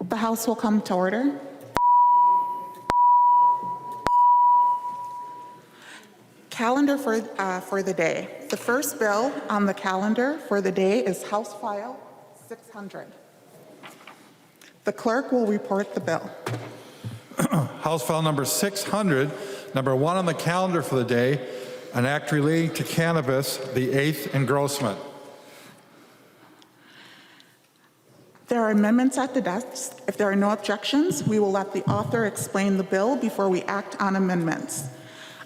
The House will come to order. Calendar for the day. The first bill on the calendar for the day is House File 600. The clerk will report the bill. House File number 600, number 1 on the calendar for the day, an act relating to cannabis, the 8th engrossment. There are amendments at the desk. If there are no objections, we will let the author explain the bill before we act on amendments.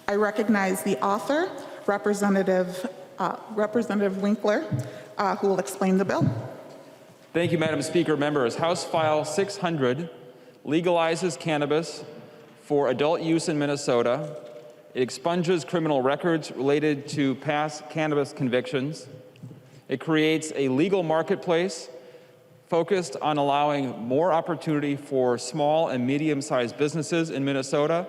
I recognize the author, Representative Winkler, who will explain the bill. Thank you, Madam Speaker. Members, House File 600 legalizes cannabis for adult use in Minnesota. It expunges criminal records related to past cannabis convictions. It creates a legal marketplace focused on allowing more opportunity for small and medium-sized businesses in Minnesota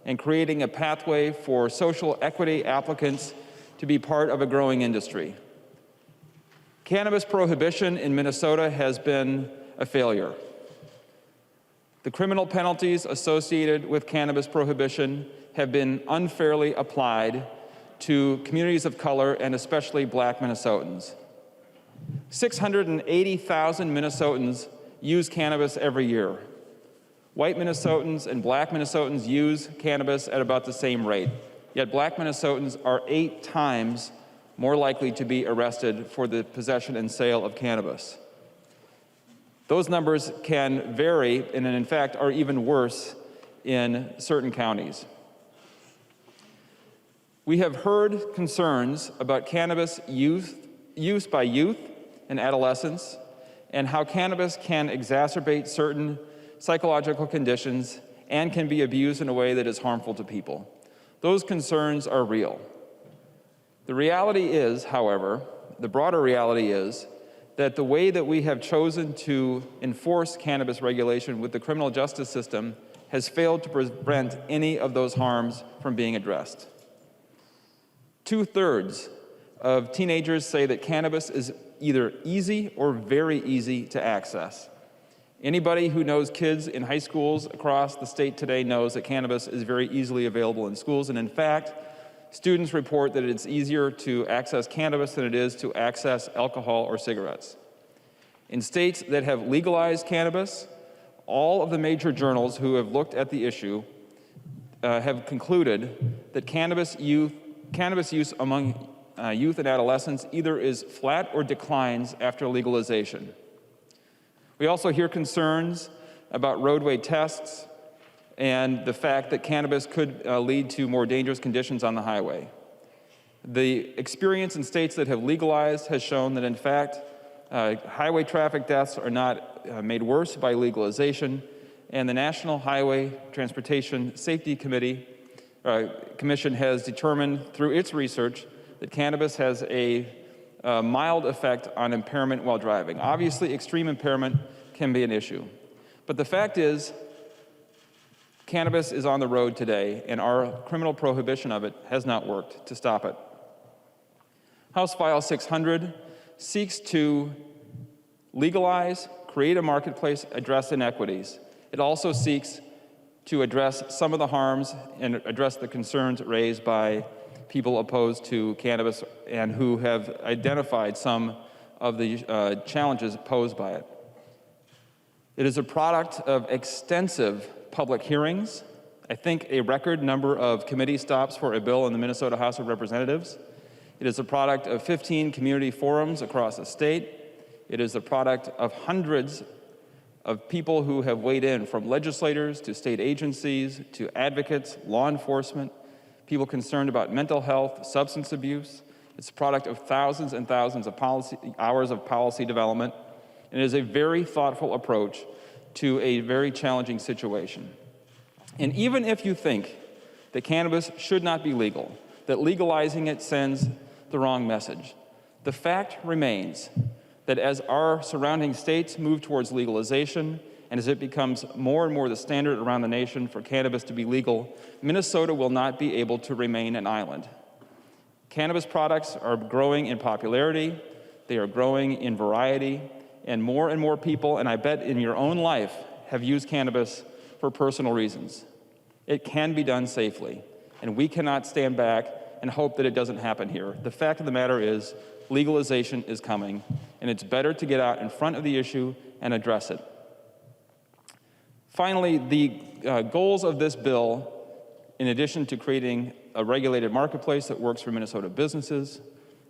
and creating a pathway for social equity applicants to be part of a growing industry. Cannabis prohibition in Minnesota has been a failure. The criminal penalties associated with cannabis prohibition have been unfairly applied to communities of color and especially Black Minnesotans. 680,000 Minnesotans use cannabis every year. White Minnesotans and Black Minnesotans use cannabis at about the same rate, yet Black Minnesotans are 8 times more likely to be arrested for the possession and sale of cannabis. Those numbers can vary and in fact are even worse in certain counties. We have heard concerns about cannabis use by youth and adolescents and how cannabis can exacerbate certain psychological conditions and can be abused in a way that is harmful to people. Those concerns are real. The reality is, however, the broader reality is that the way that we have chosen to enforce cannabis regulation with the criminal justice system has failed to prevent any of those harms from being addressed. 2/3 of teenagers say that cannabis is either easy or very easy to access. Anybody who knows kids in high schools across the state today knows that cannabis is very easily available in schools, and in fact, students report that it's easier to access cannabis than it is to access alcohol or cigarettes. In states that have legalized cannabis, all of the major journals who have looked at the issue have concluded that cannabis use among youth and adolescents either is flat or declines after legalization. We also hear concerns about roadway tests and the fact that cannabis could lead to more dangerous conditions on the highway. The experience in states that have legalized has shown that in fact, highway traffic deaths are not made worse by legalization, and the National Highway Transportation Safety Commission has determined through its research that cannabis has a mild effect on impairment while driving. Obviously, extreme impairment can be an issue. But the fact is, cannabis is on the road today, and our criminal prohibition of it has not worked to stop it. House File 600 seeks to legalize, create a marketplace, address inequities. It also seeks to address some of the harms and address the concerns raised by people opposed to cannabis and who have identified some of the challenges posed by it. It is a product of extensive public hearings, I think a record number of committee stops for a bill in the Minnesota House of Representatives. It is a product of 15 community forums across the state. It is a product of hundreds of people who have weighed in, from legislators to state agencies to advocates, law enforcement, people concerned about mental health, substance abuse. It's a product of thousands and thousands of hours of policy development, and it is a very thoughtful approach to a very challenging situation. And even if you think that cannabis should not be legal, that legalizing it sends the wrong message, the fact remains that as our surrounding states move towards legalization and as it becomes more and more the standard around the nation for cannabis to be legal, Minnesota will not be able to remain an island. Cannabis products are growing in popularity, they are growing in variety, and more people, and I bet in your own life, have used cannabis for personal reasons. It can be done safely, and we cannot stand back and hope that it doesn't happen here. The fact of the matter is, legalization is coming, and it's better to get out in front of the issue and address it. Finally, the goals of this bill, in addition to creating a regulated marketplace that works for Minnesota businesses,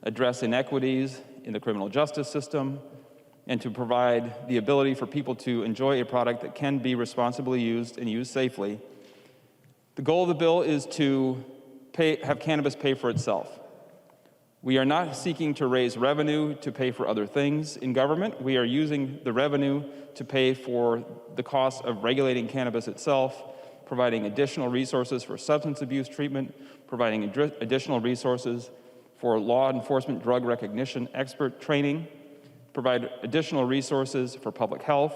address inequities in the criminal justice system, and to provide the ability for people to enjoy a product that can be responsibly used and used safely. The goal of the bill is to have cannabis pay for itself. We are not seeking to raise revenue to pay for other things in government. We are using the revenue to pay for the cost of regulating cannabis itself, providing additional resources for substance abuse treatment, providing additional resources for law enforcement drug recognition expert training, provide additional resources for public health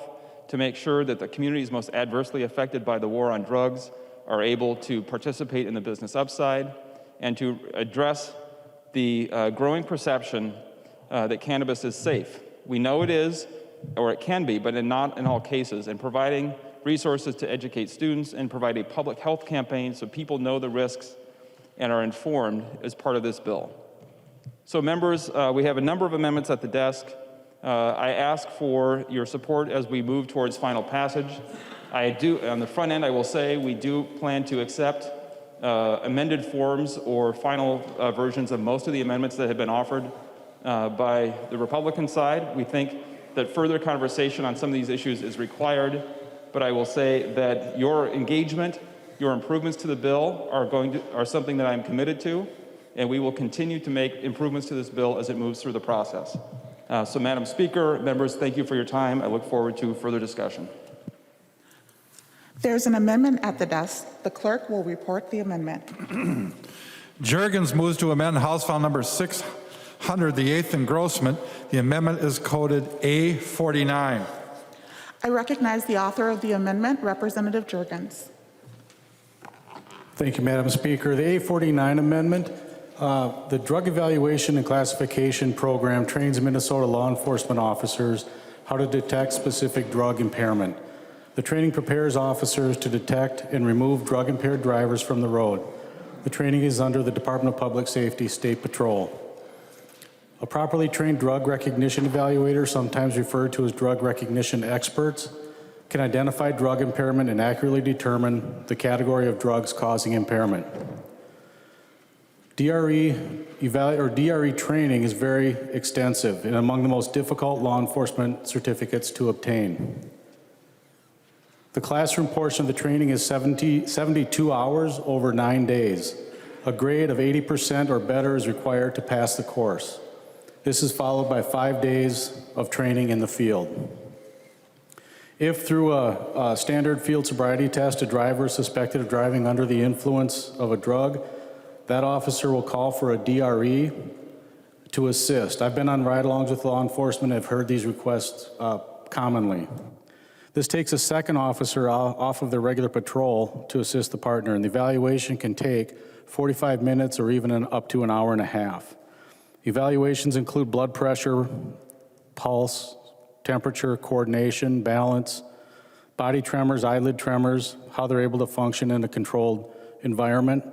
to make sure that the communities most adversely affected by the war on drugs are able to participate in the business upside, and to address the growing perception that cannabis is safe. We know it is, or it can be, but not in all cases, and providing resources to educate students and provide a public health campaign so people know the risks and are informed as part of this bill. So members, we have a number of amendments at the desk. I ask for your support as we move towards final passage. On the front end, I will say we do plan to accept amended forms or final versions of most of the amendments that have been offered by the Republican side. We think that further conversation on some of these issues is required, but I will say that your engagement, your improvements to the bill are something that I'm committed to, and we will continue to make improvements to this bill as it moves through the process. So Madam Speaker, members, thank you for your time. I look forward to further discussion. There's an amendment at the desk. The clerk will report the amendment. Jurgens moves to amend House File Number 600, the 8th engrossment. The amendment is coded A49. I recognize the author of the amendment, Representative Jurgens. Thank you, Madam Speaker. The A49 amendment, the Drug Evaluation and Classification Program trains Minnesota law enforcement officers how to detect specific drug impairment. The training prepares officers to detect and remove drug-impaired drivers from the road. The training is under the Department of Public Safety State Patrol. A properly trained drug recognition evaluator, sometimes referred to as drug recognition experts, can identify drug impairment and accurately determine the category of drugs causing impairment. DRE training is very extensive and among the most difficult law enforcement certificates to obtain. The classroom portion of the training is 72 hours over 9 days. A grade of 80% or better is required to pass the course. This is followed by 5 days of training in the field. If through a standard field sobriety test, a driver is suspected of driving under the influence of a drug, that officer will call for a DRE to assist. I've been on ride-alongs with law enforcement and have heard these requests commonly. This takes a second officer off of their regular patrol to assist the partner, and the evaluation can take 45 minutes or even up to an hour and a half. Evaluations include blood pressure, pulse, temperature, coordination, balance, body tremors, eyelid tremors, how they're able to function in a controlled environment.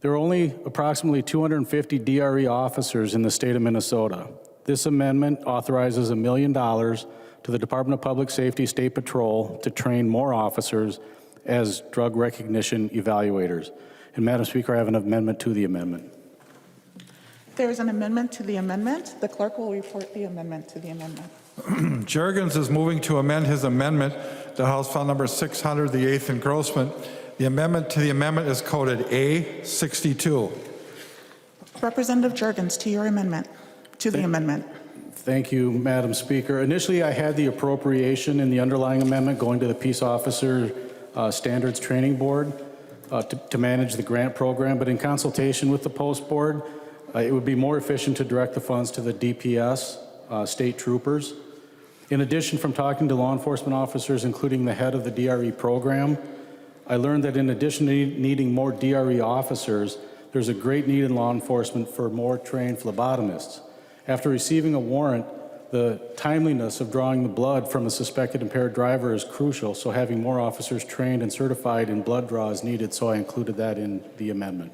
There are only approximately 250 DRE officers in the state of Minnesota. This amendment authorizes $1 million to the Department of Public Safety State Patrol to train more officers as drug recognition evaluators. And Madam Speaker, I have an amendment to the amendment. There is an amendment to the amendment. The clerk will report the amendment to the amendment. Jurgens is moving to amend his amendment to House File Number 600, the 8th engrossment. The amendment to the amendment is coded A62. Representative Jurgens, to your amendment, to the amendment. Thank you, Madam Speaker. Initially, I had the appropriation in the underlying amendment going to the Peace Officer Standards Training Board to manage the grant program, but in consultation with the Post Board, it would be more efficient to direct the funds to the DPS, state troopers. In addition, from talking to law enforcement officers, including the head of the DRE program, I learned that in addition to needing more DRE officers, there's a great need in law enforcement for more trained phlebotomists. After receiving a warrant The timeliness of drawing the blood from a suspected impaired driver is crucial, so having more officers trained and certified in blood draw is needed, so I included that in the amendment.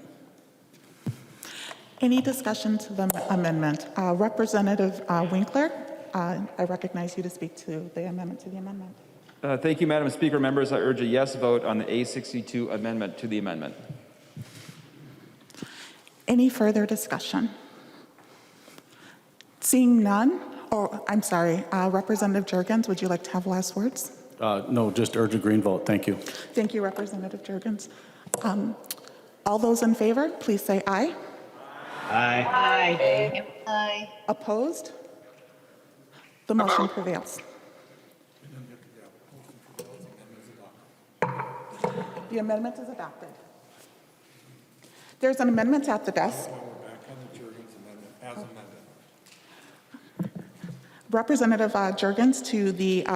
Any discussion to the amendment? Representative Winkler, I recognize you to speak to the amendment to the amendment. Thank you, Madam Speaker. Members, I urge a yes vote on the A62 amendment to the amendment. Any further discussion? Seeing none, I'm sorry, Representative Jurgens, would you like to have last words? No, just urge a green vote. Thank you. Thank you, Representative Jurgens. All those in favor, please say aye. Aye. Aye. Aye. Opposed? The motion prevails. The amendment is adopted. There's an amendment at the desk. Representative Jurgens to the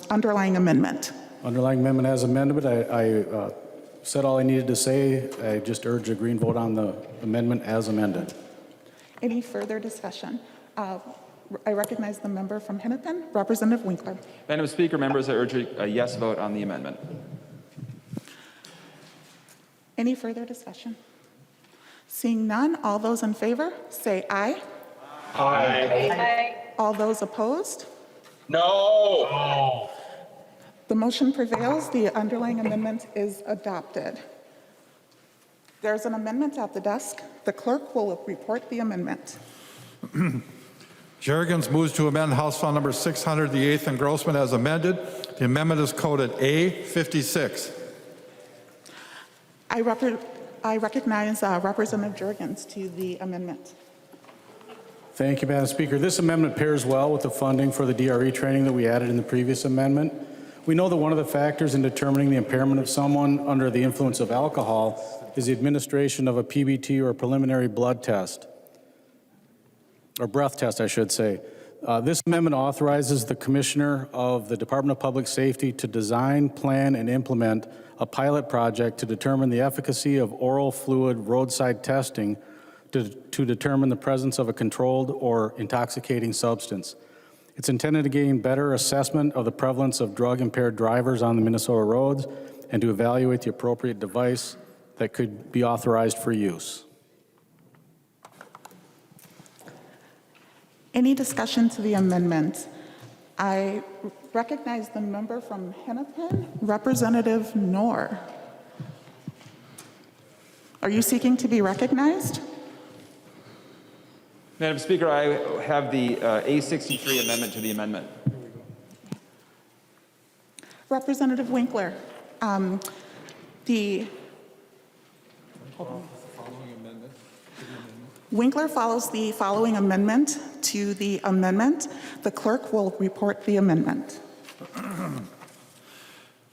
underlying amendment. Underlying amendment as amended. I said all I needed to say. I just urge a green vote on the amendment as amended. Any further discussion? I recognize the member from Hennepin, Representative Winkler. Madam Speaker, members, I urge a yes vote on the amendment. Any further discussion? Seeing none, all those in favor, say aye. Aye. All those opposed? No. The motion prevails. The underlying amendment is adopted. There's an amendment at the desk. The clerk will report the amendment. Jurgens moves to amend House File Number 600, the 8th engrossment as amended. The amendment is coded A56. I recognize Representative Jurgens to the amendment. Thank you, Madam Speaker. This amendment pairs well with the funding for the DRE training that we added in the previous amendment. We know that one of the factors in determining the impairment of someone under the influence of alcohol is the administration of a PBT or a preliminary blood test, or breath test, I should say. This amendment authorizes the Commissioner of the Department of Public Safety to design, plan, and implement a pilot project to determine the efficacy of oral fluid roadside testing to determine the presence of a controlled or intoxicating substance. It's intended to gain better assessment of the prevalence of drug-impaired drivers on the Minnesota roads and to evaluate the appropriate device that could be authorized for use. Any discussion to the amendment? I recognize the member from Hennepin, Representative Knorr. Are you seeking to be recognized? Madam Speaker, I have the A63 amendment to the amendment. Representative Winkler, Winkler follows the following amendment to the amendment. The clerk will report the amendment.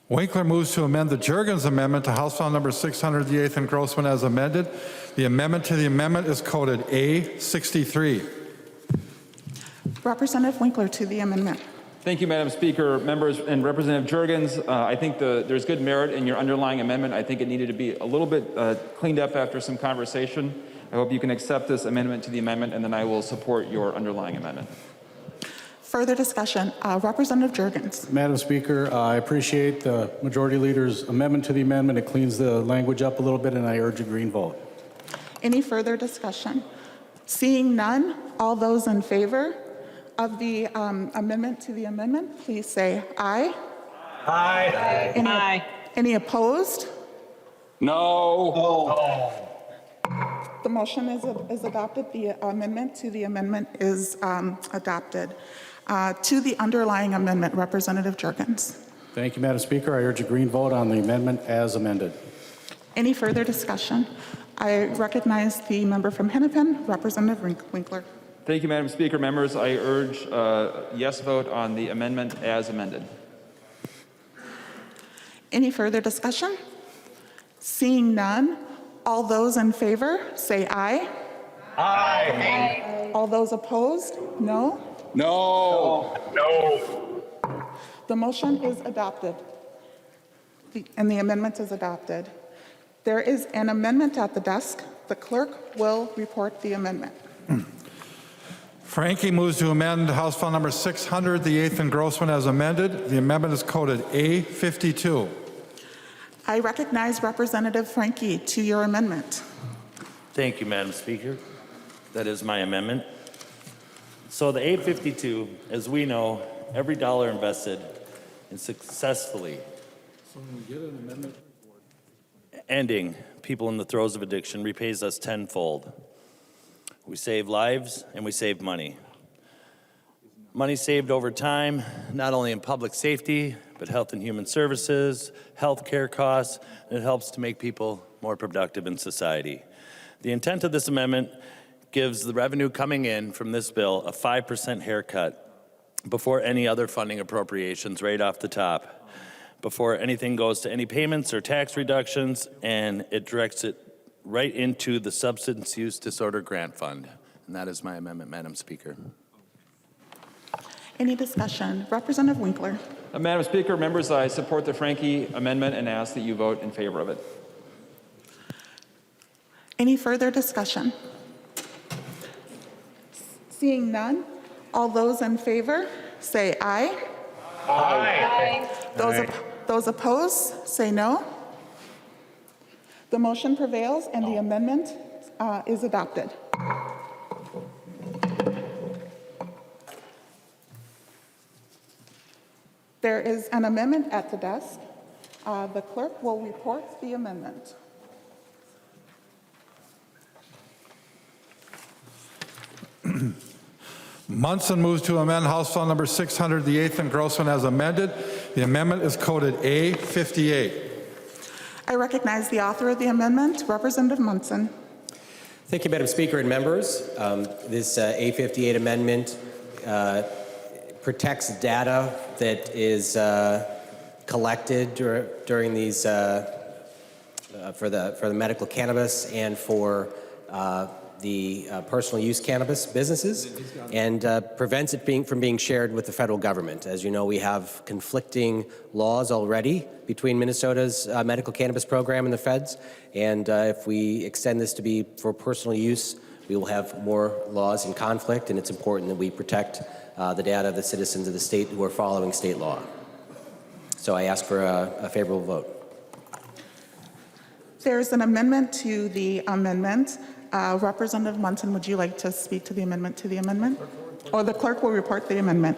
Winkler moves to amend the Jurgens amendment to House File Number 600, the 8th engrossment as amended. The amendment to the amendment is coded A63. Representative Winkler to the amendment. Thank you, Madam Speaker. Members and Representative Jurgens, I think there's good merit in your underlying amendment. I think it needed to be a little bit cleaned up after some conversation. I hope you can accept this amendment to the amendment, and then I will support your underlying amendment. Further discussion. Representative Jurgens. Madam Speaker, I appreciate the Majority Leader's amendment to the amendment. It cleans the language up a little bit, and I urge a green vote. Any further discussion? Seeing none, all those in favor of the amendment to the amendment, please say aye. Aye. Any opposed? No. The motion is adopted. The amendment to the amendment is adopted. To the underlying amendment, Representative Jurgens. Thank you, Madam Speaker. I urge a green vote on the amendment as amended. Any further discussion? I recognize the member from Hennepin, Representative Winkler. Thank you, Madam Speaker. Members, I urge a yes vote on the amendment as amended. Any further discussion? Seeing none, all those in favor say aye. Aye. All those opposed, no. No. The motion is adopted, and the amendment is adopted. There is an amendment at the desk. The clerk will report the amendment. Frankie moves to amend House File Number 600, the eighth engrossment as amended. The amendment is coded A52. I recognize Representative Frankie to your amendment. Thank you, Madam Speaker. That is my amendment. So the A52, as we know, every dollar invested in successfully ending people in the throes of addiction repays us tenfold. We save lives and we save money. Money saved over time, not only in public safety, but health and human services, health care costs, and it helps to make people more productive in society. The intent of this amendment gives the revenue coming in from this bill a 5% haircut before any other funding appropriations right off the top, before anything goes to any payments or tax reductions, and it directs it right into the Substance Use Disorder Grant Fund. And that is my amendment, Madam Speaker. Any discussion? Representative Winkler. Madam Speaker, members, I support the Frankie amendment and ask that you vote in favor of it. Any further discussion? Seeing none, all those in favor say aye. Aye. Those opposed say no. The motion prevails and the amendment is adopted. There is an amendment at the desk. The clerk will report the amendment. Munson moves to amend House File Number 600, the eighth engrossment as amended. The amendment is coded A58. I recognize the author of the amendment, Representative Munson. Thank you, Madam Speaker and members. This A58 amendment protects data that is collected during these for the medical cannabis and for the personal use cannabis businesses, and prevents it from being shared with the federal government. As you know, we have conflicting laws already between Minnesota's medical cannabis program and the feds, and if we extend this to be for personal use, we will have more laws in conflict, and it's important that we protect the data of the citizens of the state who are following state law. So I ask for a favorable vote. There's an amendment to the amendment. Representative Munson, would you like to speak to the amendment Or the clerk will report the amendment.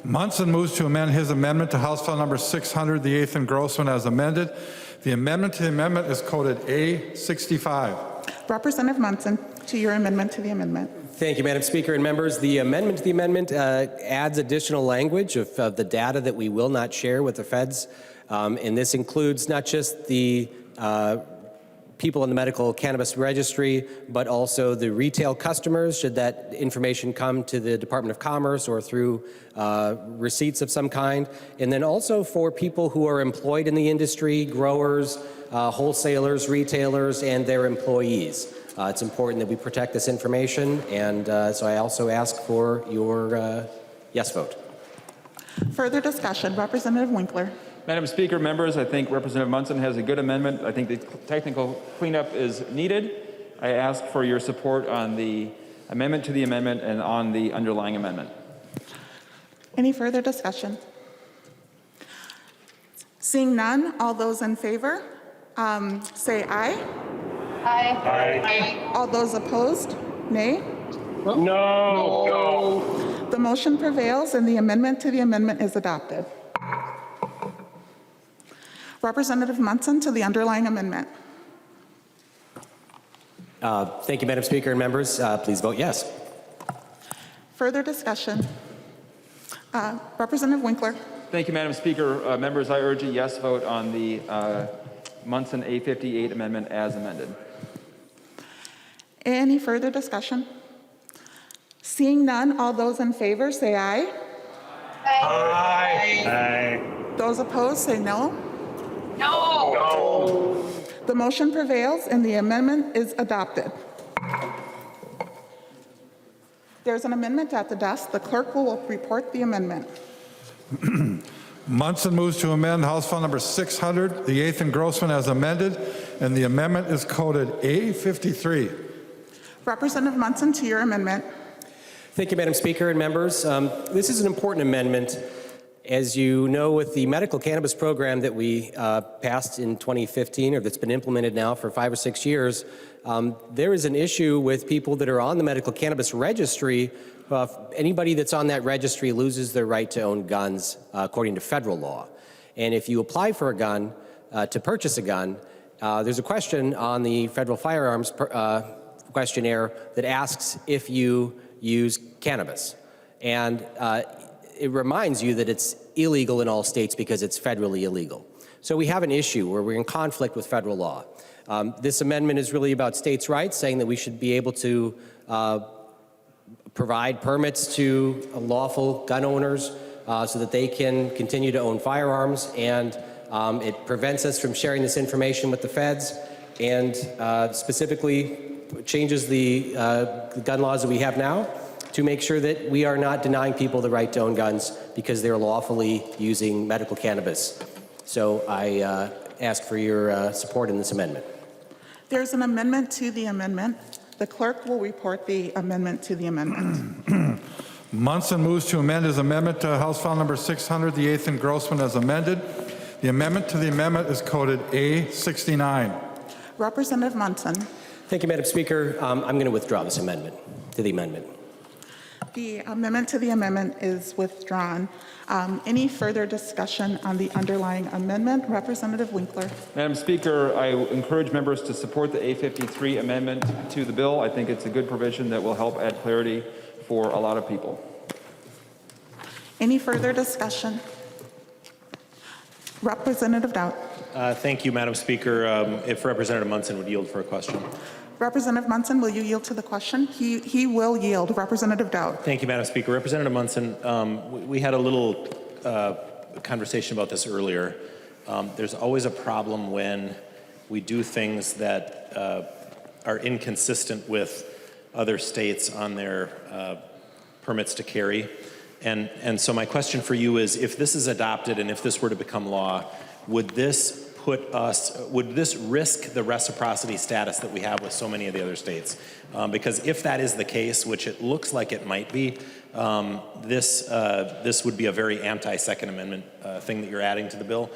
Munson moves to amend his amendment to House File Number 600, the eighth engrossment as amended. The amendment to the amendment is coded A65. Representative Munson, to your amendment to the amendment. Thank you, Madam Speaker and members. The amendment to the amendment adds additional language of the data that we will not share with the feds. And this includes not just the people in the medical cannabis registry, but also the retail customers, should that information come to the Department of Commerce or through receipts of some kind. And then also for people who are employed in the industry, growers, wholesalers, retailers, and their employees. It's important that we protect this information, and so I also ask for your yes vote. Further discussion, Representative Winkler. Madam Speaker, members, I think Representative Munson has a good amendment. I think the technical cleanup is needed. I ask for your support on the amendment to the amendment and on the underlying amendment. Any further discussion? Seeing none, all those in favor say aye. Aye. All those opposed, nay. No. The motion prevails and the amendment to the amendment is adopted. Representative Munson to the underlying amendment. Thank you, Madam Speaker and members. Please vote yes. Further discussion. Representative Winkler. Thank you, Madam Speaker. Members, I urge a yes vote on the Munson A58 amendment as amended. Any further discussion? Seeing none, all those in favor say aye. Aye. Those opposed say no. No. The motion prevails and the amendment is adopted. There's an amendment at the desk. The clerk will report the amendment. Munson moves to amend House File Number 600, the eighth engrossment as amended, and the amendment is coded A53. Representative Munson to your amendment. Thank you, Madam Speaker and members. This is an important amendment. As you know, with the medical cannabis program that we passed in 2015, or that's been implemented now for 5 or 6 years, there is an issue with people that are on the medical cannabis registry. Anybody that's on that registry loses their right to own guns according to federal law. And if you apply for a gun, to purchase a gun, there's a question on the federal firearms questionnaire that asks if you use cannabis. And it reminds you that it's illegal in all states because it's federally illegal. So we have an issue where we're in conflict with federal law. This amendment is really about states' rights, saying that we should be able to provide permits to lawful gun owners so that they can continue to own firearms, and it prevents us from sharing this information with the feds, and specifically changes the gun laws that we have now to make sure that we are not denying people the right to own guns because they're lawfully using medical cannabis. So I ask for your support in this amendment. There's an amendment to the amendment. The clerk will report the amendment to the amendment. Munson moves to amend his amendment to House File Number 600, the 8th engrossment as amended. The amendment to the amendment is coded A69. Representative Munson. Thank you, Madam Speaker. I'm going to withdraw this amendment to the amendment. The amendment to the amendment is withdrawn. Any further discussion on the underlying amendment? Representative Winkler. Madam Speaker, I encourage members to support the A53 amendment to the bill. I think it's a good provision that will help add clarity for a lot of people. Any further discussion? Representative Dept. Thank you, Madam Speaker. If Representative Munson would yield for a question. Representative Munson, will you yield to the question? He will yield. Representative Dept. Thank you, Madam Speaker. Representative Munson, we had a little conversation about this earlier. There's always a problem when we do things that are inconsistent with other states on their permits to carry. And so my question for you is, if this is adopted and if this were to become law, would this risk the reciprocity status that we have with so many of the other states? Because if that is the case, which it looks like it might be, this would be a very anti-Second Amendment thing that you're adding to the bill.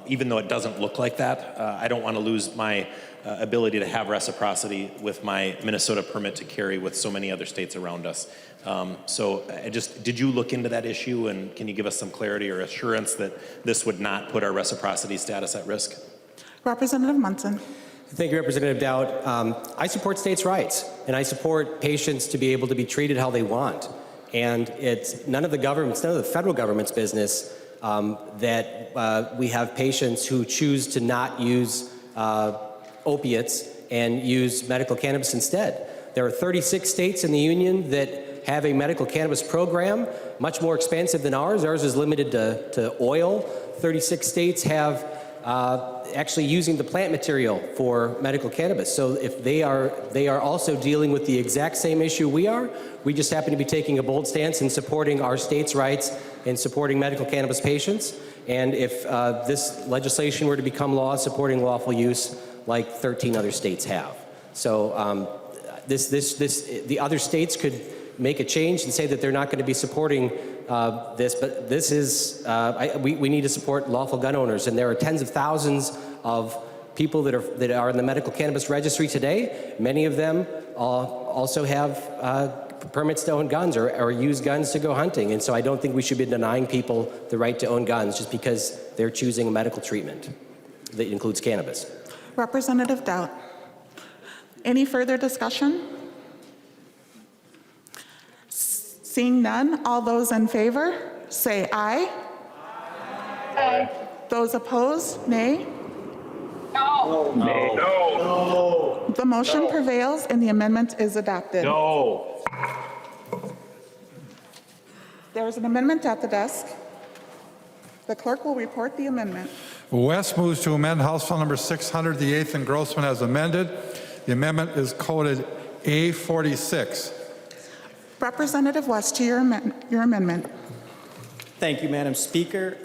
Even though it doesn't look like that, I don't want to lose my ability to have reciprocity with my Minnesota permit to carry with so many other states around us. So did you look into that issue, and can you give us some clarity or assurance that this would not put our reciprocity status at risk? Representative Munson. Thank you, Representative Dept. I support states' rights, and I support patients to be able to be treated how they want. And it's none of the federal government's business that we have patients who choose to not use opiates and use medical cannabis instead. There are 36 states in the union that have a medical cannabis program, much more expensive than ours. Ours is limited to oil. 36 states have actually using the plant material for medical cannabis. So if they are also dealing with the exact same issue we are, we just happen to be taking a bold stance in supporting our states' rights and supporting medical cannabis patients. And if this legislation were to become law, supporting lawful use like 13 other states have. So the other states could make a change and say that they're not going to be supporting this, but this is, we need to support lawful gun owners, and there are tens of thousands of people that are in the medical cannabis registry today. Many of them also have permits to own guns or use guns to go hunting, and so I don't think we should be denying people the right to own guns just because they're choosing a medical treatment that includes cannabis. Representative Dept. Any further discussion? Seeing none, all those in favor, say aye. Aye. Those opposed, nay. No. No. The motion prevails and the amendment is adopted. No. There is an amendment at the desk. The clerk will report the amendment. West moves to amend House File Number 600, the 8th engrossment as amended. The amendment is coded A46. Representative West, to your amendment. Thank you, Madam Speaker.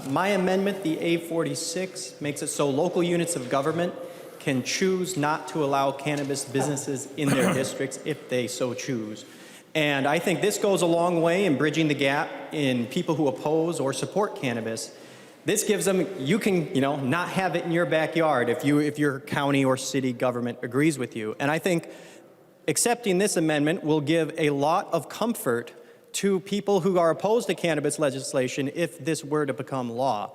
My amendment, the A46, makes it so local units of government can choose not to allow cannabis businesses in their districts if they so choose. And I think this goes a long way in bridging the gap in people who oppose or support cannabis. This gives them, you can, not have it in your backyard if your county or city government agrees with you. And I think accepting this amendment will give a lot of comfort to people who are opposed to cannabis legislation if this were to become law.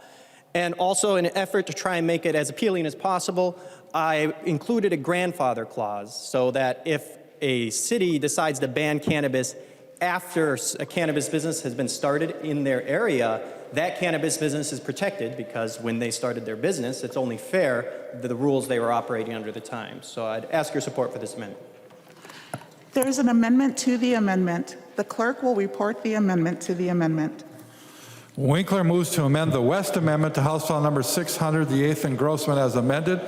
And also, in an effort to try and make it as appealing as possible, I included a grandfather clause so that if a city decides to ban cannabis after a cannabis business has been started in their area, that cannabis business is protected because when they started their business, it's only fair the rules they were operating under the time. So I'd ask your support for this amendment. There is an amendment to the amendment. The clerk will report the amendment to the amendment. Winkler moves to amend the West Amendment to House File Number 600, the 8th engrossment as amended.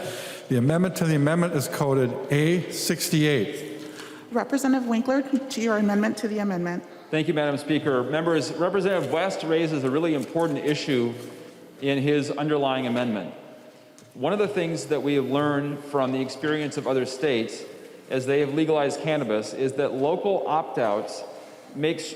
The amendment to the amendment is coded A68. Representative Winkler, to your amendment to the amendment. Thank you, Madam Speaker. Members, Representative West raises a really important issue in his underlying amendment. One of the things that we have learned from the experience of other states as they have legalized cannabis is that local opt-outs makes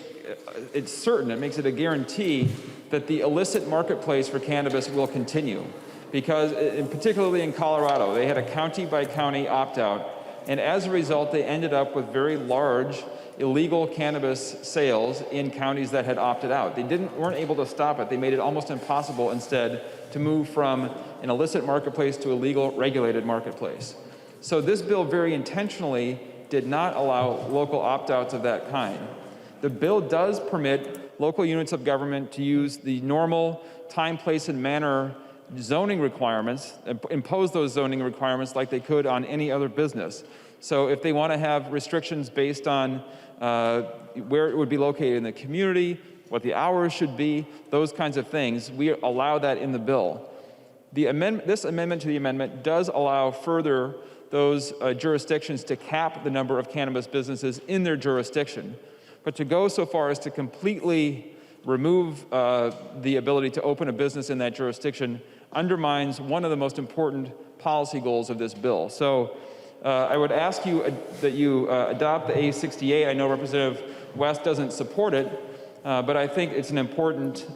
it a guarantee that the illicit marketplace for cannabis will continue. Because, particularly in Colorado, they had a county-by-county opt-out, and as a result, they ended up with very large illegal cannabis sales in counties that had opted out. They weren't able to stop it. They made it almost impossible instead to move from an illicit marketplace to a legal, regulated marketplace. So this bill very intentionally did not allow local opt-outs of that kind. The bill does permit local units of government to use the normal time, place, and manner zoning requirements, impose those zoning requirements like they could on any other business. So if they want to have restrictions based on where it would be located in the community, what the hours should be, those kinds of things, we allow that in the bill. This amendment to the amendment does allow further those jurisdictions to cap the number of cannabis businesses in their jurisdiction. But to go so far as to completely remove the ability to open a business in that jurisdiction undermines one of the most important policy goals of this bill. So I would ask you that you adopt the A68. I know Representative West doesn't support it, but I think it's an important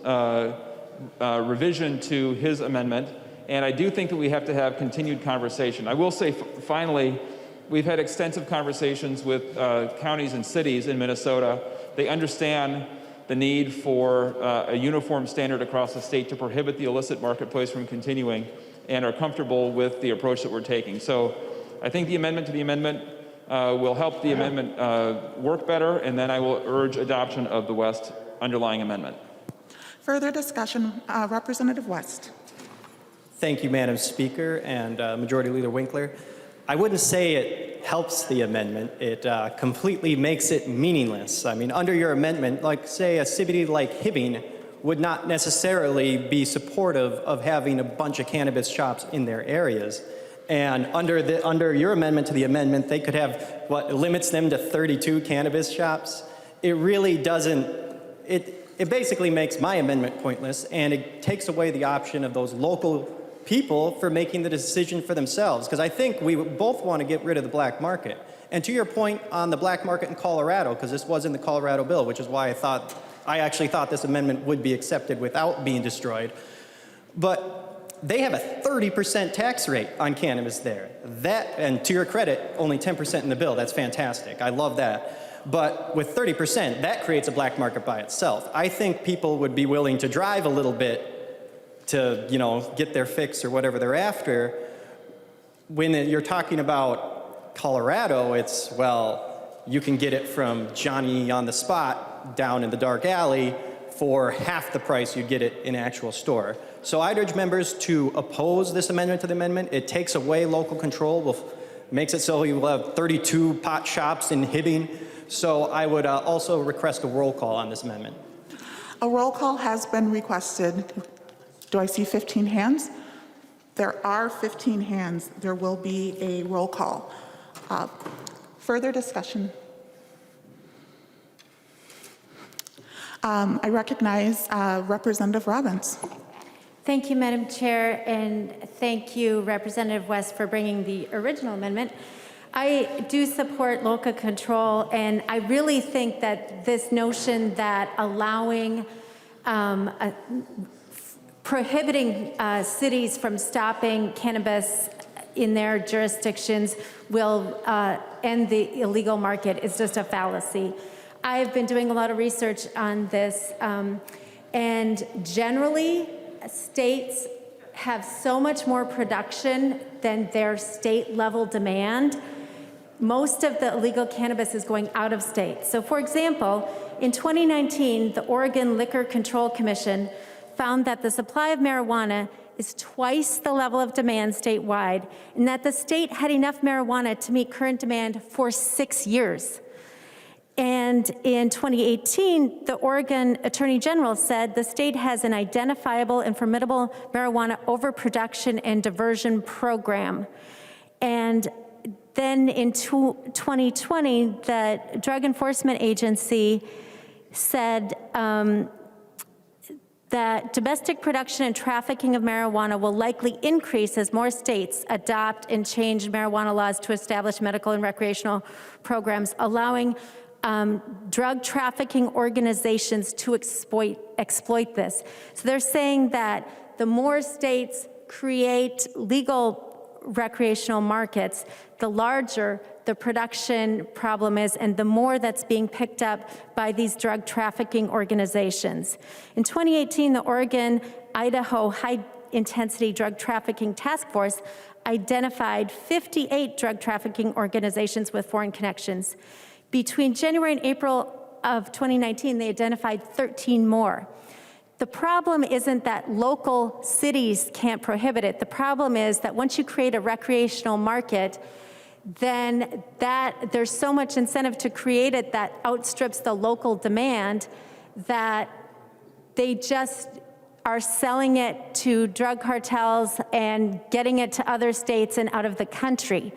revision to his amendment. And I do think that we have to have continued conversation. I will say, finally, we've had extensive conversations with counties and cities in Minnesota. They understand the need for a uniform standard across the state to prohibit the illicit marketplace from continuing and are comfortable with the approach that we're taking. So I think the amendment to the amendment will help the amendment work better, and then I will urge adoption of the West underlying amendment. Further discussion, Representative West. Thank you, Madam Speaker, and Majority Leader Winkler. I wouldn't say it helps the amendment. It completely makes it meaningless. I mean, under your amendment, like say a city like Hibbing would not necessarily be supportive of having a bunch of cannabis shops in their areas. And under your amendment to the amendment, they could have, what limits them to 32 cannabis shops. It really doesn't, it basically makes my amendment pointless, and it takes away the option of those local people for making the decision for themselves, because I think we both want to get rid of the black market. And to your point on the black market in Colorado, because this was in the Colorado bill, which is why I actually thought this amendment would be accepted without being destroyed. But they have a 30% tax rate on cannabis there. That, and to your credit, only 10% in the bill. That's fantastic. I love that. But with 30%, that creates a black market by itself. I think people would be willing to drive a little bit to, get their fix or whatever they're after. When you're talking about Colorado, it's, well, you can get it from Johnny on the spot down in the dark alley for half the price you'd get it in an actual store. So I'd urge members to oppose this amendment to the amendment. It takes away local control, makes it so you will have 32 pot shops in Hibbing. So I would also request a roll call on this amendment. A roll call has been requested. Do I see 15 hands? There are 15 hands. There will be a roll call. Further discussion. I recognize Representative Robbins. Thank you, Madam Chair, and thank you, Representative West, for bringing the original amendment. I do support local control, and I really think that this notion that allowing, prohibiting cities from stopping cannabis in their jurisdictions will end the illegal market is just a fallacy. I've been doing a lot of research on this, and generally, states have so much more production than their state level demand. Most of the illegal cannabis is going out of state. So for example, in 2019, the Oregon Liquor Control Commission found that the supply of marijuana is twice the level of demand statewide, and that the state had enough marijuana to meet current demand for 6 years. And in 2018, the Oregon Attorney General said the state has an identifiable and formidable marijuana overproduction and diversion program. And then in 2020, the Drug Enforcement Agency said that domestic production and trafficking of marijuana will likely increase as more states adopt and change marijuana laws to establish medical and recreational programs, allowing drug trafficking organizations to exploit this. So they're saying that the more states create legal recreational markets, the larger the production problem is, and the more that's being picked up by these drug trafficking organizations. In 2018, the Oregon-Idaho High-Intensity Drug Trafficking Task Force identified 58 drug trafficking organizations with foreign connections. Between January and April of 2019, they identified 13 more. The problem isn't that local cities can't prohibit it. The problem is that once you create a recreational market, then there's so much incentive to create it that outstrips the local demand that they just are selling it to drug cartels and getting it to other states and out of the country.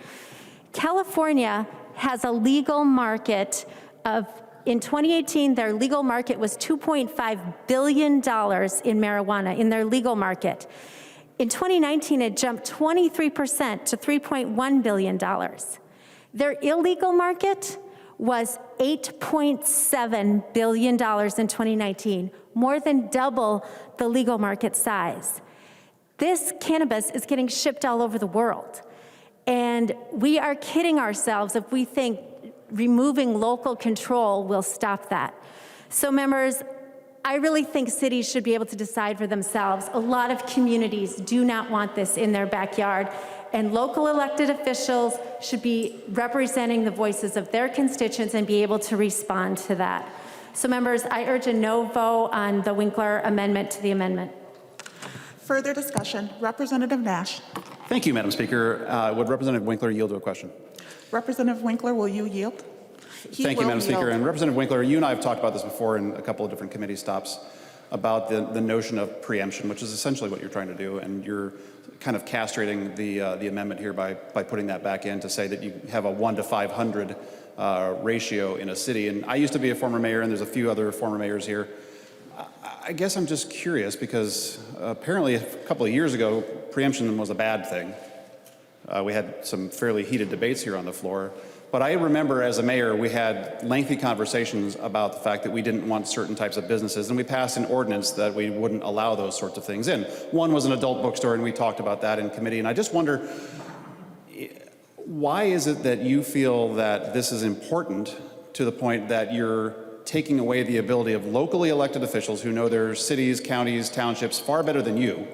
California has a legal market of, in 2018, their legal market was $2.5 billion in marijuana in their legal market. In 2019, it jumped 23% to $3.1 billion. Their illegal market was $8.7 billion in 2019, more than double the legal market size. This cannabis is getting shipped all over the world. And we are kidding ourselves if we think removing local control will stop that. So members, I really think cities should be able to decide for themselves. A lot of communities do not want this in their backyard, and local elected officials should be representing the voices of their constituents and be able to respond to that. So members, I urge a no vote on the Winkler amendment to the amendment. Further discussion. Representative Nash. Thank you, Madam Speaker. Would Representative Winkler yield to a question? Representative Winkler, will you yield? Thank you, Madam Speaker. And Representative Winkler, you and I have talked about this before in a couple of different committee stops about the notion of preemption, which is essentially what you're trying to do. And you're kind of castrating the amendment here by putting that back in to say that you have a 1 to 500 ratio in a city. And I used to be a former mayor, and there's a few other former mayors here. I guess I'm just curious because apparently a couple of years ago, preemption was a bad thing. We had some fairly heated debates here on the floor. But I remember as a mayor, we had lengthy conversations about the fact that we didn't want certain types of businesses, and we passed an ordinance that we wouldn't allow those sorts of things in. One was an adult bookstore, and we talked about that in committee. And I just wonder, why is it that you feel that this is important to the point that you're taking away the ability of locally elected officials who know their cities, counties, townships far better than you,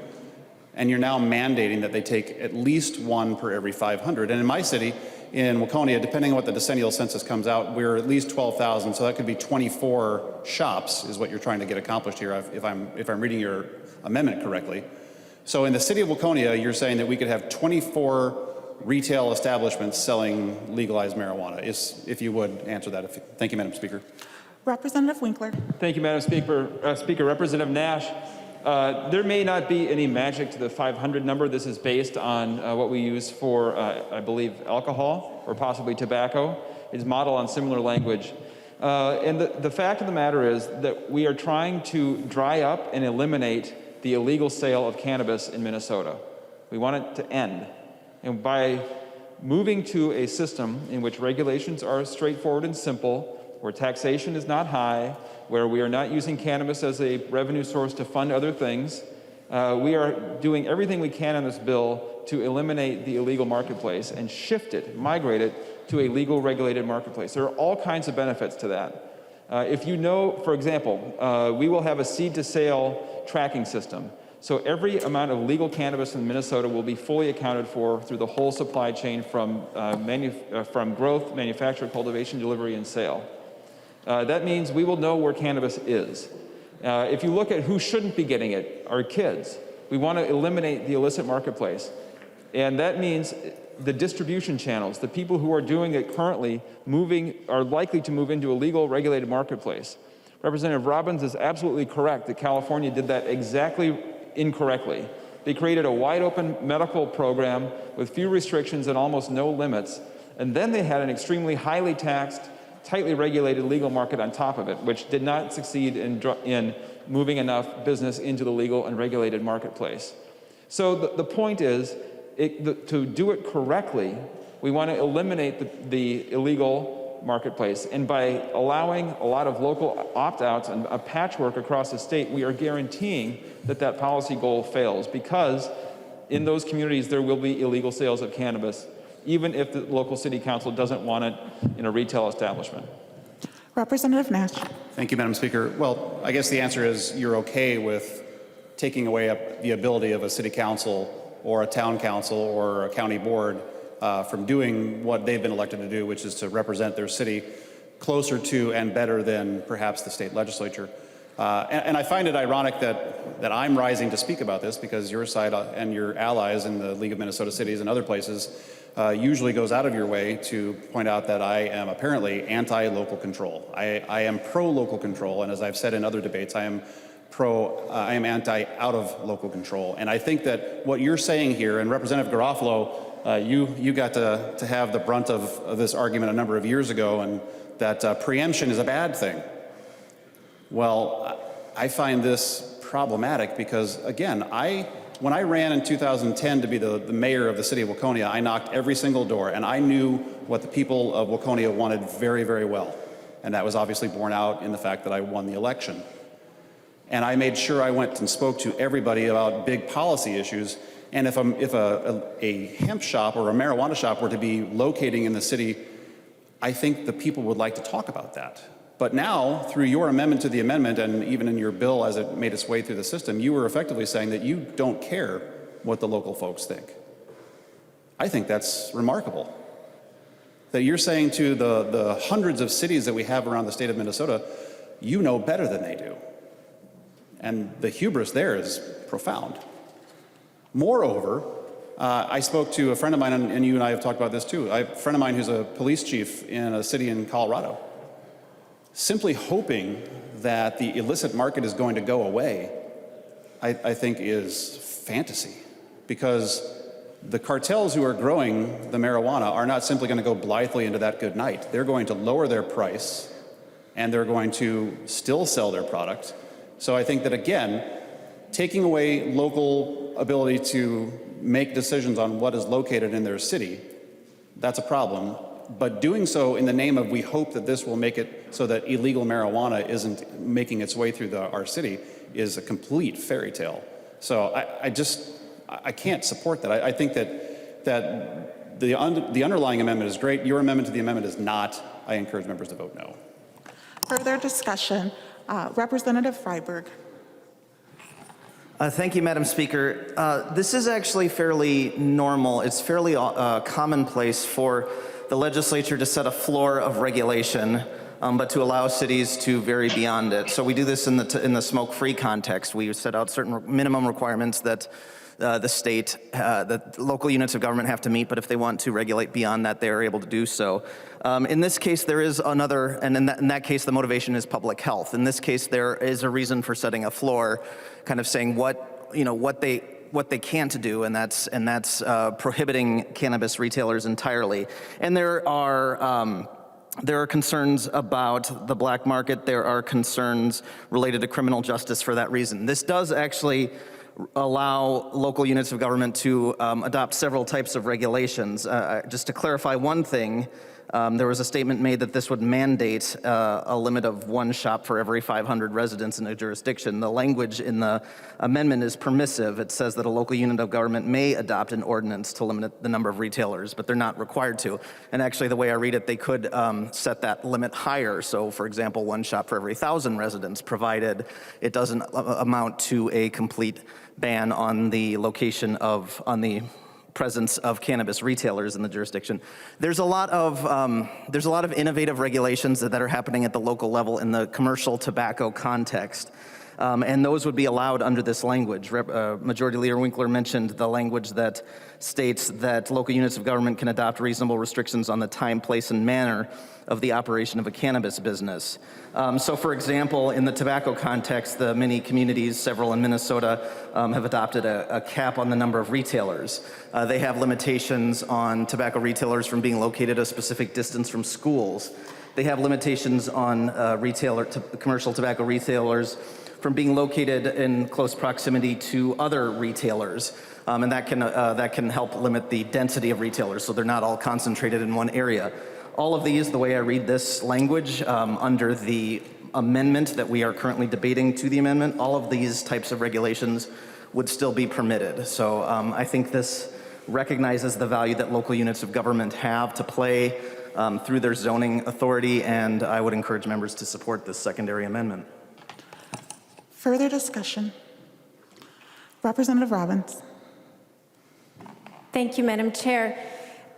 and you're now mandating that they take at least one per every 500? And in my city, in Waconia, depending on what the decennial census comes out, we're at least 12,000, so that could be 24 shops is what you're trying to get accomplished here, if I'm reading your amendment correctly. So in the city of Waconia, you're saying that we could have 24 retail establishments selling legalized marijuana. If you would answer that. Thank you, Madam Speaker. Representative Winkler. Thank you, Madam Speaker. Representative Nash, there may not be any magic to the 500 number. This is based on what we use for, I believe, alcohol or possibly tobacco. It's modeled on similar language. And the fact of the matter is that we are trying to dry up and eliminate the illegal sale of cannabis in Minnesota. We want it to end. And by moving to a system in which regulations are straightforward and simple, where taxation is not high, where we are not using cannabis as a revenue source to fund other things. We are doing everything we can in this bill to eliminate the illegal marketplace and shift it, migrate it to a legal regulated marketplace. There are all kinds of benefits to that. If you know, for example, we will have a seed to sale tracking system. So every amount of legal cannabis in Minnesota will be fully accounted for through the whole supply chain from growth, manufacture, cultivation, delivery, and sale. That means we will know where cannabis is. If you look at who shouldn't be getting it, our kids. We want to eliminate the illicit marketplace. And that means the distribution channels, the people who are doing it currently are likely to move into a legal regulated marketplace. Representative Robbins is absolutely correct that California did that exactly incorrectly. They created a wide open medical program with few restrictions and almost no limits. And then they had an extremely highly taxed, tightly regulated legal market on top of it, which did not succeed in moving enough business into the legal and regulated marketplace. So the point is, to do it correctly, we want to eliminate the illegal marketplace. And by allowing a lot of local opt-outs and a patchwork across the state, we are guaranteeing that that policy goal fails, because in those communities there will be illegal sales of cannabis, even if the local city council doesn't want it in a retail establishment. Representative Nash. Thank you, Madam Speaker. Well, I guess the answer is you're okay with taking away the ability of a city council or a town council or a county board from doing what they've been elected to do, which is to represent their city closer to and better than perhaps the state legislature. And I find it ironic that I'm rising to speak about this, because your side and your allies in the League of Minnesota Cities and other places usually goes out of your way to point out that I am apparently anti-local control. I am pro-local control, and as I've said in other debates, I am anti out of local control. And I think that what you're saying here, and Representative Garofalo, you got to have the brunt of this argument a number of years ago, and that preemption is a bad thing. Well, I find this problematic because, again, when I ran in 2010 to be the mayor of the city of Waconia, I knocked every single door, and I knew what the people of Waconia wanted very, very well. And that was obviously borne out in the fact that I won the election. And I made sure I went and spoke to everybody about big policy issues. And if a hemp shop or a marijuana shop were to be locating in the city, I think the people would like to talk about that. But now, through your amendment to the amendment, and even in your bill as it made its way through the system, you were effectively saying that you don't care what the local folks think. I think that's remarkable. That you're saying to the hundreds of cities that we have around the state of Minnesota, you know better than they do. And the hubris there is profound. Moreover, I spoke to a friend of mine, and you and I have talked about this too, a friend of mine who's a police chief in a city in Colorado. Simply hoping that the illicit market is going to go away, I think is fantasy, because the cartels who are growing the marijuana are not simply going to go blithely into that good night. They're going to lower their price, and they're going to still sell their product. So I think that, again, taking away local ability to make decisions on what is located in their city, that's a problem. But doing so in the name of, we hope that this will make it so that illegal marijuana isn't making its way through our city, is a complete fairy tale. So I can't support that. I think that the underlying amendment is great. Your amendment to the amendment is not. I encourage members to vote no. Further discussion. Representative Freiberg. Thank you, Madam Speaker. This is actually fairly normal. It's fairly commonplace for the legislature to set a floor of regulation, but to allow cities to vary beyond it. So we do this in the smoke-free context. We set out certain minimum requirements that the state, that local units of government have to meet, but if they want to regulate beyond that, they are able to do so. In this case, there is another, and in that case, the motivation is public health. In this case, there is a reason for setting a floor, kind of saying what they can't do, and that's prohibiting cannabis retailers entirely. And there are concerns about the black market. There are concerns related to criminal justice for that reason. This does actually allow local units of government to adopt several types of regulations. Just to clarify one thing, there was a statement made that this would mandate a limit of one shop for every 500 residents in a jurisdiction. The language in the amendment is permissive. It says that a local unit of government may adopt an ordinance to limit the number of retailers, but they're not required to. And actually, the way I read it, they could set that limit higher. So, for example, one shop for every 1,000 residents, provided it doesn't amount to a complete ban on the presence of cannabis retailers in the jurisdiction. There's a lot of innovative regulations that are happening at the local level in the commercial tobacco context. And those would be allowed under this language. Majority Leader Winkler mentioned the language that states that local units of government can adopt reasonable restrictions on the time, place, and manner of the operation of a cannabis business. So for example, in the tobacco context, the many communities, several in Minnesota, have adopted a cap on the number of retailers. They have limitations on tobacco retailers from being located a specific distance from schools. They have limitations on commercial tobacco retailers from being located in close proximity to other retailers. And that can help limit the density of retailers so they're not all concentrated in one area. All of these, the way I read this language, under the amendment that we are currently debating to the amendment, all of these types of regulations would still be permitted. So I think this recognizes the value that local units of government have to play through their zoning authority, and I would encourage members to support this secondary amendment. Further discussion? Representative Robbins. Thank you, Madam Chair.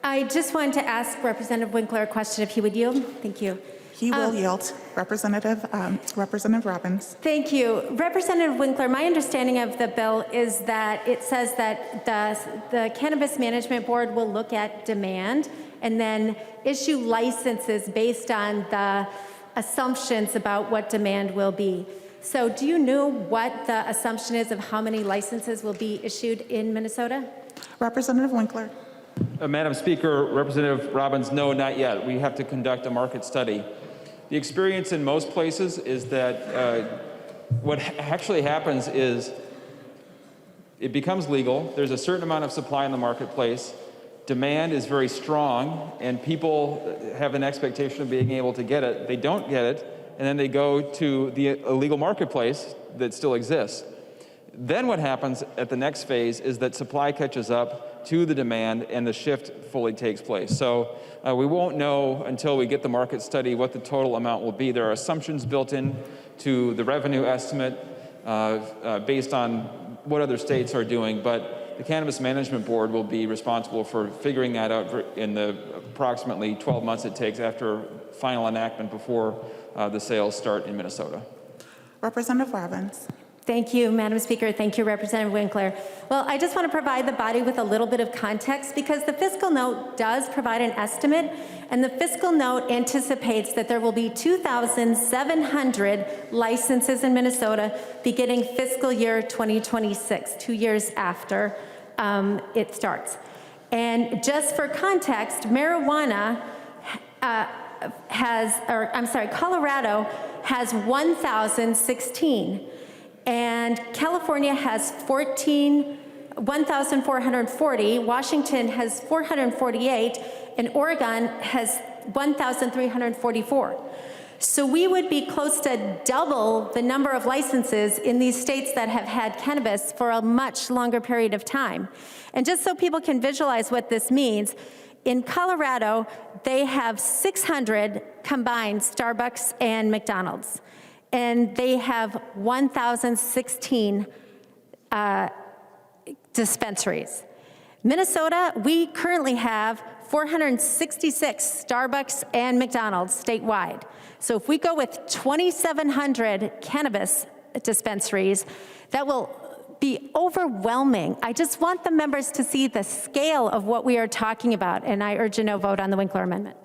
I just wanted to ask Representative Winkler a question, if he would yield. Thank you. He will yield. Representative Robbins. Thank you. Representative Winkler, my understanding of the bill is that it says that the Cannabis Management Board will look at demand and then issue licenses based on the assumptions about what demand will be. So do you know what the assumption is of how many licenses will be issued in Minnesota? Representative Winkler. Madam Speaker, Representative Robbins, no, not yet. We have to conduct a market study. The experience in most places is that what actually happens is it becomes legal. There's a certain amount of supply in the marketplace. Demand is very strong, and people have an expectation of being able to get it. They don't get it, and then they go to the illegal marketplace that still exists. Then what happens at the next phase is that supply catches up to the demand and the shift fully takes place. So we won't know until we get the market study what the total amount will be. There are assumptions built in to the revenue estimate based on what other states are doing, but the Cannabis Management Board will be responsible for figuring that out in the approximately 12 months it takes after final enactment before the sales start in Minnesota. Representative Robbins. Thank you, Madam Speaker. Thank you, Representative Winkler. Well, I just want to provide the body with a little bit of context because the fiscal note does provide an estimate, and the fiscal note anticipates that there will be 2,700 licenses in Minnesota beginning fiscal year 2026, 2 years after it starts. And just for context, Colorado has 1,016. And California has 1,440, Washington has 448, and Oregon has 1,344. So we would be close to double the number of licenses in these states that have had cannabis for a much longer period of time. And just so people can visualize what this means, in Colorado, they have 600 combined Starbucks and McDonald's. And they have 1,016 dispensaries. Minnesota, we currently have 466 Starbucks and McDonald's statewide. So if we go with 2,700 cannabis dispensaries, that will be overwhelming. I just want the members to see the scale of what we are talking about, and I urge a no vote on the Winkler Amendment.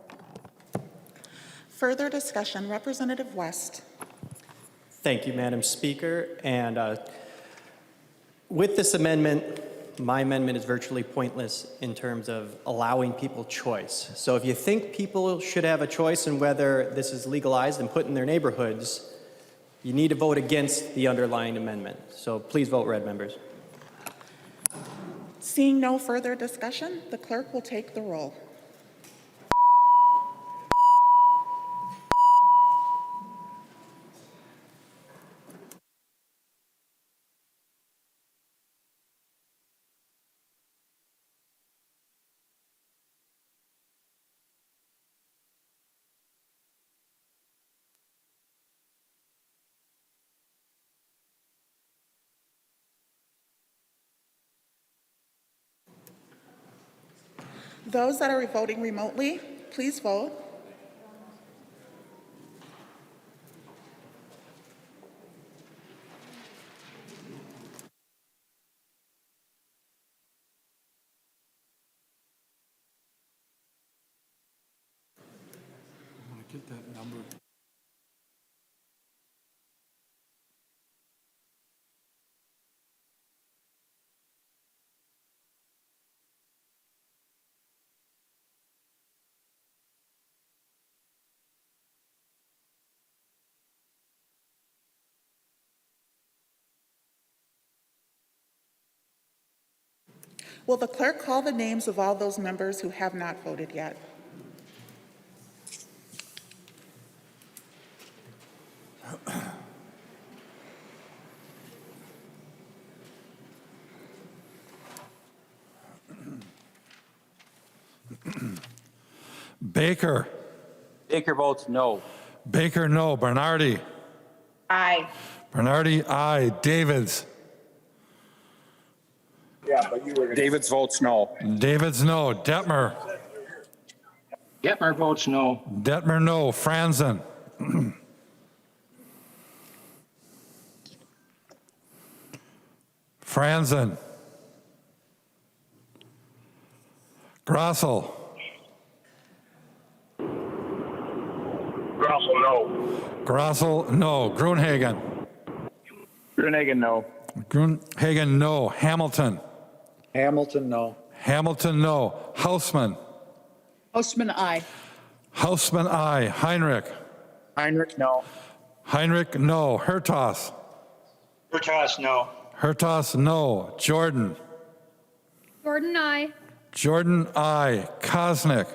Further discussion, Representative West. Thank you, Madam Speaker. And with this amendment, my amendment is virtually pointless in terms of allowing people choice. So if you think people should have a choice in whether this is legalized and put in their neighborhoods, you need to vote against the underlying amendment. So please vote red, members. Seeing no further discussion, the clerk will take the roll. Those that are voting remotely, please vote. Get that number. Will the clerk call the names of all those members who have not voted yet? Baker. Baker votes no. Baker, no. Bernardi. Aye. Bernardi, aye. Davids. Davids votes no. Davids, no. Detmer. Detmer votes no. Detmer, no. Franzen. Franzen. Grossel. Grossel, no. Grossel, no. Grunhagen. Grunehagen no. Grunhagen, no. Hamilton. Hamilton no. Hamilton, no. Hausman. Ostman, aye. Hausman, aye. Heinrich. Heinrich no. Heinrich, no. Hertas. Bertas, no. Hertas, no. Jordan. Jordan, aye. Jordan, aye. Kosnick.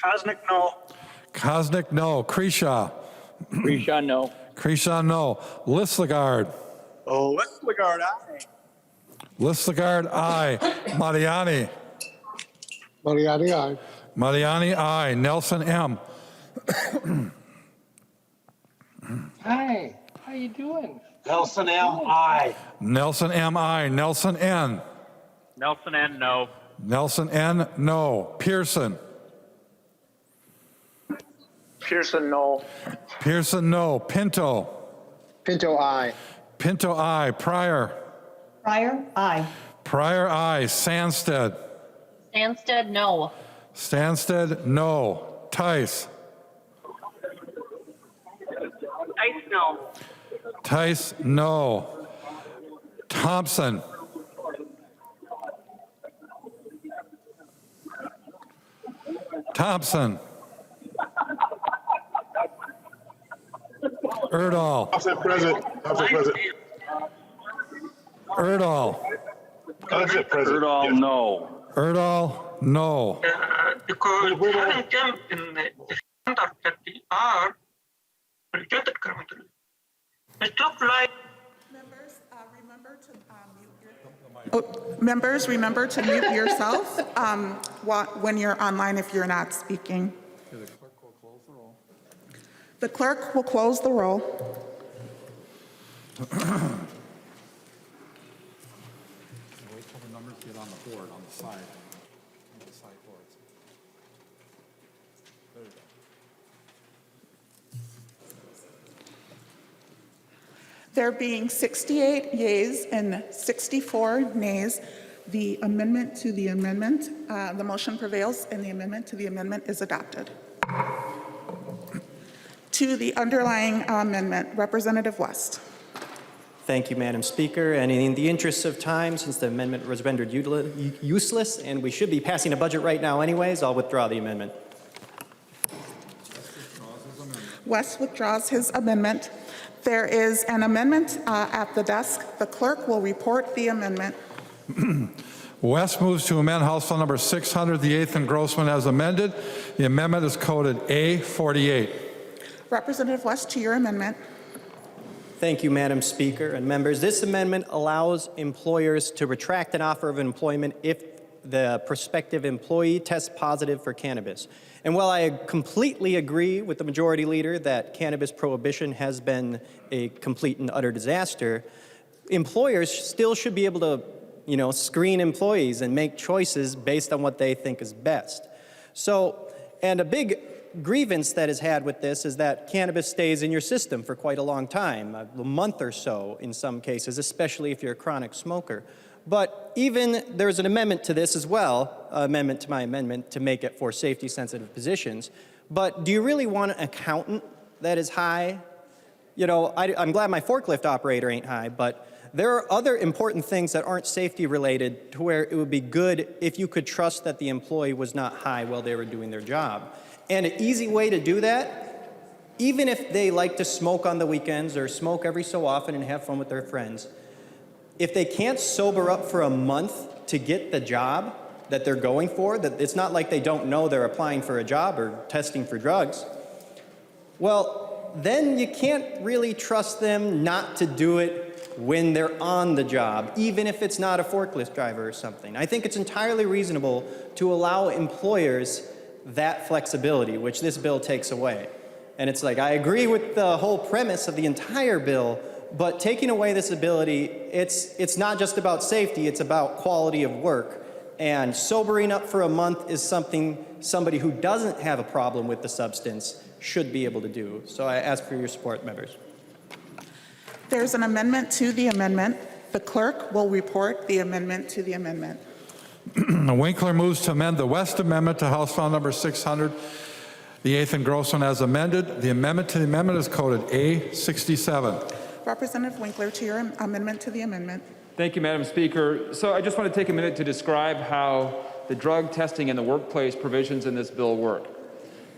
Kosnick, no. Kosnick, no. Kreshaw. Risha no. Kreshaw, no. Lislegard. Oh, Westlegard, aye. Lislegard, aye. Mariani. Moriarty, aye. Mariani, aye. Nelson M. Hi, how you doing? Nelson M, aye. Nelson M, aye. Nelson N. Nelson N no. Nelson N, no. Pearson. Pearson, no. Pearson, no. Pinto. Pinto, aye. Pinto, aye. Pryor. Pryor, aye. Pryor, aye. Sandsted. Sandsted, no. Sandsted, no. Tice. Ice, no. Tice, no. Thompson. Thompson. Erdahl. Thompson, present. Thompson, present. Erdahl. Thompson, present. Erdahl Yes. no. Erdahl, no. Because having them in the standard that they are rejected currently. It looks like Members, remember to mute yourself when you're online if you're not speaking. The clerk will close the roll. Wait till the numbers get on the board on the side. On the side boards. There you go. There being 68 yeas and 64 nays, the amendment to the amendment, the motion prevails and the amendment to the amendment is adopted. To the underlying amendment, Representative West. Thank you, Madam Speaker. And in the interest of time, since the amendment was rendered useless and we should be passing a budget right now anyways, I'll withdraw the amendment. West withdraws his amendment. There is an amendment at the desk. The clerk will report the amendment. West moves to amend House File Number 600, the 8th engrossment as amended. The amendment is coded A48. Representative West, to your amendment. Thank you, Madam Speaker and members. This amendment allows employers to retract an offer of employment if the prospective employee tests positive for cannabis. And while I completely agree with the Majority Leader that cannabis prohibition has been a complete and utter disaster, employers still should be able to, screen employees and make choices based on what they think is best. So, and a big grievance that is had with this is that cannabis stays in your system for quite a long time, a month or so in some cases, especially if you're a chronic smoker. But even there's an amendment to this as well, amendment to my amendment to make it for safety-sensitive positions. But do you really want an accountant that is high? I'm glad my forklift operator ain't high, but there are other important things that aren't safety related to where it would be good if you could trust that the employee was not high while they were doing their job. And an easy way to do that, even if they like to smoke on the weekends or smoke every so often and have fun with their friends, if they can't sober up for a month to get the job that they're going for, that it's not like they don't know they're applying for a job or testing for drugs, well, then you can't really trust them not to do it when they're on the job, even if it's not a forklift driver or something. I think it's entirely reasonable to allow employers that flexibility, which this bill takes away. And it's like, I agree with the whole premise of the entire bill, but taking away this ability, it's not just about safety, it's about quality of work. And sobering up for a month is something somebody who doesn't have a problem with the substance should be able to do. So I ask for your support, members. There's an amendment to the amendment. The clerk will report the amendment to the amendment. Winkler moves to amend the West Amendment to House File Number 600, the 8th engrossment as amended. The amendment to the amendment is coded A67. Representative Winkler, to your amendment to the amendment. Thank you, Madam Speaker. So I just want to take a minute to describe how the drug testing in the workplace provisions in this bill work.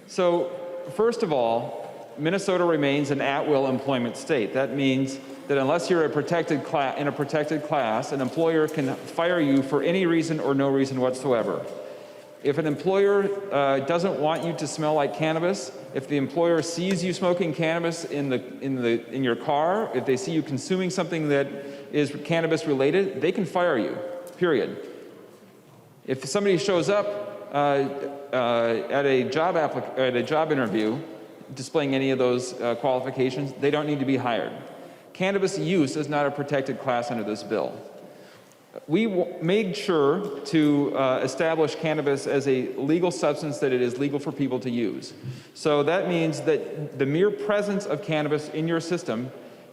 So first of all, Minnesota remains an at-will employment state. That means that unless you're in a protected class, an employer can fire you for any reason or no reason whatsoever. If an employer doesn't want you to smell like cannabis, if the employer sees you smoking cannabis in your car, if they see you consuming something that is cannabis related, they can fire you, period. If somebody shows up at a job interview displaying any of those qualifications, they don't need to be hired. Cannabis use is not a protected class under this bill. We made sure to establish cannabis as a legal substance that it is legal for people to use. So that means that the mere presence of cannabis in your system,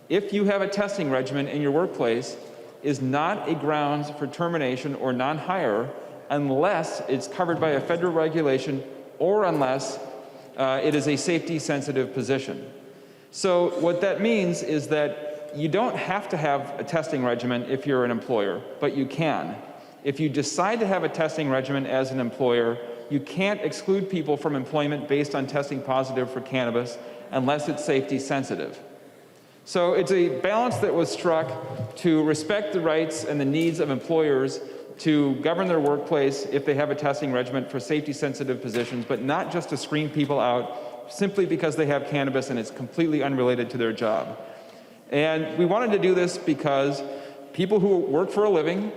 if you have a testing regimen in your workplace, is not a grounds for termination or non-hire unless it's covered by a federal regulation or unless it is a safety-sensitive position. So what that means is that you don't have to have a testing regimen if you're an employer, but you can. If you decide to have a testing regimen as an employer, you can't exclude people from employment based on testing positive for cannabis unless it's safety sensitive. So it's a balance that was struck to respect the rights and the needs of employers to govern their workplace if they have a testing regimen for safety sensitive positions, but not just to screen people out simply because they have cannabis and it's completely unrelated to their job. And we wanted to do this because people who work for a living,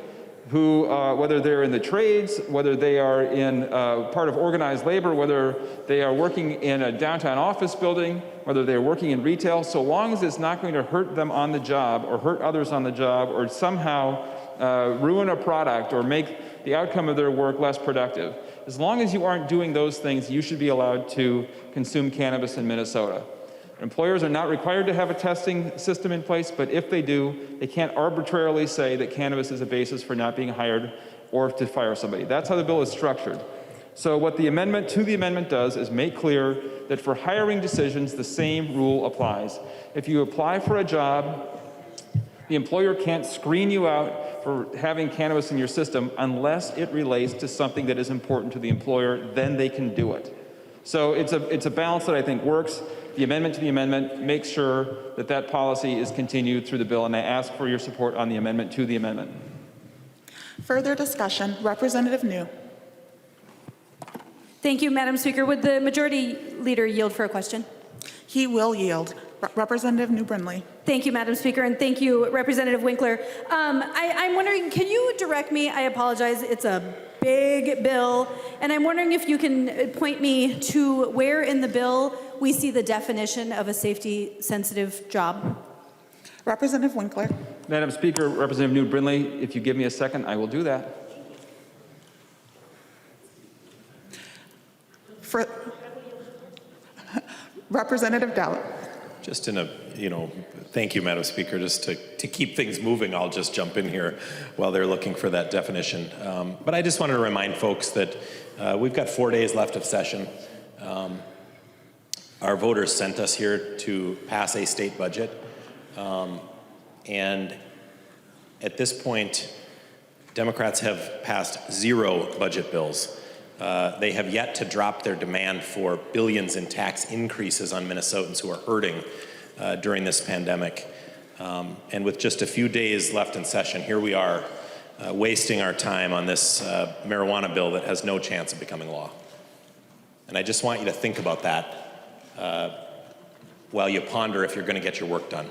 who, whether they're in the trades, whether they are in part of organized labor, whether they are working in a downtown office building, whether they're working in retail, so long as it's not going to hurt them on the job or hurt others on the job or somehow ruin a product or make the outcome of their work less productive. As long as you aren't doing those things, you should be allowed to consume cannabis in Minnesota. Employers are not required to have a testing system in place, but if they do, they can't arbitrarily say that cannabis is a basis for not being hired or to fire somebody. That's how the bill is structured. So what the amendment to the amendment does is make clear that for hiring decisions, the same rule applies. If you apply for a job, the employer can't screen you out for having cannabis in your system unless it relates to something that is important to the employer, then they can do it. So it's a balance that I think works. The amendment to the amendment makes sure that that policy is continued through the bill, and I ask for your support on the amendment to the amendment. Further discussion, Representative New. Thank you, Madam Speaker. Would the Majority Leader yield for a question? He will yield. Representative New Brindley. Thank you, Madam Speaker, and thank you, Representative Winkler. I'm wondering, can you direct me? I apologize, it's a big bill, and I'm wondering if you can point me to where in the bill we see the definition of a safety-sensitive job. Representative Winkler. Madam Speaker, Representative New Brindley, if you give me a second, I will do that. For Representative Dept. Just in a, thank you, Madam Speaker. Just to keep things moving, I'll just jump in here while they're looking for that definition. But I just wanted to remind folks that we've got 4 days left of session. Our voters sent us here to pass a state budget. And at this point, Democrats have passed 0 budget bills. They have yet to drop their demand for billions in tax increases on Minnesotans who are hurting during this pandemic. And with just a few days left in session, here we are wasting our time on this marijuana bill that has no chance of becoming law. And I just want you to think about that while you ponder if you're going to get your work done.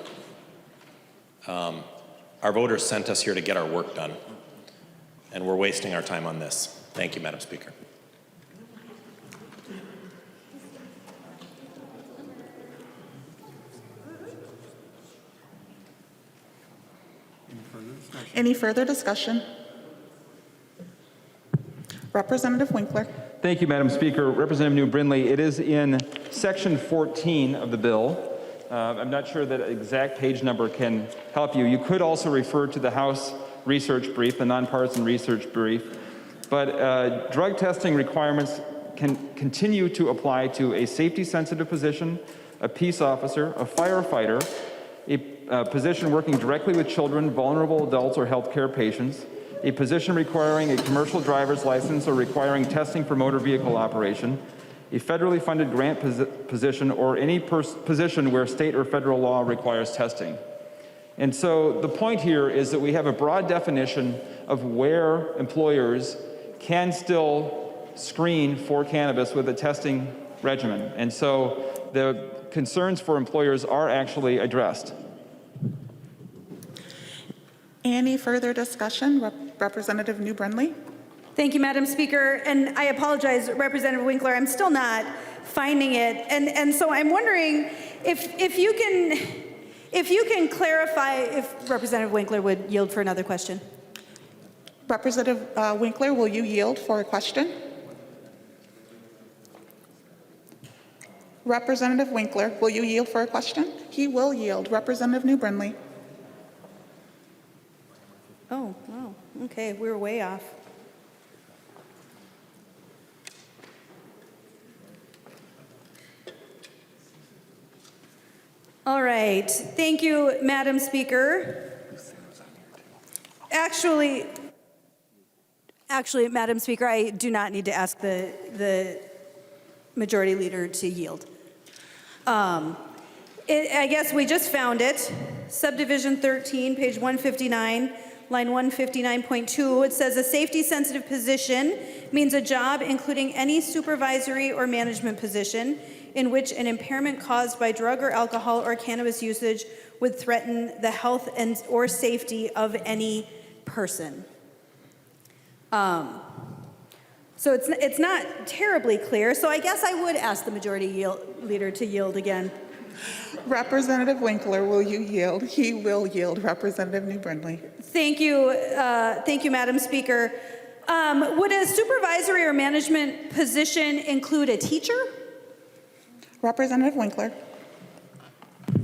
Our voters sent us here to get our work done, and we're wasting our time on this. Thank you, Madam Speaker. Any further discussion? Representative Winkler. Thank you, Madam Speaker. Representative New Brindley, it is in section 14 of the bill. I'm not sure that exact page number can help you. You could also refer to the House research brief, the nonpartisan research brief. But drug testing requirements can continue to apply to a safety-sensitive position, a peace officer, a firefighter, a position working directly with children, vulnerable adults, or healthcare patients, a position requiring a commercial driver's license or requiring testing for motor vehicle operation, a federally funded grant position, or any position where state or federal law requires testing. And so the point here is that we have a broad definition of where employers can still screen for cannabis with a testing regimen. And so the concerns for employers are actually addressed. Any further discussion? Representative New Brindley. Thank you, Madam Speaker. And I apologize, Representative Winkler, I'm still not finding it. And so I'm wondering if you can clarify if Representative Winkler would yield for another question. Representative Winkler, will you yield for a question? Representative Winkler, will you yield for a question? He will yield. Representative New Brindley. Oh, wow. Okay, we were way off. All right. Thank you, Madam Speaker. Actually, Madam Speaker, I do not need to ask the Majority Leader to yield. I guess we just found it. Subdivision 13, page 159, line 159.2. It says a safety-sensitive position means a job including any supervisory or management position in which an impairment caused by drug or alcohol or cannabis usage would threaten the health and or safety of any person. So it's not terribly clear. So I guess I would ask the Majority Leader to yield again. Representative Winkler, will you yield? He will yield. Representative New Brindley. Thank you, Madam Speaker. Would a supervisory or management position include a teacher? Representative Winkler.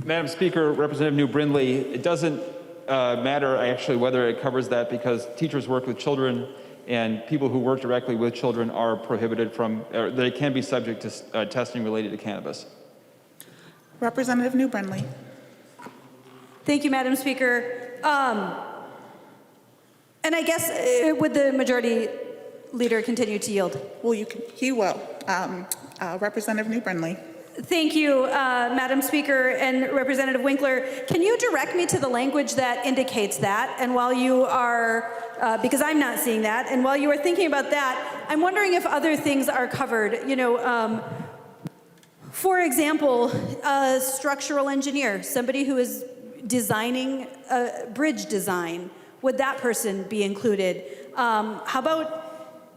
Madam Speaker, Representative New Brindley, it doesn't matter actually whether it covers that because teachers work with children and people who work directly with children are prohibited from, or they can be subject to testing related to cannabis. Representative New Brindley. Thank you, Madam Speaker. And I guess, would the Majority Leader continue to yield? Well, he will. Representative New Brindley. Thank you, Madam Speaker and Representative Winkler. Can you direct me to the language that indicates that? And while you are because I'm not seeing that. And while you were thinking about that, I'm wondering if other things are covered. For example, a structural engineer, somebody who is designing a bridge design, would that person be included? How about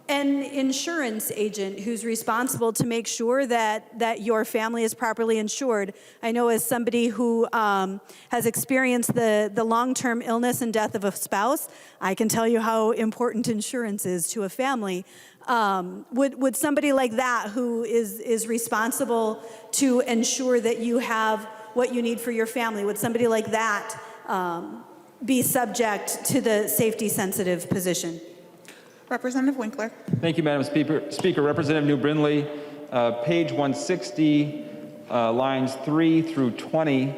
an insurance agent who's responsible to make sure that your family is properly insured? I know as somebody who has experienced the long-term illness and death of a spouse, I can tell you how important insurance is to a family. Would somebody like that who is responsible to ensure that you have what you need for your family, would somebody like that be subject to the safety-sensitive position? Representative Winkler. Thank you, Madam Speaker. Representative New Brindley, page 160, lines 3 through 20,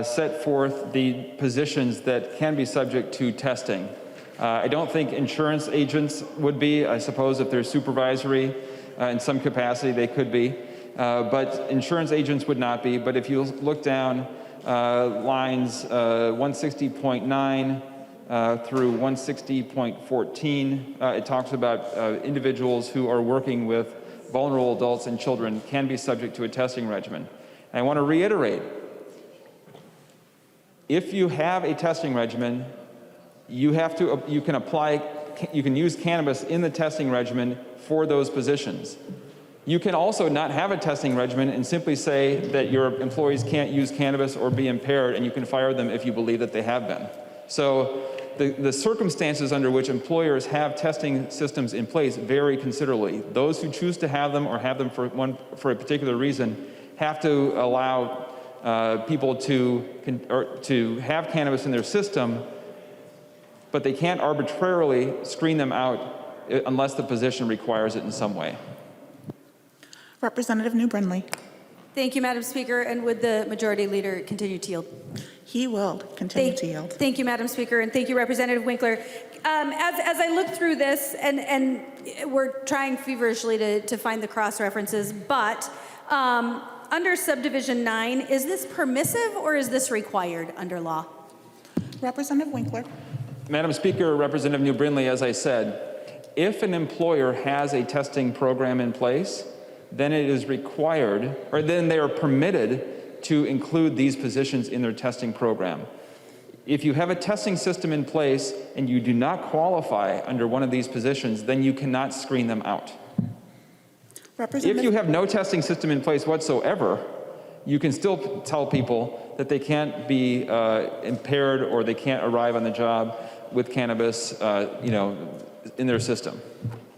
set forth the positions that can be subject to testing. I don't think insurance agents would be. I suppose if they're supervisory in some capacity, they could be. But insurance agents would not be. But if you look down lines 160.9 through 160.14, it talks about individuals who are working with vulnerable adults and children can be subject to a testing regimen. And I want to reiterate, if you have a testing regimen, you can use cannabis in the testing regimen for those positions. You can also not have a testing regimen and simply say that your employees can't use cannabis or be impaired, and you can fire them if you believe that they have been. So the circumstances under which employers have testing systems in place vary considerably. Those who choose to have them or have them for a particular reason have to allow people to have cannabis in their system, but they can't arbitrarily screen them out unless the position requires it in some way. Representative New Brindley. Thank you, Madam Speaker. And would the Majority Leader continue to yield? He will continue to yield. Thank you, Madam Speaker, and thank you, Representative Winkler. As I look through this, and we're trying feverishly to find the cross-references, but under subdivision 9, is this permissive or is this required under law? Representative Winkler. Madam Speaker, Representative New Brindley, as I said, if an employer has a testing program in place, then it is required, or then they are permitted to include these positions in their testing program. If you have a testing system in place and you do not qualify under one of these positions, then you cannot screen them out. If you have no testing system in place whatsoever, you can still tell people that they can't be impaired or they can't arrive on the job with cannabis, in their system.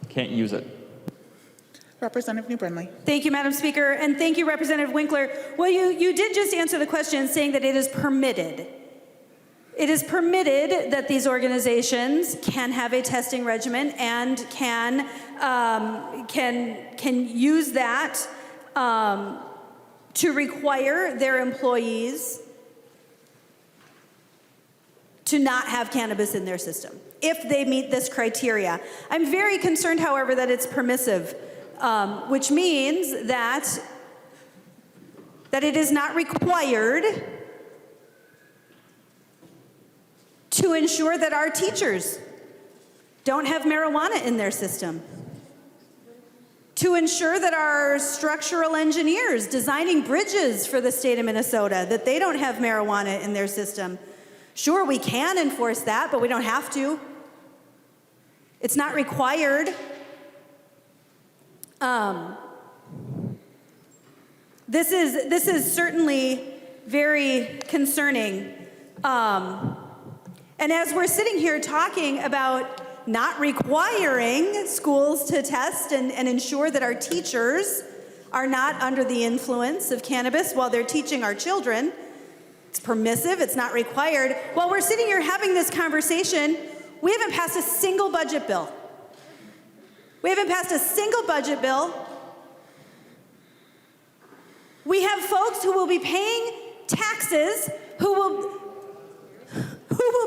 Can't use it. Representative New Brindley. Thank you, Madam Speaker, and thank you, Representative Winkler. Well, you did just answer the question saying that it is permitted. It is permitted that these organizations can have a testing regimen and can use that to require their employees to not have cannabis in their system if they meet this criteria. I'm very concerned, however, that it's permissive, which means that it is not required to ensure that our teachers don't have marijuana in their system, to ensure that our structural engineers designing bridges for the state of Minnesota, that they don't have marijuana in their system. Sure, we can enforce that, but we don't have to. It's not required. This is certainly very concerning. And as we're sitting here talking about not requiring schools to test and ensure that our teachers are not under the influence of cannabis while they're teaching our children, it's permissive, it's not required. While we're sitting here having this conversation, we haven't passed a single budget bill. We haven't passed a single budget bill. We have folks who will be paying taxes, who will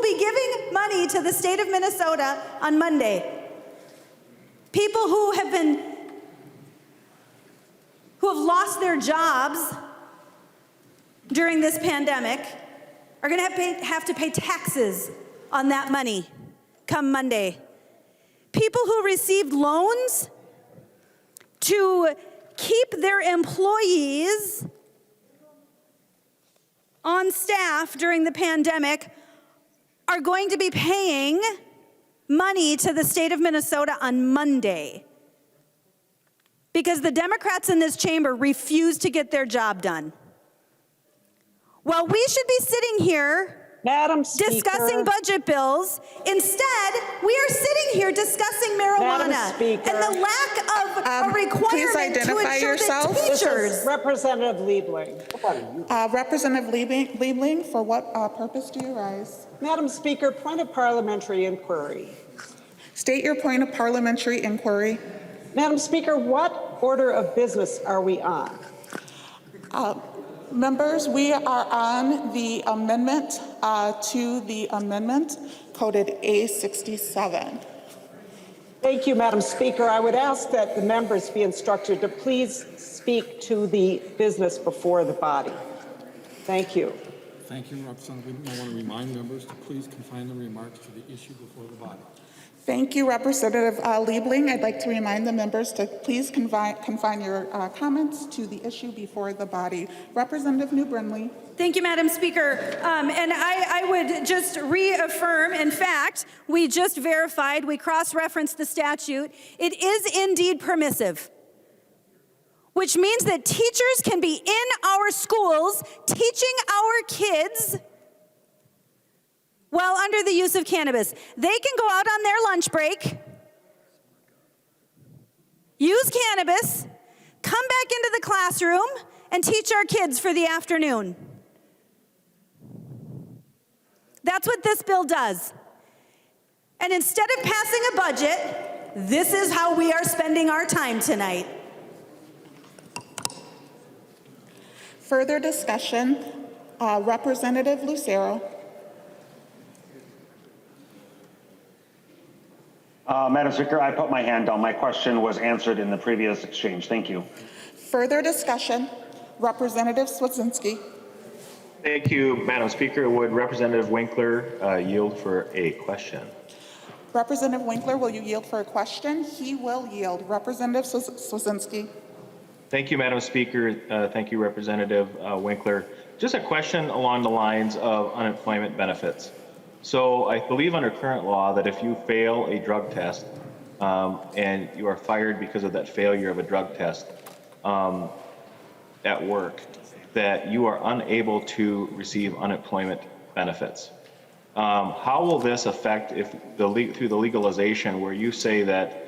be giving money to the state of Minnesota on Monday. People who have lost their jobs during this pandemic are going to have to pay taxes on that money come Monday. People who received loans to keep their employees on staff during the pandemic are going to be paying money to the state of Minnesota on Monday because the Democrats in this chamber refuse to get their job done. Well, we should be sitting here discussing budget bills. Instead, we are sitting here discussing marijuana and the lack of a requirement please identify to ensure yourself. that teachers. Representative Liebling. Representative Liebling, for what purpose do you rise? Madam Speaker, point of parliamentary inquiry. State your point of parliamentary inquiry. Madam Speaker, what order of business are we on? Members, we are on the amendment to the amendment coded A67. Thank you, Madam Speaker. I would ask that the members be instructed to please speak to the business before the body. Thank you. Thank you, Representative. I want to remind members to please confine the remarks to the issue before the body. Thank you, Representative Liebling. I'd like to remind the members to please confine your comments to the issue before the body. Representative New Brindley. Thank you, Madam Speaker. And I would just reaffirm, in fact, we just verified, we cross-referenced the statute. It is indeed permissive, which means that teachers can be in our schools teaching our kids while under the use of cannabis. They can go out on their lunch break, use cannabis, come back into the classroom, and teach our kids for the afternoon. That's what this bill does. And instead of passing a budget, this is how we are spending our time tonight. Further discussion, Representative Lucero. Madam Speaker, I put my hand down. My question was answered in the previous exchange. Thank you. Further discussion, Representative Swedzinski. Thank you, Madam Speaker. Would Representative Winkler yield for a question? Representative Winkler, will you yield for a question? He will yield. Representative Swedzinski. Thank you, Madam Speaker. Thank you, Representative Winkler. Just a question along the lines of unemployment benefits. So I believe under current law that if you fail a drug test and you are fired because of that failure of a drug test at work, that you are unable to receive unemployment benefits. How will this affect if through the legalization where you say that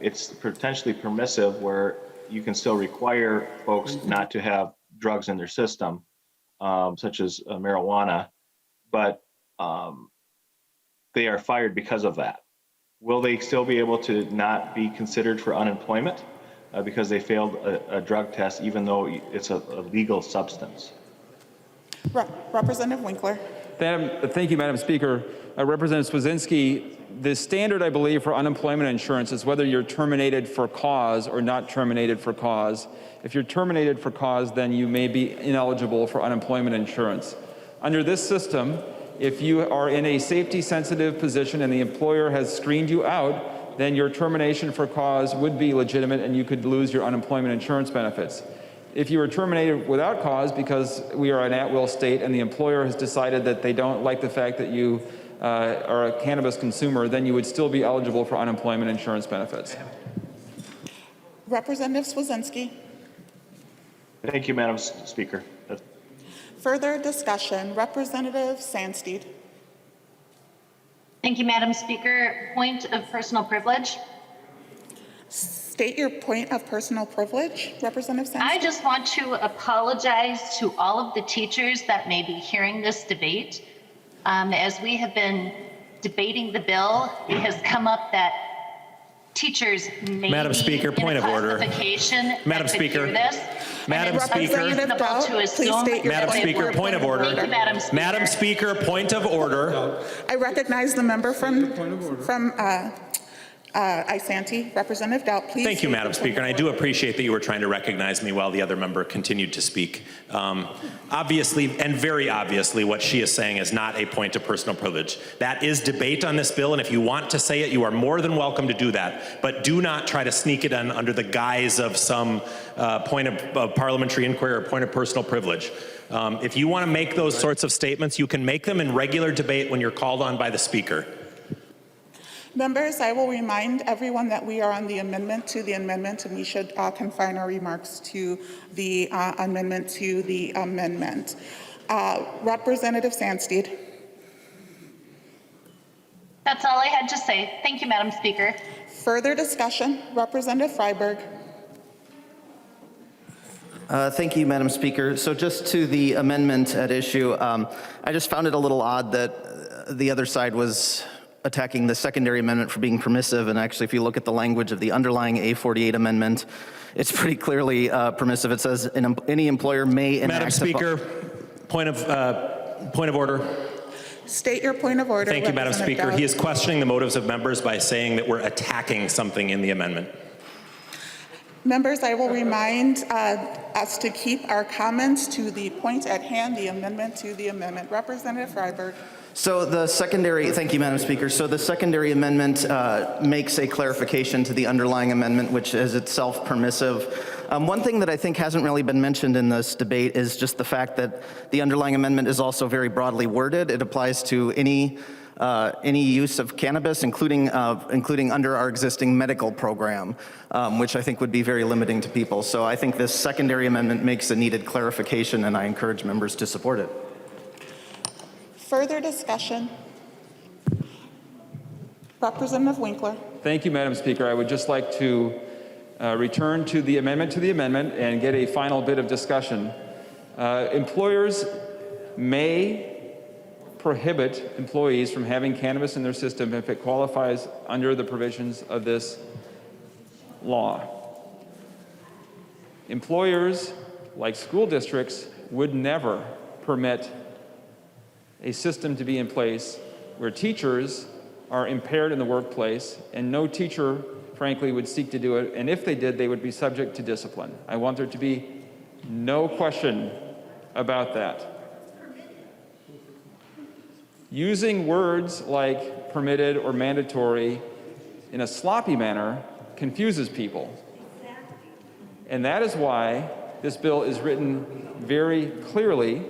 it's potentially permissive where you can still require folks not to have drugs in their system, such as marijuana, but they are fired because of that? Will they still be able to not be considered for unemployment because they failed a drug test, even though it's a legal substance? Representative Winkler. Thank you, Madam Speaker. Representative Swedzinski, the standard, I believe, for unemployment insurance is whether you're terminated for cause or not terminated for cause. If you're terminated for cause, then you may be ineligible for unemployment insurance. Under this system, if you are in a safety-sensitive position and the employer has screened you out, then your termination for cause would be legitimate and you could lose your unemployment insurance benefits. If you were terminated without cause because we are an at-will state and the employer has decided that they don't like the fact that you are a cannabis consumer, then you would still be eligible for unemployment insurance benefits. Representative Swedzinski. Thank you, Madam Speaker. Further discussion, Representative Sandsteed. Thank you, Madam Speaker. Point of personal privilege. State your point of personal privilege, Representative Sandsteed. I just want to apologize to all of the teachers that may be hearing this debate. As we have been debating the bill, it has come up that teachers may Madam be Speaker, in point a of order. classification Madam that could Speaker. hear this. Madam And it's Speaker. reasonable to Please assume state your that Madam they Speaker, were- point of order. Thank you, Madam Speaker. Madam Speaker, point of order. I recognize the member from Isanti, Representative Dept, please. Thank you, Madam Speaker, and I do appreciate that you were trying to recognize me while the other member continued to speak. Obviously, and very obviously, what she is saying is not a point of personal privilege. That is debate on this bill, and if you want to say it, you are more than welcome to do that. But do not try to sneak it in under the guise of some point of parliamentary inquiry or point of personal privilege. If you want to make those sorts of statements, you can make them in regular debate when you're called on by the Speaker. Members, I will remind everyone that we are on the amendment to the amendment, and we should confine our remarks to the amendment to the amendment. Representative Sandsteed. That's all I had to say. Thank you, Madam Speaker. Further discussion, Representative Freiberg. Thank you, Madam Speaker. So just to the amendment at issue, I just found it a little odd that the other side was attacking the secondary amendment for being permissive, and actually if you look at the language of the underlying A48 amendment, it's pretty clearly permissive. It says any employer may enact... Madam Speaker, point of order. State your point of order. Thank you, Madam Speaker. He is questioning the motives of members by saying that we're attacking something in the amendment. Members, I will remind us to keep our comments to the point at hand, the amendment to the amendment. Representative Freiberg. So the secondary, thank you, Madam Speaker. So the secondary amendment makes a clarification to the underlying amendment, which is itself permissive. One thing that I think hasn't really been mentioned in this debate is just the fact that the underlying amendment is also very broadly worded. It applies to any use of cannabis, including under our existing medical program, which I think would be very limiting to people. So I think this secondary amendment makes a needed clarification, and I encourage members to support it. Further discussion. Representative Winkler. Thank you, Madam Speaker. I would just like to return to the amendment and get a final bit of discussion. Employers may prohibit employees from having cannabis in their system if it qualifies under the provisions of this law. Employers, like school districts, would never permit a system to be in place where teachers are impaired in the workplace, and no teacher, frankly, would seek to do it, and if they did, they would be subject to discipline. I want there to be no question about that. Using words like permitted or mandatory in a sloppy manner confuses people. And that is why this bill is written very clearly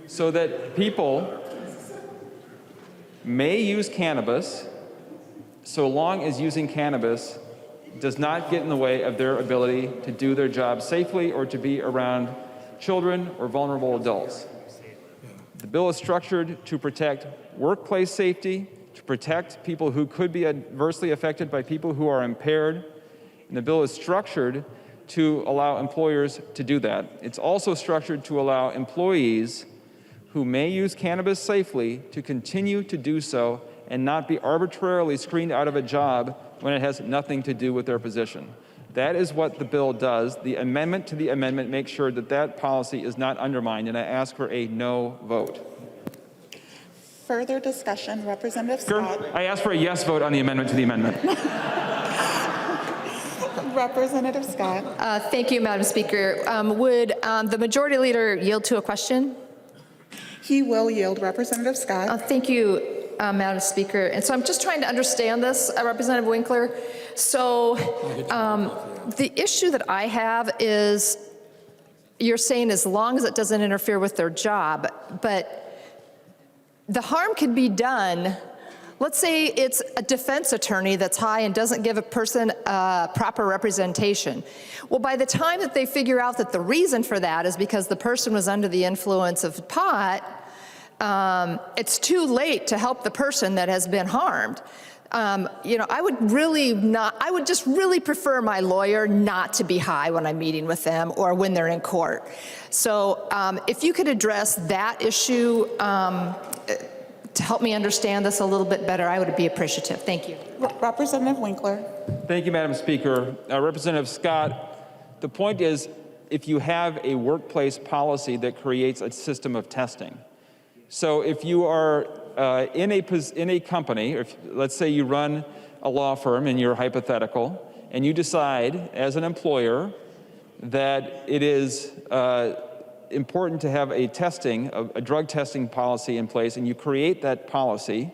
so that people may use cannabis so long as using cannabis does not get in the way of their ability to do their job safely or to be around children or vulnerable adults. The bill is structured to protect workplace safety, to protect people who could be adversely affected by people who are impaired, and the bill is structured to allow employers to do that. It's also structured to allow employees who may use cannabis safely to continue to do so and not be arbitrarily screened out of a job when it has nothing to do with their position. That is what the bill does. The amendment to the amendment makes sure that that policy is not undermined, and I ask for a no vote. Further discussion, Representative Scott. I ask for a yes vote on the amendment to the amendment. Representative Scott. Thank you, Madam Speaker. Would the Majority Leader yield to a question? He will yield. Representative Scott. Thank you, Madam Speaker. And so I'm just trying to understand this, Representative Winkler. So the issue that I have is you're saying as long as it doesn't interfere with their job, but the harm can be done. Let's say it's a defense attorney that's high and doesn't give a person proper representation. Well, by the time that they figure out that the reason for that is because the person was under the influence of pot, it's too late to help the person that has been harmed. You know, I would just really prefer my lawyer not to be high when I'm meeting with them or when they're in court. So if you could address that issue to help me understand this a little bit better, I would be appreciative. Thank you. Representative Winkler. Thank you, Madam Speaker. Representative Scott, the point is, if you have a workplace policy that creates a system of testing, so if you are in a company, if, let's say you run a law firm in your hypothetical, and you decide as an employer that it is important to have a drug testing policy in place, and you create that policy,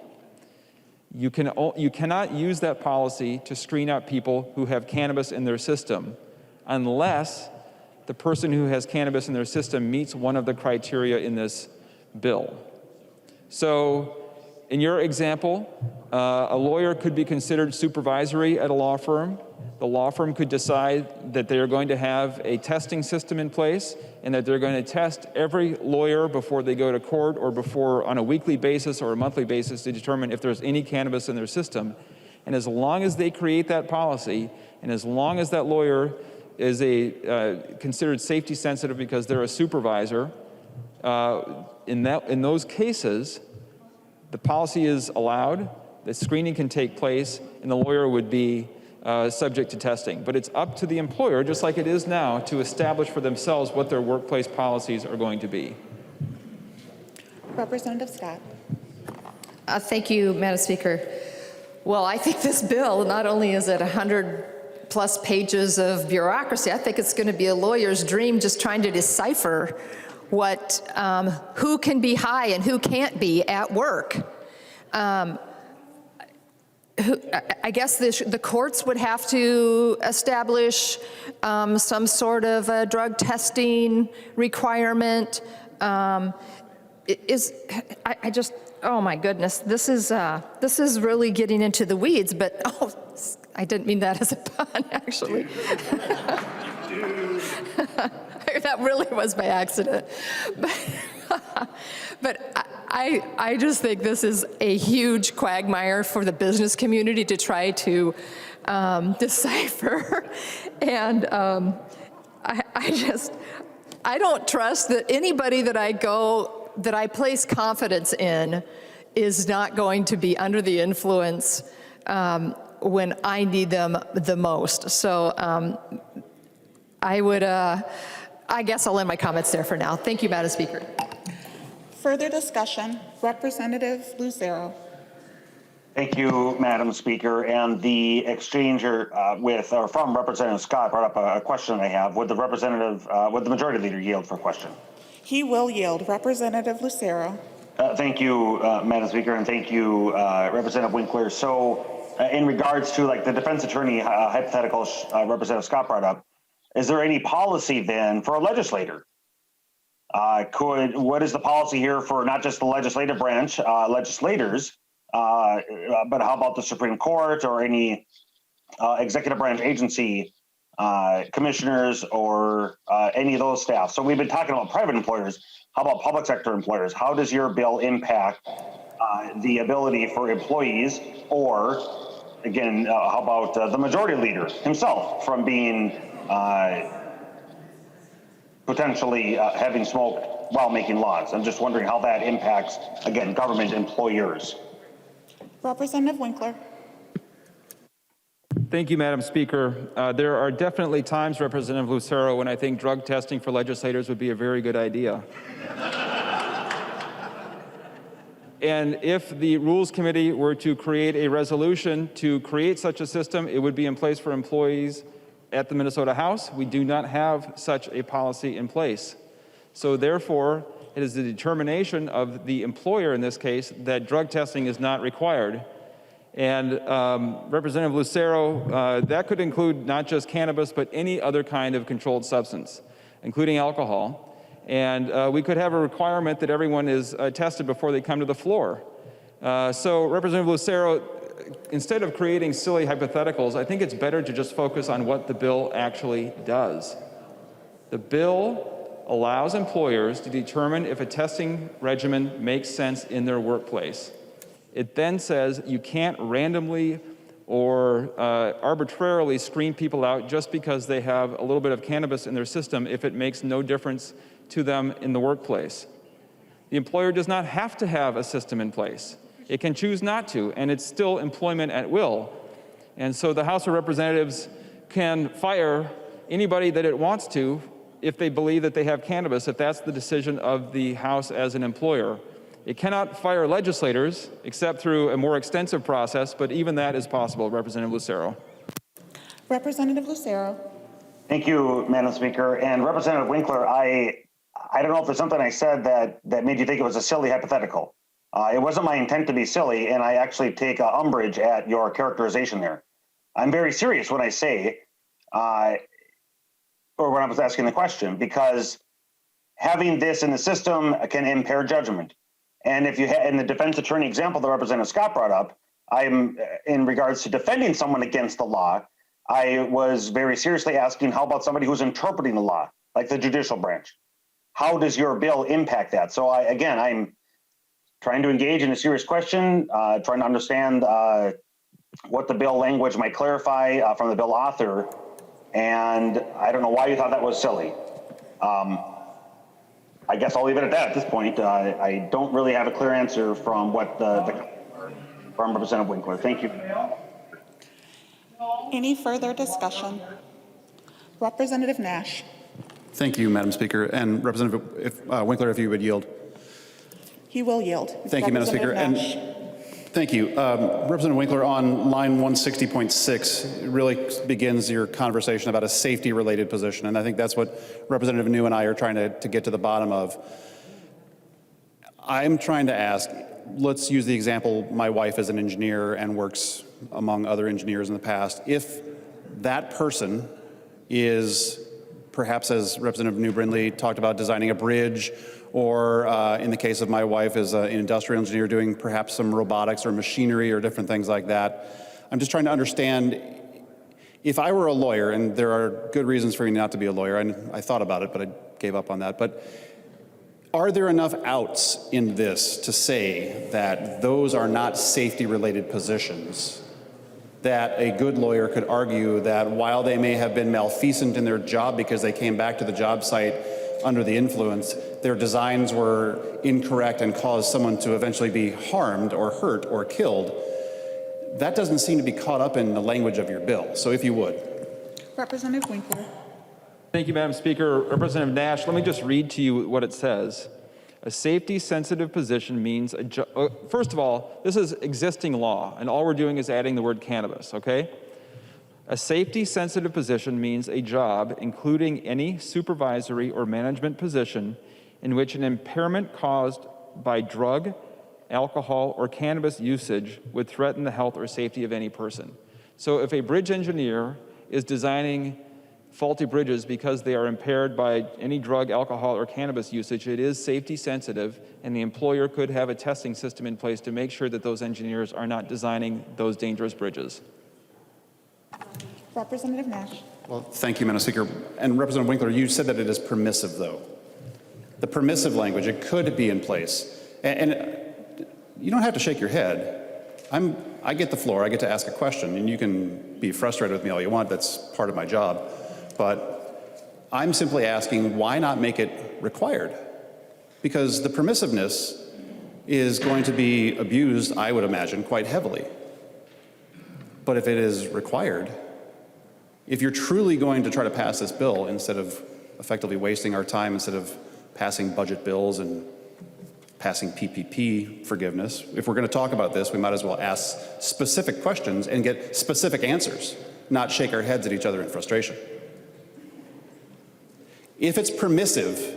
you cannot use that policy to screen out people who have cannabis in their system unless the person who has cannabis in their system meets one of the criteria in this bill. So in your example, a lawyer could be considered supervisory at a law firm. The law firm could decide that they are going to have a testing system in place and that they're going to test every lawyer before they go to court or before on a weekly basis or a monthly basis to determine if there's any cannabis in their system. And as long as they create that policy and as long as that lawyer is considered safety sensitive because they're a supervisor, in those cases, the policy is allowed, the screening can take place, and the lawyer would be subject to testing. But it's up to the employer, just like it is now, to establish for themselves what their workplace policies are going to be. Representative Scott. Thank you, Madam Speaker. Well, I think this bill, not only is it 100+ pages of bureaucracy, I think it's going to be a lawyer's dream just trying to decipher who can be high and who can't be at work. I guess the courts would have to establish some sort of a drug testing requirement. Oh my goodness, this is really getting into the weeds, but I didn't mean that as a pun, actually. That really was by accident. But I just think this is a huge quagmire for the business community to try to decipher. And I don't trust that anybody that I place confidence in is not going to be under the influence when I need them the most. So I guess I'll end my comments there for now. Thank you, Madam Speaker. Further discussion, Representative Lucero. Thank you, Madam Speaker. And the exchange from Representative Scott brought up a question I have. Would the Majority Leader yield for question? He will yield. Representative Lucero. Thank you, Madam Speaker, and thank you, Representative Winkler. So in regards to like the defense attorney hypothetical Representative Scott brought up, is there any policy then for a legislator? What is the policy here for not just the legislative branch, legislators, but how about the Supreme Court or any executive branch agency commissioners or any of those staff? So we've been talking about private employers. How about public sector employers? How does your bill impact the ability for employees, or again, how about the Majority Leader himself from being potentially having smoke while making laws? I'm just wondering how that impacts, again, government employers. Representative Winkler. Thank you, Madam Speaker. There are definitely times, Representative Lucero, when I think drug testing for legislators would be a very good idea. And if the Rules Committee were to create a resolution to create such a system, it would be in place for employees at the Minnesota House. We do not have such a policy in place. So therefore, it is the determination of the employer in this case that drug testing is not required. And Representative Lucero, that could include not just cannabis, but any other kind of controlled substance, including alcohol. And we could have a requirement that everyone is tested before they come to the floor. So Representative Lucero, instead of creating silly hypotheticals, I think it's better to just focus on what the bill actually does. The bill allows employers to determine if a testing regimen makes sense in their workplace. It then says you can't randomly or arbitrarily screen people out just because they have a little bit of cannabis in their system if it makes no difference to them in the workplace. The employer does not have to have a system in place. It can choose not to, and it's still employment at will. And so the House of Representatives can fire anybody that it wants to if they believe that they have cannabis, if that's the decision of the House as an employer. It cannot fire legislators except through a more extensive process, but even that is possible. Representative Lucero. Representative Lucero. Thank you, Madam Speaker. And Representative Winkler, I don't know if there's something I said that made you think it was a silly hypothetical. It wasn't my intent to be silly, and I actually take umbrage at your characterization there. I'm very serious when I say, or when I was asking the question, because having this in the system can impair judgment. And if you had, in the defense attorney example that Representative Scott brought up, I'm in regards to defending someone against the law, I was very seriously asking, how about somebody who's interpreting the law, like the judicial branch? How does your bill impact that? So I'm trying to engage in a serious question, trying to understand what the bill language might clarify from the bill author. And I don't know why you thought that was silly. I guess I'll leave it at that at this point. I don't really have a clear answer from what from Representative Winkler. Thank you. Any further discussion? Representative Nash. Thank you, Madam Speaker. And Representative Winkler, if you would yield. He will yield. Thank you, Madam Speaker. Nash. And thank you. Representative Winkler, on line 160.6, it really begins your conversation about a safety-related position, and I think that's what Representative New and I are trying to get to the bottom of. I'm trying to ask, let's use the example, my wife is an engineer and works among other engineers in the past. If that person is, perhaps as Representative New Brindley talked about, designing a bridge, or in the case of my wife is an industrial engineer doing perhaps some robotics or machinery or different things like that. I'm just trying to understand, if I were a lawyer, and there are good reasons for me not to be a lawyer, I thought about it, but I gave up on that, but are there enough outs in this to say that those are not safety-related positions, that a good lawyer could argue that while they may have been malfeasant in their job because they came back to the job site under the influence, their designs were incorrect and caused someone to eventually be harmed or hurt or killed? That doesn't seem to be caught up in the language of your bill. So if you would. Representative Winkler. Thank you, Madam Speaker. Representative Nash, let me just read to you what it says. A safety-sensitive position means, first of all, this is existing law, and all we're doing is adding the word cannabis, okay? A safety-sensitive position means a job, including any supervisory or management position, in which an impairment caused by drug, alcohol, or cannabis usage would threaten the health or safety of any person. So if a bridge engineer is designing faulty bridges because they are impaired by any drug, alcohol, or cannabis usage, it is safety sensitive, and the employer could have a testing system in place to make sure that those engineers are not designing those dangerous bridges. Representative Nash. Well, thank you, Madam Speaker. And Representative Winkler, you said that it is permissive, though. The permissive language, it could be in place. And you don't have to shake your head. I get the floor, I get to ask a question, and you can be frustrated with me all you want, that's part of my job. But I'm simply asking, why not make it required? Because the permissiveness is going to be abused, I would imagine, quite heavily. But if it is required, if you're truly going to try to pass this bill instead of effectively wasting our time, instead of passing budget bills and passing PPP forgiveness, if we're going to talk about this, we might as well ask specific questions and get specific answers, not shake our heads at each other in frustration. If it's permissive,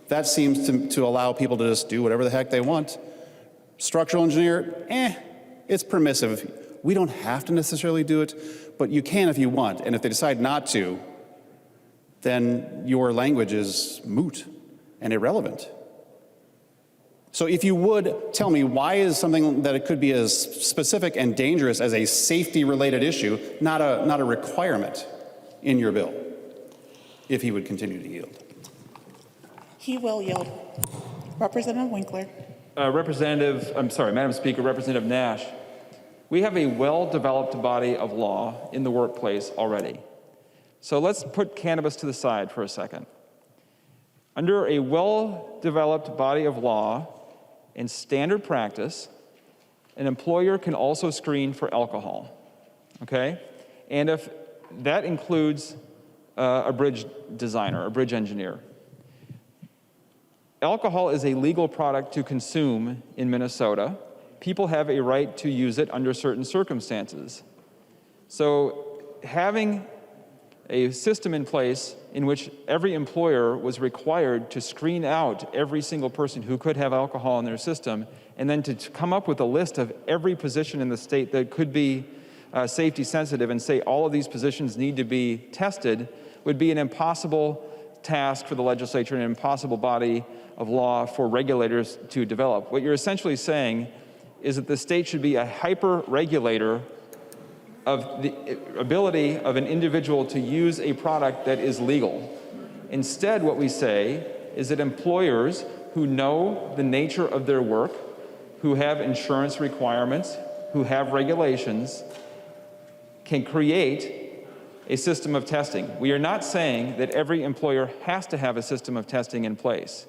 that seems to allow people to just do whatever the heck they want. Structural engineer, it's permissive. We don't have to necessarily do it, but you can if you want. And if they decide not to, then your language is moot and irrelevant. So if you would tell me, why is something that it could be as specific and dangerous as a safety-related issue not a requirement in your bill, if he would continue to yield? He will yield. Representative Winkler. Madam Speaker, Representative Nash, we have a well-developed body of law in the workplace already. So let's put cannabis to the side for a second. Under a well-developed body of law and standard practice, an employer can also screen for alcohol, okay? And if that includes a bridge designer, a bridge engineer, Alcohol is a legal product to consume in Minnesota. People have a right to use it under certain circumstances. So having a system in place in which every employer was required to screen out every single person who could have alcohol in their system, and then to come up with a list of every position in the state that could be safety sensitive and say all of these positions need to be tested would be an impossible task for the legislature and an impossible body of law for regulators to develop. What you're essentially saying is that the state should be a hyper-regulator of the ability of an individual to use a product that is legal. Instead, what we say is that employers who know the nature of their work, who have insurance requirements, who have regulations, can create a system of testing. We are not saying that every employer has to have a system of testing in place.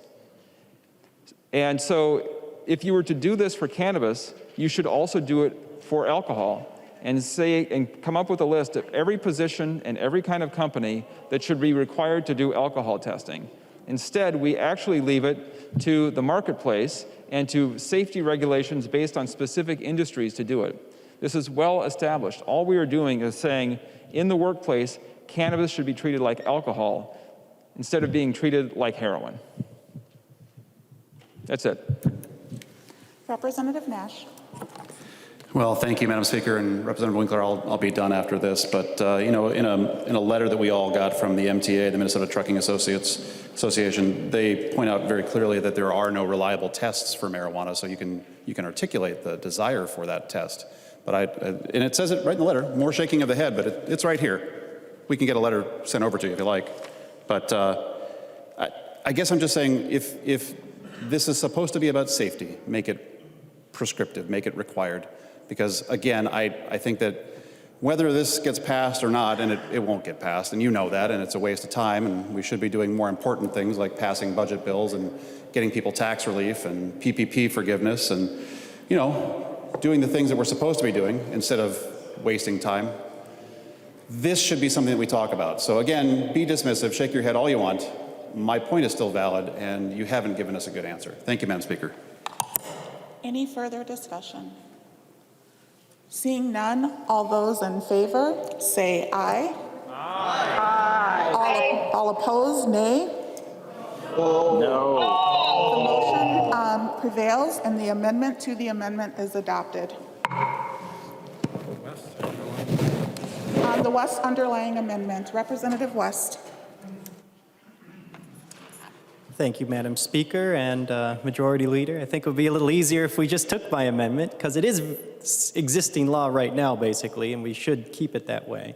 And so if you were to do this for cannabis, you should also do it for alcohol, and come up with a list of every position and every kind of company that should be required to do alcohol testing. Instead, we actually leave it to the marketplace and to safety regulations based on specific industries to do it. This is well established. All we are doing is saying, in the workplace, cannabis should be treated like alcohol instead of being treated like heroin. That's it. Representative Nash. Well, thank you, Madam Speaker, and Representative Winkler. I'll be done after this. But you know, in a letter that we all got from the MTA, the Minnesota Trucking Association, they point out very clearly that there are no reliable tests for marijuana. So you can articulate the desire for that test. But and it says it right in the letter. More shaking of the head, but it's right here. We can get a letter sent over to you if you like. But I guess I'm just saying, if this is supposed to be about safety, make it prescriptive, make it required. Because again, I think that whether this gets passed or not, and it won't get passed, and you know that, and it's a waste of time, and we should be doing more important things like passing budget bills and getting people tax relief and PPP forgiveness and, you know, doing the things that we're supposed to be doing instead of wasting time. This should be something that we talk about. So again, be dismissive, shake your head all you want. My point is still valid, and you haven't given us a good answer. Thank you, Madam Speaker. Any further discussion? Seeing none, all those in favor say aye. Aye. Aye. All opposed, nay. No. The motion prevails, and the amendment to the amendment is adopted. On the West underlying amendment, Representative West. Thank you, Madam Speaker and Majority Leader. I think it would be a little easier if we just took my amendment, because it is existing law right now, basically, and we should keep it that way.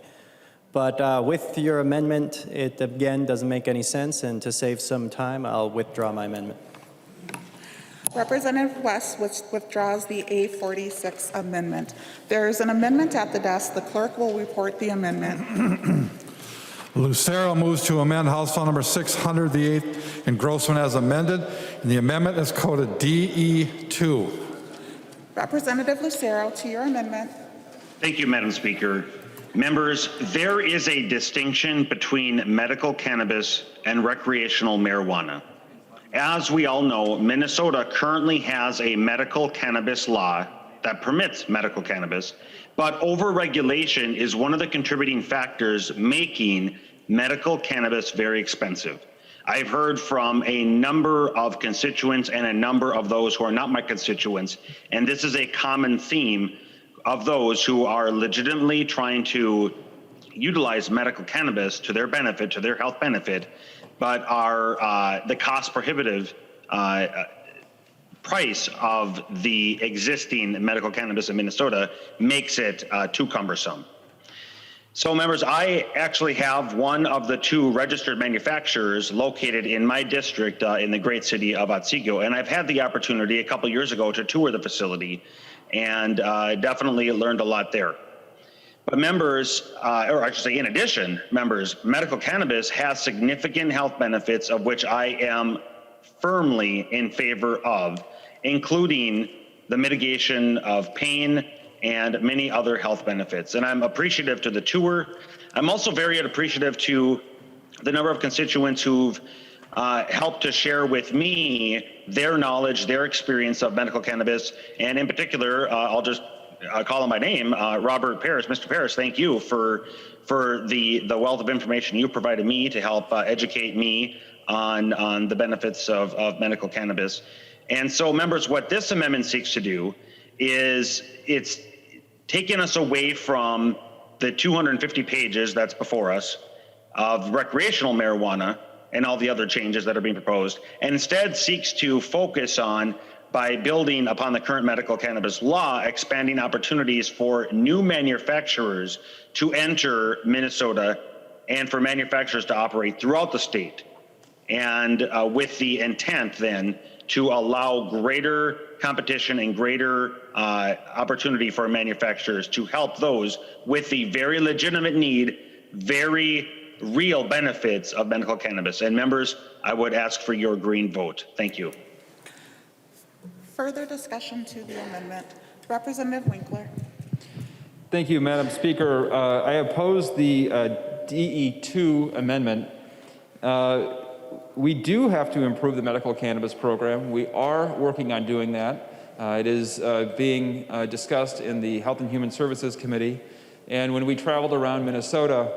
But with your amendment, it again doesn't make any sense, and to save some time, I'll withdraw my amendment. Representative West withdraws the A46 amendment. There is an amendment at the desk. The clerk will report the amendment. Lucero moves to amend House File Number 600, the 8th engrossment as amended, and the amendment is coded DE2. Representative Lucero, to your amendment. Thank you, Madam Speaker. Members, there is a distinction between medical cannabis and recreational marijuana. As we all know, Minnesota currently has a medical cannabis law that permits medical cannabis, but overregulation is one of the contributing factors making medical cannabis very expensive. I've heard from a number of constituents and a number of those who are not my constituents, and this is a common theme of those who are legitimately trying to utilize medical cannabis to their benefit, to their health benefit, but are the cost prohibitive price of the existing medical cannabis in Minnesota makes it too cumbersome. So members, I actually have one of the two registered manufacturers located in my district in the great city of Otsego, and I've had the opportunity a couple years ago to tour the facility and definitely learned a lot there. But members, or I should say in addition, members, medical cannabis has significant health benefits of which I am firmly in favor of, including the mitigation of pain and many other health benefits. And I'm appreciative to the tour. I'm also very appreciative to the number of constituents who've helped to share with me their knowledge, their experience of medical cannabis, and in particular, I'll just call him by name, Robert Parrish. Mr. Parrish, thank you for the wealth of information you provided me to help educate me on the benefits of medical cannabis. And so, members, what this amendment seeks to do is it's taking us away from the 250 pages that's before us of recreational marijuana and all the other changes that are being proposed, and instead seeks to focus on, by building upon the current medical cannabis law, expanding opportunities for new manufacturers to enter Minnesota and for manufacturers to operate throughout the state. And with the intent then to allow greater competition and greater opportunity for manufacturers to help those with the very legitimate need, very real benefits of medical cannabis. And members, I would ask for your green vote. Thank you. Further discussion to the amendment. Representative Winkler. Thank you, Madam Speaker. I oppose the DE2 amendment. We do have to improve the medical cannabis program. We are working on doing that. It is being discussed in the Health and Human Services Committee. And when we traveled around Minnesota,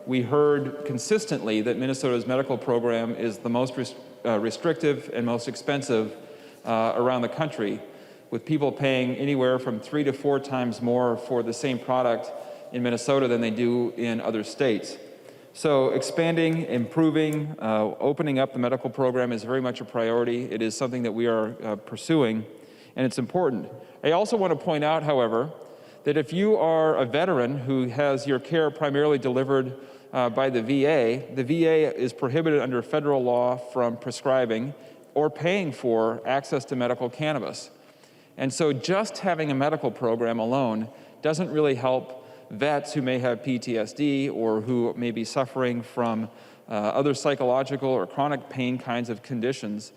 we heard consistently that Minnesota's medical program is the most restrictive and most expensive around the country, with people paying anywhere from 3 to 4 times more for the same product in Minnesota than they do in other states. So expanding, improving, opening up the medical program is very much a priority. It is something that we are pursuing, and it's important. I also want to point out, however, that if you are a veteran who has your care primarily delivered by the VA is prohibited under federal law from prescribing or paying for access to medical cannabis. And so just having a medical program alone doesn't really help vets who may have PTSD or who may be suffering from other psychological or chronic pain kinds of conditions.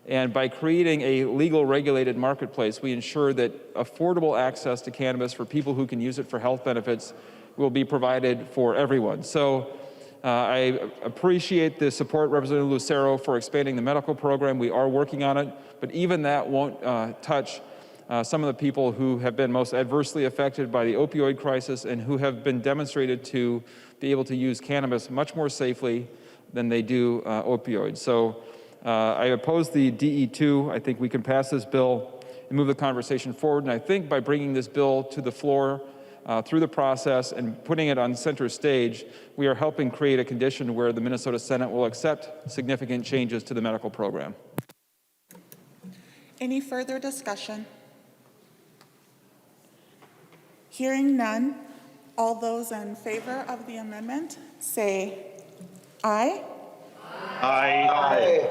And by creating a legal regulated marketplace, we ensure that affordable access to cannabis for people who can use it for health benefits will be provided for everyone. So I appreciate the support, Representative Lucero, for expanding the medical program. We are working on it, but even that won't touch some of the people who have been most adversely affected by the opioid crisis and who have been demonstrated to be able to use cannabis much more safely than they do opioids. So I oppose the DE2. I think we can pass this bill and move the conversation forward. And I think by bringing this bill to the floor through the process and putting it on center stage, we are helping create a condition where the Minnesota Senate will accept significant changes to the medical program. Any further discussion? Hearing none, all those in favor of the amendment say aye. Aye. Aye.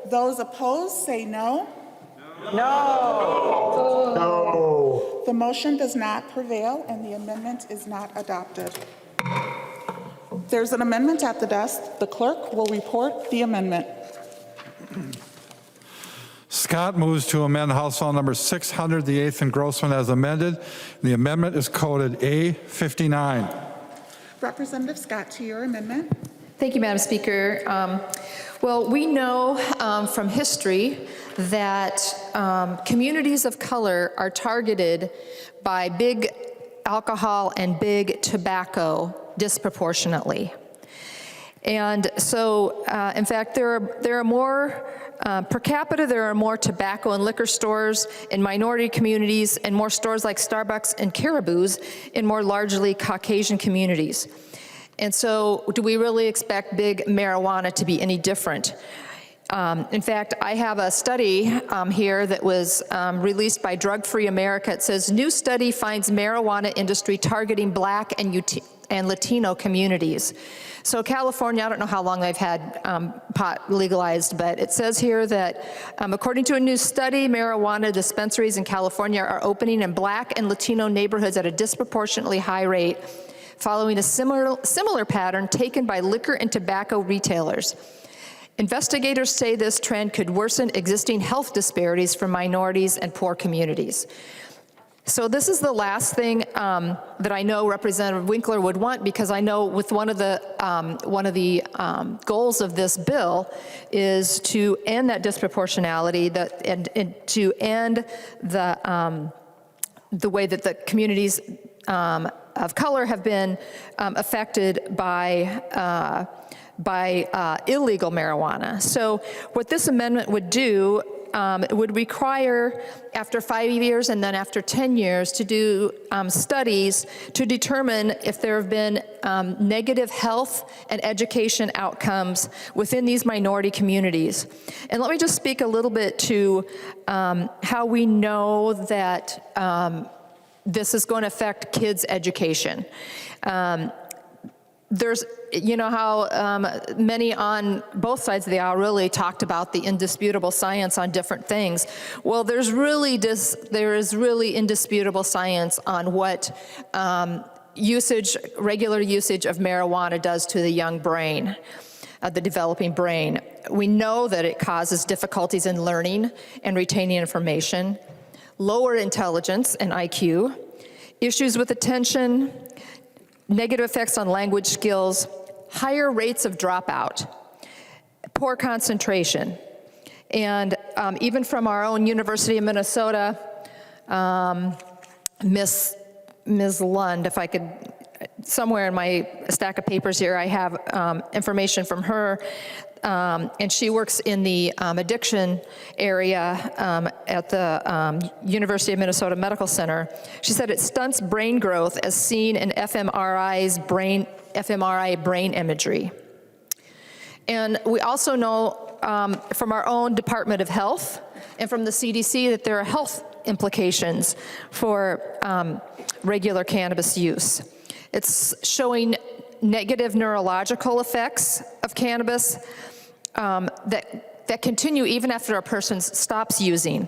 Those opposed say no. No. No. The motion does not prevail and the amendment is not adopted. There's an amendment at the desk. The clerk will report the amendment. Scott moves to amend House File Number 600, the 8th engrossment as amended. The amendment is coded A59. Representative Scott, to your amendment. Thank you, Madam Speaker. Well, we know from history that communities of color are targeted by big alcohol and big tobacco disproportionately. And so, in fact, there are more, per capita, there are more tobacco and liquor stores in minority communities and more stores like Starbucks and Caribou's in more largely Caucasian communities. And so, do we really expect big marijuana to be any different? In fact, I have a study here that was released by Drug Free America. It says, new study finds marijuana industry targeting Black and Latino communities. So California, I don't know how long they've had pot legalized, but it says here that according to a new study, marijuana dispensaries in California are opening in Black and Latino neighborhoods at a disproportionately high rate, following a similar pattern taken by liquor and tobacco retailers. Investigators say this trend could worsen existing health disparities for minorities and poor communities. So this is the last thing that I know Representative Winkler would want, because I know with one of the goals of this bill is to end that disproportionality, and to end the way that the communities of color have been affected by illegal marijuana. So what this amendment would do, it would require, after 5 years and then after 10 years, to do studies to determine if there have been negative health and education outcomes within these minority communities. And let me just speak a little bit to how we know that this is going to affect kids' education. There's, you know how many on both sides of the aisle really talked about the indisputable science on different things. Well, there is really indisputable science on what regular usage of marijuana does to the young brain, the developing brain. We know that it causes difficulties in learning and retaining information, lower intelligence and IQ, issues with attention, negative effects on language skills, higher rates of dropout, poor concentration. And even from our own University of Minnesota, Ms. Lund, if I could, somewhere in my stack of papers here, I have information from her, and she works in the addiction area at the University of Minnesota Medical Center. She said it stunts brain growth as seen in fMRI brain imagery. And we also know from our own Department of Health and from the CDC that there are health implications for regular cannabis use. It's showing negative neurological effects of cannabis that continue even after a person stops using,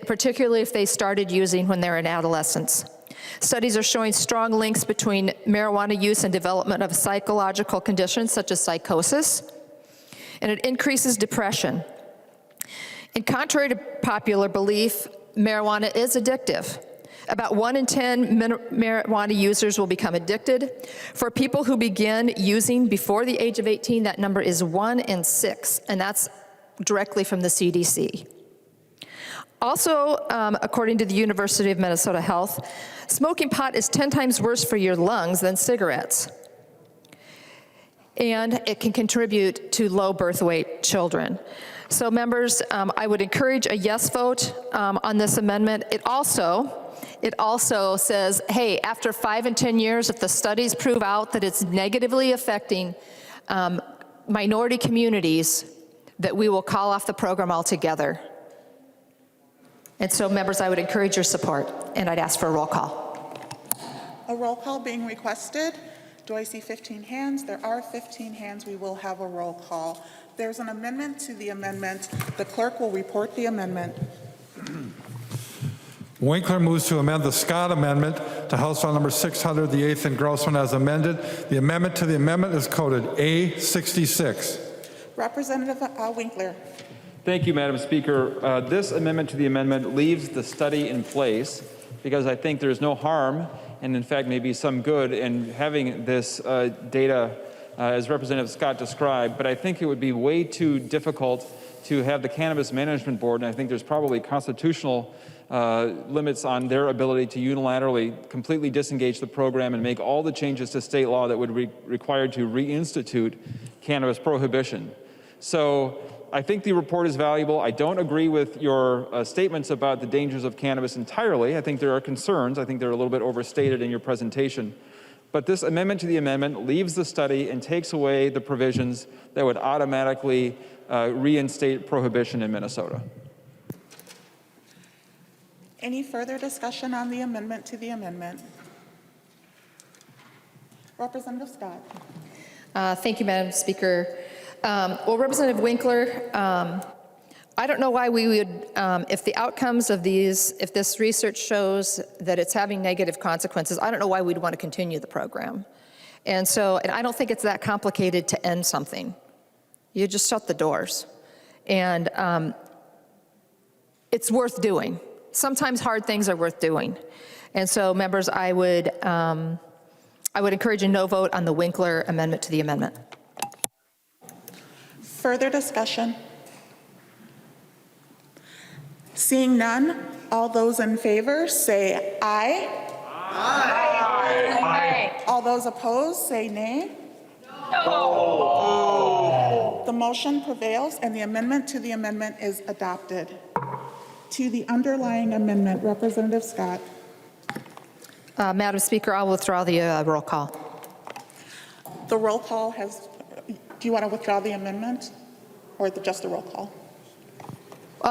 particularly if they started using when they're in adolescence. Studies are showing strong links between marijuana use and development of psychological conditions such as psychosis, and it increases depression. And contrary to popular belief, marijuana is addictive. About 1 in 10 marijuana users will become addicted. For people who begin using before the age of 18, that number is 1 in 6, and that's directly from the CDC. Also, according to the University of Minnesota Health, smoking pot is 10 times worse for your lungs than cigarettes. And it can contribute to low birth weight children. So members, I would encourage a yes vote on this amendment. It also says, hey, after 5 and 10 years, if the studies prove out that it's negatively affecting minority communities, that we will call off the program altogether. And so, members, I would encourage your support, and I'd ask for a roll call. A roll call being requested. Do I see 15 hands? There are 15 hands. We will have a roll call. There's an amendment to the amendment. The clerk will report the amendment. Winkler moves to amend the Scott Amendment to House File Number 600, the 8th engrossment as amended. The amendment to the amendment is coded A66. Representative Winkler. Thank you, Madam Speaker. This amendment to the amendment leaves the study in place because I think there's no harm, and in fact maybe some good, in having this data as Representative Scott described, but I think it would be way too difficult to have the Cannabis Management Board, and I think there's probably constitutional limits on their ability to unilaterally completely disengage the program and make all the changes to state law that would be required to reinstitute cannabis prohibition. So I think the report is valuable. I don't agree with your statements about the dangers of cannabis entirely. I think there are concerns. I think they're a little bit overstated in your presentation. But this amendment to the amendment leaves the study and takes away the provisions that would automatically reinstate prohibition in Minnesota. Any further discussion on the amendment to the amendment? Representative Scott. Thank you, Madam Speaker. Well, Representative Winkler, I don't know why we would, if the outcomes of these, if this research shows that it's having negative consequences, I don't know why we'd want to continue the program. And I don't think it's that complicated to end something. You just shut the doors. And it's worth doing. sometimes hard things are worth doing. And so, members, I would encourage a no vote on the Winkler amendment to the amendment. Further discussion? Seeing none, all those in favor say aye. Aye. All those opposed say nay. No. The motion prevails and the amendment to the amendment is adopted. To the underlying amendment, Representative Scott. Madam Speaker, I'll withdraw the roll call. The roll call has, do you want to withdraw the amendment or just the roll call?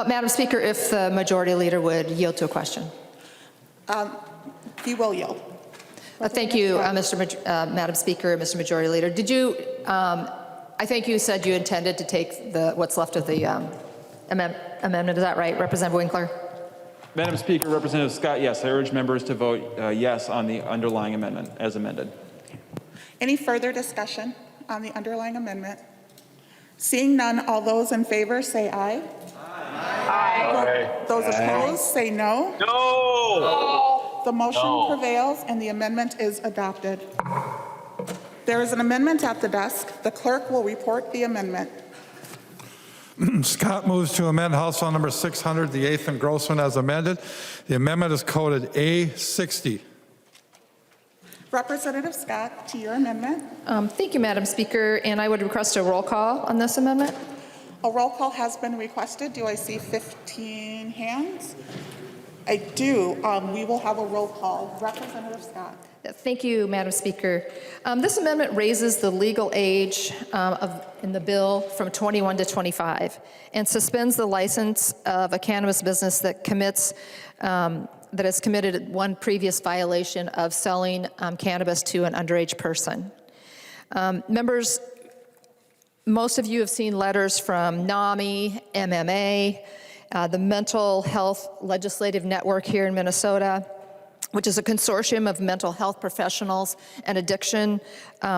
Madam Speaker, if the majority leader would yield to a question. He will yield. Thank you, Madam Speaker, Mr. Majority Leader. Did you, I think you said you intended to take what's left of the amendment, is that right, Representative Winkler? Madam Speaker, Representative Scott, yes, I urge members to vote yes on the underlying amendment as amended. Any further discussion on the underlying amendment? Seeing none, all those in favor say aye. Aye. Those opposed say no. No. The motion prevails and the amendment is adopted. There is an amendment at the desk. The clerk will report the amendment. Scott moves to amend House File Number 600, the 8th engrossment as amended. The amendment is coded A60. Representative Scott, to your amendment. Thank you, Madam Speaker, and I would request a roll call on this amendment. A roll call has been requested. Do I see 15 hands? I do. We will have a roll call. Representative Scott. Thank you, Madam Speaker. This amendment raises the legal age in the bill from 21 to 25 and suspends the license of a cannabis business that has committed one previous violation of selling cannabis to an underage person. Members, most of you have seen letters from NAMI, MMA, the Mental Health Legislative Network here in Minnesota, which is a consortium of mental health professionals and addiction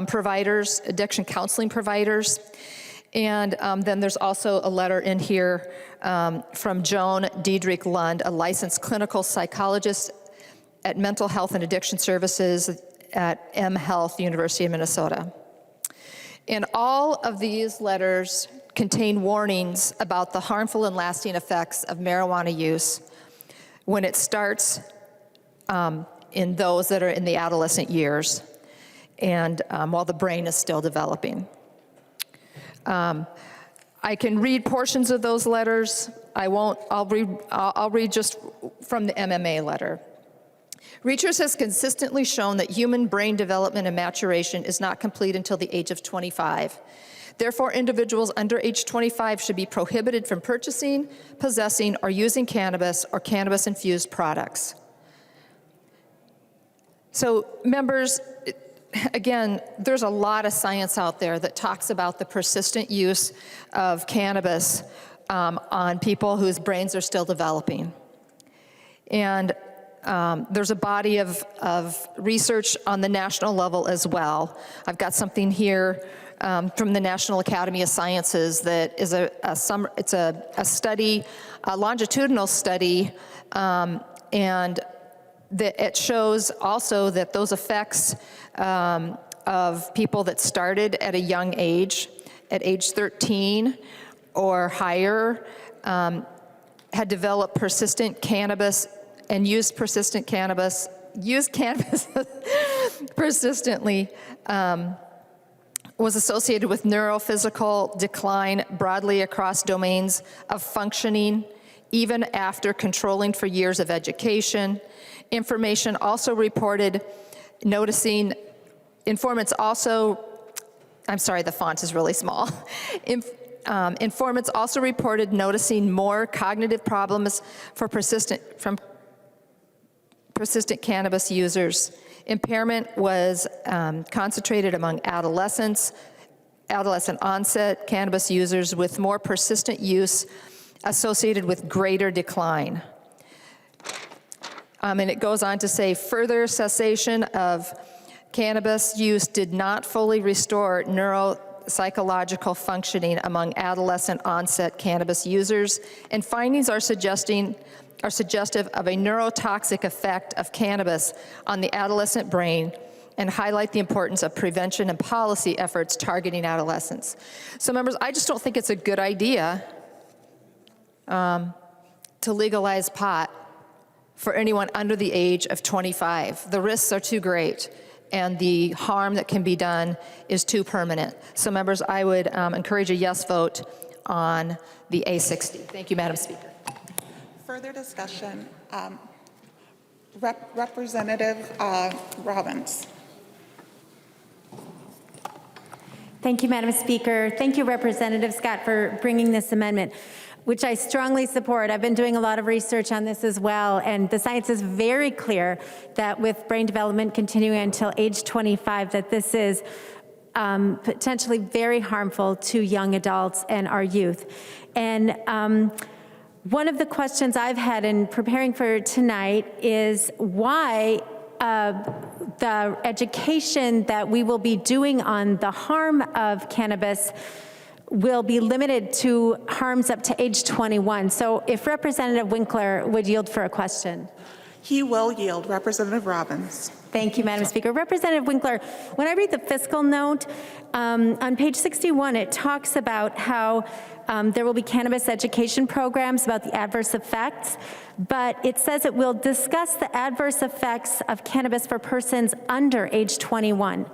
providers, addiction counseling providers. And then there's also a letter in here from Joan Diedrich Lund, a licensed clinical psychologist at Mental Health and Addiction Services at M Health, University of Minnesota. And all of these letters contain warnings about the harmful and lasting effects of marijuana use when it starts in those that are in the adolescent years and while the brain is still developing. I can read portions of those letters. I'll read just from the MMA letter. Research has consistently shown that human brain development and maturation is not complete until the age of 25. Therefore, individuals under age 25 should be prohibited from purchasing, possessing, or using cannabis or cannabis-infused products. So, members, again, there's a lot of science out there that talks about the persistent use of cannabis on people whose brains are still developing. And there's a body of research on the national level as well. I've got something here from the National Academy of Sciences that is it's a study, a longitudinal study, and it shows also that those effects of people that started at a young age, at age 13 or higher, had developed persistent cannabis and used cannabis persistently, was associated with neurophysical decline broadly across domains of functioning, even after controlling for years of education. Informants also reported noticing, informants also, I'm sorry, the font is really small. Informants also reported noticing more cognitive problems from persistent cannabis users. Impairment was concentrated among adolescent onset cannabis users with more persistent use associated with greater decline. And it goes on to say further cessation of cannabis use did not fully restore neuropsychological functioning among adolescent onset cannabis users, and findings are suggesting are suggestive of a neurotoxic effect of cannabis on the adolescent brain and highlight the importance of prevention and policy efforts targeting adolescents. So members, I just don't think it's a good idea to legalize pot for anyone under the age of 25. The risks are too great, and the harm that can be done is too permanent. So members, I would encourage a yes vote on the A60. Thank you, Madam Speaker. Further discussion. Representative Robbins. Thank you, Madam Speaker. Thank you, Representative Scott, for bringing this amendment, which I strongly support. I've been doing a lot of research on this as well, and the science is very clear that with brain development continuing until age 25, that this is potentially very harmful to young adults and our youth. And one of the questions I've had in preparing for tonight is why the education that we will be doing on the harm of cannabis will be limited to harms up to age 21. So if Representative Winkler would yield for a question. He will yield. Representative Robbins. Thank you, Madam Speaker. Representative Winkler, when I read the fiscal note, on page 61, it talks about how there will be cannabis education programs about the adverse effects, but it says it will discuss the adverse effects of cannabis for persons under age 21.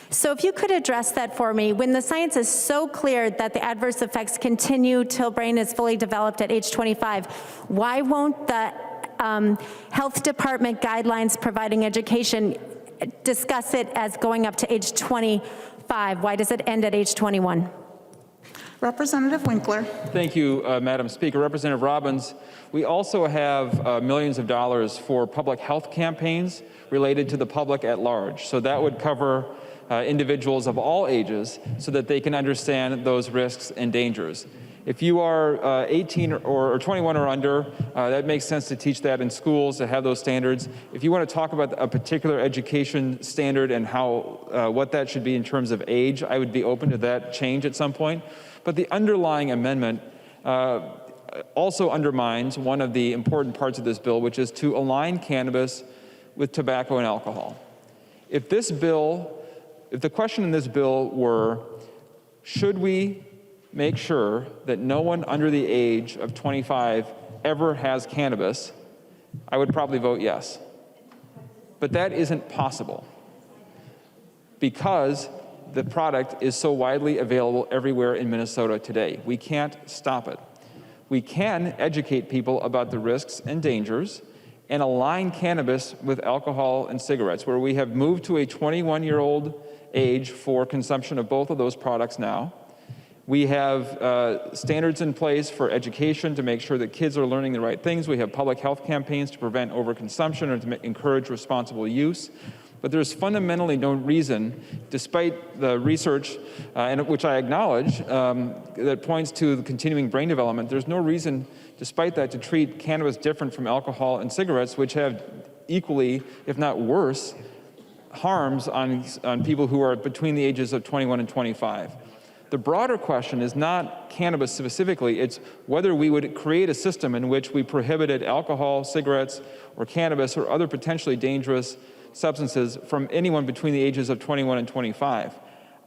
So if you could address that for me, when the science is so clear that the adverse effects continue till brain is fully developed at age 25, why won't the health department guidelines providing education discuss it as going up to age 25? Why does it end at age 21? Representative Winkler. Thank you, Madam Speaker. Representative Robbins, we also have millions of dollars for public health campaigns related to the public at large. So that would cover individuals of all ages so that they can understand those risks and dangers. If you are 18 or 21 or under, that makes sense to teach that in schools, to have those standards. If you want to talk about a particular education standard and how what that should be in terms of age, I would be open to that change at some point. But the underlying amendment also undermines one of the important parts of this bill, which is to align cannabis with tobacco and alcohol. If the question in this bill were, should we make sure that no one under the age of 25 ever has cannabis, I would probably vote yes. But that isn't possible because the product is so widely available everywhere in Minnesota today. We can't stop it. We can educate people about the risks and dangers and align cannabis with alcohol and cigarettes, where we have moved to a 21-year-old age for consumption of both of those products now. We have standards in place for education to make sure that kids are learning the right things. We have public health campaigns to prevent overconsumption or to encourage responsible use. But there's fundamentally no reason, despite the research, and which I acknowledge, that points to the continuing brain development, there's no reason, despite that, to treat cannabis different from alcohol and cigarettes, which have equally, if not worse, harms on people who are between the ages of 21 and 25. The broader question is not cannabis specifically, it's whether we would create a system in which we prohibited alcohol, cigarettes, or cannabis, or other potentially dangerous substances from anyone between the ages of 21 and 25.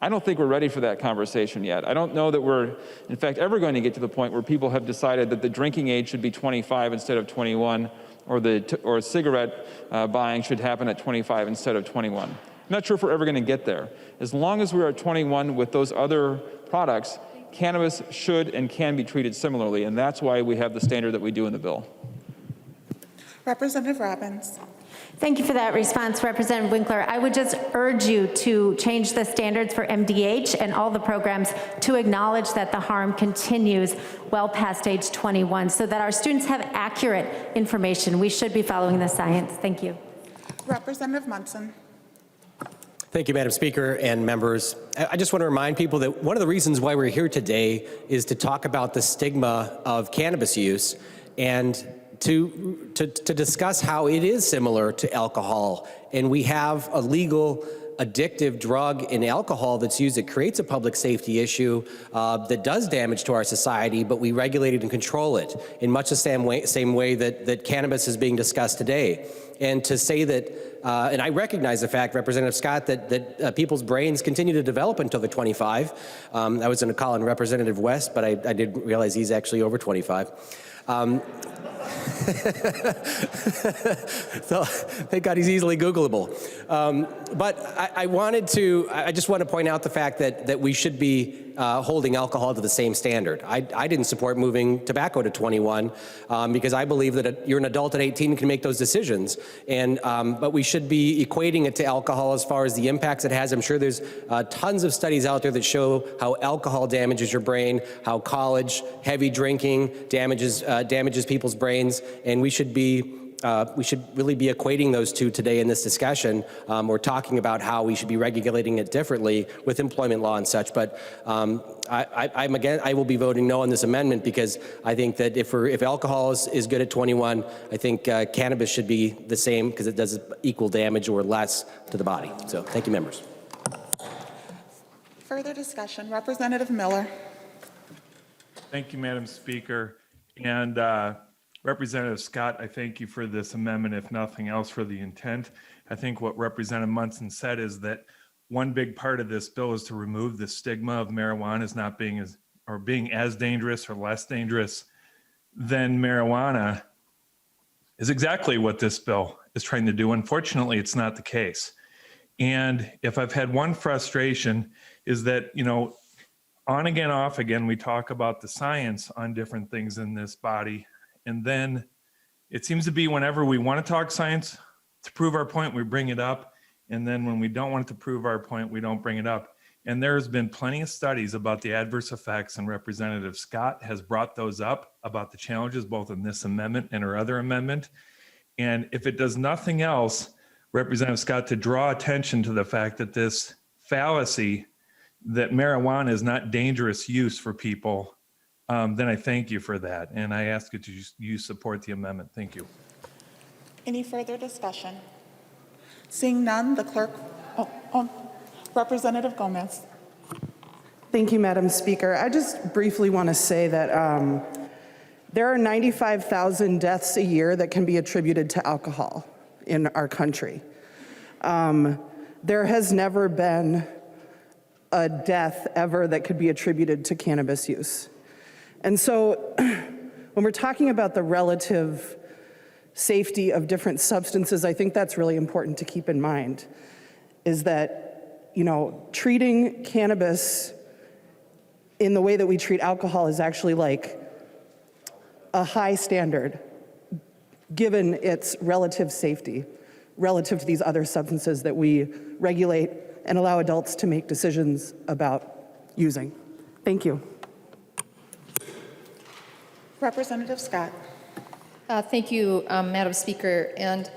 I don't think we're ready for that conversation yet. I don't know that we're, in fact, ever going to get to the point where people have decided that the drinking age should be 25 instead of 21, or cigarette buying should happen at 25 instead of 21. I'm not sure if we're ever going to get there. As long as we're at 21 with those other products, cannabis should and can be treated similarly, and that's why we have the standard that we do in the bill. Representative Robbins. Thank you for that response, Representative Winkler. I would just urge you to change the standards for MDH and all the programs to acknowledge that the harm continues well past age 21 so that our students have accurate information. We should be following the science. Thank you. Representative Munson. Thank you, Madam Speaker and members. I just want to remind people that one of the reasons why we're here today is to talk about the stigma of cannabis use and to discuss how it is similar to alcohol. And we have a legal addictive drug in alcohol that's used that creates a public safety issue that does damage to our society, but we regulate it and control it in much the same way that cannabis is being discussed today. And to say that, and I recognize the fact, Representative Scott, that people's brains continue to develop until they're 25. I was going to call on Representative West, but I didn't realize he's actually over 25. So, thank God he's easily Googleable. But I just want to point out the fact that we should be holding alcohol to the same standard. I didn't support moving tobacco to 21 because I believe that you're an adult at 18 and can make those decisions. And but we should be equating it to alcohol as far as the impacts it has. I'm sure there's tons of studies out there that show how alcohol damages your brain, how college, heavy drinking damages people's brains, and we should really be equating those two today in this discussion. We're talking about how we should be regulating it differently with employment law and such. But I will be voting no on this amendment because I think that if alcohol is good at 21, I think cannabis should be the same because it does equal damage or less to the body. So thank you, members. Further discussion, Representative Miller. Thank you, Madam Speaker. And Representative Scott, I thank you for this amendment, if nothing else, for the intent. I think what Representative Munson said is that one big part of this bill is to remove the stigma of marijuana as not being being as dangerous or less dangerous than marijuana is exactly what this bill is trying to do. Unfortunately, it's not the case. And if I've had one frustration is that, on again, off again, we talk about the science on different things in this body. And then it seems to be whenever we want to talk science to prove our point, we bring it up. And then when we don't want it to prove our point, we don't bring it up. And there's been plenty of studies about the adverse effects, and Representative Scott has brought those up about the challenges both in this amendment and her other amendment. And if it does nothing else, Representative Scott, to draw attention to the fact that this fallacy that marijuana is not dangerous use for people, then I thank you for that. And I ask you to support the amendment. Thank you. Any further discussion? Seeing none, the clerk, Representative Gomez. Thank you, Madam Speaker. I just briefly want to say that there are 95,000 deaths a year that can be attributed to alcohol in our country. There has never been a death ever that could be attributed to cannabis use. And so when we're talking about the relative safety of different substances, I think that's really important to keep in mind, is that, treating cannabis in the way that we treat alcohol is actually like a high standard, given its relative safety, relative to these other substances that we regulate and allow adults to make decisions about using. Thank you. Representative Scott. Thank you, Madam Speaker. And,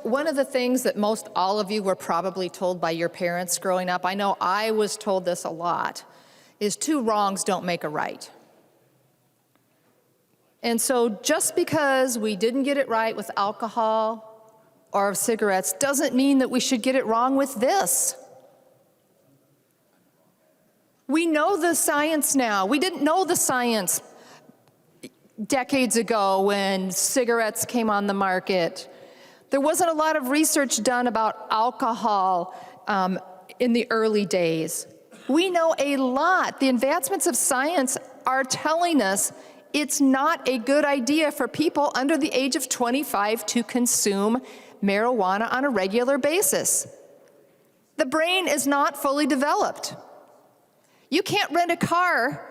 one of the things that most all of you were probably told by your parents growing up, I know I was told this a lot, is 2 wrongs don't make a right. And so just because we didn't get it right with alcohol or cigarettes doesn't mean that we should get it wrong with this. We know the science now. We didn't know the science decades ago when cigarettes came on the market. There wasn't a lot of research done about alcohol in the early days. We know a lot. The advancements of science are telling us it's not a good idea for people under the age of 25 to consume marijuana on a regular basis. The brain is not fully developed. You can't rent a car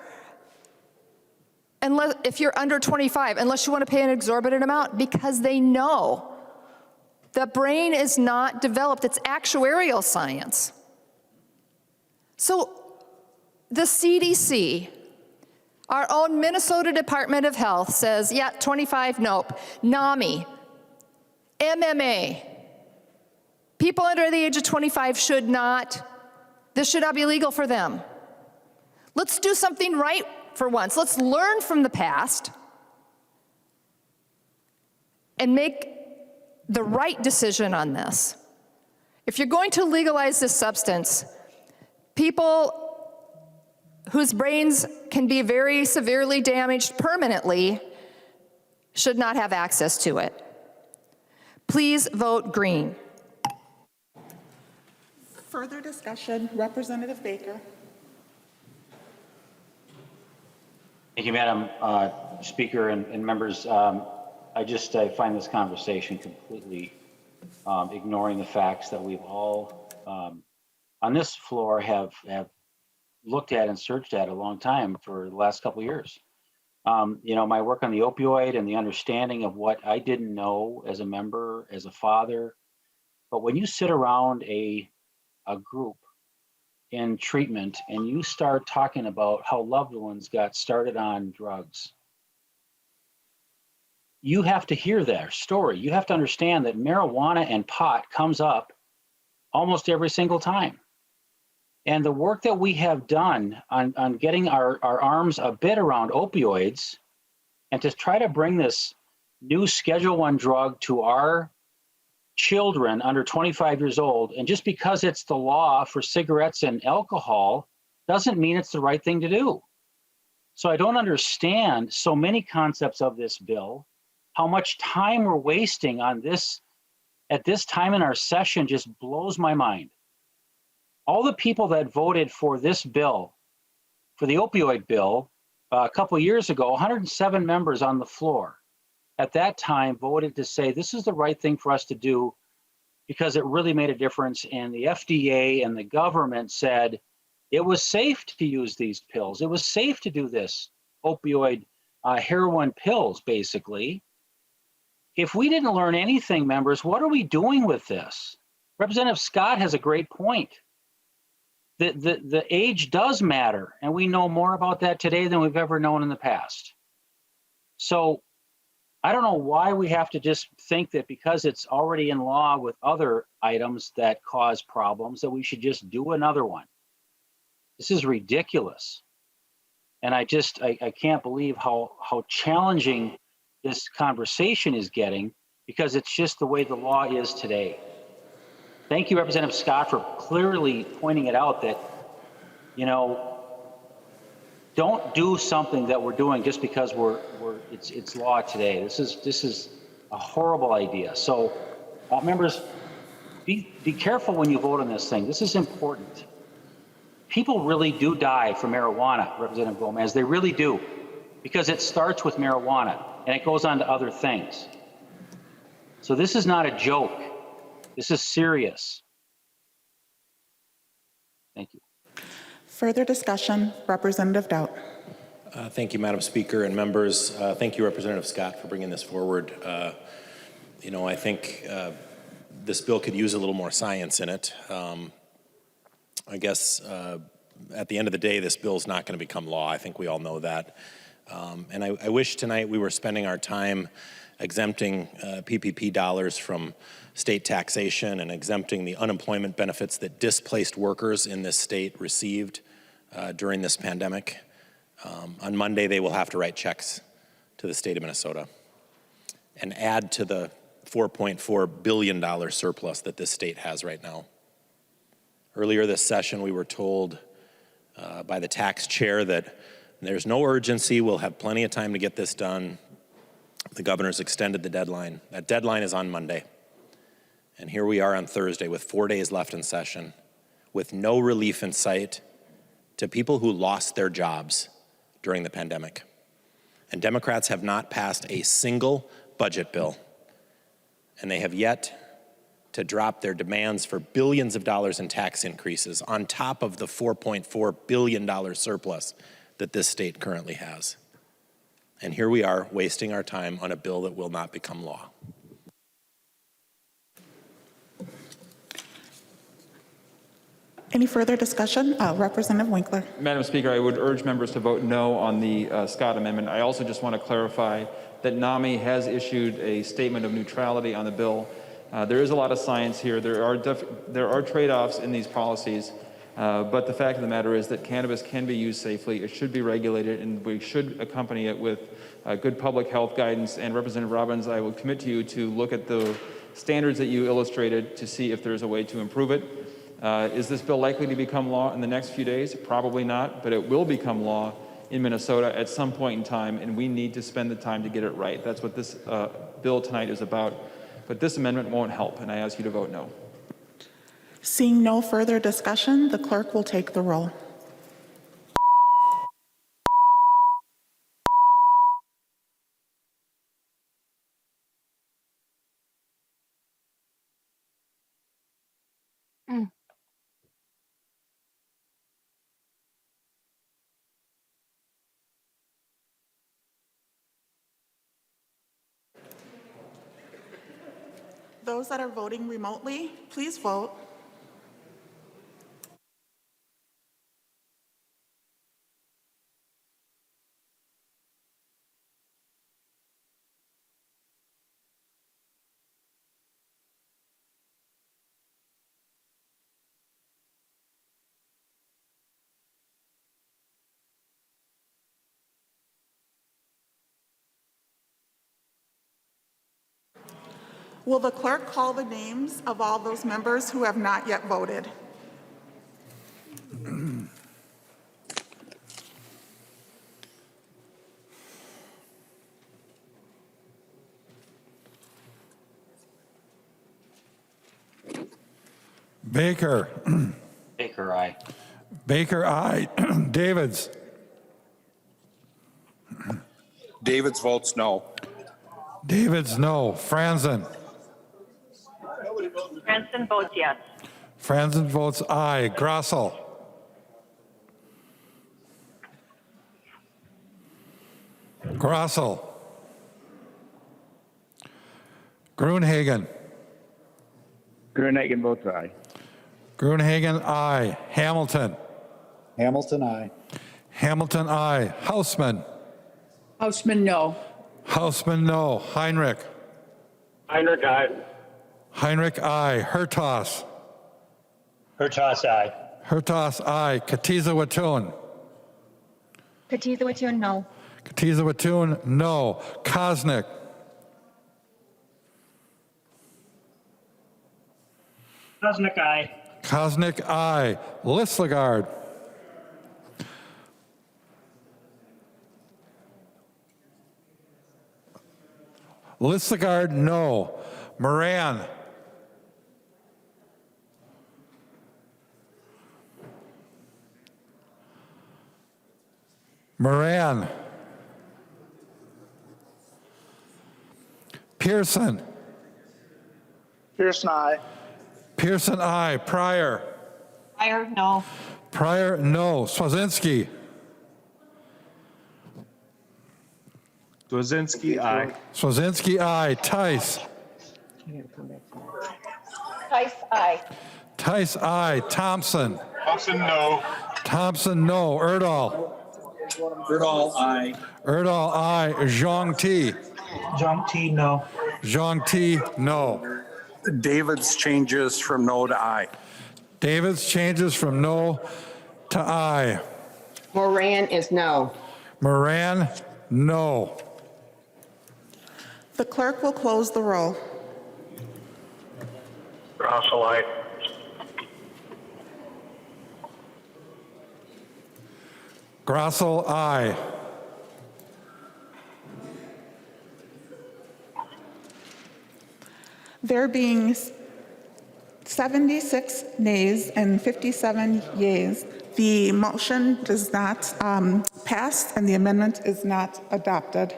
if you're under 25, unless you want to pay an exorbitant amount, because they know the brain is not developed. It's actuarial science. So the CDC, our own Minnesota Department of Health says, yeah, 25, nope. NAMI, MMA, people under the age of 25 this should not be legal for them. Let's do something right for once. Let's learn from the past and make the right decision on this. If you're going to legalize this substance, people whose brains can be very severely damaged permanently should not have access to it. Please vote green. Further discussion, Representative Baker. Thank you, Madam Speaker and members. I find this conversation completely ignoring the facts that we've all on this floor have looked at and searched at a long time for the last couple of years. You know, my work on the opioid and the understanding of what I didn't know as a member, as a father. But when you sit around a group in treatment and you start talking about how loved ones got started on drugs, you have to hear their story. You have to understand that marijuana and pot comes up almost every single time. And the work that we have done on getting our arms a bit around opioids and to try to bring this new Schedule I drug to our children under 25 years old, and just because it's the law for cigarettes and alcohol doesn't mean it's the right thing to do. So I don't understand so many concepts of this bill, how much time we're wasting on this at this time in our session just blows my mind. All the people that voted for this bill, for the opioid bill, a couple of years ago, 107 members on the floor at that time voted to say this is the right thing for us to do because it really made a difference. And the FDA and the government said it was safe to use these pills. It was safe to do this opioid heroin pills, basically. If we didn't learn anything, members, what are we doing with this? Representative Scott has a great point. The age does matter, and we know more about that today than we've ever known in the past. So I don't know why we have to just think that because it's already in law with other items that cause problems that we should just do another one. This is ridiculous. And I can't believe how challenging this conversation is getting because it's just the way the law is today. Thank you, Representative Scott, for clearly pointing it out that, you know, don't do something that we're doing just because it's law today. This is a horrible idea. So, members, be careful when you vote on this thing. This is important. People really do die from marijuana, Representative Gomez. They really do, because it starts with marijuana and it goes on to other things. So this is not a joke. This is serious. Thank you. Further discussion, Representative Dept. Thank you, Madam Speaker and members. Thank you, Representative Scott, for bringing this forward. You know, I think this bill could use a little more science in it. I guess at the end of the day, this bill is not going to become law. I think we all know that. And I wish tonight we were spending our time exempting PPP dollars from state taxation and exempting the unemployment benefits that displaced workers in this state received during this pandemic. On Monday, they will have to write checks to the state of Minnesota and add to the $4.4 billion surplus that this state has right now. Earlier this session, we were told by the tax chair that there's no urgency, we'll have plenty of time to get this done. The governor's extended the deadline. That deadline is on Monday. And here we are on Thursday with 4 days left in session, with no relief in sight to people who lost their jobs during the pandemic. And Democrats have not passed a single budget bill, and they have yet to drop their demands for billions of dollars in tax increases on top of the $4.4 billion surplus that this state currently has. And here we are wasting our time on a bill that will not become law. Any further discussion? Representative Winkler. Madam Speaker, I would urge members to vote no on the Scott amendment. I also just want to clarify that NAMI has issued a statement of neutrality on the bill. There is a lot of science here. There are trade-offs in these policies, but the fact of the matter is that cannabis can be used safely. It should be regulated, and we should accompany it with good public health guidance. And Representative Robbins, I will commit to you to look at the standards that you illustrated to see if there's a way to improve it. Is this bill likely to become law in the next few days? Probably not, but it will become law in Minnesota at some point in time, and we need to spend the time to get it right. That's what this bill tonight is about. But this amendment won't help, and I ask you to vote no. Seeing no further discussion, the clerk will take the roll. Those that are voting remotely, please vote. Will the clerk call the names of all those members who have not yet voted? Baker. Baker, aye. Baker, aye. Davids. Davids votes no. Davids, no. Franzen. Franson votes yes. Franzen votes aye. Grossel. Grossel. Gruenhagen. Gruenhagen votes aye. Gruenhagen, aye. Hamilton. Hamilton, aye. Hamilton, aye. Hausman. Hausman, no. Hausman, no. Heinrich. Heinrich, aye. Heinrich, aye. Hertas. Hertas, aye. Hertas, aye. Katiza Watun. Katiza Watun, no. Katiza Watun, no. Kosnick. Kosnick, aye. Kosnick, aye. Lislegard. Lislegard, no. Moran. Moran. Pearson. Pearson, aye. Pearson, aye. Pryor. Pryor, no. Pryor, no. Swazinski. Swazinski, aye. Swazinski, aye. Tice. Tice, aye. Tice, aye. Thompson. Thompson, no. Thompson, no. Erdahl. Erdahl, aye. Erdahl, aye. Zhang Ti. John T, no. Zhang Ti, no. Davids changes from no to aye. Davids changes from no to aye. Moran is no. Moran, no. The clerk will close the roll. Grossel, aye. Grossel, aye. There being 76 nays and 57 yeas, the motion does not pass and the amendment is not adopted.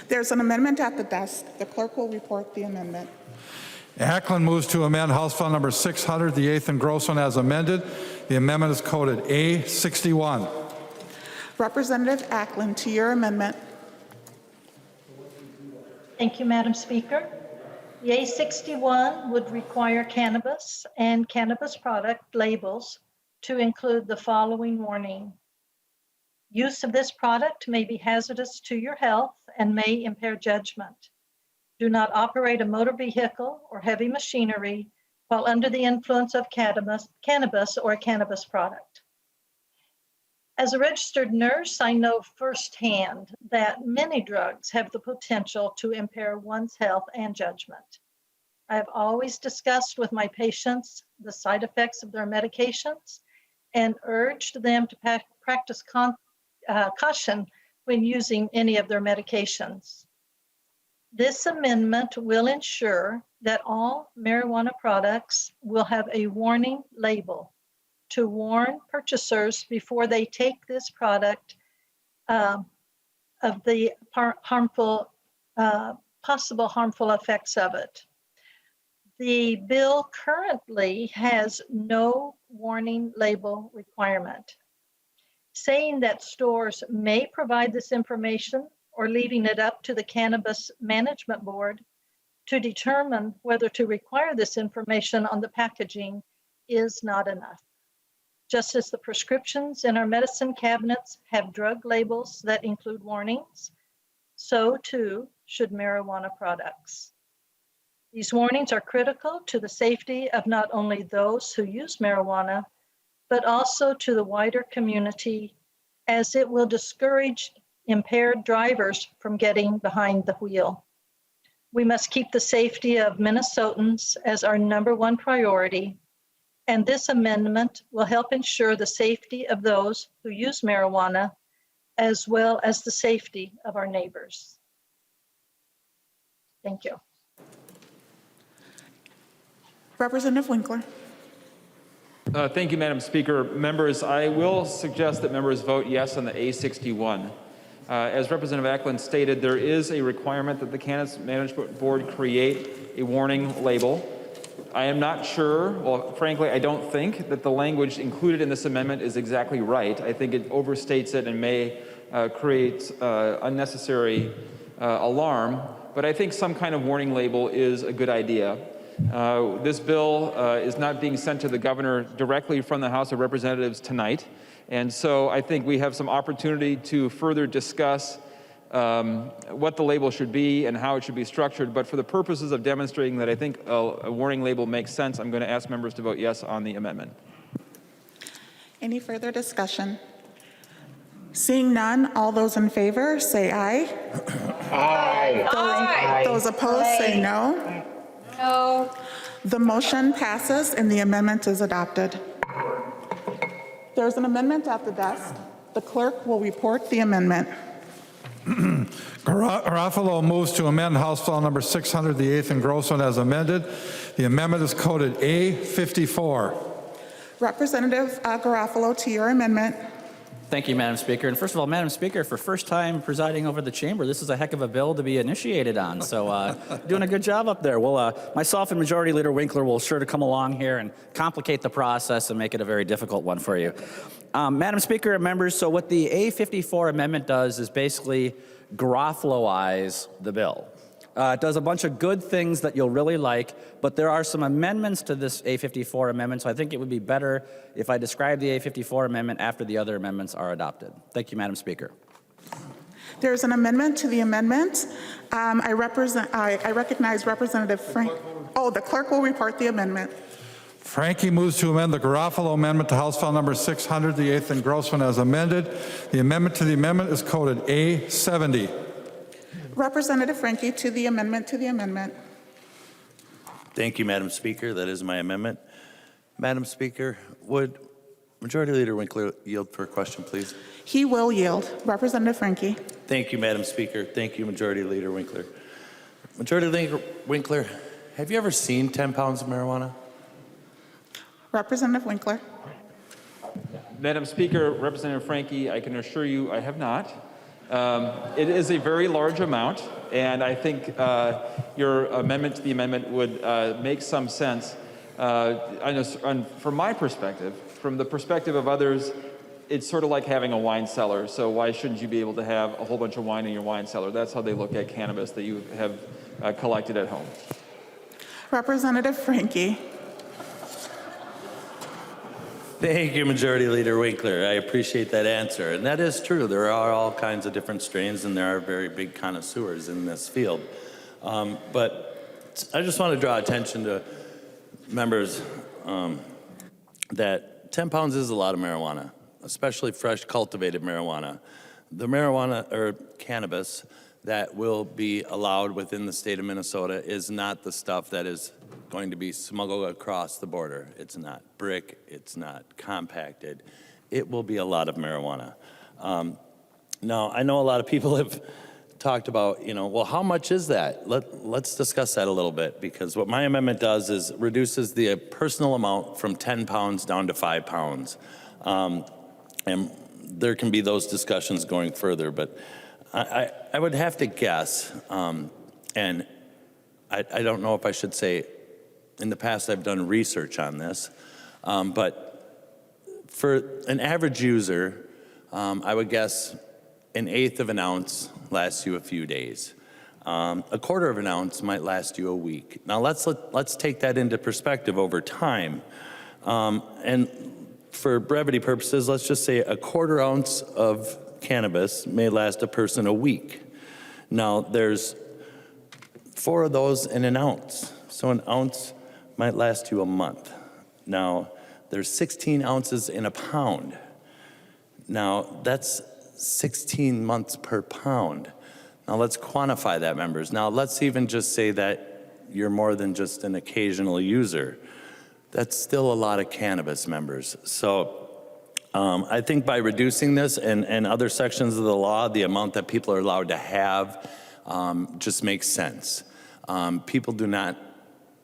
There's an amendment at the desk. The clerk will report the amendment. Ackland moves to amend House File Number 600, the 8th and gross one as amended. The amendment is coded A61. Representative Ackland, to your amendment. Thank you, Madam Speaker. The A61 would require cannabis and cannabis product labels to include the following warning. Use of this product may be hazardous to your health and may impair judgment. Do not operate a motor vehicle or heavy machinery while under the influence of cannabis or a cannabis product. As a registered nurse, I know firsthand that many drugs have the potential to impair one's health and judgment. I have always discussed with my patients the side effects of their medications and urged them to practice caution when using any of their medications. This amendment will ensure that all marijuana products will have a warning label to warn purchasers before they take this product of the possible harmful effects of it. The bill currently has no warning label requirement, saying that stores may provide this information or leaving it up to the Cannabis Management Board to determine whether to require this information on the packaging is not enough. Just as the prescriptions in our medicine cabinets have drug labels that include warnings, so too should marijuana products. These warnings are critical to the safety of not only those who use marijuana, but also to the wider community, as it will discourage impaired drivers from getting behind the wheel. We must keep the safety of Minnesotans as our #1 priority, and this amendment will help ensure the safety of those who use marijuana, as well as the safety of our neighbors. Thank you. Representative Winkler. Thank you, Madam Speaker. Members, I will suggest that members vote yes on the A61. As Representative Ackland stated, there is a requirement that the Cannabis Management Board create a warning label. I am not sure, well, frankly, I don't think that the language included in this amendment is exactly right. I think it overstates it and may create unnecessary alarm, but I think some kind of warning label is a good idea. This bill is not being sent to the governor directly from the House of Representatives tonight, and so I think we have some opportunity to further discuss what the label should be and how it should be structured. But for the purposes of demonstrating that I think a warning label makes sense, I'm going to ask members to vote yes on the amendment. Any further discussion? Seeing none, all those in favor say aye. Aye. Those opposed say no. No. The motion passes and the amendment is adopted. There's an amendment at the desk. The clerk will report the amendment. Garofalo moves to amend House File Number 600, the 8th engrossment as amended. The amendment is coded A54. Representative Garofalo, to your amendment. Thank you, Madam Speaker. And first of all, Madam Speaker, for first time presiding over the chamber, this is a heck of a bill to be initiated on. So doing a good job up there. Well, myself and Majority Leader Winkler will sure to come along here and complicate the process and make it a very difficult one for you. Madam Speaker and members, so what the A54 amendment does is basically Garofaloize the bill. It does a bunch of good things that you'll really like, but there are some amendments to this A54 amendment, so I think it would be better if I describe the A54 amendment after the other amendments are adopted. Thank you, Madam Speaker. There's an amendment to the amendment. I recognize Representative Frank. Oh, the clerk will report the amendment. Frankie moves to amend the Garofalo amendment to House File Number 600, the 8th engrossment as amended. The amendment to the amendment is coded A70. Representative Frankie, to the amendment to the amendment. Thank you, Madam Speaker. That is my amendment. Madam Speaker, would Majority Leader Winkler yield for a question, please? He will yield. Representative Frankie. Thank you, Madam Speaker. Thank you, Majority Leader Winkler. Majority Leader Winkler, have you ever seen 10 pounds of marijuana? Representative Winkler. Madam Speaker, Representative Frankie, I can assure you I have not. It is a very large amount, and I think your amendment to the amendment would make some sense. From my perspective, from the perspective of others, it's sort of like having a wine cellar. So why shouldn't you be able to have a whole bunch of wine in your wine cellar? That's how they look at cannabis that you have collected at home. Representative Frankie. Thank you, Majority Leader Winkler. I appreciate that answer. And that is true. There are all kinds of different strains, and there are very big connoisseurs in this field. But I just want to draw attention to Members, that 10 pounds is a lot of marijuana, especially fresh cultivated marijuana. The marijuana or cannabis that will be allowed within the state of Minnesota is not the stuff that is going to be smuggled across the border. It's not brick, it's not compacted. It will be a lot of marijuana. Now, I know a lot of people have talked about, well, how much is that? Let's discuss that a little bit, because what my amendment does is reduces the personal amount from 10 pounds down to 5 pounds. And there can be those discussions going further, but I would have to guess, and I don't know if I should say, in the past I've done research on this, but for an average user, I would guess 1/8 of an ounce lasts you a few days. 1/4 of an ounce might last you a week. Now let's take that into perspective over time. And for brevity purposes, let's just say 1/4 ounce of cannabis may last a person a week. Now there's 4 of those in an ounce. So an ounce might last you a month. Now there's 16 ounces in a pound. Now that's 16 months per pound. Now let's quantify that, members. Now let's even just say that you're more than just an occasional user. That's still a lot of cannabis, members. So I think by reducing this and other sections of the law, the amount that people are allowed to have just makes sense. People do not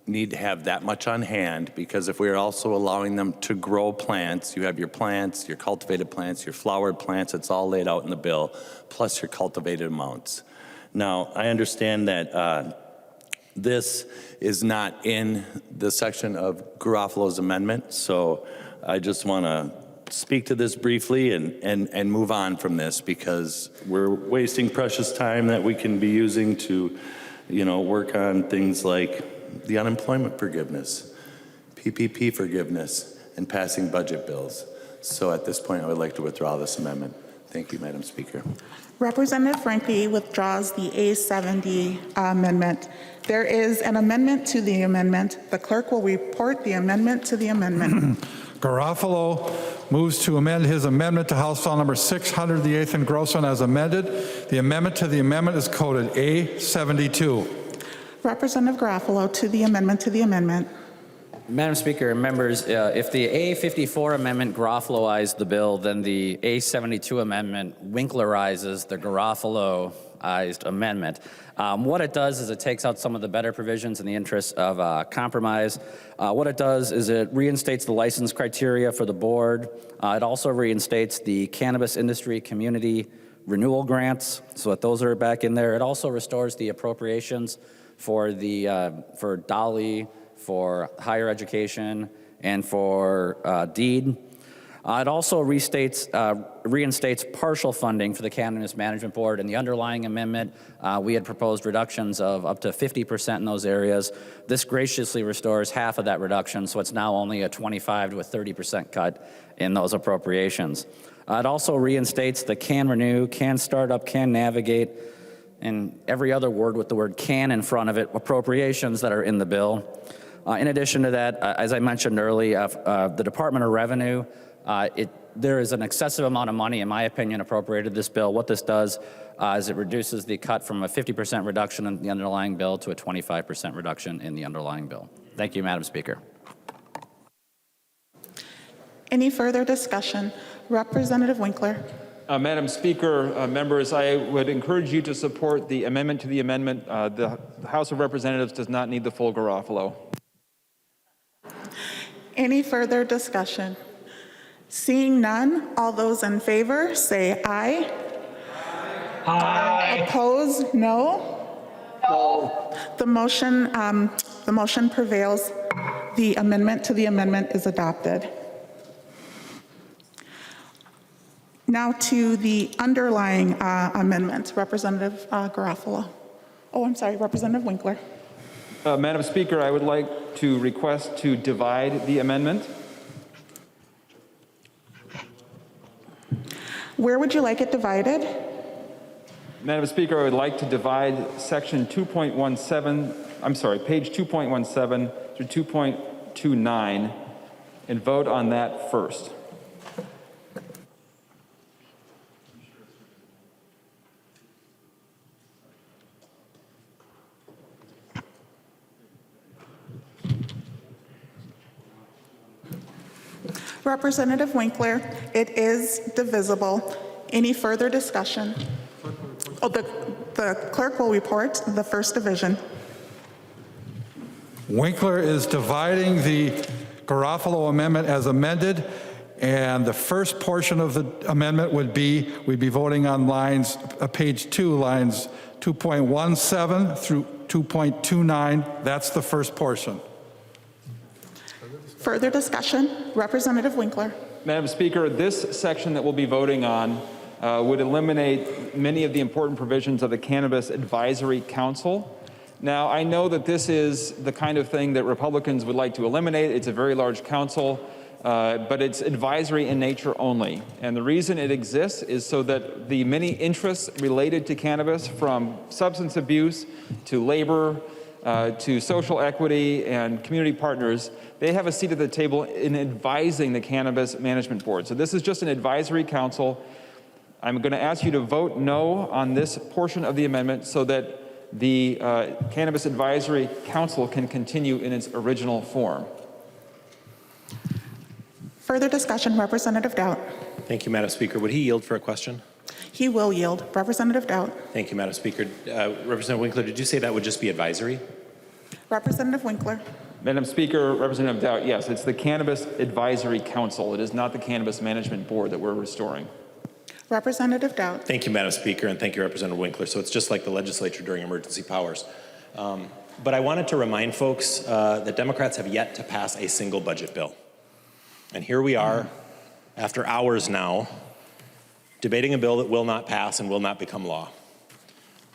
need to have that much on hand, because if we're also allowing them to grow plants, you have your plants, your cultivated plants, your flowered plants, it's all laid out in the bill, plus your cultivated amounts. Now, I understand that this is not in the section of Garofalo's amendment, so I just want to speak to this briefly and move on from this, because we're wasting precious time that we can be using to, work on things like the unemployment forgiveness, PPP forgiveness, and passing budget bills. So at this point, I would like to withdraw this amendment. Thank you, Madam Speaker. Representative Franke withdraws the A70 amendment. There is an amendment to the amendment. The clerk will report the amendment to the amendment. Garofalo moves to amend his amendment to House File Number 600, the 8th engrossment as amended. The amendment to the amendment is coded A72. Representative Garofalo to the amendment to the amendment. Madam Speaker and members, if the A54 amendment Garofaloized the bill, then the A72 amendment Winklerizes the Garofaloized amendment. What it does is it takes out some of the better provisions in the interest of compromise. What it does is it reinstates the license criteria for the board. It also reinstates the cannabis industry community renewal grants, so that those are back in there. It also restores the appropriations for for Dolly, for higher education, and for deed. It also reinstates partial funding for the Cannabis Management Board. In the underlying amendment, we had proposed reductions of up to 50% in those areas. This graciously restores half of that reduction, so it's now only a 25 to a 30% cut in those appropriations. It also reinstates the can renew, can start up, can navigate, and every other word with the word can in front of it, appropriations that are in the bill. In addition to that, as I mentioned earlier, the Department of Revenue, there is an excessive amount of money, in my opinion, appropriated this bill. What this does is it reduces the cut from a 50% reduction in the underlying bill to a 25% reduction in the underlying bill. Thank you, Madam Speaker. Any further discussion? Representative Winkler. Madam Speaker, members, I would encourage you to support the amendment to the amendment. The House of Representatives does not need the full Garofalo. Any further discussion? Seeing none, all those in favor say aye. Aye. Opposed, no. No. The motion prevails. The amendment to the amendment is adopted. Now to the underlying amendment, Representative Garofalo. Oh, I'm sorry, Representative Winkler. Madam Speaker, I would like to request to divide the amendment. Where would you like it divided? Madam Speaker, I would like to divide section 2.17, I'm sorry, page 2.17 through 2.29 and vote on that first. Representative Winkler, it is divisible. Any further discussion? Oh, the clerk will report the first division. Winkler is dividing the Garofalo amendment as amended, and the first portion of the amendment would be, we'd be voting on lines, page 2, lines 2.17 through 2.29. That's the first portion. Further discussion? Representative Winkler. Madam Speaker, this section that we'll be voting on would eliminate many of the important provisions of the Cannabis Advisory Council. Now, I know that this is the kind of thing that Republicans would like to eliminate. It's a very large council, but it's advisory in nature only. And the reason it exists is so that the many interests related to cannabis, from substance abuse to labor to social equity and community partners, they have a seat at the table in advising the Cannabis Management Board. So this is just an advisory council. I'm going to ask you to vote no on this portion of the amendment so that the Cannabis Advisory Council can continue in its original form. Further discussion, Representative Dept. Thank you, Madam Speaker. Would he yield for a question? He will yield. Representative Dept. Thank you, Madam Speaker. Representative Winkler, did you say that would just be advisory? Representative Winkler. Madam Speaker, Representative Dept, yes, it's the Cannabis Advisory Council. It is not the Cannabis Management Board that we're restoring. Representative Dept. Thank you, Madam Speaker, and thank you, Representative Winkler. So it's just like the legislature during emergency powers. But I wanted to remind folks that Democrats have yet to pass a single budget bill. And here we are, after hours now, debating a bill that will not pass and will not become law.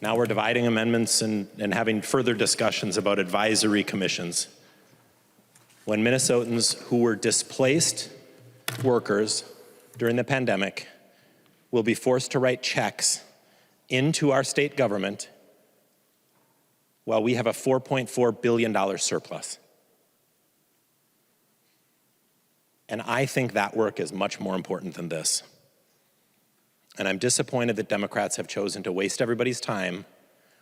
Now we're dividing amendments and having further discussions about advisory commissions. When Minnesotans who were displaced workers during the pandemic will be forced to write checks into our state government while we have a $4.4 billion surplus. And I think that work is much more important than this. And I'm disappointed that Democrats have chosen to waste everybody's time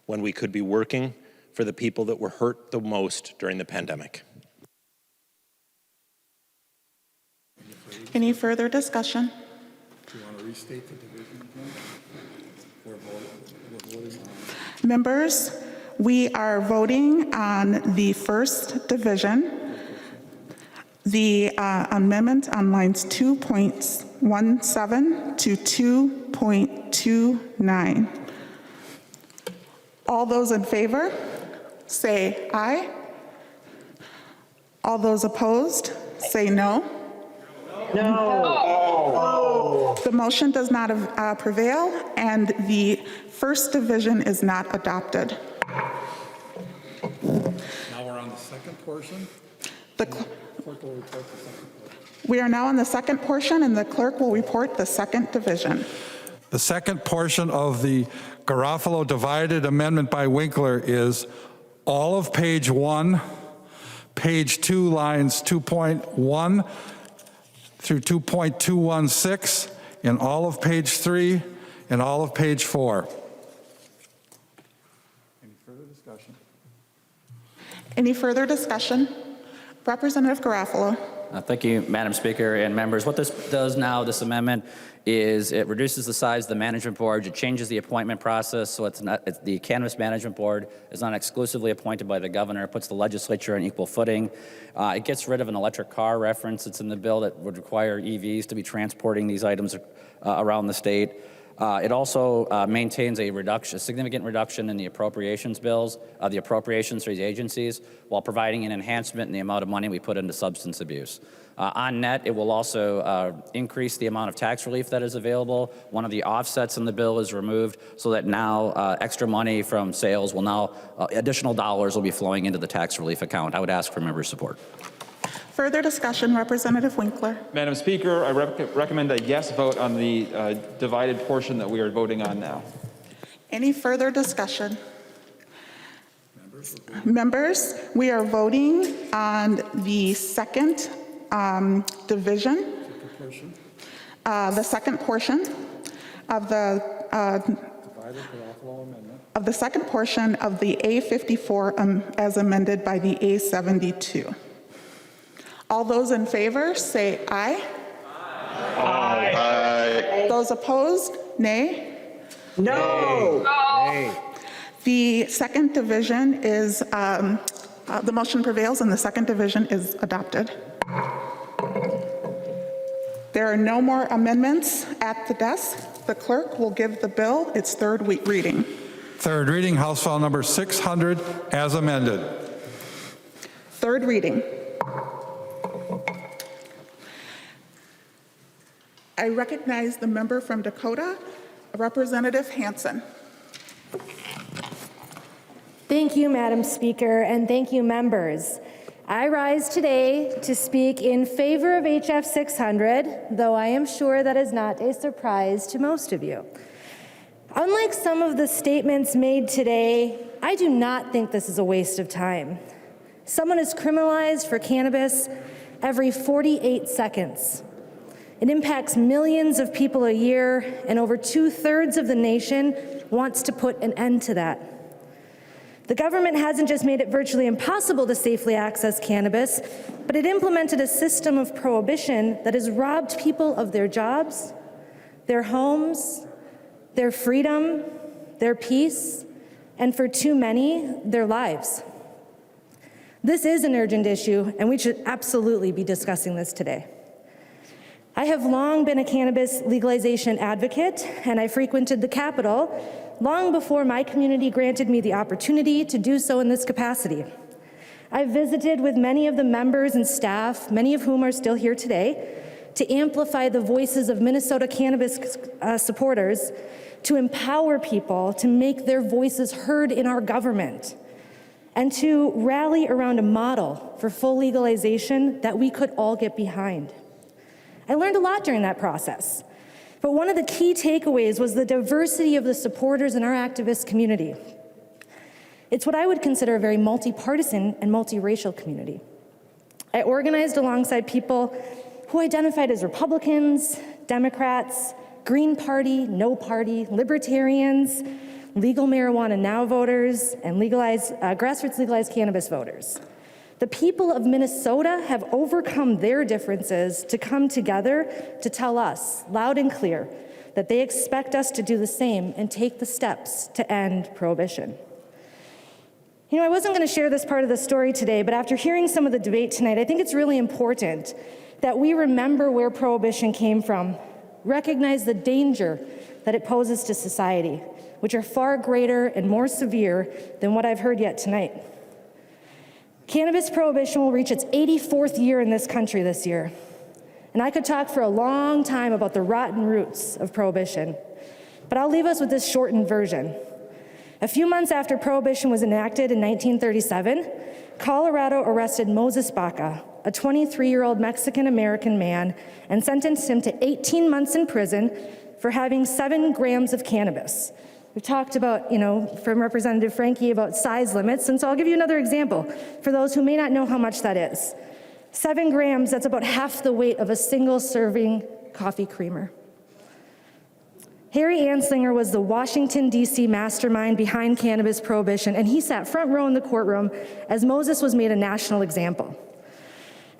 when we could be working for the people that were hurt the most during the pandemic. Any further discussion? Do you want to restate the division again? Members, we are voting on the first division, the amendment on lines 2.17 to 2.29. All those in favor, say aye. All those opposed, say no. No. The motion does not prevail, and the first division is not adopted. Now we're on the second portion. We are now on the second portion, and the clerk will report the second division. The second portion of the Garofalo divided amendment by Winkler is all of page 1, page 2, lines 2.1 through 2.216, and all of page 3, and all of page 4. Any further discussion? Any further discussion? Representative Garofalo. Thank you, Madam Speaker and members. What this does now, this amendment, is it reduces the size of the management board. It changes the appointment process, so the Cannabis Management Board is not exclusively appointed by the governor. It puts the legislature on equal footing. It gets rid of an electric car reference that's in the bill that would require EVs to be transporting these items around the state. It also maintains a significant reduction in the appropriations bills, the appropriations for these agencies, while providing an enhancement in the amount of money we put into substance abuse. On net, it will also increase the amount of tax relief that is available. One of the offsets in the bill is removed so that now extra money from sales will now, additional dollars will be flowing into the tax relief account. I would ask for member support. Further discussion, Representative Winkler. Madam Speaker, I recommend a yes vote on the divided portion that we are voting on now. Any further discussion? Members, we are voting on the second division, the second portion of the second portion of the A54 as amended by the A72. All those in favor say aye. Aye. Aye. Those opposed, nay. No. The second division is, the motion prevails and the second division is adopted. There are no more amendments at the desk. The clerk will give the bill its third reading. Third reading, House File Number 600, as amended. Third reading. I recognize the member from Dakota, Representative Hansen. Thank you, Madam Speaker, and thank you, members. I rise today to speak in favor of HF 600, though I am sure that is not a surprise to most of you. Unlike some of the statements made today, I do not think this is a waste of time. Someone is criminalized for cannabis every 48 seconds. It impacts millions of people a year, and over 2/3 of the nation wants to put an end to that. The government hasn't just made it virtually impossible to safely access cannabis, but it implemented a system of prohibition that has robbed people of their jobs, their homes, their freedom, their peace, and for too many, their lives. This is an urgent issue, and we should absolutely be discussing this today. I have long been a cannabis legalization advocate, and I frequented the Capitol long before my community granted me the opportunity to do so in this capacity. I visited with many of the members and staff, many of whom are still here today, to amplify the voices of Minnesota cannabis supporters, to empower people to make their voices heard in our government, and to rally around a model for full legalization that we could all get behind. I learned a lot during that process, but one of the key takeaways was the diversity of the supporters in our activist community. It's what I would consider a very multi-partisan and multiracial community. I organized alongside people who identified as Republicans, Democrats, Green Party, No Party, Libertarians, legal marijuana now voters, and grassroots legalized cannabis voters. The people of Minnesota have overcome their differences to come together to tell us, loud and clear, that they expect us to do the same and take the steps to end prohibition. You know, I wasn't going to share this part of the story today, but after hearing some of the debate tonight, I think it's really important that we remember where prohibition came from, recognize the danger that it poses to society, which are far greater and more severe than what I've heard yet tonight. Cannabis prohibition will reach its 84th year in this country this year. And I could talk for a long time about the rotten roots of prohibition, but I'll leave us with this shortened version. A few months after prohibition was enacted in 1937, Colorado arrested Moses Baca, a 23-year-old Mexican-American man, and sentenced him to 18 months in prison for having 7 grams of cannabis. We've talked about, from Representative Franke about size limits, and so I'll give you another example for those who may not know how much that is. 7 grams, that's about half the weight of a single serving coffee creamer. Harry Anslinger was the Washington, D.C. mastermind behind cannabis prohibition, and he sat front row in the courtroom as Moses was made a national example.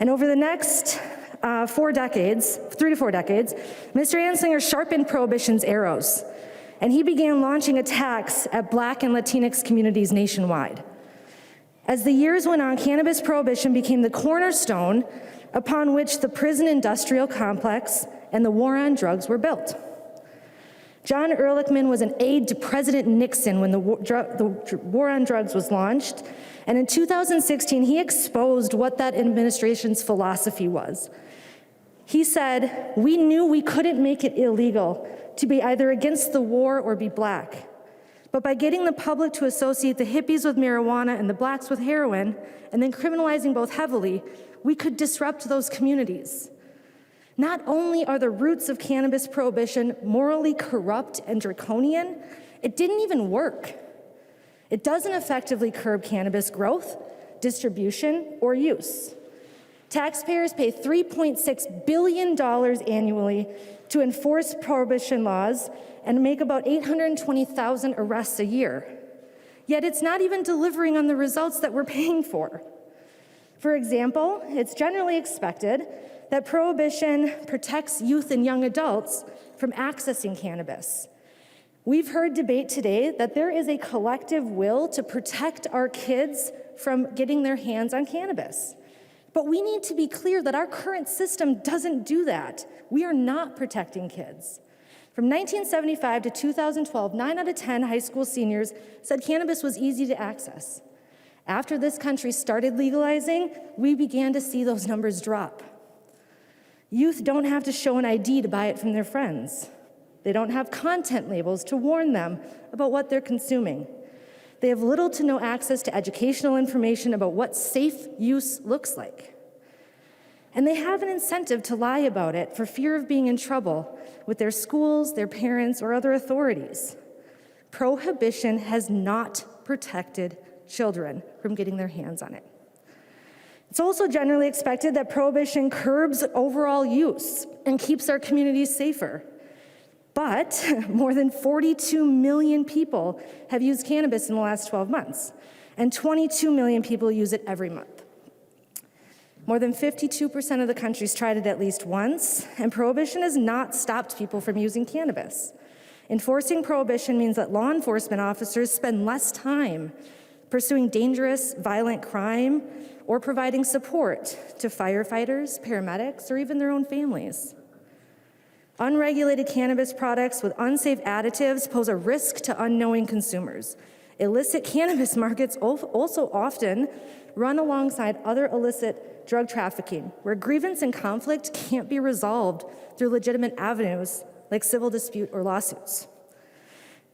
And over the next 3 to 4 decades, Mr. Anslinger sharpened prohibition's arrows, and he began launching attacks at Black and Latinx communities nationwide. As the years went on, cannabis prohibition became the cornerstone upon which the prison industrial complex and the war on drugs were built. John Ehrlichman was an aide to President Nixon when the war on drugs was launched, and in 2016, he exposed what that administration's philosophy was. He said, "We knew we couldn't make it illegal to be either against the war or be Black. But by getting the public to associate the hippies with marijuana and the Blacks with heroin, and then criminalizing both heavily, we could disrupt those communities." Not only are the roots of cannabis prohibition morally corrupt and draconian, it didn't even work. It doesn't effectively curb cannabis growth, distribution, or use. Taxpayers pay $3.6 billion annually to enforce prohibition laws and make about 820,000 arrests a year. Yet it's not even delivering on the results that we're paying for. For example, it's generally expected that prohibition protects youth and young adults from accessing cannabis. We've heard debate today that there is a collective will to protect our kids from getting their hands on cannabis. But we need to be clear that our current system doesn't do that. We are not protecting kids. From 1975 to 2012, 9 out of 10 high school seniors said cannabis was easy to access. After this country started legalizing, we began to see those numbers drop. Youth don't have to show an ID to buy it from their friends. They don't have content labels to warn them about what they're consuming. They have little to no access to educational information about what safe use looks like. And they have an incentive to lie about it for fear of being in trouble with their schools, their parents, or other authorities. Prohibition has not protected children from getting their hands on it. It's also generally expected that prohibition curbs overall use and keeps our communities safer. But more than 42 million people have used cannabis in the last 12 months, and 22 million people use it every month. More than 52% of the country's tried it at least once, and prohibition has not stopped people from using cannabis. Enforcing prohibition means that law enforcement officers spend less time pursuing dangerous, violent crime or providing support to firefighters, paramedics, or even their own families. Unregulated cannabis products with unsafe additives pose a risk to unknowing consumers. Illicit cannabis markets also often run alongside other illicit drug trafficking, where grievance and conflict can't be resolved through legitimate avenues like civil dispute or lawsuits.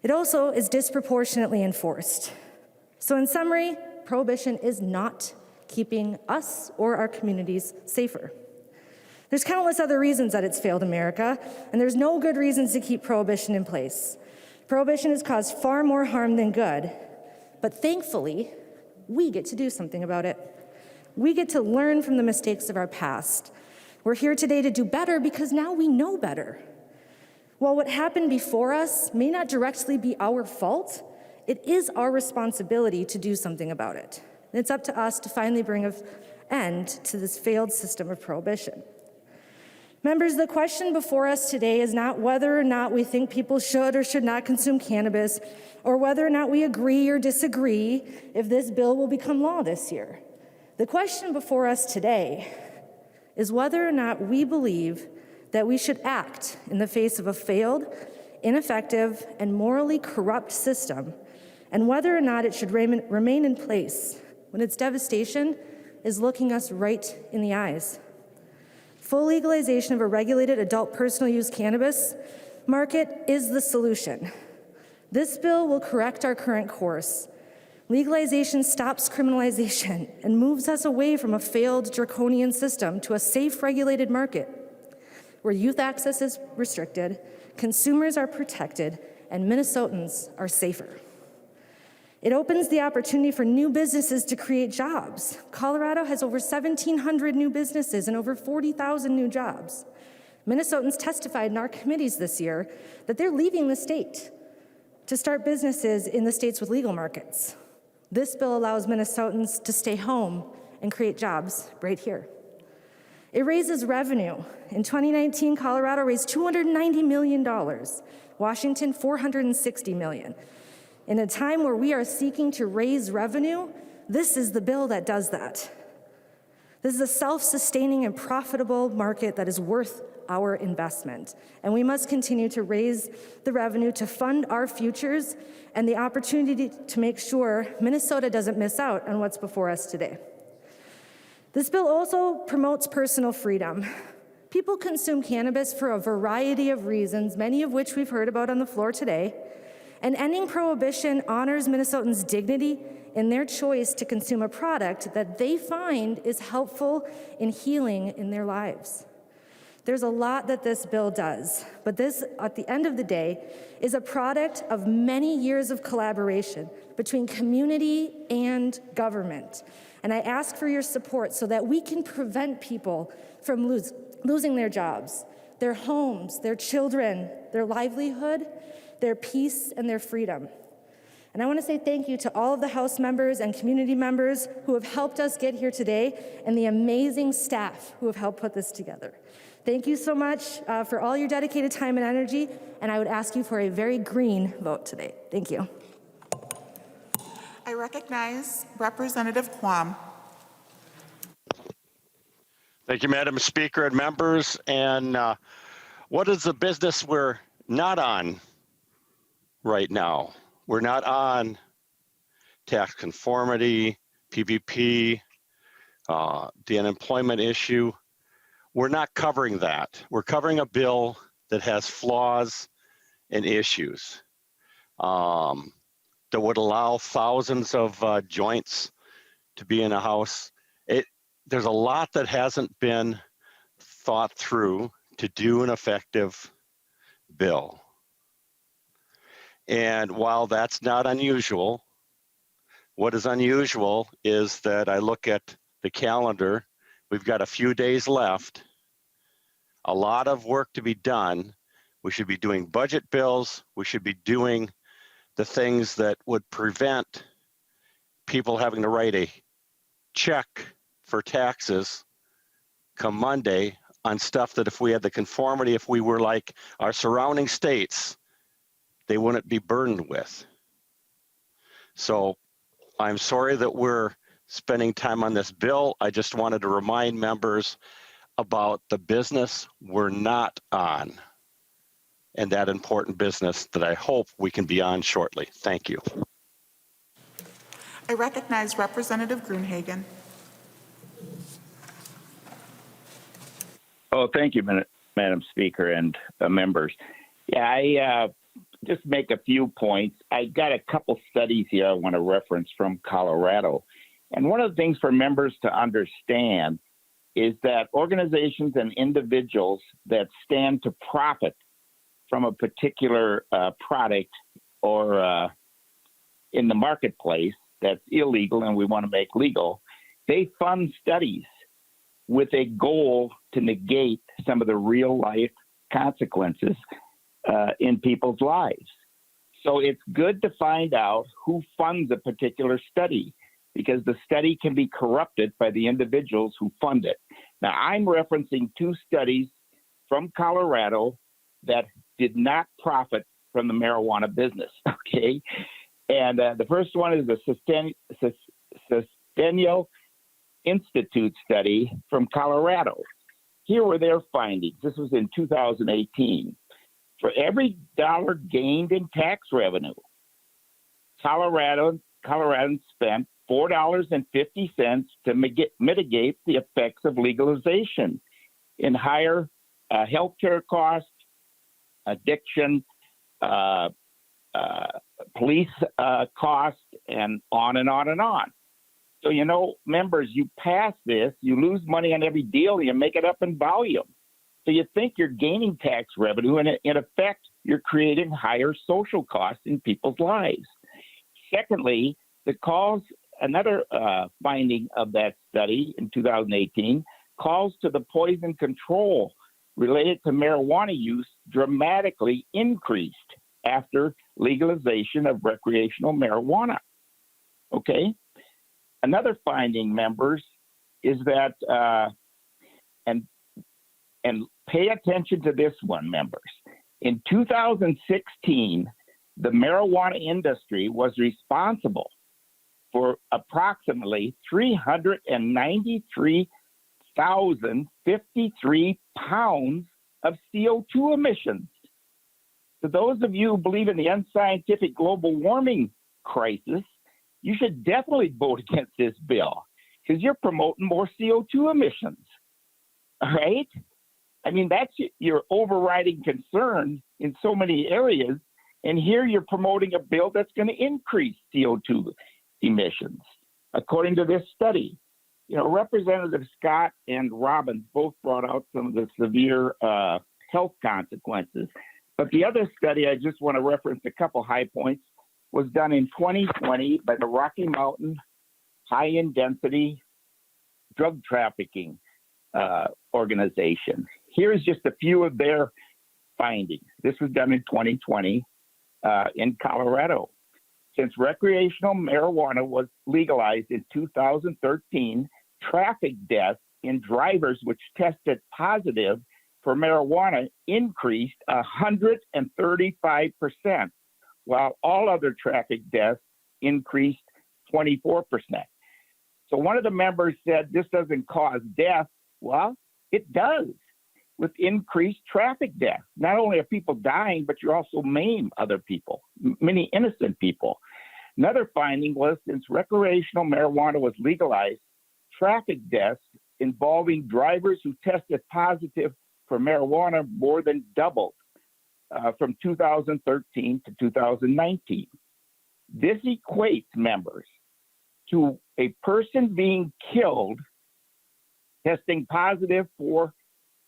It also is disproportionately enforced. So in summary, prohibition is not keeping us or our communities safer. There's countless other reasons that it's failed America, and there's no good reasons to keep prohibition in place. Prohibition has caused far more harm than good, but thankfully, we get to do something about it. We get to learn from the mistakes of our past. We're here today to do better because now we know better. While what happened before us may not directly be our fault, it is our responsibility to do something about it. And it's up to us to finally bring an end to this failed system of prohibition. Members, the question before us today is not whether or not we think people should or should not consume cannabis, or whether or not we agree or disagree if this bill will become law this year. The question before us today is whether or not we believe that we should act in the face of a failed, ineffective, and morally corrupt system, and whether or not it should remain in place when its devastation is looking us right in the eyes. Full legalization of a regulated adult personal use cannabis market is the solution. This bill will correct our current course. Legalization stops criminalization and moves us away from a failed draconian system to a safe regulated market where youth access is restricted, consumers are protected, and Minnesotans are safer. It opens the opportunity for new businesses to create jobs. Colorado has over 1,700 new businesses and over 40,000 new jobs. Minnesotans testified in our committees this year that they're leaving the state to start businesses in the states with legal markets. This bill allows Minnesotans to stay home and create jobs right here. It raises revenue. In 2019, Colorado raised $290 million, Washington $460 million. In a time where we are seeking to raise revenue, this is the bill that does that. This is a self-sustaining and profitable market that is worth our investment. And we must continue to raise the revenue to fund our futures and the opportunity to make sure Minnesota doesn't miss out on what's before us today. This bill also promotes personal freedom. People consume cannabis for a variety of reasons, many of which we've heard about on the floor today. And ending prohibition honors Minnesotans' dignity in their choice to consume a product that they find is helpful in healing in their lives. There's a lot that this bill does, but this, at the end of the day, is a product of many years of collaboration between community and government. And I ask for your support so that we can prevent people from losing their jobs, their homes, their children, their livelihood, their peace, and their freedom. And I want to say thank you to all of the House members and community members who have helped us get here today, and the amazing staff who have helped put this together. Thank you so much for all your dedicated time and energy, and I would ask you for a very green vote today. Thank you. I recognize Representative Quam. Thank you, Madam Speaker and members. And what is the business we're not on right now? We're not on tax conformity, PPP, the unemployment issue. We're not covering that. We're covering a bill that has flaws and issues that would allow thousands of joints to be in a house. There's a lot that hasn't been thought through to do an effective bill. And while that's not unusual, what is unusual is that I look at the calendar. We've got a few days left, a lot of work to be done. We should be doing budget bills. We should be doing the things that would prevent people having to write a check for taxes come Monday on stuff that if we had the conformity, if we were like our surrounding states, they wouldn't be burdened with. So I'm sorry that we're spending time on this bill. I just wanted to remind members about the business we're not on, and that important business that I hope we can be on shortly. Thank you. I recognize Representative Gruenhagen. Oh, thank you, Madam Speaker and members. Yeah, I just make a few points. I got a couple studies here I want to reference from Colorado. And one of the things for members to understand is that organizations and individuals that stand to profit from a particular product or in the marketplace that's illegal and we want to make legal, they fund studies with a goal to negate some of the real life consequences in people's lives. So it's good to find out who funds a particular study, because the study can be corrupted by the individuals who fund it. Now, I'm referencing two studies from Colorado that did not profit from the marijuana business, okay? And the first one is the Centennial Institute study from Colorado. Here were their findings. This was in 2018. For every dollar gained in tax revenue, Coloradans spent $4.50 to mitigate the effects of legalization in higher healthcare costs, addiction, police costs, and on and on and on. So, you know, members, you pass this, you lose money on every deal, you make it up in volume. So you think you're gaining tax revenue, and in effect, you're creating higher social costs in people's lives. Secondly, another finding of that study in 2018 calls to the poison control related to marijuana use dramatically increased after legalization of recreational marijuana. Okay? Another finding, members, is that, and pay attention to this one, members. In 2016, the marijuana industry was responsible for approximately 393,053 pounds of CO2 emissions. To those of you who believe in the unscientific global warming crisis, you should definitely vote against this bill, because you're promoting more CO2 emissions, all right? I mean, that's your overriding concern in so many areas, and here you're promoting a bill that's going to increase CO2 emissions, according to this study. You know, Representative Scott and Robbins both brought out some of the severe health consequences. But the other study, I just want to reference a couple high points, was done in 2020 by the Rocky Mountain High Intensity Drug Trafficking Organization. Here's just a few of their findings. This was done in 2020 in Colorado. Since recreational marijuana was legalized in 2013, traffic deaths in drivers which tested positive for marijuana increased 135%, while all other traffic deaths increased 24%. So one of the members said this doesn't cause death. Well, it does with increased traffic deaths. Not only are people dying, but you also maim other people, many innocent people. Another finding was since recreational marijuana was legalized, traffic deaths involving drivers who tested positive for marijuana more than doubled from 2013 to 2019. This equates, members, to a person being killed testing positive for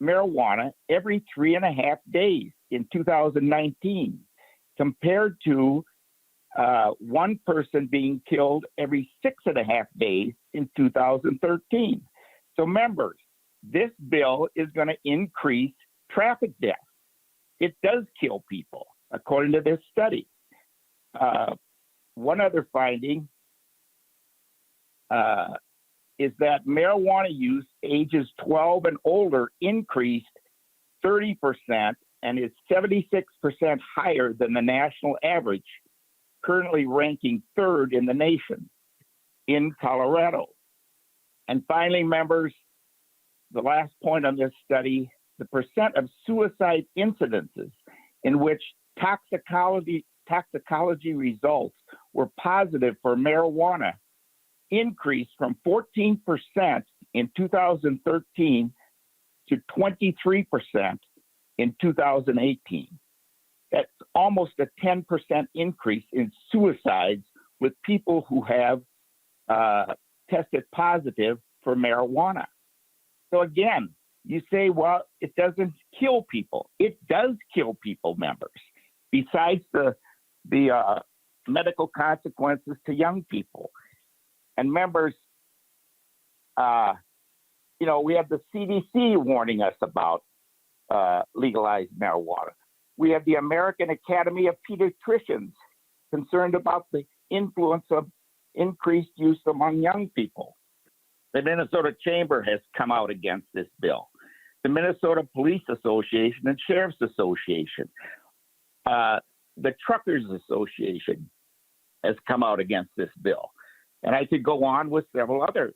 marijuana every 3.5 days in 2019, compared to one person being killed every 6.5 days in 2013. So members, this bill is going to increase traffic deaths. It does kill people, according to this study. One other finding is that marijuana use ages 12 and older increased 30% and is 76% higher than the national average, currently ranking 3rd in the nation in Colorado. And finally, members, the last point on this study, the percent of suicide incidences in which toxicology results were positive for marijuana increased from 14% in 2013 to 23% in 2018. That's almost a 10% increase in suicides with people who have tested positive for marijuana. So again, you say, well, it doesn't kill people. It does kill people, members, besides the medical consequences to young people. And members, you know, we have the CDC warning us about legalized marijuana. We have the American Academy of Pediatricians concerned about the influence of increased use among young people. The Minnesota Chamber has come out against this bill. The Minnesota Police Association and Sheriff's Association. The Truckers Association has come out against this bill. And I could go on with several others.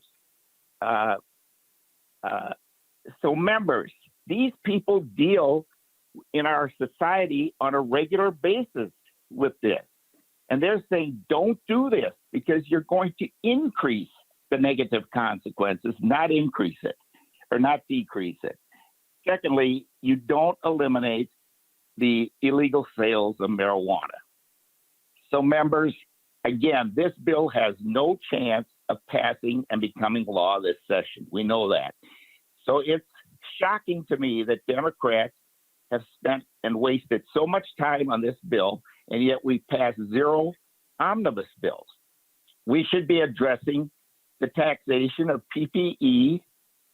So members, these people deal in our society on a regular basis with this. And they're saying, don't do this because you're going to increase the negative consequences, not increase it or not decrease it. Secondly, you don't eliminate the illegal sales of marijuana. So members, again, this bill has no chance of passing and becoming law this session. We know that. So it's shocking to me that Democrats have spent and wasted so much time on this bill, and yet we passed 0 omnibus bills. We should be addressing the taxation of PPE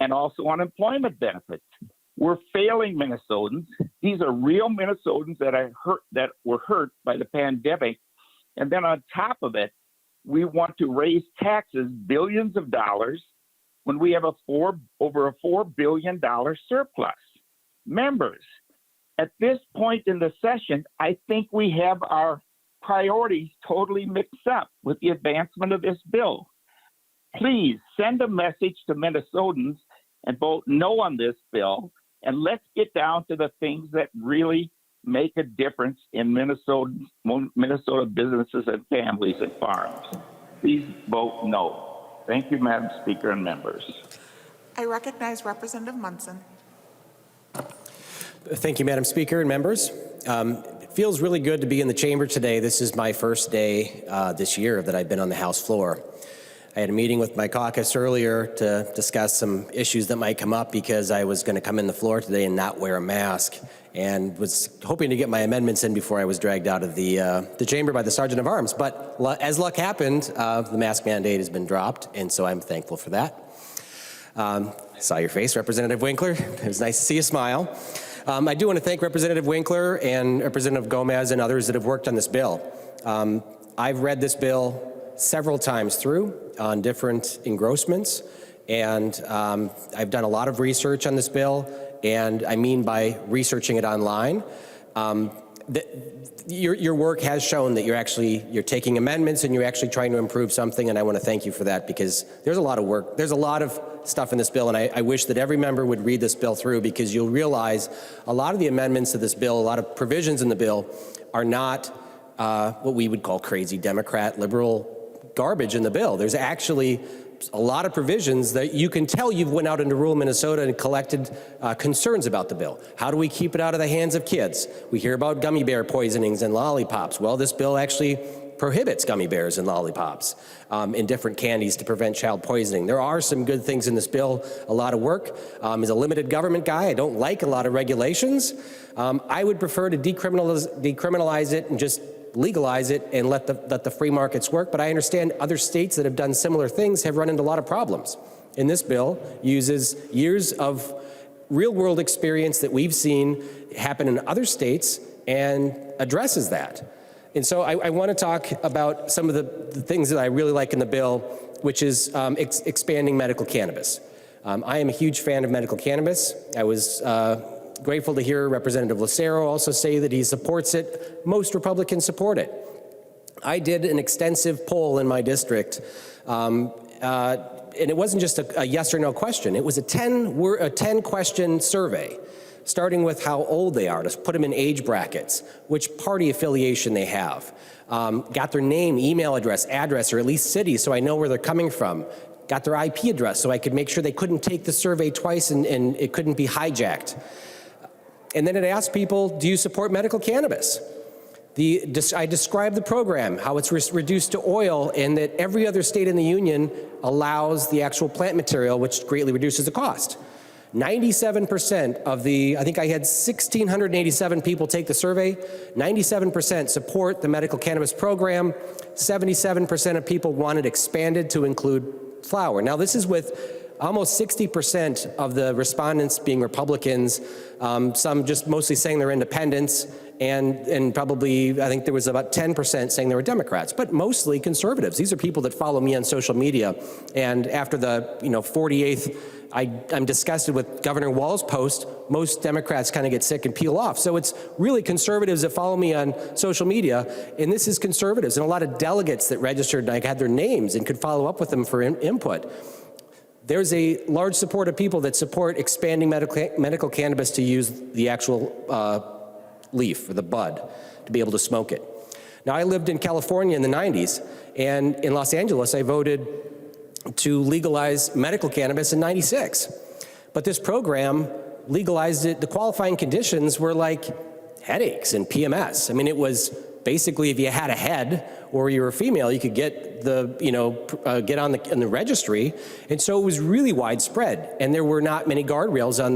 and also unemployment benefits. We're failing Minnesotans. These are real Minnesotans that were hurt by the pandemic. And then on top of it, we want to raise taxes billions of dollars when we have over a $4 billion surplus. Members, at this point in the session, I think we have our priorities totally mixed up with the advancement of this bill. Please send a message to Minnesotans and vote no on this bill, and let's get down to the things that really make a difference in Minnesota businesses and families and farms. Please vote no. Thank you, Madam Speaker and members. I recognize Representative Munson. Thank you, Madam Speaker and members. It feels really good to be in the chamber today. This is my first day this year that I've been on the House floor. I had a meeting with my caucus earlier to discuss some issues that might come up because I was going to come in the floor today and not wear a mask, and was hoping to get my amendments in before I was dragged out of the chamber by the Sergeant of Arms. But as luck happened, the mask mandate has been dropped, and so I'm thankful for that. I saw your face, Representative Winkler. It was nice to see you smile. I do want to thank Representative Winkler and Representative Gomez and others that have worked on this bill. I've read this bill several times through on different engrossments, and I've done a lot of research on this bill, and I mean by researching it online. Your work has shown that you're taking amendments and you're actually trying to improve something, and I want to thank you for that, because there's a lot of work. There's a lot of stuff in this bill, and I wish that every member would read this bill through, because you'll realize a lot of the amendments to this bill, a lot of provisions in the bill are not what we would call crazy Democrat, liberal garbage in the bill. There's actually a lot of provisions that you can tell you've went out into rural Minnesota and collected concerns about the bill. How do we keep it out of the hands of kids? We hear about gummy bear poisonings and lollipops. Well, this bill actually prohibits gummy bears and lollipops in different candies to prevent child poisoning. There are some good things in this bill, a lot of work. As a limited government guy, I don't like a lot of regulations. I would prefer to decriminalize it and just legalize it and let the free markets work, but I understand other states that have done similar things have run into a lot of problems. And this bill uses years of real-world experience that we've seen happen in other states and addresses that. And so I want to talk about some of the things that I really like in the bill, which is expanding medical cannabis. I am a huge fan of medical cannabis. I was grateful to hear Representative Lucero also say that he supports it. Most Republicans support it. I did an extensive poll in my district, and it wasn't just a yes or no question. It was a 10-question survey, starting with how old they are, to put them in age brackets, which party affiliation they have, got their name, email address, or at least city, so I know where they're coming from, got their IP address so I could make sure they couldn't take the survey twice and it couldn't be hijacked. And then it asked people, do you support medical cannabis? I described the program, how it's reduced to oil, and that every other state in the union allows the actual plant material, which greatly reduces the cost. 97% of I think I had 1,687 people take the survey, 97% support the medical cannabis program, 77% of people want it expanded to include flower. Now, this is with almost 60% of the respondents being Republicans, some just mostly saying they're independents, and probably, I think there was about 10% saying they were Democrats, but mostly conservatives. These are people that follow me on social media, and after the 48th, I'm disgusted with Governor Walz's post. Most Democrats kind of get sick and peel off. So it's really conservatives that follow me on social media, and this is conservatives, and a lot of delegates that registered, and I had their names and could follow up with them for input. There's a large support of people that support expanding medical cannabis to use the actual leaf or the bud to be able to smoke it. Now, I lived in California in the 90s, and in Los Angeles, I voted to legalize medical cannabis in 96. But this program legalized it. The qualifying conditions were like headaches and PMS. I mean, it was basically if you had a head or you were a female, you could get get on the registry. And so it was really widespread. And there were not many guardrails on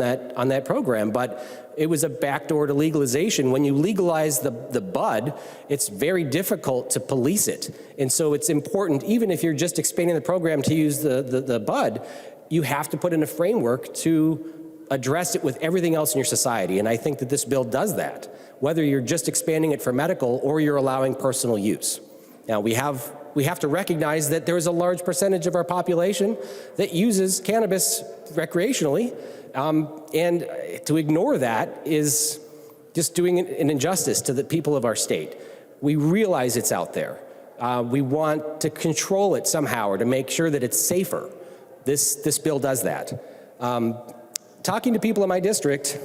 that program, but it was a backdoor to legalization. When you legalize the bud, it's very difficult to police it. And so it's important, even if you're just expanding the program to use the bud, you have to put in a framework to address it with everything else in your society. And I think that this bill does that, whether you're just expanding it for medical or you're allowing personal use. Now, we have to recognize that there is a large percentage of our population that uses cannabis recreationally, and to ignore that is just doing an injustice to the people of our state. We realize it's out there. We want to control it somehow or to make sure that it's safer. This bill does that. Talking to people in my district,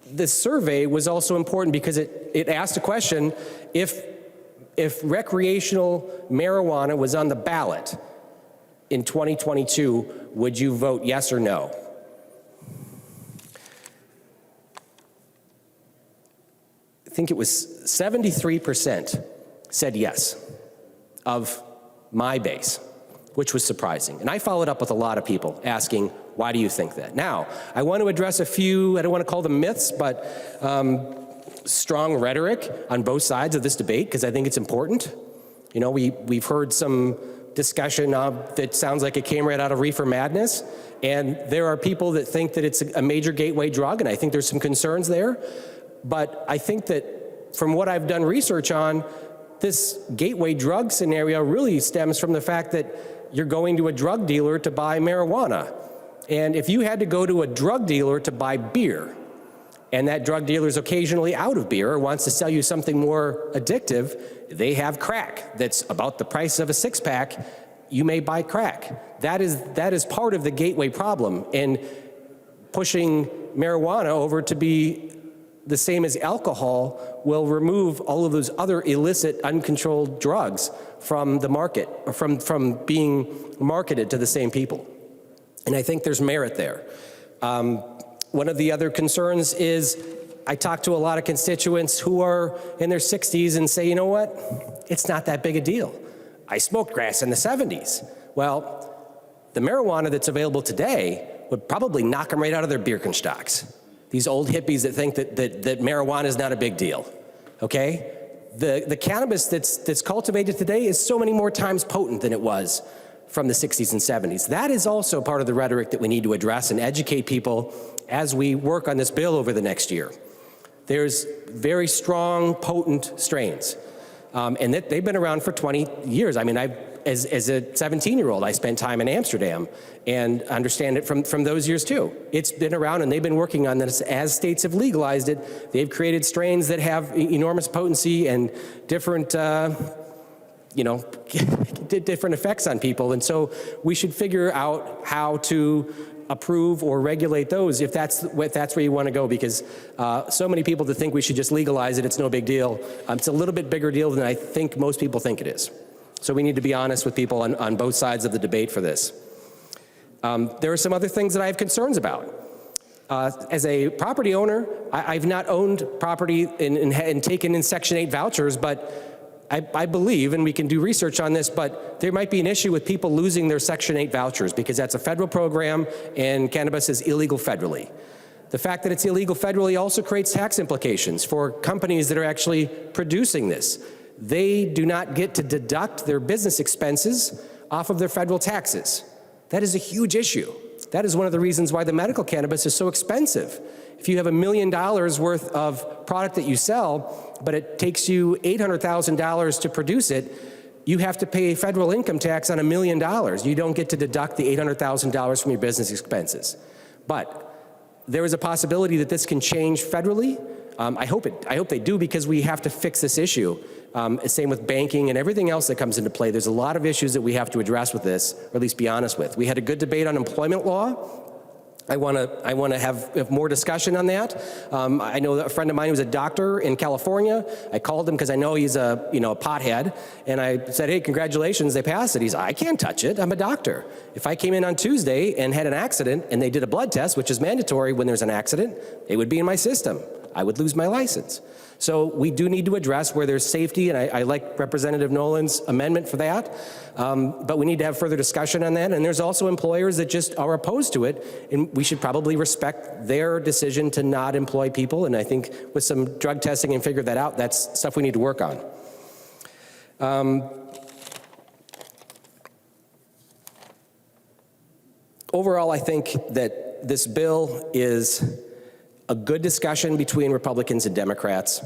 this survey was also important because it asked a question, if recreational marijuana was on the ballot in 2022, would you vote yes or no? I think it was 73% said yes of my base. which was surprising. And I followed up with a lot of people asking, why do you think that? Now, I want to address a few, I don't want to call them myths, but strong rhetoric on both sides of this debate, because I think it's important. You know, we've heard some discussion that sounds like it came right out of Reefer Madness, and there are people that think that it's a major gateway drug, and I think there's some concerns there. But I think that from what I've done research on, this gateway drug scenario really stems from the fact that you're going to a drug dealer to buy marijuana. And if you had to go to a drug dealer to buy beer, and that drug dealer is occasionally out of beer or wants to sell you something more addictive, they have crack that's about the price of a six-pack, you may buy crack. That is part of the gateway problem, and pushing marijuana over to be the same as alcohol will remove all of those other illicit, uncontrolled drugs from the market, or from being marketed to the same people. And I think there's merit there. One of the other concerns is I talk to a lot of constituents who are in their 60s and say, you know what, it's not that big a deal. I smoked grass in the 70s. Well, the marijuana that's available today would probably knock them right out of their Birkenstocks. These old hippies that think that marijuana is not a big deal, okay? The cannabis that's cultivated today is so many more times potent than it was from the 60s and 70s. That is also part of the rhetoric that we need to address and educate people as we work on this bill over the next year. There's very strong, potent strains, and they've been around for 20 years. I mean, as a 17-year-old, I spent time in Amsterdam and understand it from those years too. It's been around, and they've been working on this as states have legalized it. They've created strains that have enormous potency and different, different effects on people. And so we should figure out how to approve or regulate those if that's where you want to go, because so many people that think we should just legalize it, it's no big deal. It's a little bit bigger deal than I think most people think it is. So we need to be honest with people on both sides of the debate for this. There are some other things that I have concerns about. As a property owner, I've not owned property and taken in Section 8 vouchers, but I believe, and we can do research on this, but there might be an issue with people losing their Section 8 vouchers because that's a federal program and cannabis is illegal federally. The fact that it's illegal federally also creates tax implications for companies that are actually producing this. They do not get to deduct their business expenses off of their federal taxes. That is a huge issue. That is one of the reasons why the medical cannabis is so expensive. If you have $1 million worth of product that you sell, but it takes you $800,000 to produce it, you have to pay federal income tax on $1 million. You don't get to deduct the $800,000 from your business expenses. But there is a possibility that this can change federally. I hope they do, because we have to fix this issue. Same with banking and everything else that comes into play. There's a lot of issues that we have to address with this, or at least be honest with. We had a good debate on employment law. I want to have more discussion on that. I know that a friend of mine who's a doctor in California. I called him because I know he's a pothead, and I said, "Hey, congratulations, they passed it." He's, "I can't touch it. I'm a doctor. If I came in on Tuesday and had an accident, and they did a blood test, which is mandatory when there's an accident, it would be in my system. I would lose my license." So we do need to address where there's safety, and I like Representative Nolan's amendment for that. But we need to have further discussion on that. And there's also employers that just are opposed to it, and we should probably respect their decision to not employ people. And I think with some drug testing and figure that out, that's stuff we need to work on. Overall, I think that this bill is a good discussion between Republicans and Democrats.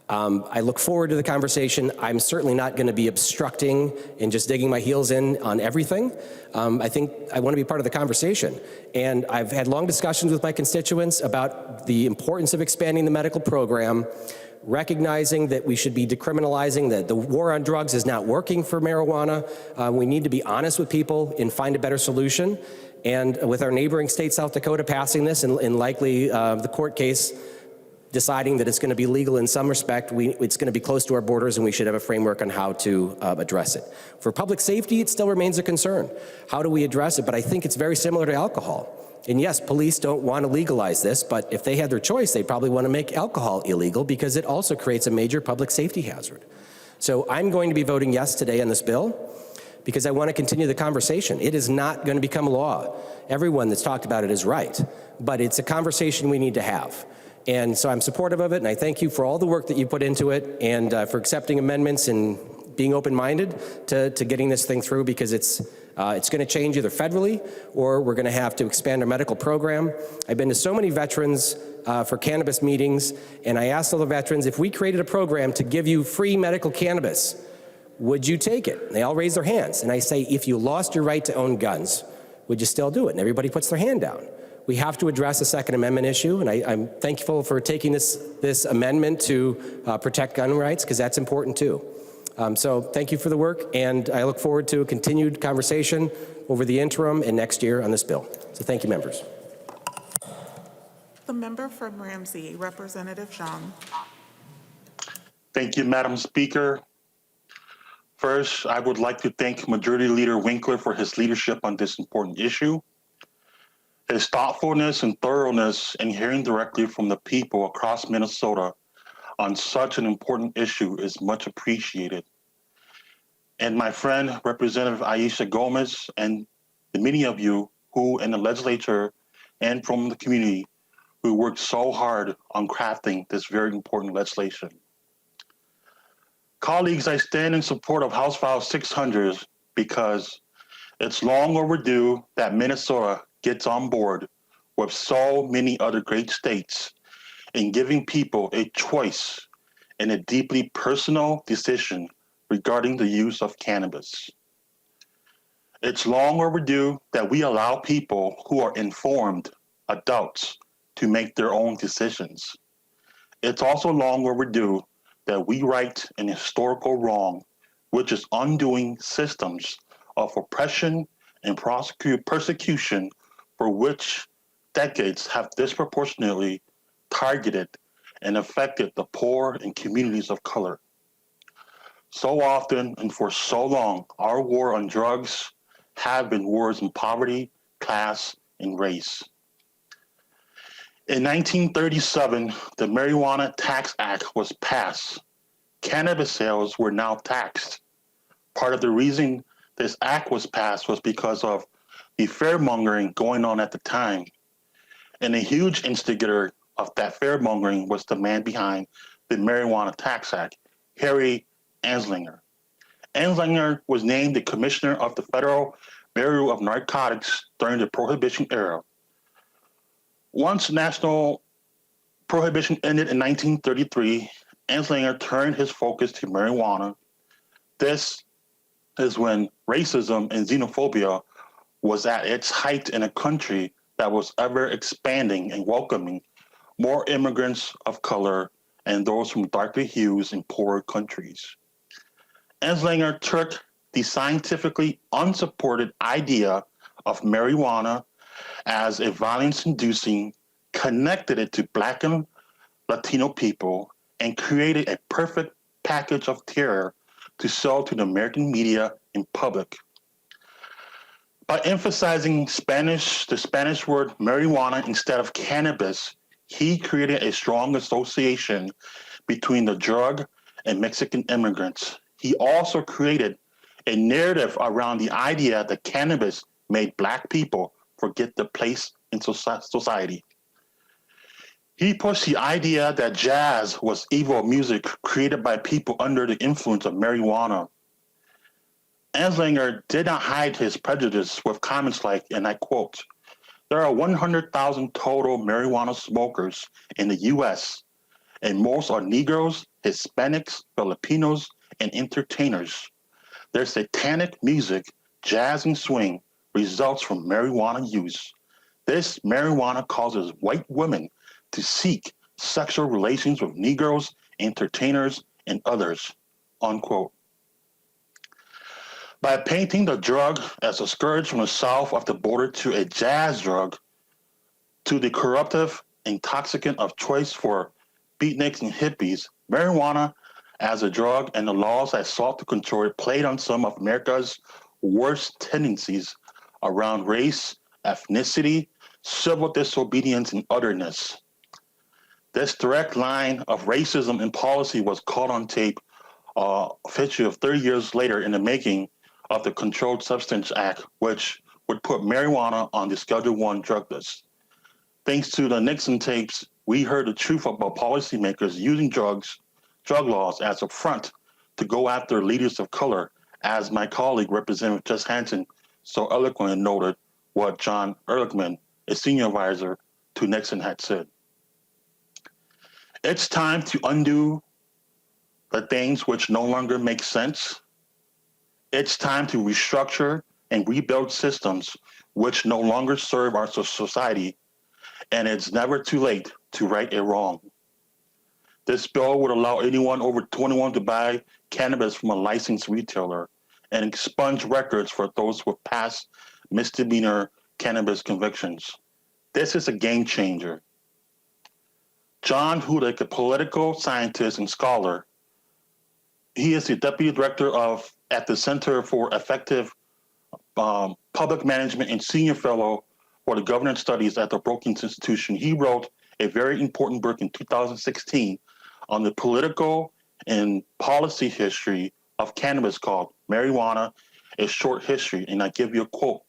I look forward to the conversation. I'm certainly not going to be obstructing and just digging my heels in on everything. I think I want to be part of the conversation. And I've had long discussions with my constituents about the importance of expanding the medical program, recognizing that we should be decriminalizing, that the war on drugs is not working for marijuana. We need to be honest with people and find a better solution. And with our neighboring state, South Dakota, passing this, and likely the court case deciding that it's going to be legal in some respect, it's going to be close to our borders, and we should have a framework on how to address it. For public safety, it still remains a concern. How do we address it? But I think it's very similar to alcohol. And yes, police don't want to legalize this, but if they had their choice, they probably want to make alcohol illegal, because it also creates a major public safety hazard. So I'm going to be voting yes today on this bill. because I want to continue the conversation. It is not going to become law. Everyone that's talked about it is right, but it's a conversation we need to have. And so I'm supportive of it, and I thank you for all the work that you put into it and for accepting amendments and being open-minded to getting this thing through, because it's going to change either federally or we're going to have to expand our medical program. I've been to so many veterans for cannabis meetings, and I asked all the veterans, if we created a program to give you free medical cannabis, would you take it? And they all raise their hands. And I say, if you lost your right to own guns, would you still do it? And everybody puts their hand down. We have to address the Second Amendment issue, and I'm thankful for taking this amendment to protect gun rights, because that's important too. So thank you for the work, and I look forward to a continued conversation over the interim and next year on this bill. So thank you, members. The member from Ramsey, Representative Zhang. Thank you, Madam Speaker. First, I would like to thank Majority Leader Winkler for his leadership on this important issue. His thoughtfulness and thoroughness in hearing directly from the people across Minnesota on such an important issue is much appreciated. And my friend, Representative Aisha Gomez, and the many of you who in the legislature and from the community who worked so hard on crafting this very important legislation. Colleagues, I stand in support of House File 600 because it's long overdue that Minnesota gets on board with so many other great states in giving people a choice in a deeply personal decision regarding the use of cannabis. It's long overdue that we allow people who are informed adults to make their own decisions. It's also long overdue that we right an historical wrong, which is undoing systems of oppression and persecution for which decades have disproportionately targeted and affected the poor and communities of color. So often and for so long, our war on drugs have been wars in poverty, class, and race. In 1937, the Marijuana Tax Act was passed. Cannabis sales were now taxed. Part of the reason this act was passed was because of the fear-mongering going on at the time. And a huge instigator of that fear-mongering was the man behind the Marijuana Tax Act, Harry Anslinger. Anslinger was named the commissioner of the Federal Bureau of Narcotics during the Prohibition era. Once national prohibition ended in 1933, Anslinger turned his focus to marijuana. This is when racism and xenophobia was at its height in a country that was ever expanding and welcoming more immigrants of color and those from darker hues in poorer countries. Anslinger took the scientifically unsupported idea of marijuana as a violence-inducing, connected it to Black and Latino people, and created a perfect package of terror to sell to the American media and public. By emphasizing the Spanish word marijuana instead of cannabis, he created a strong association between the drug and Mexican immigrants. He also created a narrative around the idea that cannabis made Black people forget their place in society. He pushed the idea that jazz was evil music created by people under the influence of marijuana. Anslinger did not hide his prejudice with comments like, and I quote, "There are 100,000 total marijuana smokers in the US, and most are Negroes, Hispanics, Filipinos, and entertainers. Their satanic music, jazz and swing, results from marijuana use. This marijuana causes white women to seek sexual relations with Negroes, entertainers, and others," unquote. By painting the drug as a scourge from the south of the border to a jazz drug, to the corruptive intoxicant of choice for beatniks and hippies, marijuana as a drug and the laws that sought to control it played on some of America's worst tendencies around race, ethnicity, civil disobedience, and otherness. This direct line of racism in policy was caught on tape, a feature of 30 years later in the making of the Controlled Substance Act, which would put marijuana on the Schedule I drug list. Thanks to the Nixon tapes, we heard the truth about policymakers using drug laws as a front to go after leaders of color, as my colleague, Representative Jess Hanson, so eloquently noted what John Ehrlichman, a senior advisor to Nixon, had said. It's time to undo the things which no longer make sense. It's time to restructure and rebuild systems which no longer serve our society, and it's never too late to right a wrong. This bill would allow anyone over 21 to buy cannabis from a licensed retailer and expunge records for those with past misdemeanor cannabis convictions. This is a game changer. John Hudick, a political scientist and scholar, he is the deputy director at the Center for Effective Public Management and senior fellow for the governance studies at the Brookings Institution. He wrote a very important book in 2016 on the political and policy history of cannabis called Marijuana, A Short History. And I give you a quote.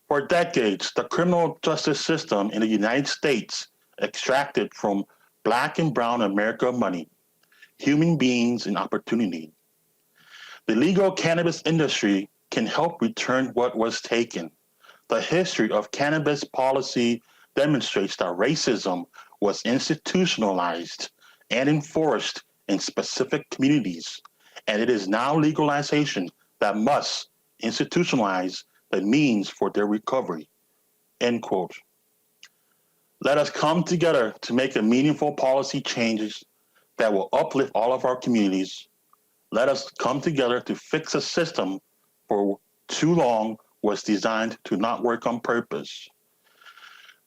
For decades, the criminal justice system in the United States extracted from Black and brown America money, human beings, and opportunity. The legal cannabis industry can help return what was taken. The history of cannabis policy demonstrates that racism was institutionalized and enforced in specific communities, and it is now legalization that must institutionalize the means for their recovery, end quote. Let us come together to make a meaningful policy changes that will uplift all of our communities. Let us come together to fix a system for too long was designed to not work on purpose.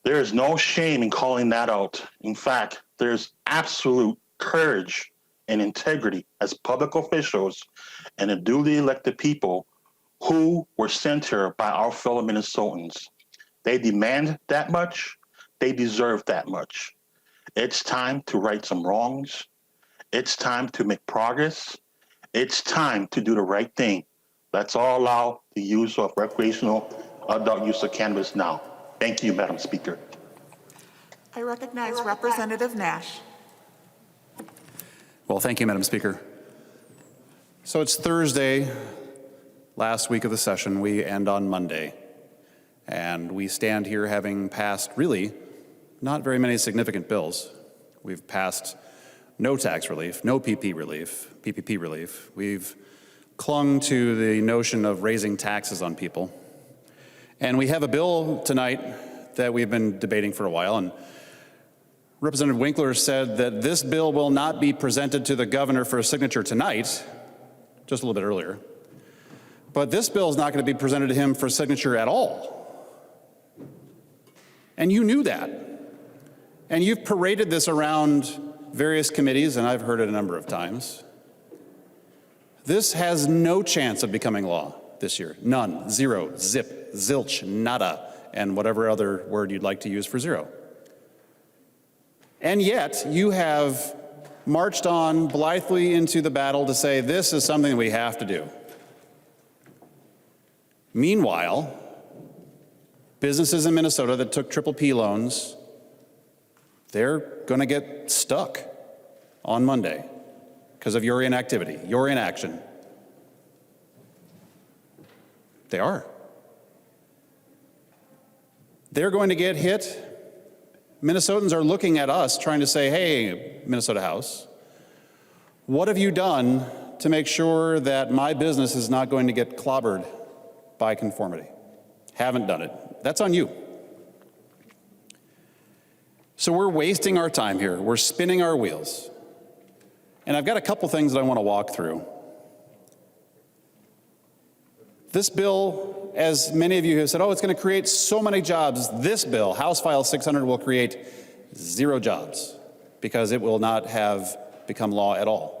There is no shame in calling that out. In fact, there's absolute courage and integrity as public officials and the duly elected people who were sent here by our fellow Minnesotans. They demand that much. They deserve that much. It's time to right some wrongs. It's time to make progress. It's time to do the right thing. Let's all allow the use of recreational adult use of cannabis now. Thank you, Madam Speaker. I recognize Representative Nash. Well, thank you, Madam Speaker. So it's Thursday, last week of the session. We end on Monday. And we stand here having passed really not very many significant bills. We've passed no tax relief, no PPP relief. We've clung to the notion of raising taxes on people. And we have a bill tonight that we've been debating for a while, and Representative Winkler said that this bill will not be presented to the governor for a signature tonight, just a little bit earlier, but this bill is not going to be presented to him for signature at all. And you knew that. And you've paraded this around various committees, and I've heard it a number of times. This has no chance of becoming law this year. None, zero, zip, zilch, nada, and whatever other word you'd like to use for zero. And yet, you have marched on blithely into the battle to say this is something we have to do. Meanwhile, businesses in Minnesota that took PPP loans, they're going to get stuck on Monday because of your inactivity, your inaction. They are. They're going to get hit. Minnesotans are looking at us trying to say, hey, Minnesota House, what have you done to make sure that my business is not going to get clobbered by conformity? Haven't done it. That's on you. So we're wasting our time here. We're spinning our wheels. And I've got a couple things that I want to walk through. This bill, as many of you have said, oh, it's going to create so many jobs. This bill, House File 600, will create 0 jobs because it will not have become law at all.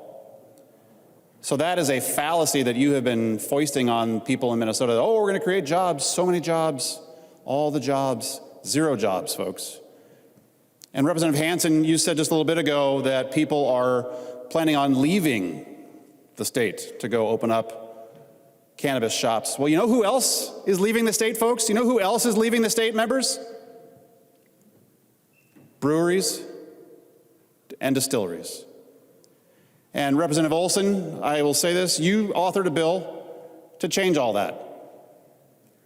So that is a fallacy that you have been foisting on people in Minnesota. Oh, we're going to create jobs, so many jobs, all the jobs, 0 jobs, folks. And Representative Hanson, you said just a little bit ago that people are planning on leaving the state to go open up cannabis shops. Well, you know who else is leaving the state, folks? You know who else is leaving the state, members? Breweries and distilleries. And Representative Olson, I will say this, you authored a bill to change all that.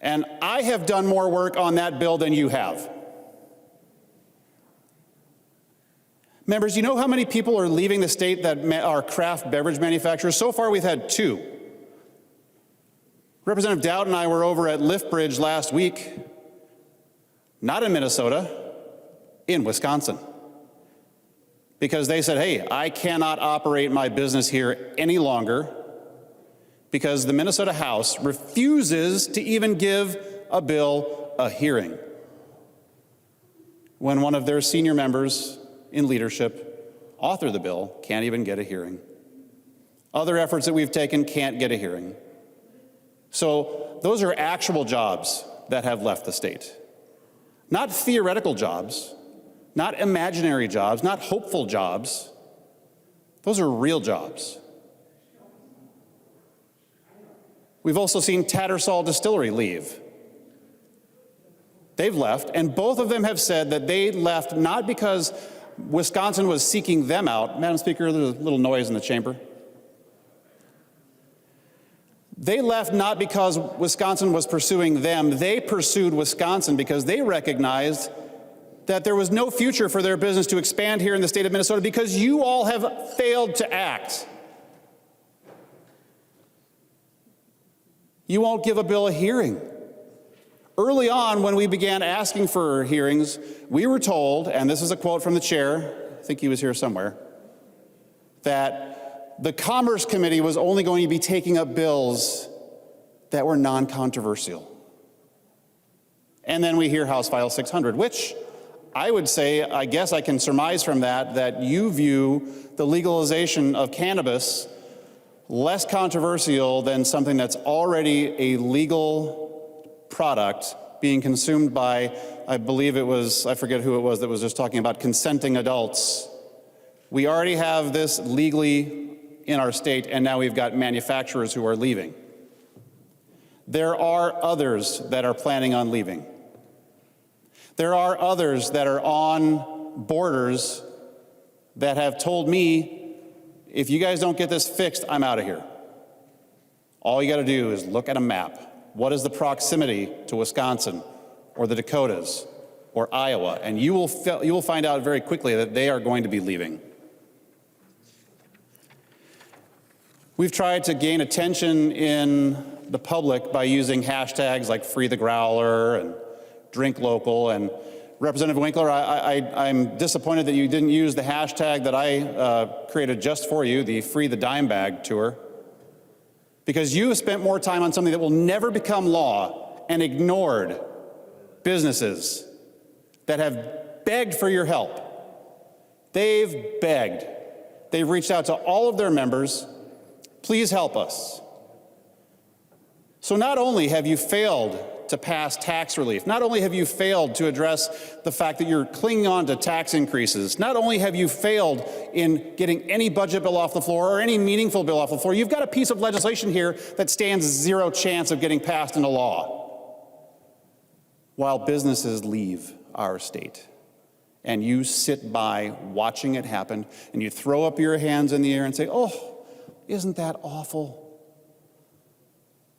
And I have done more work on that bill than you have. Members, you know how many people are leaving the state that are craft beverage manufacturers? So far, we've had 2. Representative Dowd and I were over at Liftbridge last week, not in Minnesota, in Wisconsin. Because they said, hey, I cannot operate my business here any longer because the Minnesota House refuses to even give a bill a hearing when one of their senior members in leadership authored the bill, can't even get a hearing. Other efforts that we've taken can't get a hearing. So those are actual jobs that have left the state. Not theoretical jobs, not imaginary jobs, not hopeful jobs. Those are real jobs. We've also seen Tattersall Distillery leave. They've left, and both of them have said that they left not because Wisconsin was seeking them out. Madam Speaker, there's a little noise in the chamber. They left not because Wisconsin was pursuing them. They pursued Wisconsin because they recognized that there was no future for their business to expand here in the state of Minnesota because you all have failed to act. You won't give a bill a hearing. Early on, when we began asking for hearings, we were told, and this is a quote from the chair, I think he was here somewhere, that the Commerce Committee was only going to be taking up bills that were non-controversial. And then we hear House File 600, which I would say, I guess I can surmise from that you view the legalization of cannabis less controversial than something that's already a legal product being consumed by, I believe it was, I forget who it was that was just talking about consenting adults. We already have this legally in our state, and now we've got manufacturers who are leaving. There are others that are planning on leaving. There are others that are on borders that have told me, if you guys don't get this fixed, I'm out of here. All you got to do is look at a map. What is the proximity to Wisconsin or the Dakotas or Iowa? And you will find out very quickly that they are going to be leaving. We've tried to gain attention in the public by using hashtags like Free the Growler and Drink Local. And Representative Winkler, I'm disappointed that you didn't use the hashtag that I created just for you, the Free the Dime Bag Tour, because you have spent more time on something that will never become law and ignored businesses that have begged for your help. They've begged. They've reached out to all of their members. Please help us. So not only have you failed to pass tax relief, not only have you failed to address the fact that you're clinging on to tax increases, not only have you failed in getting any budget bill off the floor or any meaningful bill off the floor, you've got a piece of legislation here that stands zero chance of getting passed into law while businesses leave our state. And you sit by watching it happen, and you throw up your hands in the air and say, oh, isn't that awful?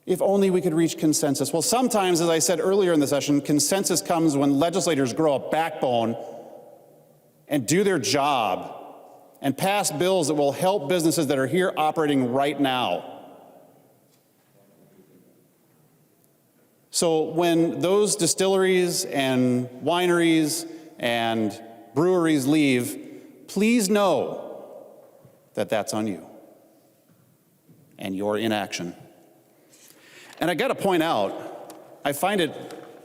If only we could reach consensus. Well, sometimes, as I said earlier in the session, consensus comes when legislators grow a backbone and do their job and pass bills that will help businesses that are here operating right now. So when those distilleries and wineries and breweries leave, please know that that's on you and your inaction. And I got to point out, I find it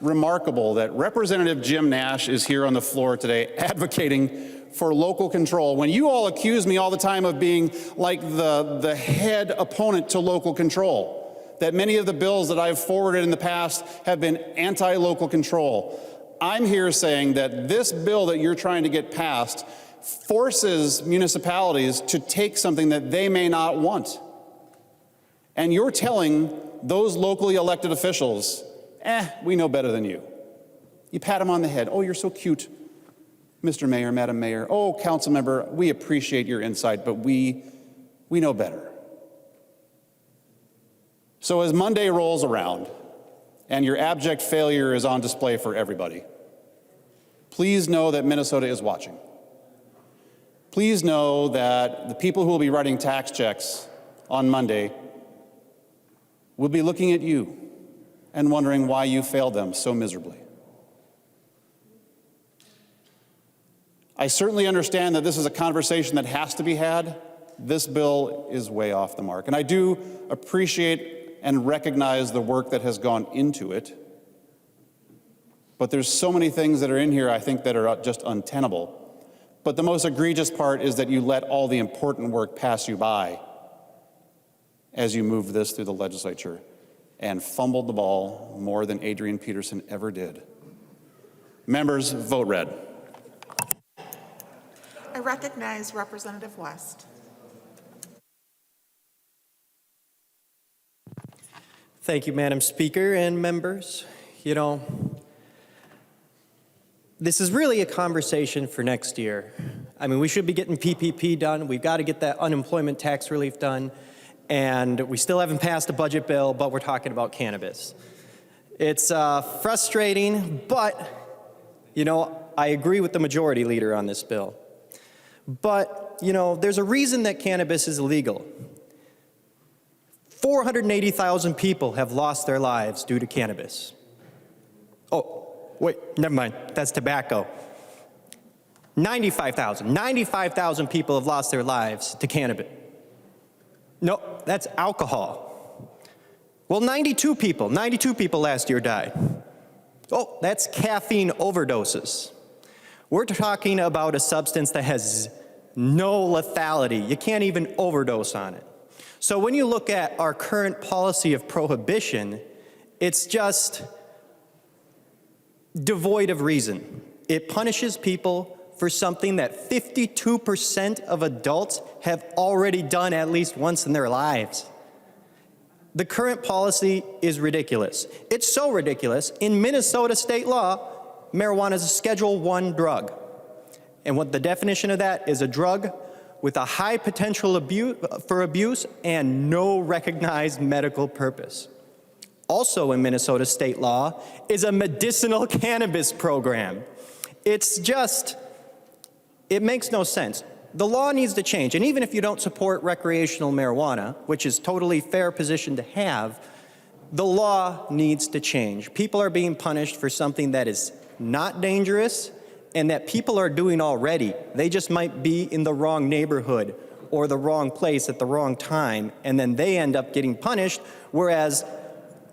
remarkable that Representative Jim Nash is here on the floor today advocating for local control when you all accuse me all the time of being like the head opponent to local control, that many of the bills that I've forwarded in the past have been anti-local control. I'm here saying that this bill that you're trying to get passed forces municipalities to take something that they may not want. And you're telling those locally elected officials, we know better than you. You pat them on the head. Oh, you're so cute, Mr. Mayor, Madam Mayor. Oh, council member, we appreciate your insight, but we know better. So as Monday rolls around and your abject failure is on display for everybody, please know that Minnesota is watching. Please know that the people who will be writing tax checks on Monday will be looking at you and wondering why you failed them so miserably. I certainly understand that this is a conversation that has to be had. This bill is way off the mark. And I do appreciate and recognize the work that has gone into it. But there's so many things that are in here, I think, that are just untenable. But the most egregious part is that you let all the important work pass you by as you move this through the legislature and fumbled the ball more than Adrian Peterson ever did. Members, vote red. I recognize Representative West. Thank you, Madam Speaker and members. You know, this is really a conversation for next year. I mean, we should be getting PPP done. We've got to get that unemployment tax relief done. And we still haven't passed a budget bill, but we're talking about cannabis. It's frustrating, but, you know, I agree with the majority leader on this bill. But, you know, there's a reason that cannabis is illegal. 480,000 people have lost their lives due to cannabis. Oh, wait, never mind, that's tobacco. 95,000 people have lost their lives to cannabis. No, that's alcohol. Well, 92 people last year died. Oh, that's caffeine overdoses. We're talking about a substance that has no lethality. You can't even overdose on it. So when you look at our current policy of prohibition, it's just devoid of reason. It punishes people for something that 52% of adults have already done at least once in their lives. The current policy is ridiculous. It's so ridiculous, in Minnesota state law, marijuana is a Schedule I drug. And what the definition of that is a drug with a high potential for abuse and no recognized medical purpose. Also in Minnesota state law is a medicinal cannabis program. It's just, it makes no sense. The law needs to change, and even if you don't support recreational marijuana, which is totally fair position to have, the law needs to change. People are being punished for something that is not dangerous and that people are doing already. They just might be in the wrong neighborhood or the wrong place at the wrong time, and then they end up getting punished, whereas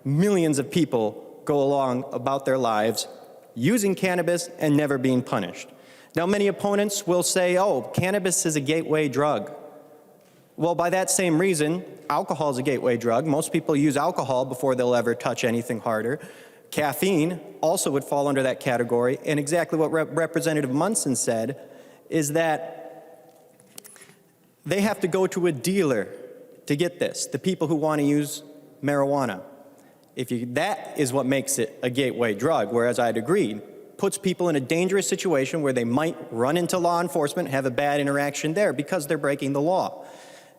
millions of people go along about their lives using cannabis and never being punished. Now, many opponents will say, oh, cannabis is a gateway drug. Well, by that same reason, alcohol is a gateway drug. Most people use alcohol before they'll ever touch anything harder. Caffeine also would fall under that category. And exactly what Representative Munson said is that they have to go to a dealer to get this, the people who want to use marijuana. That is what makes it a gateway drug, whereas I'd agree, puts people in a dangerous situation where they might run into law enforcement, have a bad interaction there because they're breaking the law.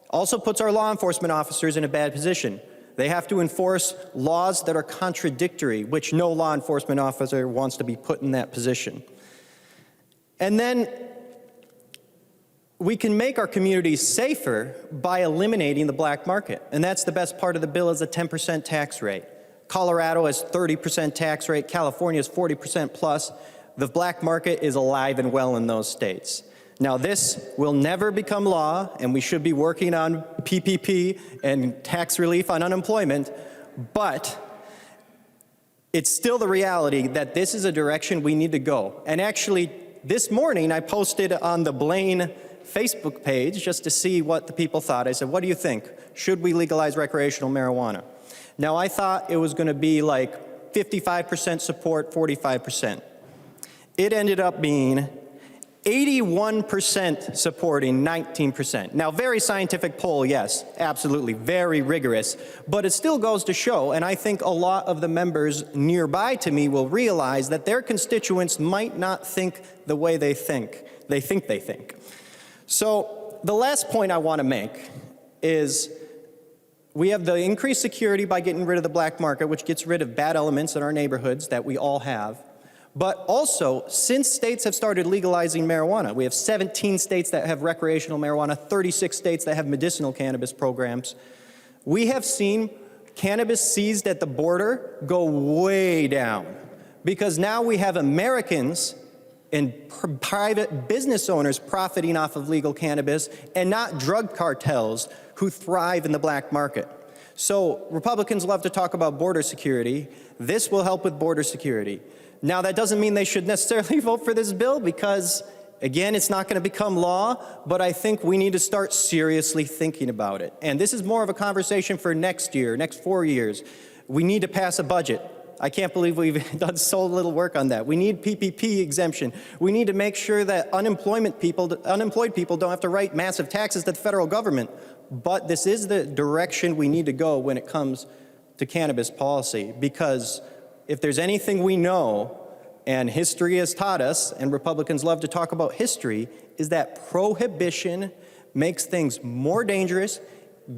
Also puts our law enforcement officers in a bad position. They have to enforce laws that are contradictory, which no law enforcement officer wants to be put in that position. And then we can make our communities safer by eliminating the black market. And that's the best part of the bill, is a 10% tax rate. Colorado has 30% tax rate, California is 40% plus. The black market is alive and well in those states. Now, this will never become law, and we should be working on PPP and tax relief on unemployment, but it's still the reality that this is a direction we need to go. And actually, this morning, I posted on the Blaine Facebook page just to see what the people thought. I said, what do you think? Should we legalize recreational marijuana? Now, I thought it was going to be like 55% support, 45%. It ended up being 81% supporting, 19%. Now, very scientific poll, yes, absolutely, very rigorous, but it still goes to show, and I think a lot of the members nearby to me will realize that their constituents might not think the way they think. They think. So the last point I want to make is we have the increased security by getting rid of the black market, which gets rid of bad elements in our neighborhoods that we all have. But also, since states have started legalizing marijuana, we have 17 states that have recreational marijuana, 36 states that have medicinal cannabis programs. We have seen cannabis seized at the border go way down because now we have Americans and private business owners profiting off of legal cannabis and not drug cartels who thrive in the black market. So Republicans love to talk about border security. This will help with border security. Now, that doesn't mean they should necessarily vote for this bill because, again, it's not going to become law, but I think we need to start seriously thinking about it. And this is more of a conversation for next year, next 4 years. We need to pass a budget. I can't believe we've done so little work on that. We need PPP exemption. We need to make sure that unemployed people don't have to write massive taxes to the federal government. But this is the direction we need to go when it comes to cannabis policy, because if there's anything we know, and history has taught us, and Republicans love to talk about history, is that prohibition makes things more dangerous,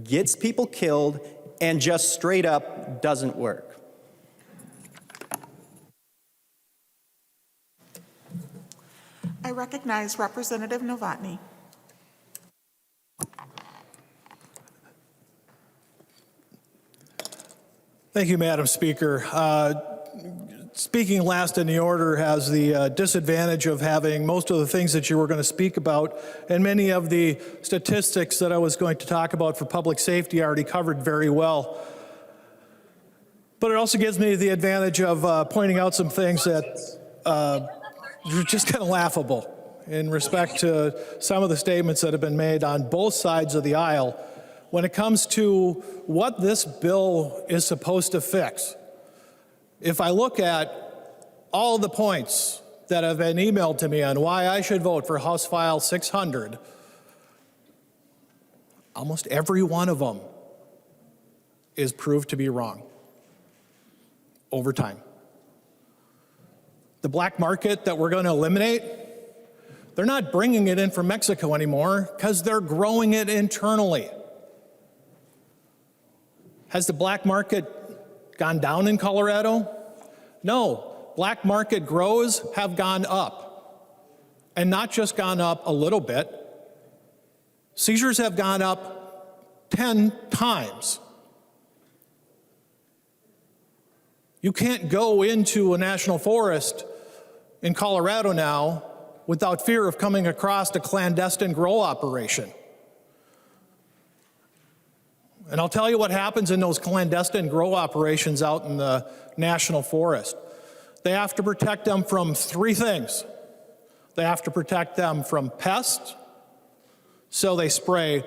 gets people killed, and just straight up doesn't work. I recognize Representative Novotny. Thank you, Madam Speaker. Speaking last in the order has the disadvantage of having most of the things that you were going to speak about and many of the statistics that I was going to talk about for public safety already covered very well. But it also gives me the advantage of pointing out some things that are just kind of laughable in respect to some of the statements that have been made on both sides of the aisle when it comes to what this bill is supposed to fix. If I look at all the points that have been emailed to me on why I should vote for House File 600, almost every one of them is proved to be wrong over time. The black market that we're going to eliminate, they're not bringing it in from Mexico anymore because they're growing it internally. Has the black market gone down in Colorado? No, black market grows have gone up, and not just gone up a little bit. Seizures have gone up 10 times. You can't go into a national forest in Colorado now without fear of coming across a clandestine grow operation. And I'll tell you what happens in those clandestine grow operations out in the national forest. They have to protect them from three things. They have to protect them from pests, so they spray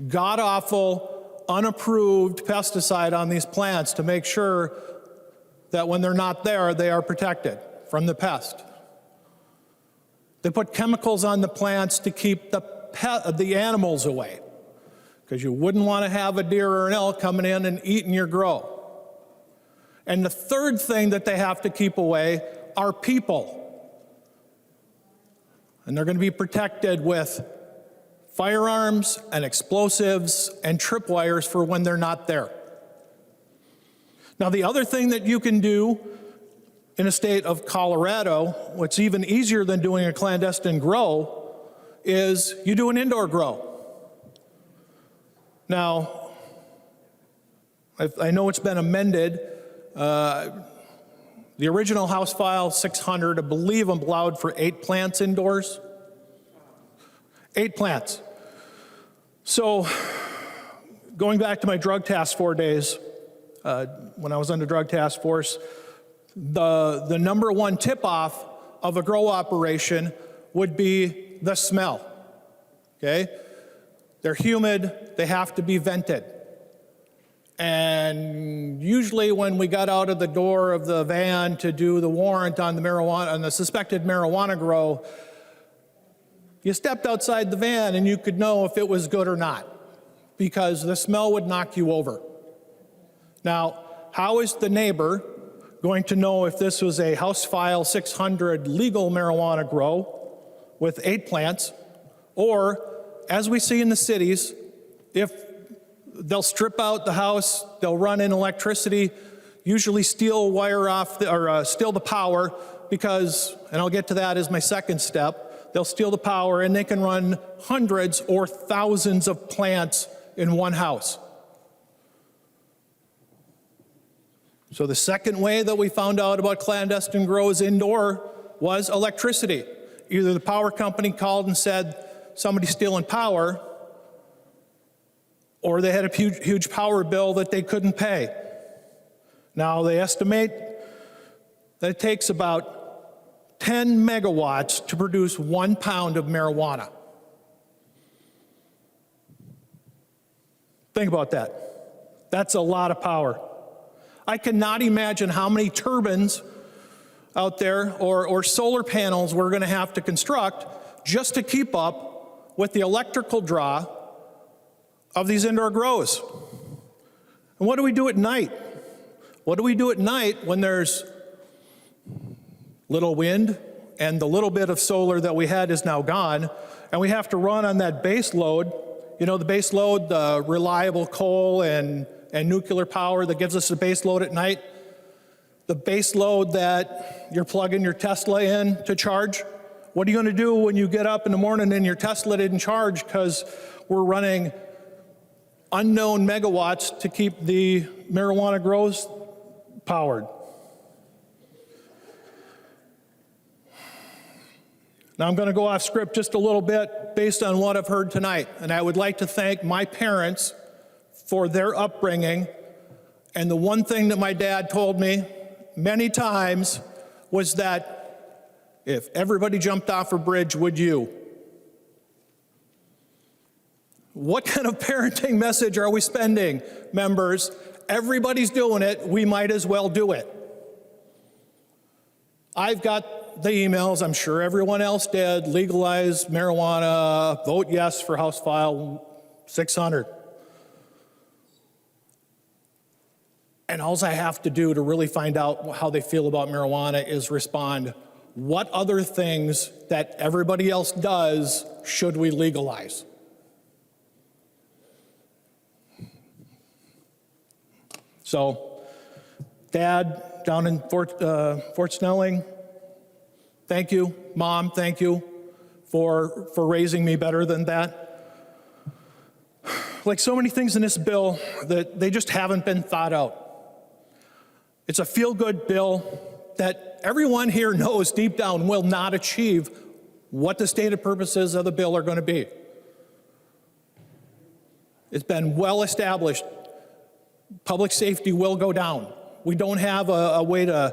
god-awful, unapproved pesticide on these plants to make sure that when they're not there, they are protected from the pest. They put chemicals on the plants to keep the animals away, because you wouldn't want to have a deer or an elk coming in and eating your grow. And the third thing that they have to keep away are people. And they're going to be protected with firearms and explosives and tripwires for when they're not there. Now, the other thing that you can do in a state of Colorado, what's even easier than doing a clandestine grow, is you do an indoor grow. Now, I know it's been amended. The original House File 600, I believe, allowed for 8 plants indoors. 8 plants. So, going back to my drug task force days, when I was on the drug task force, the number one tip-off of a grow operation would be the smell, okay? They're humid, they have to be vented. And usually when we got out of the door of the van to do the warrant on the marijuana, on the suspected marijuana grow, You stepped outside the van and you could know if it was good or not, because the smell would knock you over. Now, how is the neighbor going to know if this was a House File 600 legal marijuana grow with 8 plants, or, as we see in the cities, if they'll strip out the house, they'll run in electricity, usually steal wire off, or steal the power, because, and I'll get to that as my second step, they'll steal the power and they can run hundreds or thousands of plants in one house. So the second way that we found out about clandestine grows indoor was electricity. Either the power company called and said, somebody's stealing power, or they had a huge power bill that they couldn't pay. Now they estimate that it takes about 10 megawatts to produce 1 pound of marijuana. Think about that. That's a lot of power. I cannot imagine how many turbines out there or solar panels we're going to have to construct just to keep up with the electrical draw of these indoor grows. And what do we do at night? What do we do at night when there's little wind and the little bit of solar that we had is now gone, and we have to run on that base load? You know, the base load, the reliable coal and nuclear power that gives us the base load at night, the base load that you're plugging your Tesla in to charge. What are you going to do when you get up in the morning and your Tesla didn't charge because we're running unknown megawatts to keep the marijuana grows powered? Now I'm going to go off script just a little bit based on what I've heard tonight, and I would like to thank my parents for their upbringing. And the one thing that my dad told me many times was that if everybody jumped off a bridge, would you? What kind of parenting message are we spending, members? Everybody's doing it, we might as well do it. I've got the emails, I'm sure everyone else did, legalize marijuana, vote yes for House File 600. And all I have to do to really find out how they feel about marijuana is respond, what other things that everybody else does should we legalize? So, Dad, down in Fort Snelling, thank you. Mom, thank you for raising me better than that. Like so many things in this bill, that they just haven't been thought out. It's a feel-good bill that everyone here knows deep down will not achieve what the stated purposes of the bill are going to be. It's been well established. Public safety will go down. We don't have a way to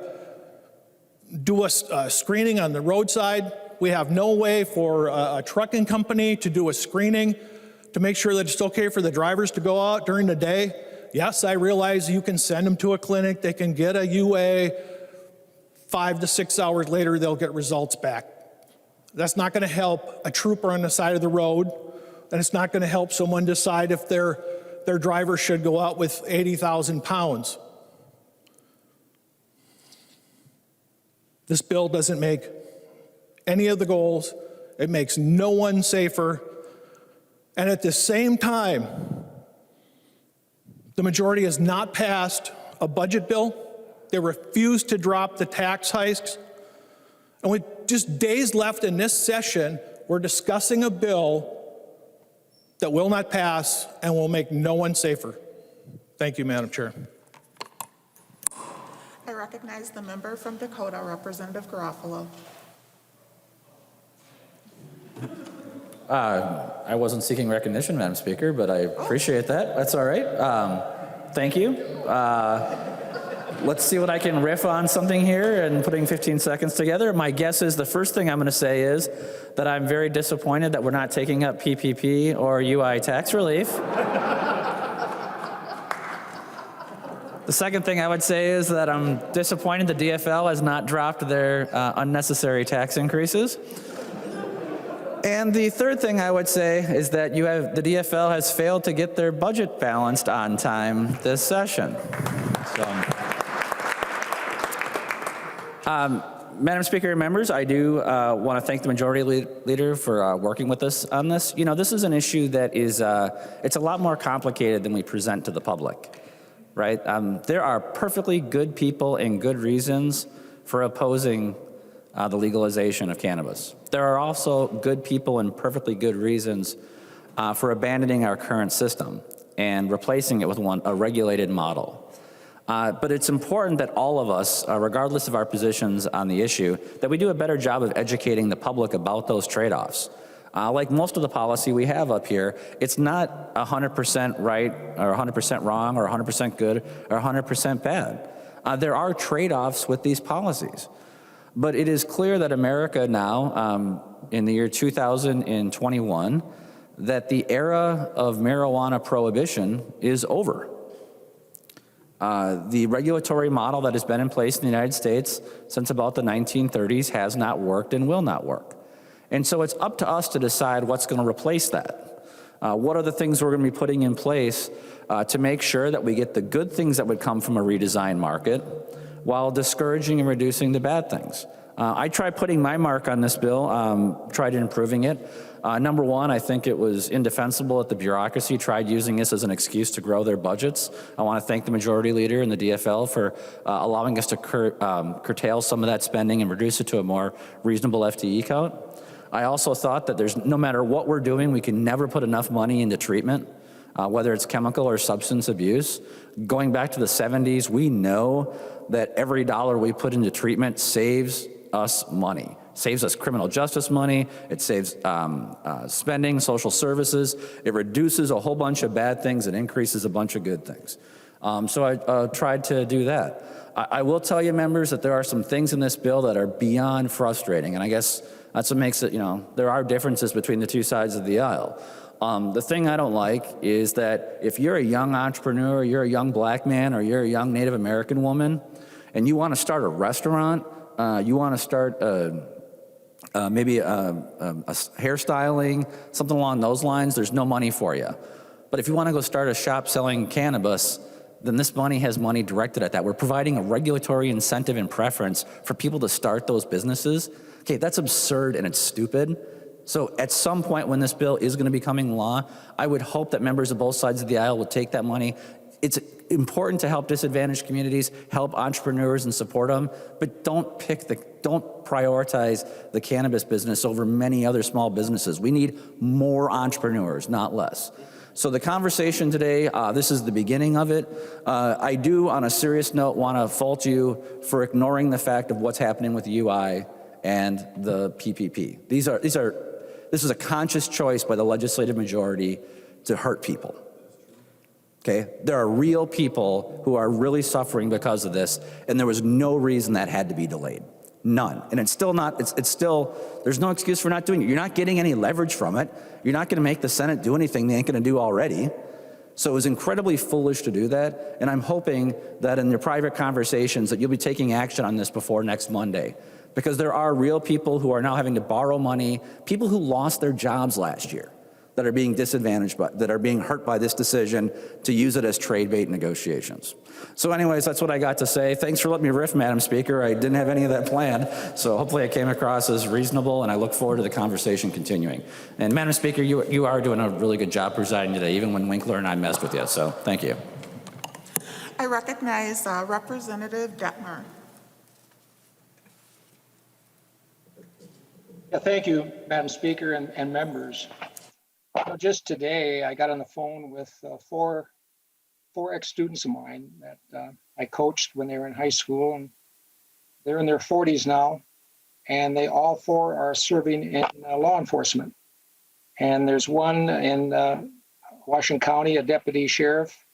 do a screening on the roadside. We have no way for a trucking company to do a screening to make sure that it's okay for the drivers to go out during the day. Yes, I realize you can send them to a clinic, they can get a UA, 5 to 6 hours later they'll get results back. That's not going to help a trooper on the side of the road, and it's not going to help someone decide if their driver should go out with 80,000 pounds. This bill doesn't make any of the goals. It makes no one safer. And at the same time, the majority has not passed a budget bill. They refuse to drop the tax hikes. And with just days left in this session, we're discussing a bill that will not pass and will make no one safer. Thank you, Madam Chair. I recognize the member from Dakota, Representative Garofalo. I wasn't seeking recognition, Madam Speaker, but I appreciate that. That's all right. Thank you. Let's see what I can riff on something here and putting 15 seconds together. My guess is the first thing I'm going to say is that I'm very disappointed that we're not taking up PPP or UI tax relief. The second thing I would say is that I'm disappointed the DFL has not dropped their unnecessary tax increases. And the third thing I would say is that the DFL has failed to get their budget balanced on time this session. Madam Speaker and members, I do want to thank the Majority Leader for working with us on this. You know, this is an issue that is, it's a lot more complicated than we present to the public, right? There are perfectly good people and good reasons for opposing the legalization of cannabis. There are also good people and perfectly good reasons for abandoning our current system and replacing it with a regulated model. But it's important that all of us, regardless of our positions on the issue, that we do a better job of educating the public about those trade-offs. Like most of the policy we have up here, it's not 100% right or 100% wrong or 100% good or 100% bad. There are trade-offs with these policies. But it is clear that America now, in the year 2021, that the era of marijuana prohibition is over. The regulatory model that has been in place in the United States since about the 1930s has not worked and will not work. And so it's up to us to decide what's going to replace that. What are the things we're going to be putting in place to make sure that we get the good things that would come from a redesigned market while discouraging and reducing the bad things. I tried putting my mark on this bill, tried improving it. Number one, I think it was indefensible that the bureaucracy tried using this as an excuse to grow their budgets. I want to thank the Majority Leader and the DFL for allowing us to curtail some of that spending and reduce it to a more reasonable FTE count. I also thought that no matter what we're doing, we can never put enough money into treatment, whether it's chemical or substance abuse. Going back to the 70s, we know that every dollar we put into treatment saves us money. Saves us criminal justice money, it saves spending, social services, it reduces a whole bunch of bad things and increases a bunch of good things. So I tried to do that. I will tell you, members, that there are some things in this bill that are beyond frustrating, and I guess that's what makes it, there are differences between the two sides of the aisle. The thing I don't like is that if you're a young entrepreneur, you're a young black man, or you're a young Native American woman, and you want to start a restaurant, you want to start maybe a hairstyling, something along those lines, there's no money for you. But if you want to go start a shop selling cannabis, then this money has money directed at that. We're providing a regulatory incentive and preference for people to start those businesses. Okay, that's absurd and it's stupid. So at some point when this bill is going to be becoming law, I would hope that members of both sides of the aisle will take that money. It's important to help disadvantaged communities, help entrepreneurs and support them, but don't prioritize the cannabis business over many other small businesses. We need more entrepreneurs, not less. So the conversation today, this is the beginning of it. I do, on a serious note, want to fault you for ignoring the fact of what's happening with the UI and the PPP. This is a conscious choice by the legislative majority to hurt people. Okay, there are real people who are really suffering because of this, and there was no reason that had to be delayed. None. And it's still not, it's still, there's no excuse for not doing it. You're not getting any leverage from it. You're not going to make the Senate do anything they ain't going to do already. So it was incredibly foolish to do that, and I'm hoping that in your private conversations that you'll be taking action on this before next Monday. Because there are real people who are now having to borrow money, people who lost their jobs last year, that are being disadvantaged, that are being hurt by this decision to use it as trade bait negotiations. So anyways, that's what I got to say. Thanks for letting me riff, Madam Speaker. I didn't have any of that planned, so hopefully I came across as reasonable, and I look forward to the conversation continuing. And Madam Speaker, you are doing a really good job presiding today, even when Winkler and I messed with you, so thank you. I recognize Representative Detmer. Yeah, thank you, Madam Speaker and members. Just today, I got on the phone with four ex-students of mine that I coached when they were in high school, and they're in their 40s now, and they all four are serving in law enforcement. And there's one in Washington County, a deputy sheriff.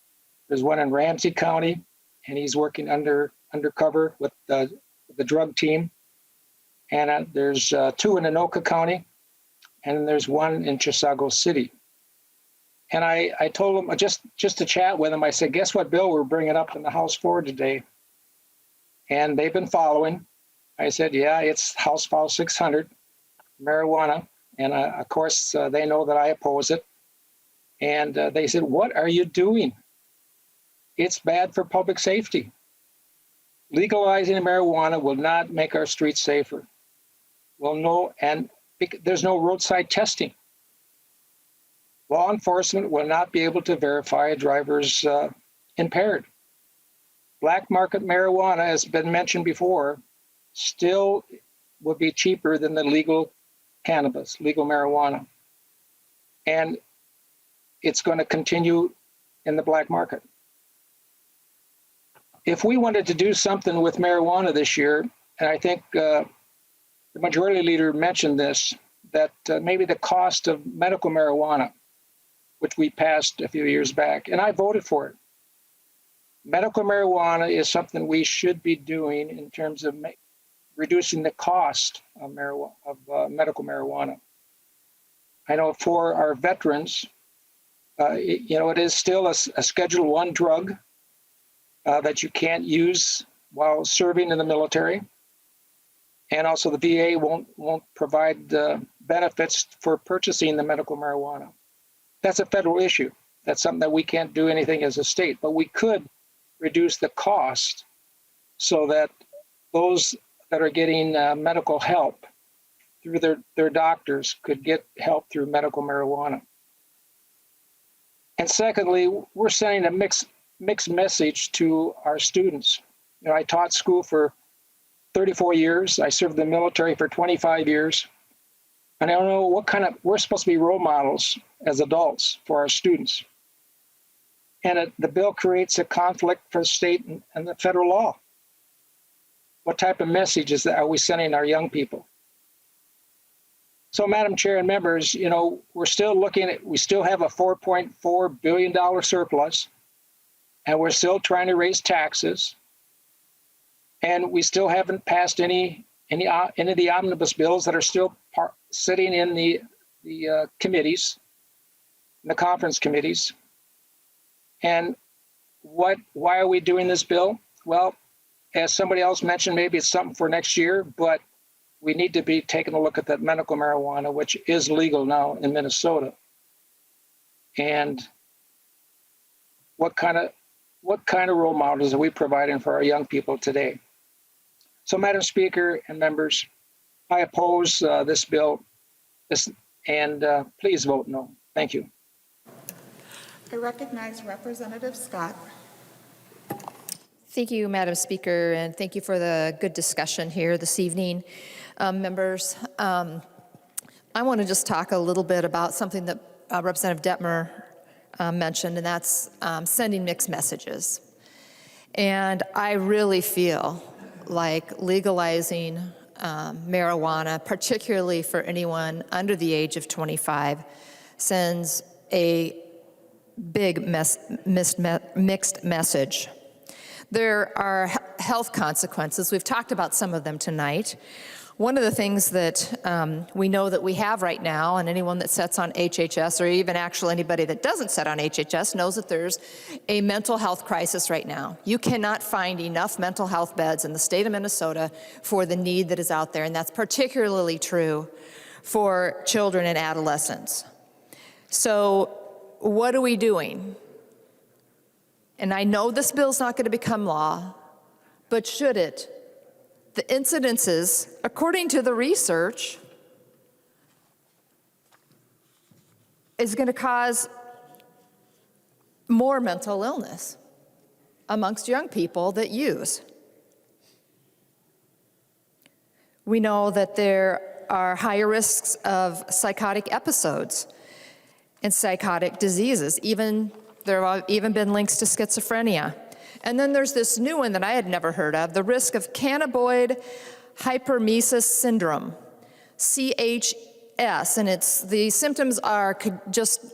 There's one in Ramsey County, and he's working undercover with the drug team. And there's two in Anoka County, and there's one in Chisago City. And I told them, just to chat with them, I said, guess what bill we're bringing up in the House floor today? And they've been following. I said, yeah, it's House File 600, marijuana. And of course, they know that I oppose it. And they said, "What are you doing? It's bad for public safety. Legalizing marijuana will not make our streets safer." Well, no, and there's no roadside testing. Law enforcement will not be able to verify a driver's impaired. Black market marijuana, as has been mentioned before, still will be cheaper than the legal cannabis, legal marijuana. And it's going to continue in the black market. If we wanted to do something with marijuana this year, and I think the majority leader mentioned this, that maybe the cost of medical marijuana, which we passed a few years back, and I voted for it. Medical marijuana is something we should be doing in terms of reducing the cost of medical marijuana. I know for our veterans, it is still a Schedule I drug that you can't use while serving in the military. And also the VA won't provide benefits for purchasing the medical marijuana. That's a federal issue. That's something that we can't do anything as a state, but we could reduce the cost so that those that are getting medical help through their doctors could get help through medical marijuana. And secondly, we're sending a mixed message to our students. I taught school for 34 years. I served the military for 25 years. And I don't know we're supposed to be role models as adults for our students. And the bill creates a conflict for the state and the federal law. What type of messages are we sending our young people? So, Madam Chair and members, we still have a $4.4 billion surplus, and we're still trying to raise taxes. And we still haven't passed any of the omnibus bills that are still sitting in the committees, in the conference committees. And why are we doing this bill? Well, as somebody else mentioned, maybe it's something for next year, but we need to be taking a look at that medical marijuana, which is legal now in Minnesota. And what kind of role models are we providing for our young people today? So, Madam Speaker and members, I oppose this bill, and please vote no. Thank you. I recognize Representative Scott. Thank you, Madam Speaker, and thank you for the good discussion here this evening. Members, I want to just talk a little bit about something that Representative Detmer mentioned, and that's sending mixed messages. And I really feel like legalizing marijuana, particularly for anyone under the age of 25, sends a big mixed message. There are health consequences. We've talked about some of them tonight. One of the things that we know that we have right now, and anyone that sits on HHS, or even actually anybody that doesn't sit on HHS, knows that there's a mental health crisis right now. You cannot find enough mental health beds in the state of Minnesota for the need that is out there, and that's particularly true for children and adolescents. So what are we doing? And I know this bill's not going to become law, but should it? The incidences, according to the research, is going to cause more mental illness amongst young people that use. We know that there are higher risks of psychotic episodes and psychotic diseases. There have even been links to schizophrenia. And then there's this new one that I had never heard of, the risk of cannabinoid hyperemesis syndrome, CHS, and the symptoms are just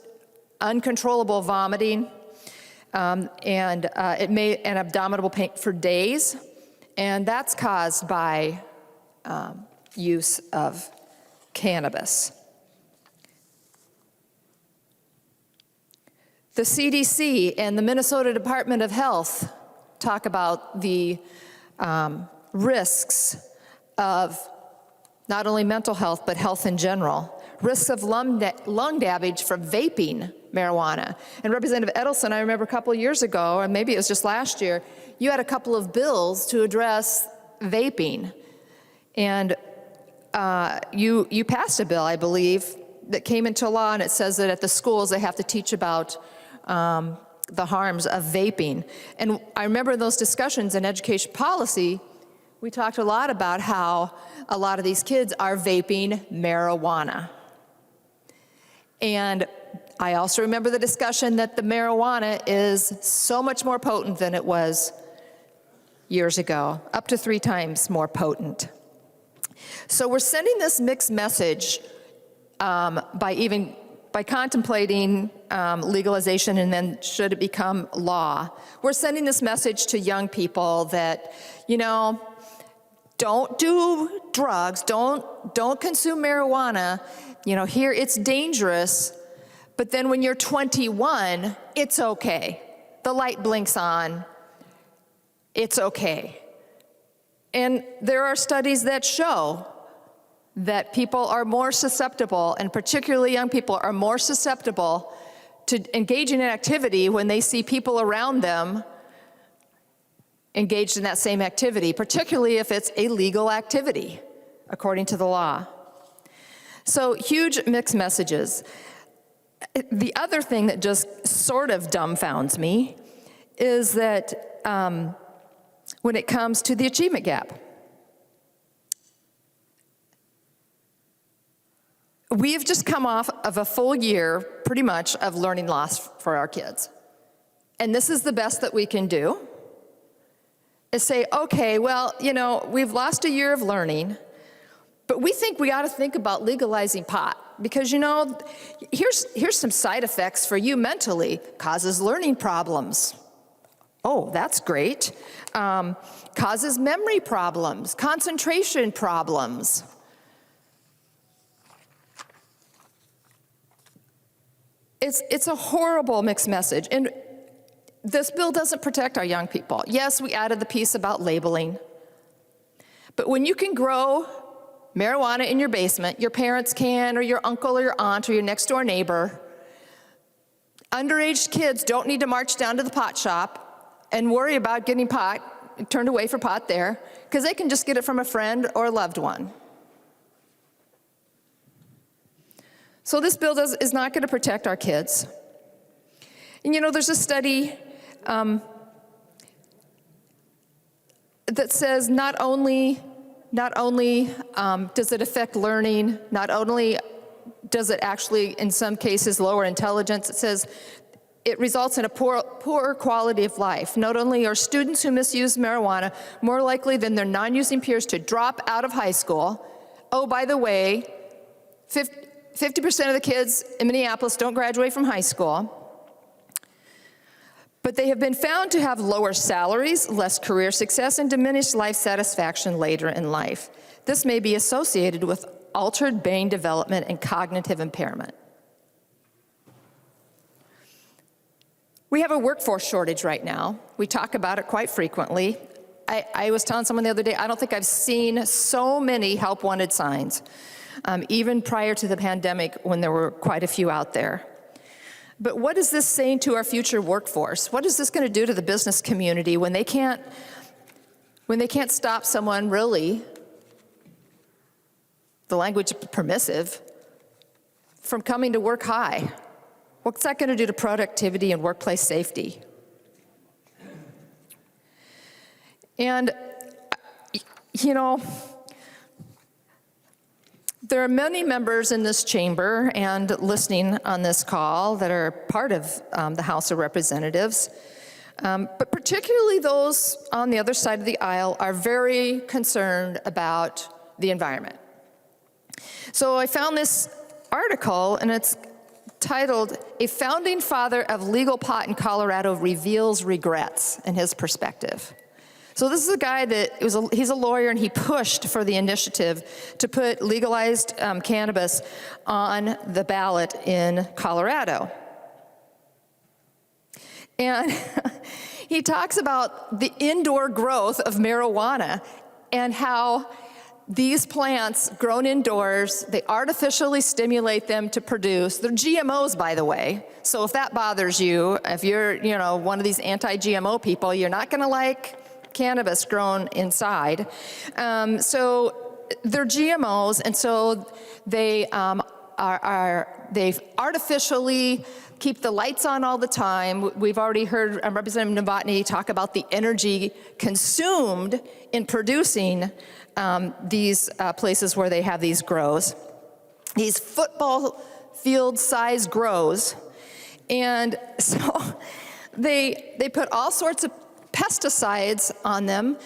uncontrollable vomiting, and abdominal pain for days, and that's caused by use of cannabis. The CDC and the Minnesota Department of Health talk about the risks of not only mental health, but health in general, risks of lung damage from vaping marijuana. And Representative Edelson, I remember a couple of years ago, or maybe it was just last year, you had a couple of bills to address vaping. And you passed a bill, I believe, that came into law, and it says that at the schools they have to teach about the harms of vaping. And I remember in those discussions in education policy, we talked a lot about how a lot of these kids are vaping marijuana. And I also remember the discussion that the marijuana is so much more potent than it was years ago, up to 3 times more potent. So we're sending this mixed message by contemplating legalization and then should it become law. We're sending this message to young people that, you know, don't do drugs, don't consume marijuana. You know, here it's dangerous, but then when you're 21, it's okay. The light blinks on, it's okay. And there are studies that show that people are more susceptible, and particularly young people are more susceptible to engaging in activity when they see people around them engaged in that same activity, particularly if it's a legal activity, according to the law. So huge mixed messages. The other thing that just sort of dumbfounds me is that when it comes to the achievement gap, we have just come off of a full year, pretty much, of learning loss for our kids. And this is the best that we can do, is say, okay, well, you know, we've lost a year of learning, but we think we ought to think about legalizing pot. Because, you know, here's some side effects for you mentally. Causes learning problems. Oh, that's great. Causes memory problems, concentration problems. It's a horrible mixed message. And this bill doesn't protect our young people. Yes, we added the piece about labeling. But when you can grow marijuana in your basement, your parents can, or your uncle or your aunt or your next door neighbor, underage kids don't need to march down to the pot shop and worry about getting pot, turned away for pot there, because they can just get it from a friend or a loved one. So this bill is not going to protect our kids. And you know, there's a study that says not only does it affect learning, not only does it actually, in some cases, lower intelligence, it says it results in a poor quality of life. Not only are students who misuse marijuana more likely than their non-using peers to drop out of high school. Oh, by the way, 50% of the kids in Minneapolis don't graduate from high school. But they have been found to have lower salaries, less career success, and diminished life satisfaction later in life. This may be associated with altered brain development and cognitive impairment. We have a workforce shortage right now. We talk about it quite frequently. I was telling someone the other day, I don't think I've seen so many help wanted signs, even prior to the pandemic when there were quite a few out there. But what is this saying to our future workforce? What is this going to do to the business community when they can't stop someone, really, the language permissive, from coming to work high? What's that going to do to productivity and workplace safety? And, you know, there are many members in this chamber and listening on this call that are part of the House of Representatives, but particularly those on the other side of the aisle are very concerned about the environment. So I found this article, and it's titled, "A Founding Father of Legal Pot in Colorado Reveals Regrets in His Perspective." So this is a guy that he's a lawyer, and he pushed for the initiative to put legalized cannabis on the ballot in Colorado. And he talks about the indoor growth of marijuana and how these plants grown indoors, they artificially stimulate them to produce. They're GMOs, by the way. So if that bothers you, if you're, one of these anti-GMO people, you're not going to like cannabis grown inside. So they're GMOs, and so they they artificially keep the lights on all the time. We've already heard Representative Novotny talk about the energy consumed in producing these places where they have these grows, these football field size grows. And so they put all sorts of pesticides on them.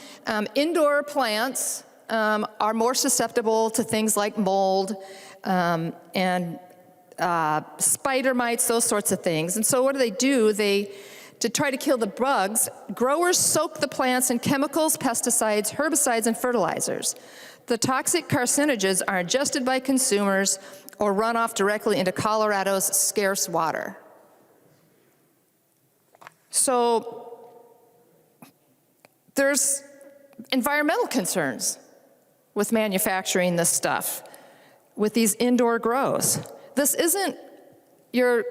Indoor plants are more susceptible to things like mold and spider mites, those sorts of things. And so what do? To try to kill the bugs, growers soak the plants in chemicals, pesticides, herbicides, and fertilizers. The toxic carcinogens are ingested by consumers or run off directly into Colorado's scarce water. So there's environmental concerns with manufacturing this stuff, with these indoor grows. This isn't your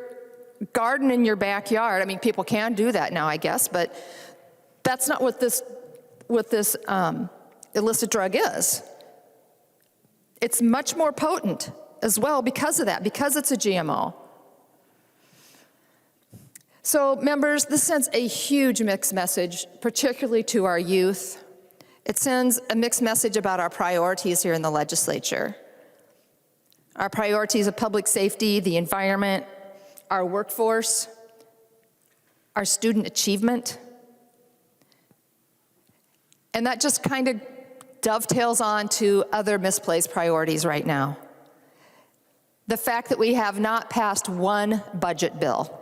garden in your backyard. I mean, people can do that now, I guess, but that's not what this illicit drug is. It's much more potent as well because of that, because it's a GMO. So, members, this sends a huge mixed message, particularly to our youth. It sends a mixed message about our priorities here in the legislature. Our priorities of public safety, the environment, our workforce, our student achievement. And that just kind of dovetails on to other misplaced priorities right now. The fact that we have not passed one budget bill.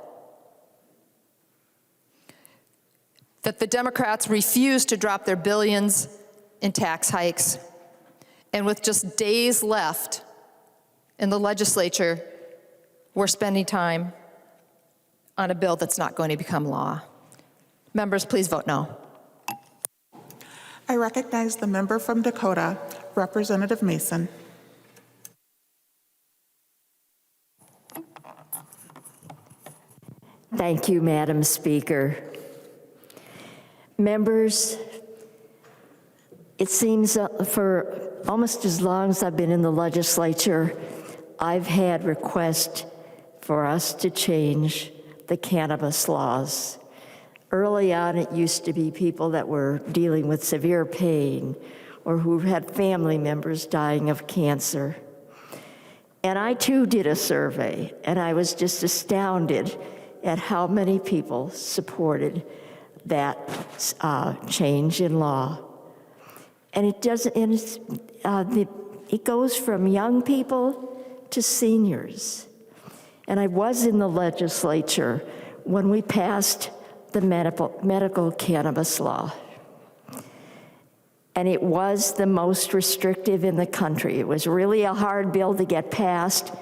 That the Democrats refuse to drop their billions in tax hikes. And with just days left in the legislature, we're spending time on a bill that's not going to become law. Members, please vote no. I recognize the member from Dakota, Representative Mason. Thank you, Madam Speaker. Members, it seems for almost as long as I've been in the legislature, I've had requests for us to change the cannabis laws. Early on, it used to be people that were dealing with severe pain or who had family members dying of cancer. And I too did a survey, and I was just astounded at how many people supported that change in law. And it doesn't, and it goes from young people to seniors. And I was in the legislature when we passed the medical cannabis law. And it was the most restrictive in the country. It was really a hard bill to get passed,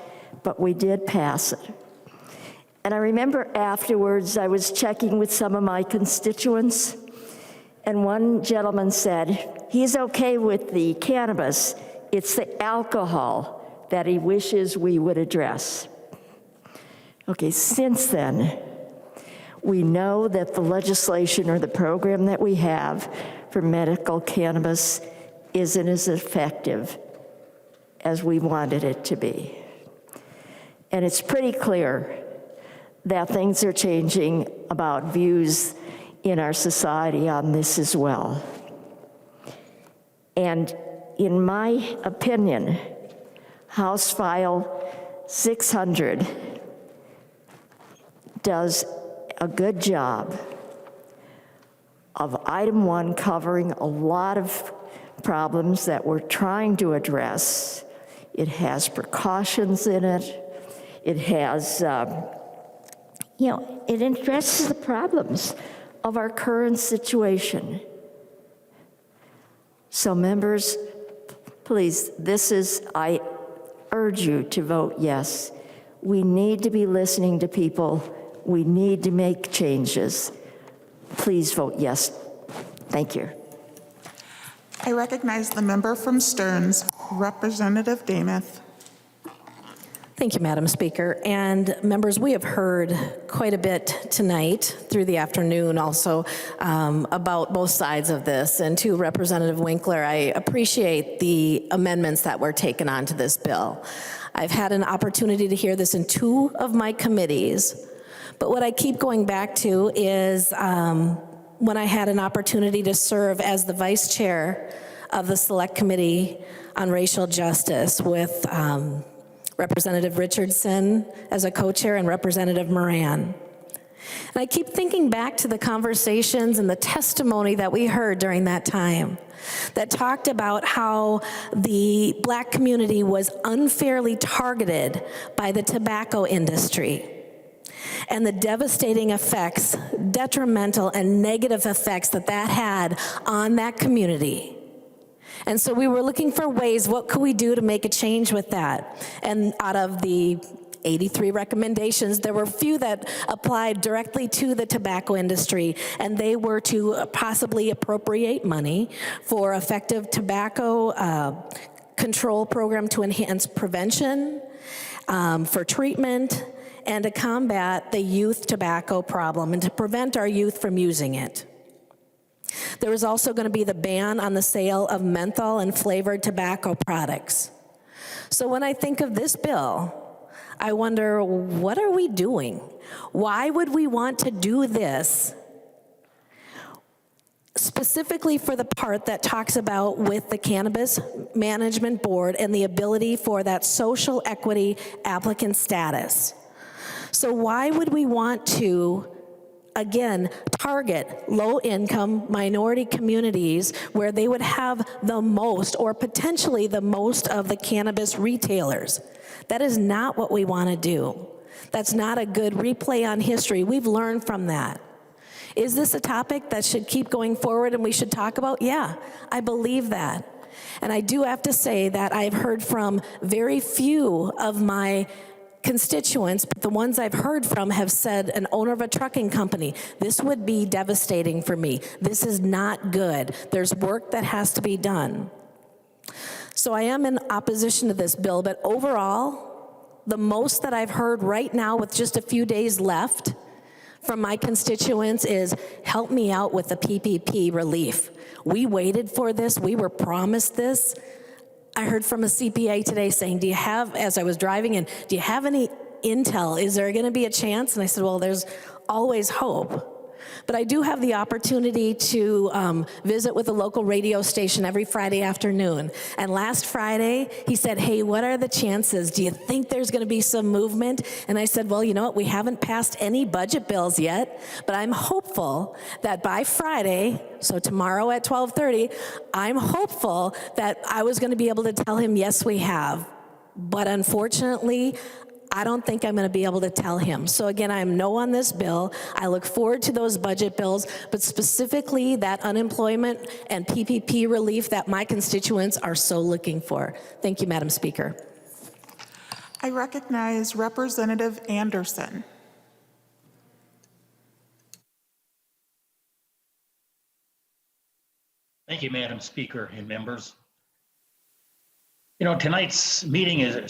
but we did pass it. And I remember afterwards, I was checking with some of my constituents, and one gentleman said, he's okay with the cannabis, it's the alcohol that he wishes we would address. Okay, since then, we know that the legislation or the program that we have for medical cannabis isn't as effective as we wanted it to be. And it's pretty clear that things are changing about views in our society on this as well. And in my opinion, House File 600 does a good job of item 1 covering a lot of problems that we're trying to address. It has precautions in it. It has, it addresses the problems of our current situation. So members, please, I urge you to vote yes. We need to be listening to people. We need to make changes. Please vote yes. Thank you. I recognize the member from Stearns, Representative Damath. Thank you, Madam Speaker. And members, we have heard quite a bit tonight through the afternoon also about both sides of this. And to Representative Winkler, I appreciate the amendments that were taken onto this bill. I've had an opportunity to hear this in 2 of my committees. But what I keep going back to is when I had an opportunity to serve as the vice chair of the Select Committee on Racial Justice with Representative Richardson as a co-chair and Representative Moran. And I keep thinking back to the conversations and the testimony that we heard during that time that talked about how the Black community was unfairly targeted by the tobacco industry and the devastating effects, detrimental and negative effects that that had on that community. And so we were looking for ways, what could we do to make a change with that? And out of the 83 recommendations, there were few that applied directly to the tobacco industry, and they were to possibly appropriate money for effective tobacco control program to enhance prevention, for treatment, and to combat the youth tobacco problem and to prevent our youth from using it. There was also going to be the ban on the sale of menthol and flavored tobacco products. So when I think of this bill, I wonder, what are we doing? Why would we want to do this? Specifically for the part that talks about with the Cannabis Management Board and the ability for that social equity applicant status. So why would we want to, again, target low-income minority communities where they would have the most or potentially the most of the cannabis retailers? That is not what we want to do. That's not a good replay on history. We've learned from that. Is this a topic that should keep going forward and we should talk about? Yeah, I believe that. And I do have to say that I've heard from very few of my constituents, but the ones I've heard from have said, an owner of a trucking company, this would be devastating for me. This is not good. There's work that has to be done. So I am in opposition to this bill, but overall, the most that I've heard right now with just a few days left from my constituents is, help me out with the PPP relief. We waited for this, we were promised this. I heard from a CPA today saying, do you have, as I was driving in, do you have any intel? Is there gonna be a chance? And I said, well, there's always hope. But I do have the opportunity to visit with a local radio station every Friday afternoon. And last Friday, he said, hey, what are the chances? Do you think there's gonna be some movement? And I said, well, you know what? We haven't passed any budget bills yet, but I'm hopeful that by Friday, so tomorrow at 12:30, I'm hopeful that I was gonna be able to tell him, yes, we have. But unfortunately, I don't think I'm going to be able to tell him. So again, I'm no on this bill. I look forward to those budget bills, but specifically that unemployment and PPP relief that my constituents are so looking for. Thank you, Madam Speaker. I recognize Representative Anderson. Thank you, Madam Speaker and members. You know, tonight's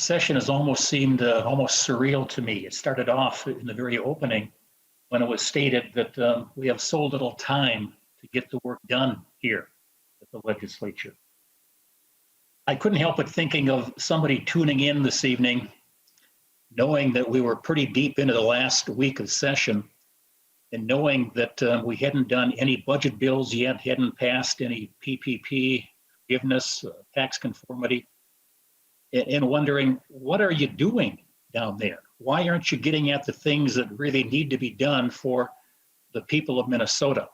session has almost seemed almost surreal to me. It started off in the very opening when it was stated that we have so little time to get the work done here at the legislature. I couldn't help but thinking of somebody tuning in this evening, knowing that we were pretty deep into the last week of session and knowing that we hadn't done any budget bills yet, hadn't passed any PPP forgiveness, tax conformity, and wondering, what are you doing down there? Why aren't you getting at the things that really need to be done for the people of Minnesota?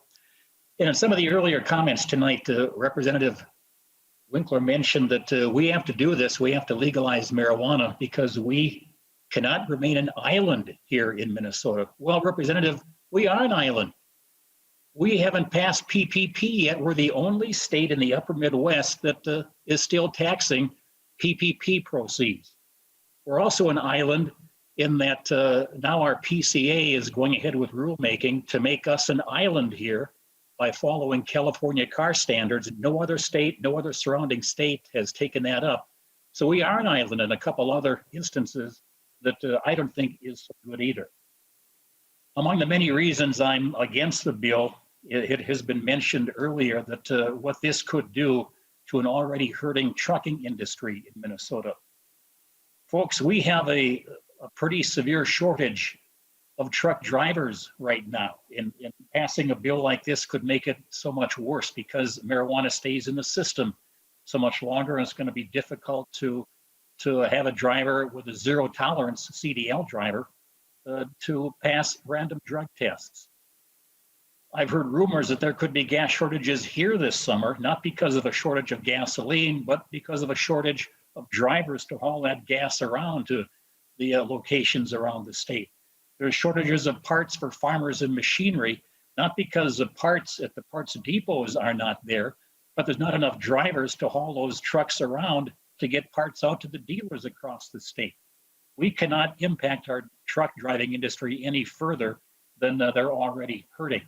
And in some of the earlier comments tonight, Representative Winkler mentioned that we have to do this, we have to legalize marijuana because we cannot remain an island here in Minnesota. Well, Representative, we are an island. We haven't passed PPP yet. We're the only state in the upper Midwest that is still taxing PPP proceeds. We're also an island in that now our PCA is going ahead with rulemaking to make us an island here by following California car standards. No other state, no other surrounding state has taken that up. So we are an island in a couple other instances that I don't think is so good either. Among the many reasons I'm against the bill, it has been mentioned earlier that what this could do to an already hurting trucking industry in Minnesota. Folks, we have a pretty severe shortage of truck drivers right now. And passing a bill like this could make it so much worse because marijuana stays in the system so much longer, and it's going to be difficult to have a driver with a zero tolerance CDL driver to pass random drug tests. I've heard rumors that there could be gas shortages here this summer, not because of a shortage of gasoline, but because of a shortage of drivers to haul that gas around to the locations around the state. There's shortages of parts for farmers and machinery, not because the parts at the parts depots are not there, but there's not enough drivers to haul those trucks around to get parts out to the dealers across the state. We cannot impact our truck driving industry any further than they're already hurting.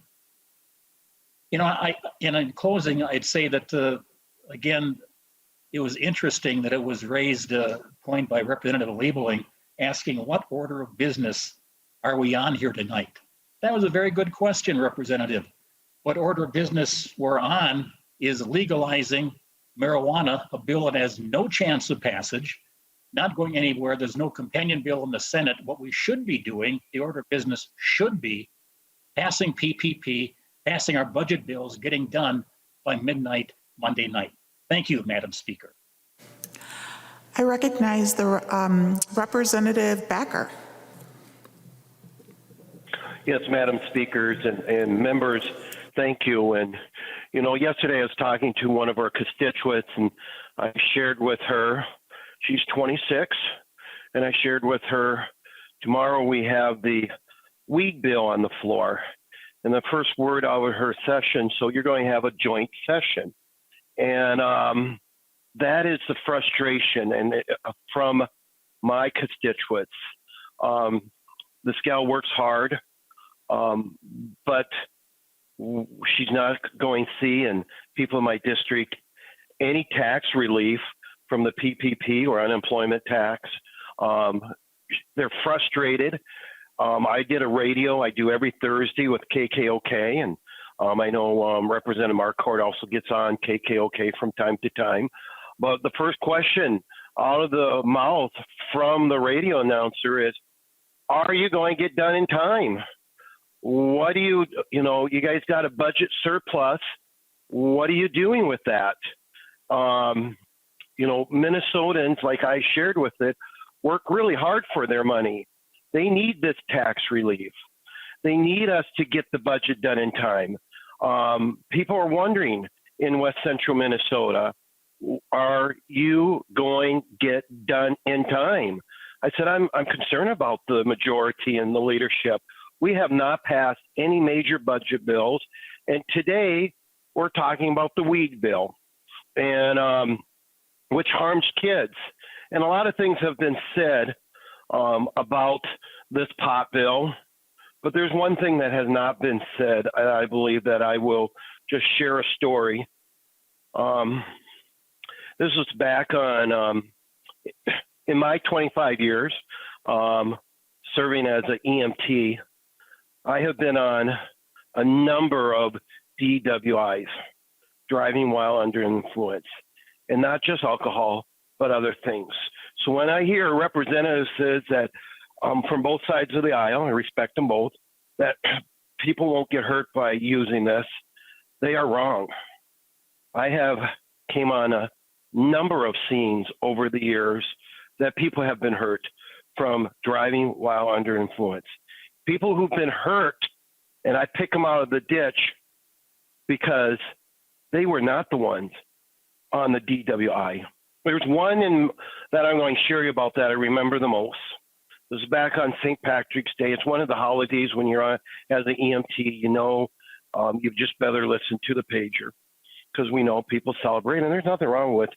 You know, in closing, I'd say that, again, it was interesting that it was raised, point by Representative Liebling, asking what order of business are we on here tonight? That was a very good question, Representative. What order of business we're on is legalizing marijuana, a bill that has no chance of passage, not going anywhere. There's no companion bill in the Senate. What we should be doing, the order of business should be passing PPP, passing our budget bills, getting done by midnight Monday night. Thank you, Madam Speaker. I recognize the Representative Backer. Yes, Madam Speakers and members, thank you. And, you know, yesterday I was talking to one of our constituents and I shared with her, she's 26, and I shared with her, tomorrow we have the weed bill on the floor. And the first word out of her session, so you're going to have a joint session. And that is the frustration and from my constituents. This gal works hard, but she's not going to see, and people in my district, any tax relief from the PPP or unemployment tax. They're frustrated. I did a radio I do every Thursday with KKOK, and I know Representative Marquardt also gets on KKOK from time to time. But the first question out of the mouth from the radio announcer is, are you going to get done in time? What do you guys got a budget surplus. What are you doing with that? Minnesotans, like I shared with it, work really hard for their money. They need this tax relief. They need us to get the budget done in time. People are wondering in West Central Minnesota, are you going to get done in time? I said, I'm concerned about the majority and the leadership. We have not passed any major budget bills. And today we're talking about the weed bill, and which harms kids. And a lot of things have been said about this pot bill, but there's one thing that has not been said. I believe that I will just share a story. This was back on, in my 25 years serving as an EMT, I have been on a number of DWIs, driving while under influence, and not just alcohol, but other things. So when I hear representatives says that from both sides of the aisle, I respect them both, that people won't get hurt by using this, they are wrong. I have came on a number of scenes over the years that people have been hurt from driving while under influence. People who've been hurt, and I pick them out of the ditch because they were not the ones on the DWI. There's one that I'm going to share you about that I remember the most. This is back on St. Patrick's Day. It's one of the holidays when you're on as an EMT, you've just better listen to the pager because we know people celebrate, and there's nothing wrong with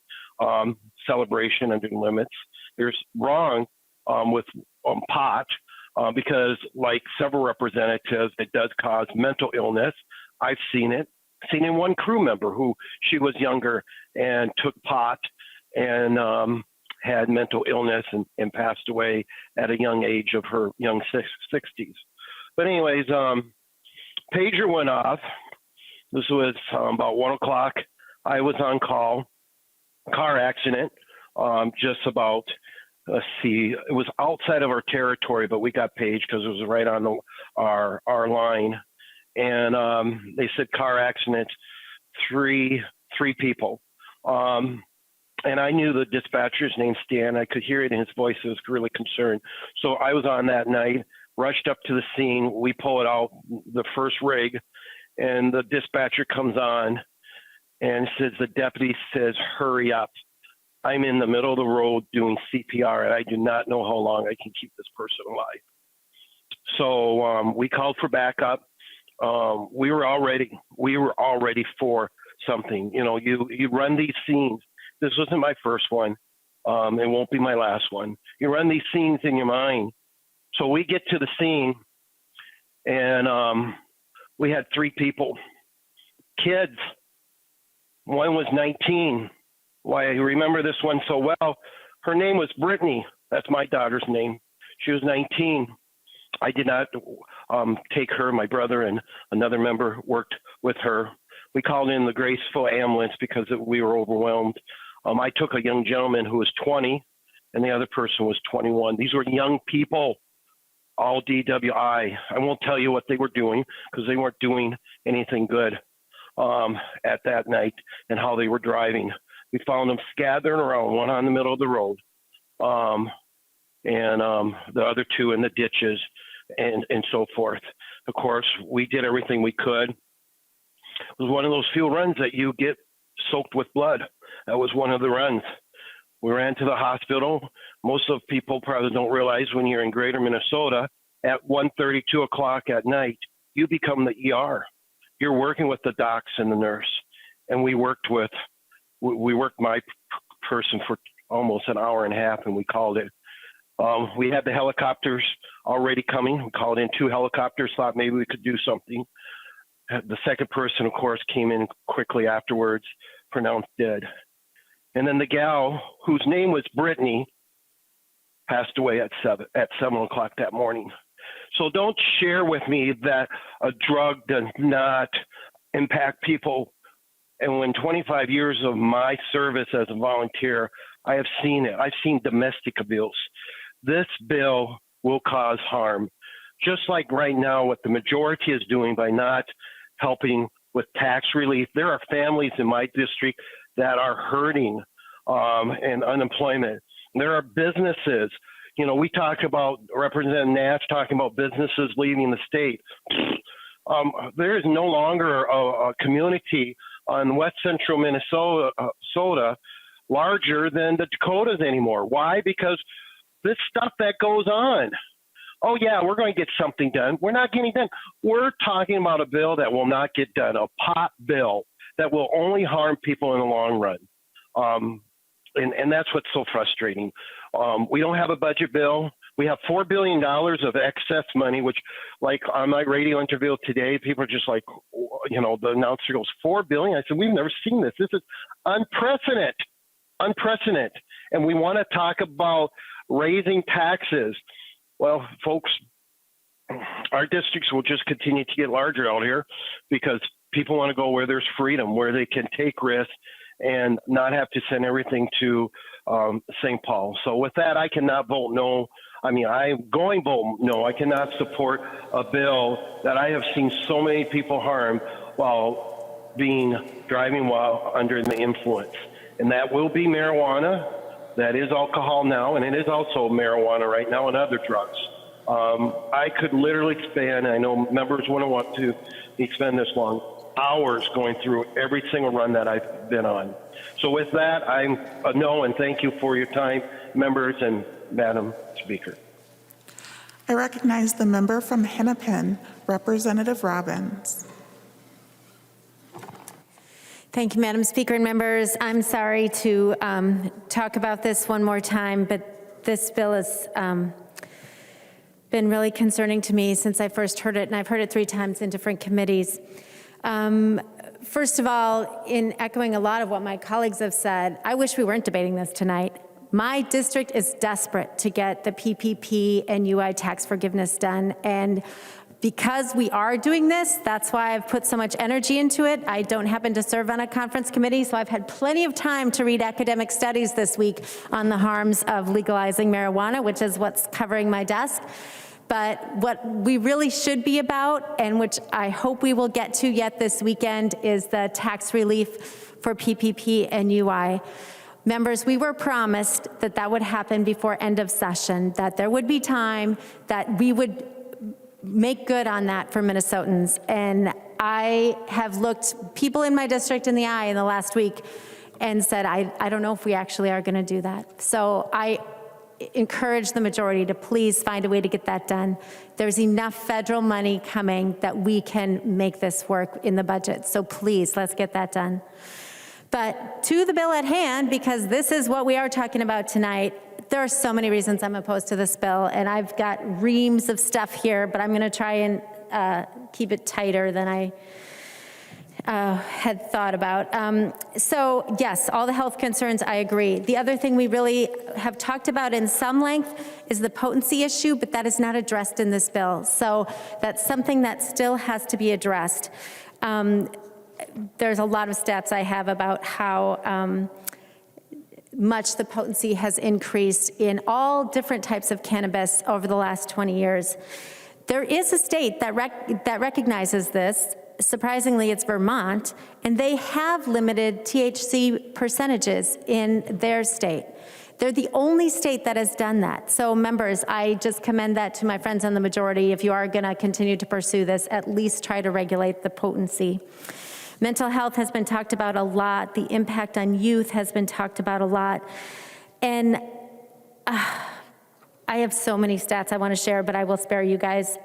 celebration under limits. There's wrong with pot because, like several representatives, it does cause mental illness. I've seen it. seen one crew member who she was younger and took pot and had mental illness and passed away at a young age of her young 60s. But anyways, pager went off. This was about 1 o'clock. I was on call. Car accident, just about, let's see, it was outside of our territory, but we got paged because it was right on our line. And they said car accident, three people. And I knew the dispatcher's name, Stan. I could hear it in his voice. He was really concerned. So I was on that night, rushed up to the scene. We pull it out, the first rig, and the dispatcher comes on and says, the deputy says, hurry up. I'm in the middle of the road doing CPR, and I do not know how long I can keep this person alive. So we called for backup. We were all ready for something. You know, you run these scenes. This wasn't my first one. It won't be my last one. You run these scenes in your mind. So we get to the scene, and we had 3 people, kids. One was 19. Why I remember this one so well. Her name was Brittany. That's my daughter's name. She was 19. I did not take her. My brother and another member worked with her. We called in the Graceful ambulance because we were overwhelmed. I took a young gentleman who was 20, and the other person was 21. These were young people, all DWI. I won't tell you what they were doing because they weren't doing anything good at that night and how they were driving. We found them scattering around, one on the middle of the road, and the other 2 in the ditches and so forth. Of course, we did everything we could. It was one of those few runs that you get soaked with blood. That was one of the runs. We ran to the hospital. Most of people probably don't realize when you're in greater Minnesota, at 1:30, 2 o'clock at night, you become the ER. You're working with the docs and the nurse. And we worked my person for almost an hour and a half, and we called it. We had the helicopters already coming. We called in 2 helicopters, thought maybe we could do something. The second person, of course, came in quickly afterwards, pronounced dead. And then the gal, whose name was Brittany, passed away at 7 o'clock that morning. So don't share with me that a drug does not impact people. And when 25 years of my service as a volunteer, I have seen it. I've seen domestic abuse. This bill will cause harm. Just like right now, what the majority is doing by not helping with tax relief. There are families in my district that are hurting and unemployment. There are businesses. You know, we talk about Representative Nash talking about businesses leaving the state. There is no longer a community on west central Minnesota larger than the Dakotas anymore. Why? Because this stuff that goes on. Oh, yeah, we're going to get something done. We're not getting done. We're talking about a bill that will not get done, a pot bill that will only harm people in the long run. And that's what's so frustrating. We don't have a budget bill. We have $4 billion of excess money, which, like on my radio interview today, people are just like, you know, the announcer goes, $4 billion. I said, we've never seen this. This is unprecedented. And we want to talk about raising taxes. Well, folks, our districts will just continue to get larger out here because people want to go where there's freedom, where they can take risks and not have to send everything to St. Paul. So with that, I cannot vote no. I mean, I'm going to vote no. I cannot support a bill that I have seen so many people harmed while driving while under the influence. And that will be marijuana. That is alcohol now, and it is also marijuana right now and other drugs. I could literally spend, I know members wouldn't want to spend this long, hours going through every single run that I've been on. So with that, I'm a no, and thank you for your time, members and Madam Speaker. I recognize the member from Hennepin, Representative Robbins. Thank you, Madam Speaker and members. I'm sorry to talk about this one more time, but this bill has been really concerning to me since I first heard it, and I've heard it 3 times in different committees. First of all, in echoing a lot of what my colleagues have said, I wish we weren't debating this tonight. My district is desperate to get the PPP and UI tax forgiveness done, and because we are doing this, that's why I've put so much energy into it. I don't happen to serve on a conference committee, so I've had plenty of time to read academic studies this week on the harms of legalizing marijuana, which is what's covering my desk. But what we really should be about, and which I hope we will get to yet this weekend, is the tax relief for PPP and UI. Members, we were promised that that would happen before end of session, that there would be time, that we would make good on that for Minnesotans. And I have looked people in my district in the eye in the last week and said, I don't know if we actually are going to do that. So I encourage the majority to please find a way to get that done. There's enough federal money coming that we can make this work in the budget. So please, let's get that done. But to the bill at hand, because this is what we are talking about tonight, there are so many reasons I'm opposed to this bill, and I've got reams of stuff here, but I'm going to try and keep it tighter than I had thought about. So yes, all the health concerns, I agree. The other thing we really have talked about in some length is the potency issue, but that is not addressed in this bill. So that's something that still has to be addressed. There's a lot of stats I have about how much the potency has increased in all different types of cannabis over the last 20 years. There is a state that recognizes this. Surprisingly, it's Vermont, and they have limited THC percentages in their state. They're the only state that has done that. So members, I just commend that to my friends on the majority. If you are going to continue to pursue this, at least try to regulate the potency. Mental health has been talked about a lot. The impact on youth has been talked about a lot. And I have so many stats I want to share, but I will spare you guys.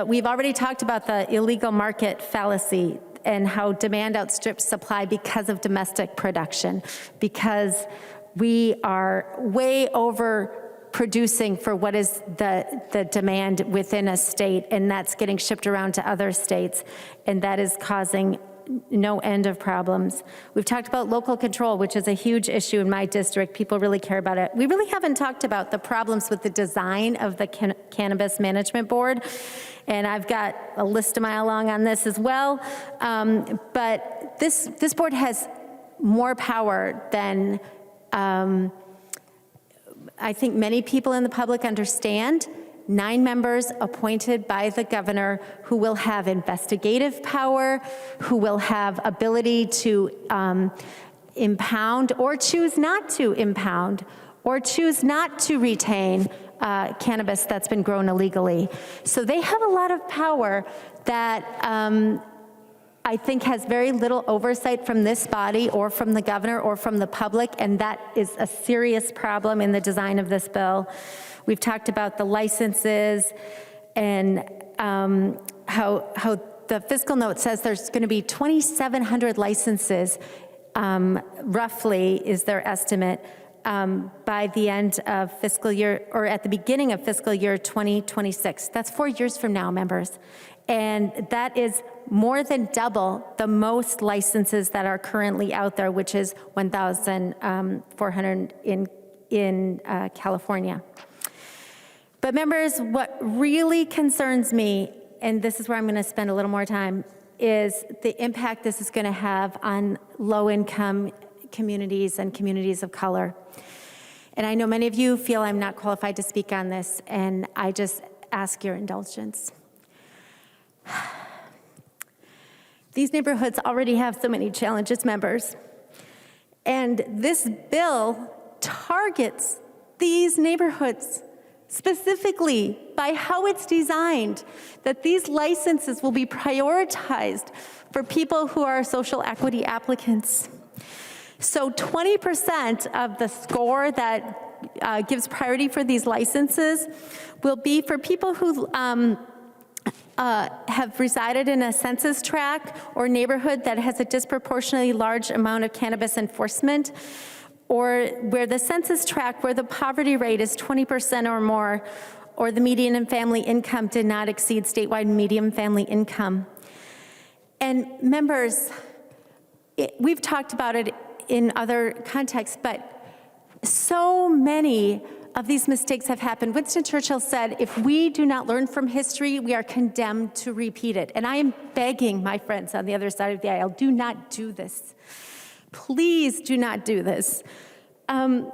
We've already talked about the illegal market fallacy and how demand outstrips supply because of domestic production, because we are way over producing for what is the demand within a state, and that's getting shipped around to other states, and that is causing no end of problems. We've talked about local control, which is a huge issue in my district. People really care about it. We really haven't talked about the problems with the design of the Cannabis Management Board, and I've got a list a mile long on this as well. But this board has more power than I think many people in the public understand. 9 members appointed by the governor who will have investigative power, who will have ability to impound or choose not to impound or choose not to retain cannabis that's been grown illegally. So they have a lot of power that I think has very little oversight from this body or from the governor or from the public, and that is a serious problem in the design of this bill. We've talked about the licenses and how the fiscal note says there's going to be 2,700 licenses, roughly is their estimate, by the end of fiscal year, or at the beginning of fiscal year 2026. That's 4 years from now, members. And that is more than double the most licenses that are currently out there, which is 1,400 in California. But members, what really concerns me, and this is where I'm going to spend a little more time, is the impact this is going to have on low-income communities and communities of color. And I know many of you feel I'm not qualified to speak on this, and I just ask your indulgence. These neighborhoods already have so many challenges, members. And this bill targets these neighborhoods specifically by how it's designed, that these licenses will be prioritized for people who are social equity applicants. So 20% of the score that gives priority for these licenses will be for people who have resided in a census tract or neighborhood that has a disproportionately large amount of cannabis enforcement, or where the census tract where the poverty rate is 20% or more, or the median and family income did not exceed statewide median family income. And members, we've talked about it in other contexts, but so many of these mistakes have happened. Winston Churchill said, if we do not learn from history, we are condemned to repeat it. And I am begging my friends on the other side of the aisle, do not do this. Please do not do this. In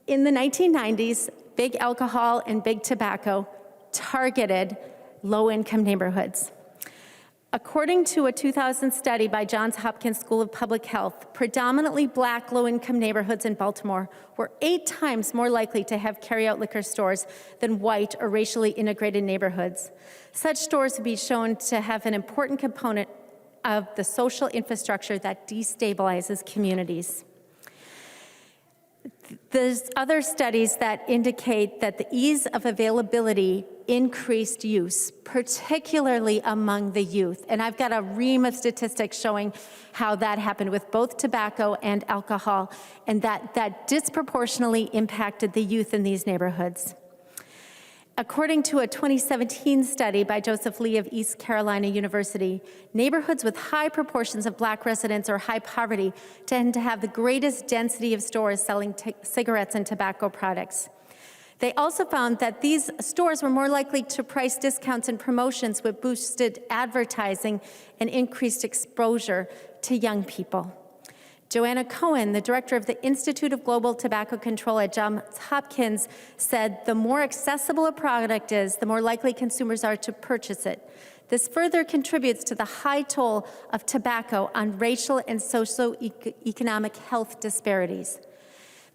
the 1990s, big alcohol and big tobacco targeted low-income neighborhoods. According to a 2000 study by Johns Hopkins School of Public Health, predominantly black low-income neighborhoods in Baltimore were 8 times more likely to have carry-out liquor stores than white or racially integrated neighborhoods. Such stores would be shown to have an important component of the social infrastructure that destabilizes communities. There's other studies that indicate that the ease of availability increased use, particularly among the youth. And I've got a ream of statistics showing how that happened with both tobacco and alcohol, and that disproportionately impacted the youth in these neighborhoods. According to a 2017 study by Joseph Lee of East Carolina University, neighborhoods with high proportions of black residents or high poverty tend to have the greatest density of stores selling cigarettes and tobacco products. They also found that these stores were more likely to price discounts and promotions with boosted advertising and increased exposure to young people. Joanna Cohen, the director of the Institute of Global Tobacco Control at Johns Hopkins, said the more accessible a product is, the more likely consumers are to purchase it. This further contributes to the high toll of tobacco on racial and socioeconomic health disparities.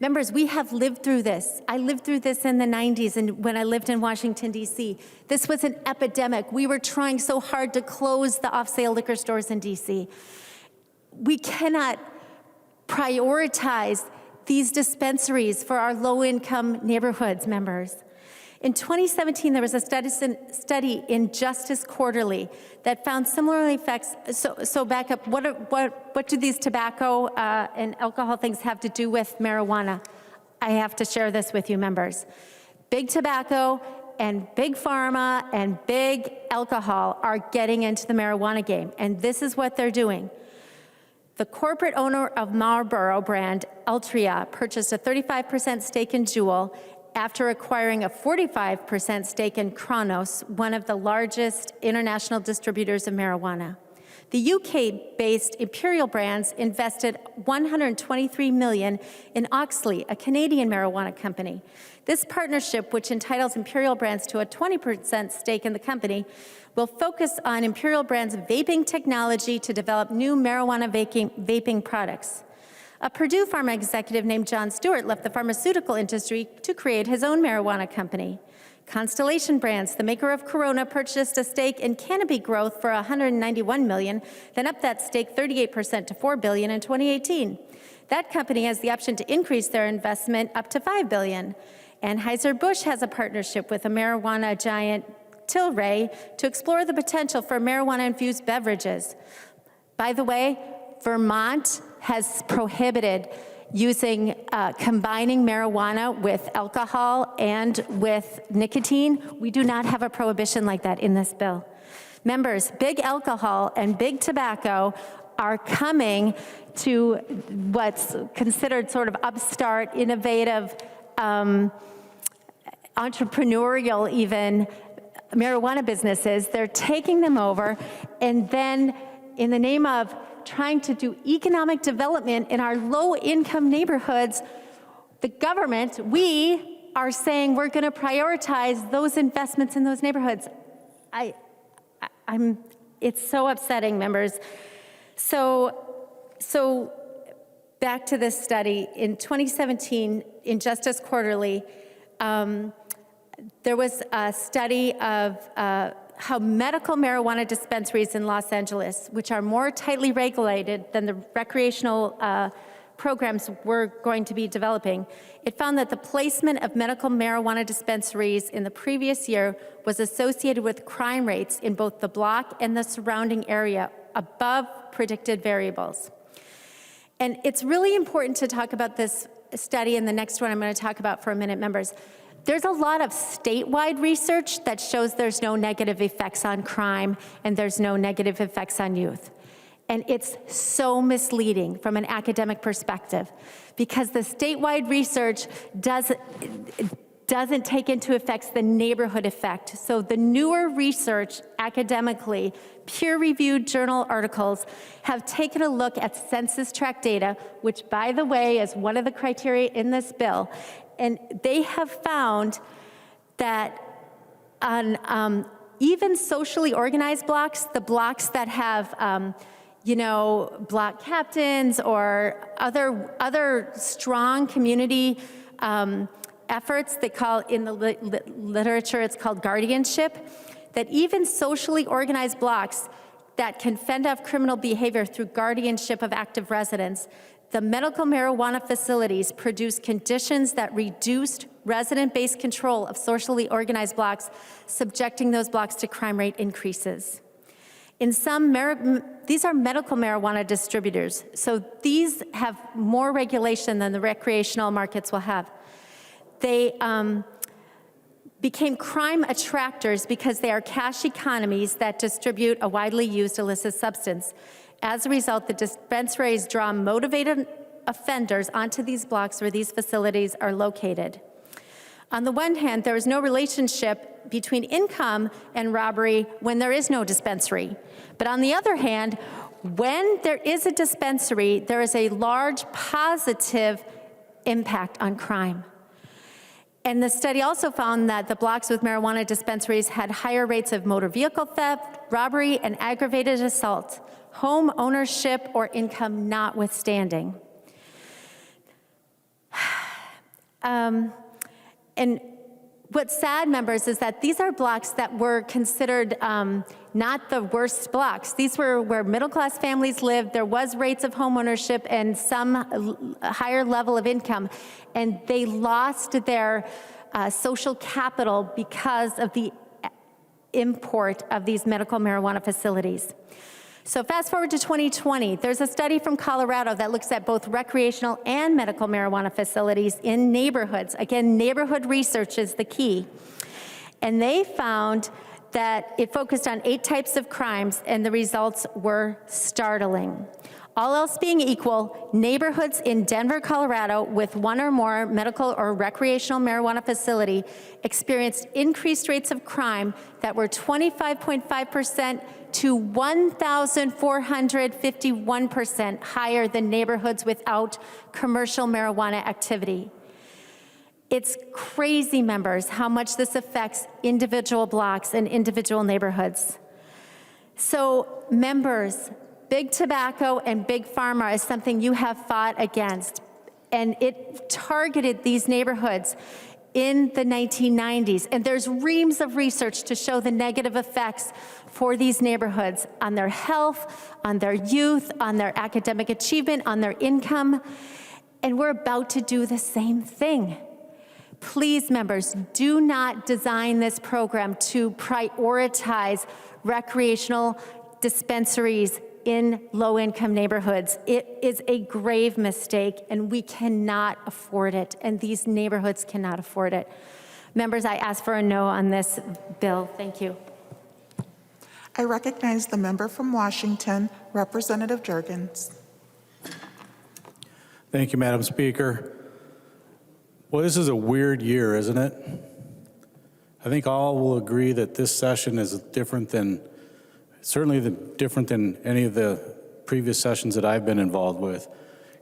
Members, we have lived through this. I lived through this in the 90s and when I lived in Washington, D.C. This was an epidemic. We were trying so hard to close the off-sale liquor stores in D.C. We cannot prioritize these dispensaries for our low-income neighborhoods, members. In 2017, there was a study in Justice Quarterly that found similar effects. So back up, what do these tobacco and alcohol things have to do with marijuana? I have to share this with you, members. Big tobacco and big pharma and big alcohol are getting into the marijuana game, and this is what they're doing. The corporate owner of Marlboro brand, Altria, purchased a 35% stake in Juul after acquiring a 45% stake in Cronos, one of the largest international distributors of marijuana. The UK-based Imperial Brands invested $123 million in Oxley, a Canadian marijuana company. This partnership, which entitles Imperial Brands to a 20% stake in the company, will focus on Imperial Brands' vaping technology to develop new marijuana vaping products. A Purdue Pharma executive named John Stewart left the pharmaceutical industry to create his own marijuana company. Constellation Brands, the maker of Corona, purchased a stake in Canopy Growth for $191 million, then upped that stake 38% to $4 billion in 2018. That company has the option to increase their investment up to $5 billion. Anheuser-Busch has a partnership with a marijuana giant, Tilray, to explore the potential for marijuana-infused beverages. By the way, Vermont has prohibited using combining marijuana with alcohol and with nicotine. We do not have a prohibition like that in this bill. Members, big alcohol and big tobacco are coming to what's considered sort of upstart, innovative, entrepreneurial even marijuana businesses. They're taking them over, and then in the name of trying to do economic development in our low-income neighborhoods, the government, we are saying we're going to prioritize those investments in those neighborhoods. It's so upsetting, members. So back to this study. In 2017, in Justice Quarterly, there was a study of how medical marijuana dispensaries in Los Angeles, which are more tightly regulated than the recreational programs we're going to be developing, it found that the placement of medical marijuana dispensaries in the previous year was associated with crime rates in both the block and the surrounding area above predicted variables. And it's really important to talk about this study and the next one I'm going to talk about for a minute, members. There's a lot of statewide research that shows there's no negative effects on crime and there's no negative effects on youth. And it's so misleading from an academic perspective because the statewide research doesn't take into effect the neighborhood effect. So the newer research, academically, peer-reviewed journal articles have taken a look at census tract data, which, by the way, is one of the criteria in this bill. And they have found that on even socially organized blocks, the blocks that have block captains or other strong community efforts, they call in the literature, it's called guardianship, that even socially organized blocks that can fend off criminal behavior through guardianship of active residents, the medical marijuana facilities produce conditions that reduced resident-based control of socially organized blocks, subjecting those blocks to crime rate increases. In some, these are medical marijuana distributors, so these have more regulation than the recreational markets will have. They became crime attractors because they are cash economies that distribute a widely used illicit substance. As a result, the dispensaries draw motivated offenders onto these blocks where these facilities are located. On the one hand, there is no relationship between income and robbery when there is no dispensary. But on the other hand, when there is a dispensary, there is a large positive impact on crime. And the study also found that the blocks with marijuana dispensaries had higher rates of motor vehicle theft, robbery, and aggravated assault, home ownership or income notwithstanding. And what's sad, members, is that these are blocks that were considered not the worst blocks. These were where middle-class families lived. There was rates of home ownership and some higher level of income, and they lost their social capital because of the import of these medical marijuana facilities. So fast forward to 2020, there's a study from Colorado that looks at both recreational and medical marijuana facilities in neighborhoods. Again, neighborhood research is the key. And they found that it focused on 8 types of crimes, and the results were startling. All else being equal, neighborhoods in Denver, Colorado, with 1 or more medical or recreational marijuana facility experienced increased rates of crime that were 25.5% to 1,451% higher than neighborhoods without commercial marijuana activity. It's crazy, members, how much this affects individual blocks and individual neighborhoods. So, members, big tobacco and big pharma is something you have fought against, and it targeted these neighborhoods in the 1990s, and there's reams of research to show the negative effects for these neighborhoods on their health, on their youth, on their academic achievement, on their income, and we're about to do the same thing. Please, members, do not design this program to prioritize recreational dispensaries in low-income neighborhoods. It is a grave mistake, and we cannot afford it, and these neighborhoods cannot afford it. Members, I ask for a no on this bill. Thank you. I recognize the member from Washington, Representative Jurgens. Thank you, Madam Speaker. Well, this is a weird year, isn't it? I think all will agree that this session is different than, certainly different than any of the previous sessions that I've been involved with.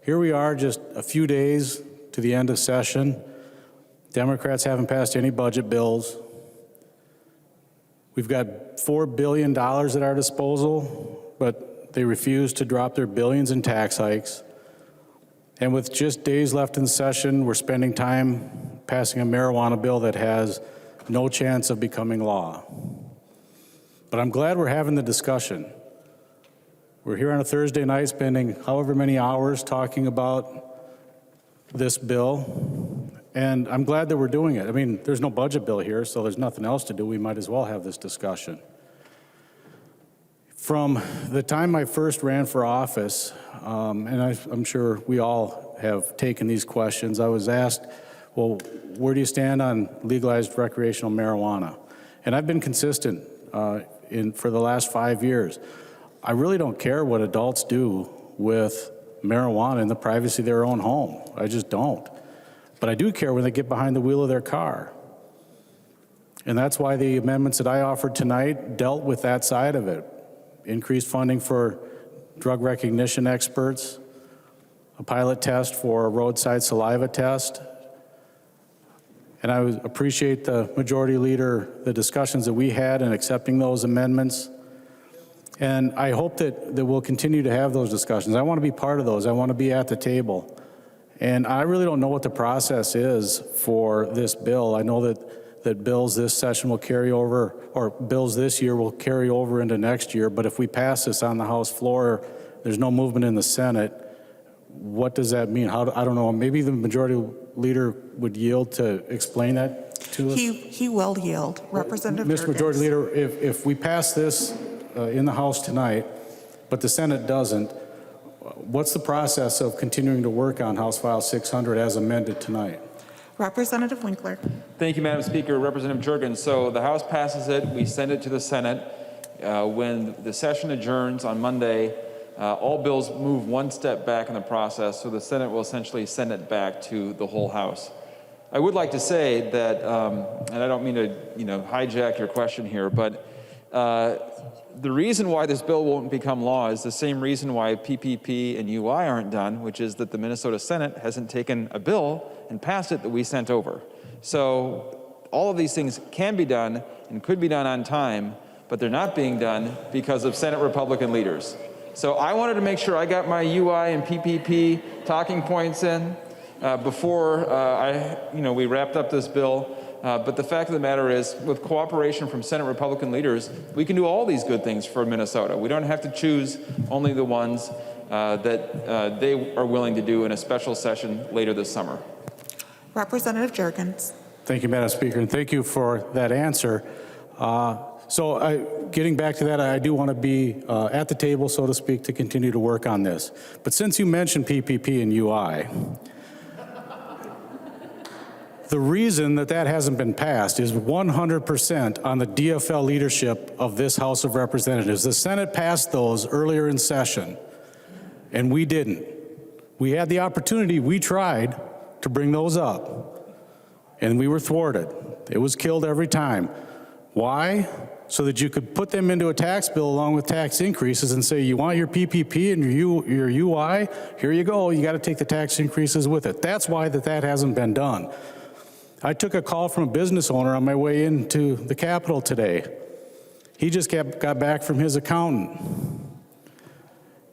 Here we are, just a few days to the end of session. Democrats haven't passed any budget bills. We've got $4 billion at our disposal, but they refuse to drop their billions in tax hikes. And with just days left in session, we're spending time passing a marijuana bill that has no chance of becoming law. But I'm glad we're having the discussion. We're here on a Thursday night spending however many hours talking about this bill, and I'm glad that we're doing it. I mean, there's no budget bill here, so there's nothing else to do. We might as well have this discussion. From the time I first ran for office, and I'm sure we all have taken these questions, I was asked, well, where do you stand on legalized recreational marijuana? And I've been consistent for the last 5 years. I really don't care what adults do with marijuana in the privacy of their own home. I just don't. But I do care when they get behind the wheel of their car. And that's why the amendments that I offered tonight dealt with that side of it. Increased funding for drug recognition experts, a pilot test for a roadside saliva test. And I would appreciate the majority leader, the discussions that we had in accepting those amendments. And I hope that we'll continue to have those discussions. I want to be part of those. I want to be at the table. And I really don't know what the process is for this bill. I know that bills this session will carry over, or bills this year will carry over into next year. But if we pass this on the House floor, there's no movement in the Senate. What does that mean? I don't know. Maybe the majority leader would yield to explain that to us. He will yield. Representative Mr. Majority Jurgens. Leader, if we pass this in the House tonight, but the Senate doesn't, what's the process of continuing to work on House File 600 as amended tonight? Representative Winkler. Thank you, Madam Speaker. Representative Jurgens. So the House passes it. We send it to the Senate. When the session adjourns on Monday, all bills move one step back in the process, so the Senate will essentially send it back to the whole House. I would like to say that, and I don't mean to, hijack your question here, but the reason why this bill won't become law is the same reason why PPP and UI aren't done, which is that the Minnesota Senate hasn't taken a bill and passed it that we sent over. So all of these things can be done and could be done on time, but they're not being done because of Senate Republican leaders. So I wanted to make sure I got my UI and PPP talking points in before we wrapped up this bill. But the fact of the matter is, with cooperation from Senate Republican leaders, we can do all these good things for Minnesota. We don't have to choose only the ones that they are willing to do in a special session later this summer. Representative Jurgens. Thank you, Madam Speaker, and thank you for that answer. Getting back to that, I do want to be at the table, so to speak, to continue to work on this. But since you mentioned PPP and UI, the reason that hasn't been passed is 100% on the DFL leadership of this House of Representatives. The Senate passed those earlier in session, and we didn't. We had the opportunity, we tried to bring those up, and we were thwarted. It was killed every time. Why? So that you could put them into a tax bill along with tax increases and say, you want your PPP and your UI? Here you go. You got to take the tax increases with it. That's why that hasn't been done. I took a call from a business owner on my way into the Capitol today. He just got back from his accountant.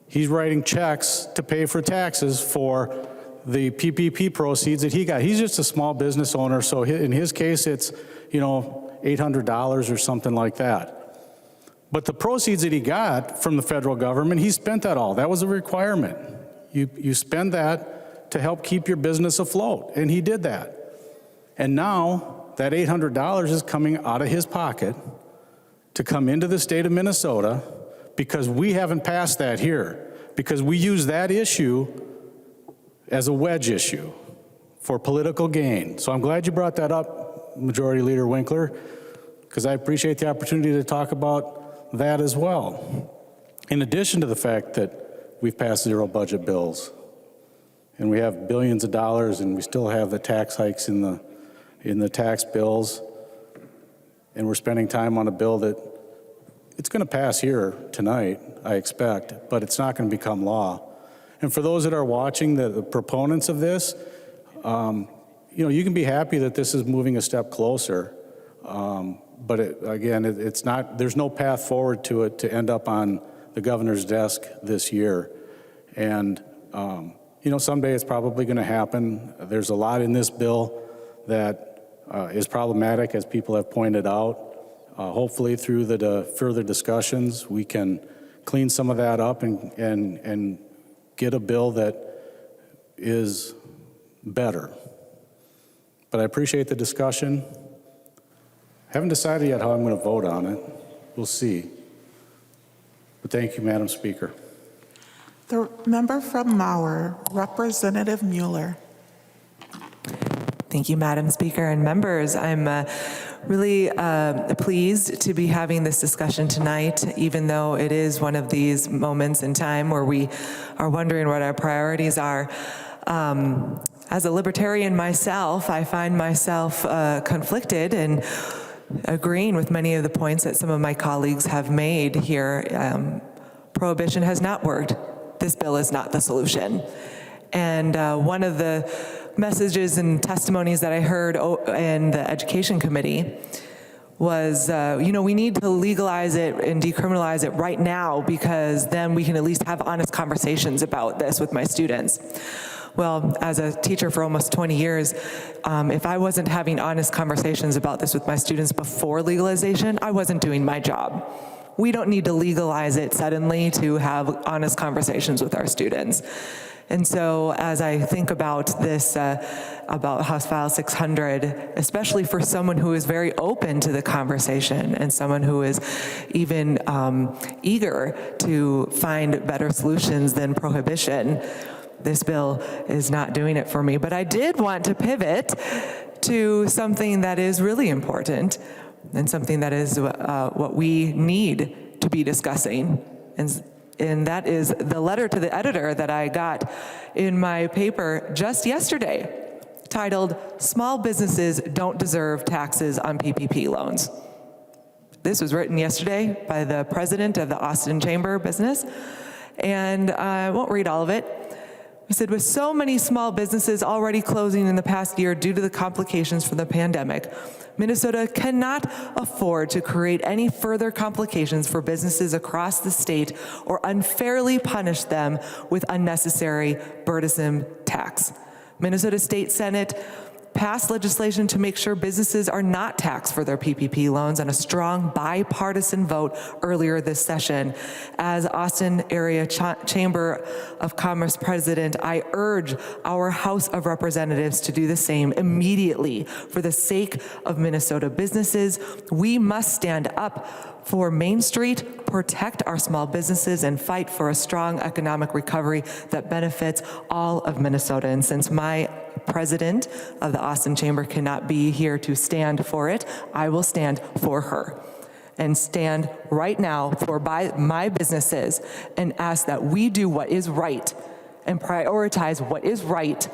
He's writing checks to pay for taxes for the PPP proceeds that he got. He's just a small business owner, so in his case, it's, $800 or something like that. But the proceeds that he got from the federal government, he spent that all. That was a requirement. You spend that to help keep your business afloat, and he did that. And now that $800 is coming out of his pocket to come into the state of Minnesota because we haven't passed that here, because we use that issue as a wedge issue for political gain. So I'm glad you brought that up, Majority Leader Winkler, because I appreciate the opportunity to talk about that as well. In addition to the fact that we've passed zero budget bills and we have billions of dollars and we still have the tax hikes in the tax bills, and we're spending time on a bill that it's going to pass here tonight, I expect, but it's not going to become law. And for those that are watching, the proponents of this, you can be happy that this is moving a step closer, but it's not. There's no path forward to it to end up on the governor's desk this year, and someday it's probably going to happen. There's a lot in this bill that is problematic, as people have pointed out. Hopefully, through the further discussions, we can clean some of that up and get a bill that is better. But I appreciate the discussion. Haven't decided yet how I'm going to vote on it. We'll see. But thank you, Madam Speaker. The member from Mauer, Representative Mueller. Thank you, Madam Speaker and members. I'm really pleased to be having this discussion tonight, even though it is one of these moments in time where we are wondering what our priorities are. As a libertarian myself, I find myself conflicted and agreeing with many of the points that some of my colleagues have made here. Prohibition has not worked. This bill is not the solution. And one of the messages and testimonies that I heard in the Education Committee was, we need to legalize it and decriminalize it right now because then we can at least have honest conversations about this with my students. Well, as a teacher for almost 20 years, if I wasn't having honest conversations about this with my students before legalization, I wasn't doing my job. We don't need to legalize it suddenly to have honest conversations with our students. And so as I think about this, about House File 600, especially for someone who is very open to the conversation and someone who is even eager to find better solutions than prohibition, this bill is not doing it for me. But I did want to pivot to something that is really important and something that is what we need to be discussing. And that is the letter to the editor that I got in my paper just yesterday, titled, "Small Businesses Don't Deserve Taxes on PPP Loans." This was written yesterday by the president of the Austin Chamber of Business, and I won't read all of it. He said, with so many small businesses already closing in the past year due to the complications from the pandemic, Minnesota cannot afford to create any further complications for businesses across the state or unfairly punish them with unnecessary burdensome tax. Minnesota State Senate passed legislation to make sure businesses are not taxed for their PPP loans on a strong bipartisan vote earlier this session. As Austin Area Chamber of Commerce President, I urge our House of Representatives to do the same immediately. For the sake of Minnesota businesses, we must stand up for Main Street, protect our small businesses, and fight for a strong economic recovery that benefits all of Minnesota. And since my president of the Austin Chamber cannot be here to stand for it, I will stand for her and stand right now for my businesses and ask that we do what is right and prioritize what is right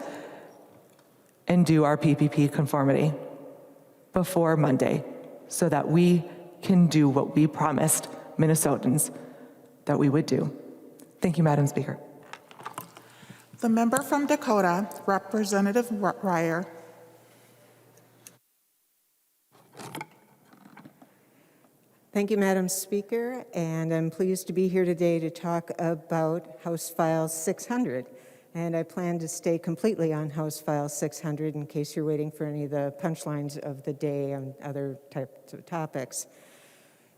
and do our PPP conformity before Monday so that we can do what we promised Minnesotans that we would do. Thank you, Madam Speaker. The member from Dakota, Representative Ryer. Thank you, Madam Speaker, and I'm pleased to be here today to talk about House File 600. And I plan to stay completely on House File 600 in case you're waiting for any of the punchlines of the day and other types of topics.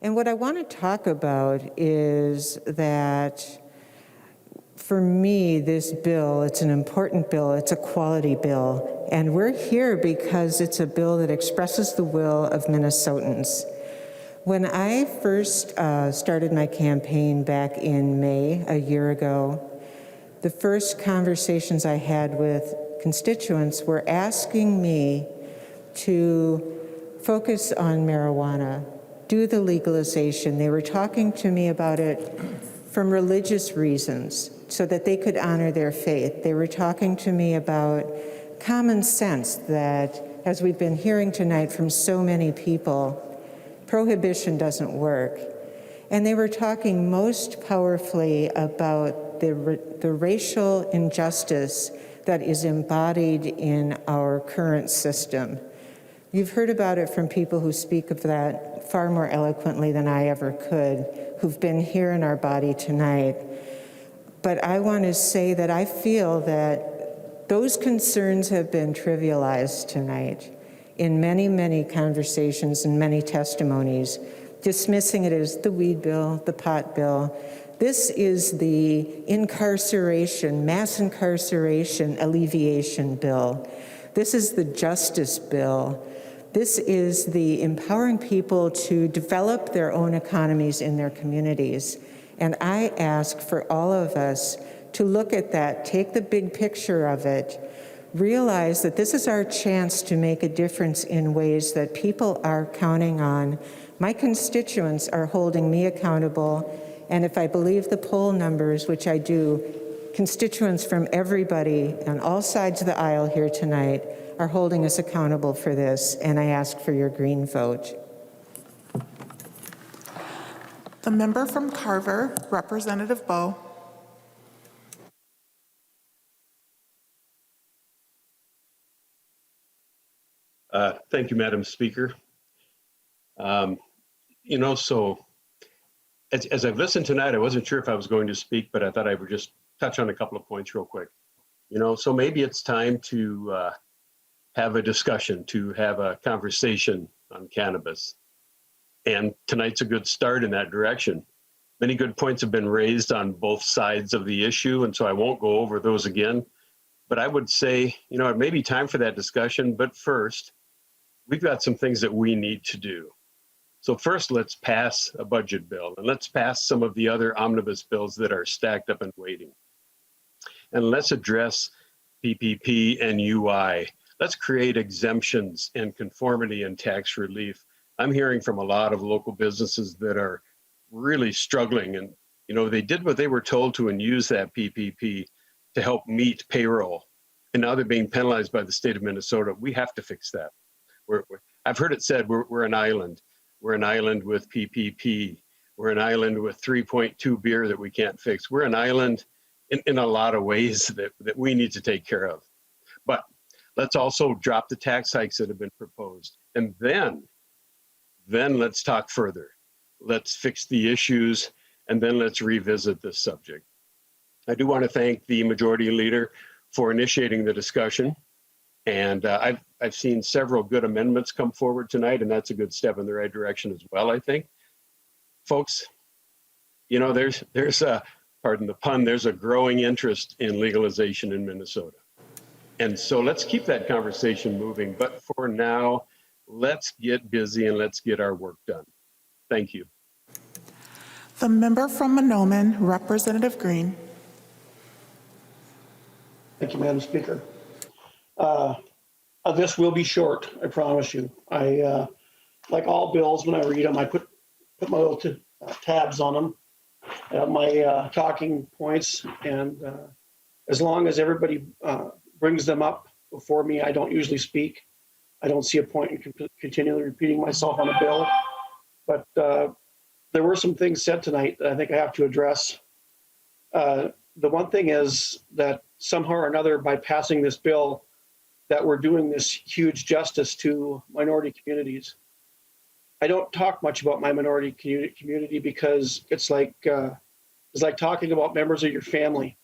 And what I want to talk about is that for me, this bill, it's an important bill, it's a quality bill, and we're here because it's a bill that expresses the will of Minnesotans. When I first started my campaign back in May, a year ago, the first conversations I had with constituents were asking me to focus on marijuana, do the legalization. They were talking to me about it from religious reasons so that they could honor their faith. They were talking to me about common sense that, as we've been hearing tonight from so many people, prohibition doesn't work. And they were talking most powerfully about the racial injustice that is embodied in our current system. You've heard about it from people who speak of that far more eloquently than I ever could, who've been here in our body tonight. But I want to say that I feel that those concerns have been trivialized tonight in many, many conversations and many testimonies, dismissing it as the weed bill, the pot bill. This is the incarceration, mass incarceration alleviation bill. This is the justice bill. This is the empowering people to develop their own economies in their communities. And I ask for all of us to look at that, take the big picture of it, realize that this is our chance to make a difference in ways that people are counting on. My constituents are holding me accountable, and if I believe the poll numbers, which I do, constituents from everybody on all sides of the aisle here tonight are holding us accountable for this, and I ask for your green vote. The member from Carver, Representative Bowe. Thank you, Madam Speaker. So as I've listened tonight, I wasn't sure if I was going to speak, but I thought I would just touch on a couple of points real quick. So maybe it's time to have a discussion, to have a conversation on cannabis. And tonight's a good start in that direction. Many good points have been raised on both sides of the issue, and so I won't go over those again. But I would say, it may be time for that discussion, but first, we've got some things that we need to do. So first, let's pass a budget bill, and let's pass some of the other omnibus bills that are stacked up and waiting. And let's address PPP and UI. Let's create exemptions and conformity and tax relief. I'm hearing from a lot of local businesses that are really struggling, and they did what they were told to and use that PPP to help meet payroll, and now they're being penalized by the state of Minnesota. We have to fix that. I've heard it said we're an island. We're an island with PPP. We're an island with 3.2 beer that we can't fix. We're an island in a lot of ways that we need to take care of. But let's also drop the tax hikes that have been proposed. And then let's talk further. Let's fix the issues, and then let's revisit this subject. I do want to thank the majority leader for initiating the discussion. And I've seen several good amendments come forward tonight, and that's a good step in the right direction as well, I think. Folks, there's a, pardon the pun, there's a growing interest in legalization in Minnesota. And so let's keep that conversation moving. But for now, let's get busy and let's get our work done. Thank you. The member from Monoman, Representative Green. Thank you, Madam Speaker. This will be short, I promise you. I, like all bills, when I read them, I put my little tabs on them, my talking points, and as long as everybody brings them up before me, I don't usually speak. I don't see a point in continually repeating myself on a bill, but there were some things said tonight that I think I have to address. The one thing is that somehow or another, by passing this bill, that we're doing this huge justice to minority communities. I don't talk much about my minority community because it's like talking about members of your family,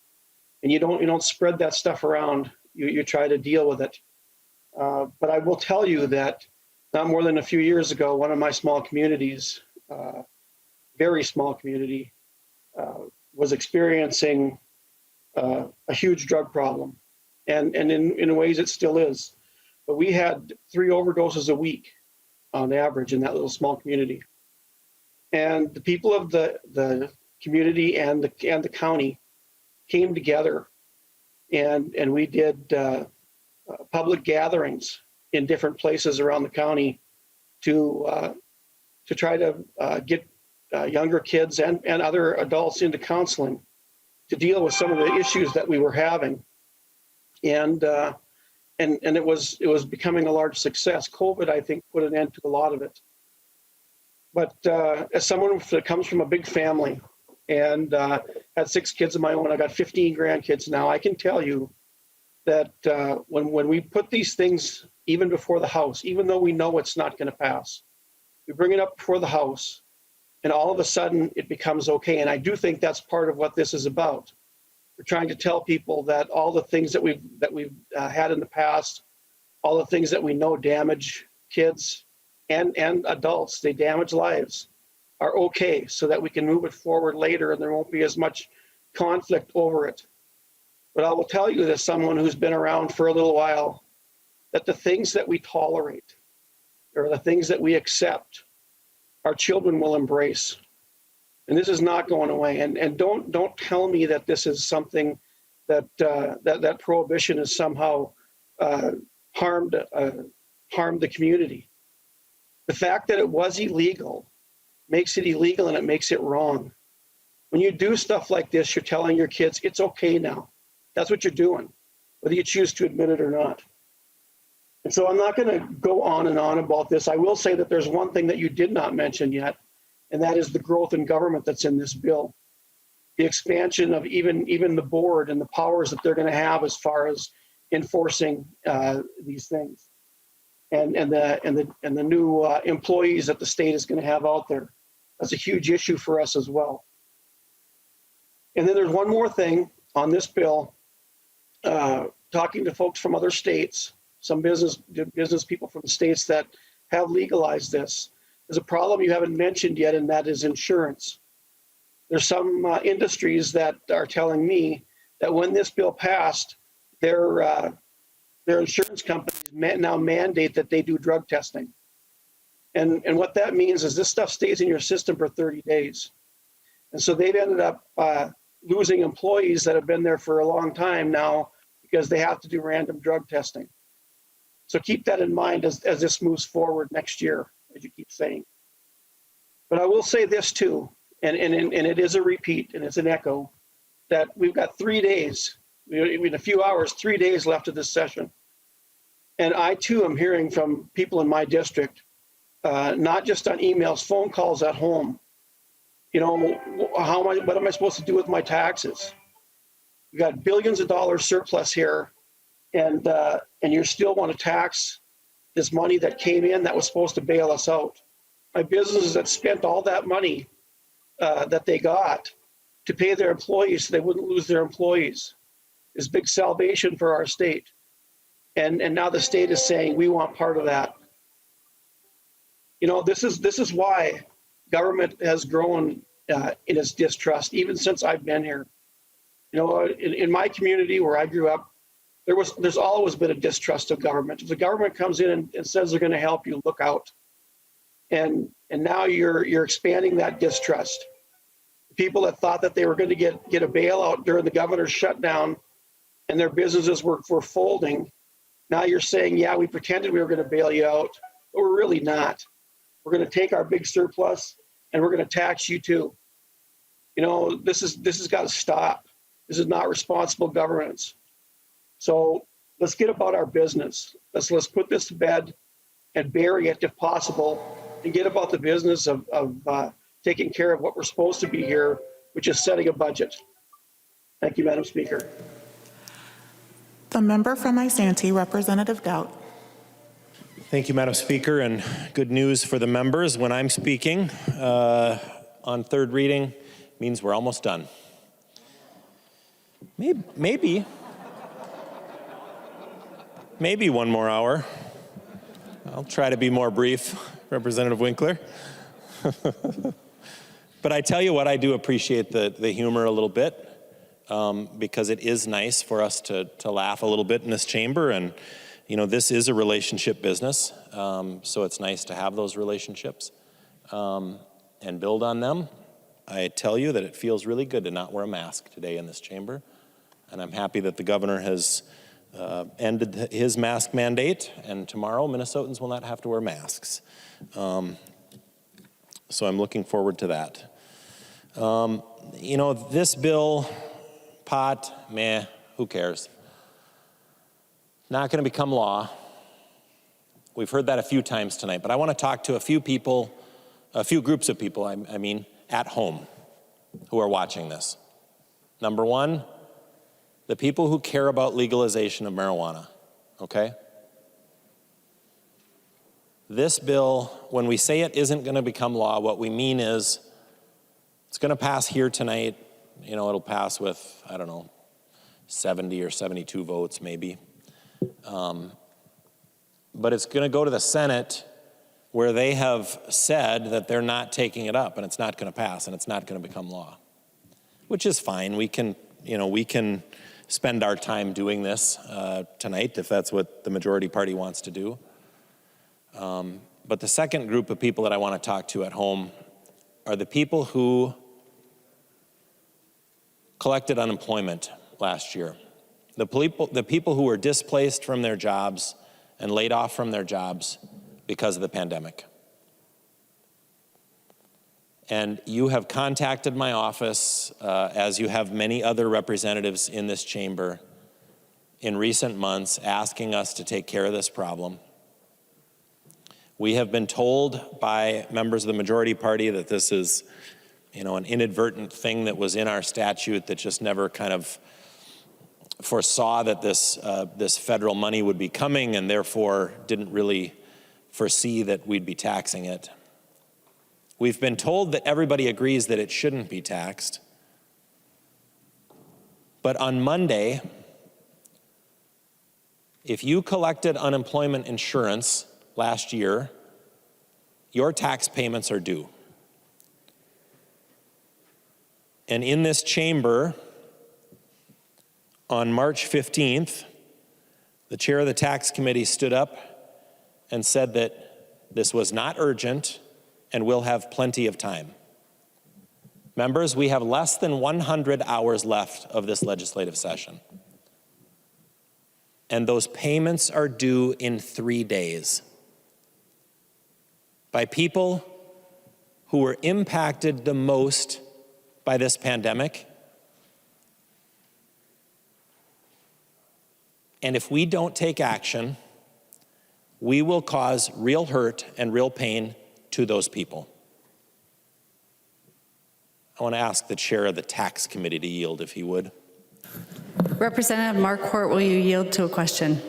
and you don't spread that stuff around. You try to deal with it. But I will tell you that not more than a few years ago, one of my small communities, very small community, was experiencing a huge drug problem. And in ways it still is. But we had 3 overdoses a week on average in that little small community. And the people of the community and the county came together, and we did public gatherings in different places around the county to try to get younger kids and other adults into counseling to deal with some of the issues that we were having. And it was becoming a large success. COVID, I think, put an end to a lot of it. But as someone that comes from a big family and had 6 kids of my own, I got 15 grandkids now, I can tell you that when we put these things even before the House, even though we know it's not going to pass, we bring it up before the House, and all of a sudden it becomes okay. And I do think that's part of what this is about. We're trying to tell people that all the things that we've had in the past, all the things that we know damage kids and adults, they damage lives, are okay, so that we can move it forward later and there won't be as much conflict over it. But I will tell you, as someone who's been around for a little while, that the things that we tolerate or the things that we accept, our children will embrace. And this is not going away. And don't tell me that this is something that prohibition is somehow harmed the community. The fact that it was illegal makes it illegal and it makes it wrong. When you do stuff like this, you're telling your kids it's okay now. That's what you're doing, whether you choose to admit it or not. And so I'm not going to go on and on about this. I will say that there's one thing that you did not mention yet, and that is the growth in government that's in this bill. The expansion of even the board and the powers that they're going to have as far as enforcing these things, and the new employees that the state is going to have out there. That's a huge issue for us as well. And then there's one more thing on this bill. Talking to folks from other states, some business people from the states that have legalized this, there's a problem you haven't mentioned yet, and that is insurance. There's some industries that are telling me that when this bill passed, their insurance companies now mandate that they do drug testing. And what that means is this stuff stays in your system for 30 days. And so they've ended up losing employees that have been there for a long time now because they have to do random drug testing. So keep that in mind as this moves forward next year, as you keep saying. But I will say this too, and it is a repeat and it's an echo, that we've got 3 days, in a few hours, 3 days left of this session. And I too am hearing from people in my district, not just on emails, phone calls at home. You know, what am I supposed to do with my taxes? We got billions of dollars surplus here, and you still want to tax this money that came in that was supposed to bail us out. My businesses that spent all that money that they got to pay their employees so they wouldn't lose their employees is big salvation for our state. And now the state is saying we want part of that. You know, this is why government has grown in its distrust, even since I've been here. You know, in my community where I grew up, there's always been a distrust of government. If the government comes in and says they're going to help you, look out. And now you're expanding that distrust. People that thought that they were going to get a bailout during the governor's shutdown and their businesses were folding, now you're saying, yeah, we pretended we were going to bail you out, but we're really not. We're going to take our big surplus and we're going to tax you too. You know, this has got to stop. This is not responsible governance. So let's get about our business. Let's put this to bed and bury it if possible, and get about the business of taking care of what we're supposed to be here, which is setting a budget. Thank you, Madam Speaker. The member from Isanti, Representative Dept. Thank you, Madam Speaker, and good news for the members. When I'm speaking on third reading, means we're almost done. Maybe one more hour. I'll try to be more brief, Representative Winkler. But I tell you what, I do appreciate the humor a little bit, because it is nice for us to laugh a little bit in this chamber. And, you know, this is a relationship business, so it's nice to have those relationships and build on them. I tell you that it feels really good to not wear a mask today in this chamber. And I'm happy that the governor has ended his mask mandate, and tomorrow Minnesotans will not have to wear masks. So I'm looking forward to that. You know, this bill, pot, meh, who cares? Not going to become law. We've heard that a few times tonight, but I want to talk to a few people, a few groups of people, I mean, at home who are watching this. Number one, the people who care about legalization of marijuana, okay? This bill, when we say it isn't going to become law, what we mean is it's going to pass here tonight. You know, it'll pass with, I don't know, 70 or 72 votes maybe. But it's going to go to the Senate where they have said that they're not taking it up and it's not going to pass and it's not going to become law, which is fine. We can spend our time doing this tonight if that's what the majority party wants to do. But the second group of people that I want to talk to at home are the people who collected unemployment last year. the people who were displaced from their jobs and laid off from their jobs because of the pandemic. And you have contacted my office, as you have many other representatives in this chamber, in recent months, asking us to take care of this problem. We have been told by members of the majority party that this is, an inadvertent thing that was in our statute that just never kind of foresaw that this federal money would be coming, and therefore didn't really foresee that we'd be taxing it. We've been told that everybody agrees that it shouldn't be taxed. But on Monday, if you collected unemployment insurance last year, your tax payments are due. And in this chamber, on March 15th, the chair of the tax committee stood up and said that this was not urgent and we'll have plenty of time. Members, we have less than 100 hours left of this legislative session. And those payments are due in 3 days by people who were impacted the most by this pandemic. And if we don't take action, we will cause real hurt and real pain to those people. I want to ask the chair of the tax committee to yield, if he would. Representative Marquardt, will you yield to a question?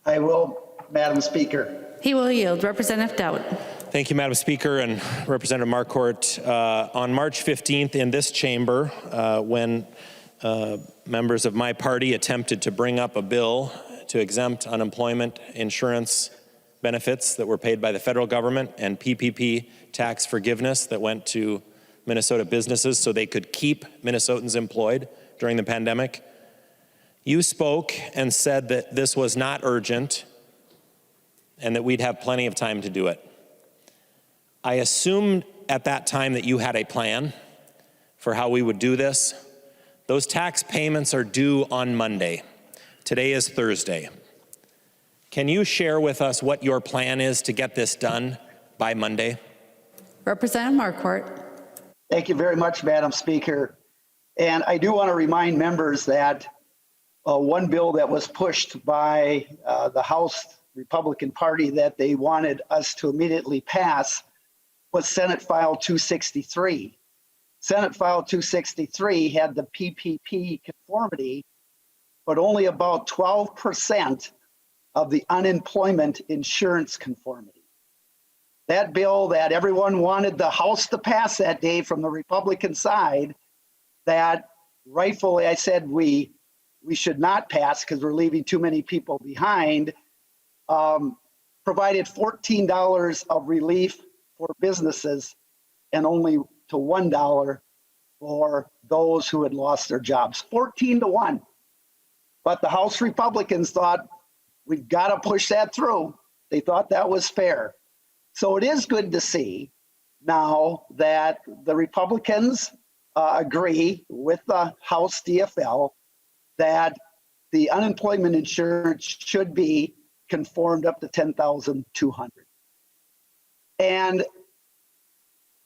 I will, Madam Speaker. He will yield. Representative Dept. Thank you, Madam Speaker, and Representative Marquardt. On March 15th in this chamber, when members of my party attempted to bring up a bill to exempt unemployment insurance benefits that were paid by the federal government and PPP tax forgiveness that went to Minnesota businesses so they could keep Minnesotans employed during the pandemic, you spoke and said that this was not urgent and that we'd have plenty of time to do it. I assumed at that time that you had a plan for how we would do this. Those tax payments are due on Monday. Today is Thursday. Can you share with us what your plan is to get this done by Monday? Representative Marquardt. Thank you very much, Madam Speaker. And I do want to remind members that one bill that was pushed by the House Republican Party that they wanted us to immediately pass was Senate File 263. Senate File 263 had the PPP conformity, but only about 12% of the unemployment insurance conformity. That bill that everyone wanted the House to pass that day from the Republican side, that rightfully I said we should not pass because we're leaving too many people behind, provided $14 of relief for businesses and only to $1 for those who had lost their jobs, 14-1. But the House Republicans thought, we've got to push that through. They thought that was fair. So it is good to see now that the Republicans agree with the House DFL that the unemployment insurance should be conformed up to $10,200. And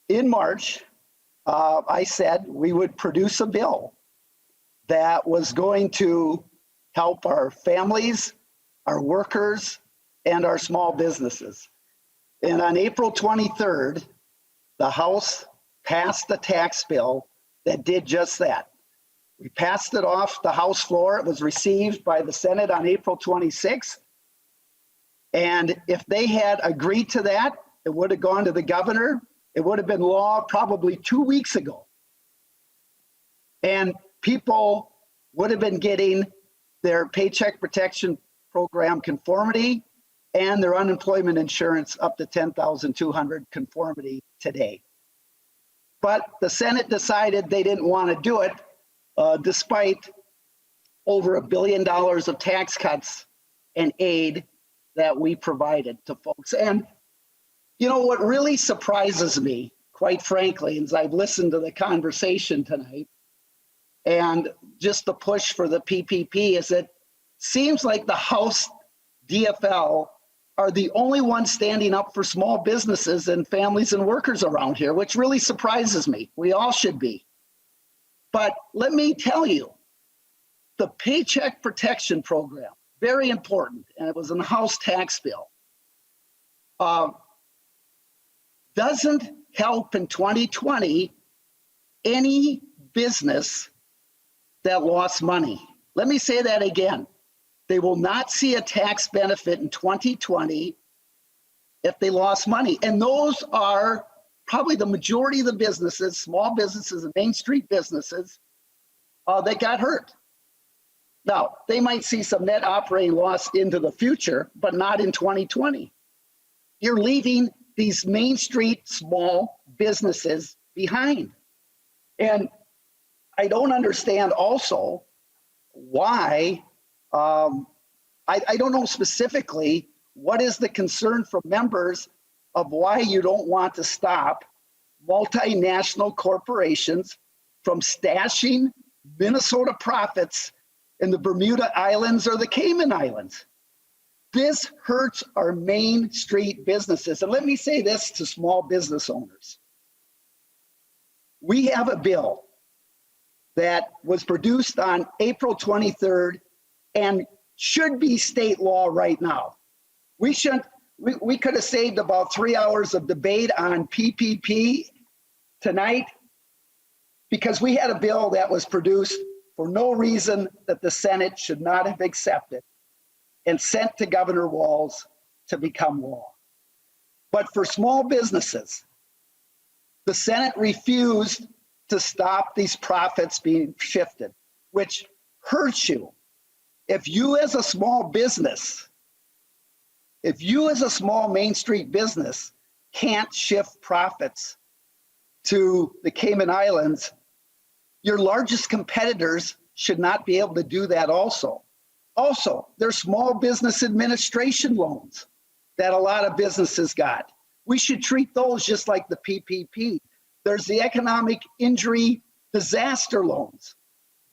in March, I said we would produce a bill that was going to help our families, our workers, and our small businesses. And on April 23rd, the House passed a tax bill that did just that. We passed it off the House floor. It was received by the Senate on April 26th. And if they had agreed to that, it would have gone to the governor. It would have been law probably 2 weeks ago. And people would have been getting their Paycheck Protection Program conformity and their unemployment insurance up to $10,200 conformity today. But the Senate decided they didn't want to do it, despite over $1 billion of tax cuts and aid that we provided to folks. And you know what really surprises me, quite frankly, as I've listened to the conversation tonight, and just the push for the PPP is it seems like the House DFL are the only ones standing up for small businesses and families and workers around here, which really surprises me. We all should be. But let me tell you, the Paycheck Protection Program, very important, and it was in the House tax bill, doesn't help in 2020 any business that lost money. Let me say that again. They will not see a tax benefit in 2020 if they lost money. And those are probably the majority of the businesses, small businesses and Main Street businesses that got hurt. Now, they might see some net operating loss into the future, but not in 2020. You're leaving these Main Street small businesses behind. And I don't understand also why, I don't know specifically what is the concern from members of why you don't want to stop multinational corporations from stashing Minnesota profits in the Bermuda Islands or the Cayman Islands. This hurts our Main Street businesses. And let me say this to small business owners. We have a bill that was produced on April 23rd and should be state law right now. We could have saved about 3 hours of debate on PPP tonight because we had a bill that was produced for no reason that the Senate should not have accepted and sent to Governor Walz to become law. But for small businesses, the Senate refused to stop these profits being shifted, which hurts you. If you as a small business, if you as a small Main Street business can't shift profits to the Cayman Islands, your largest competitors should not be able to do that also. Also, there's small business administration loans that a lot of businesses got. We should treat those just like the PPP. There's the economic injury disaster loans.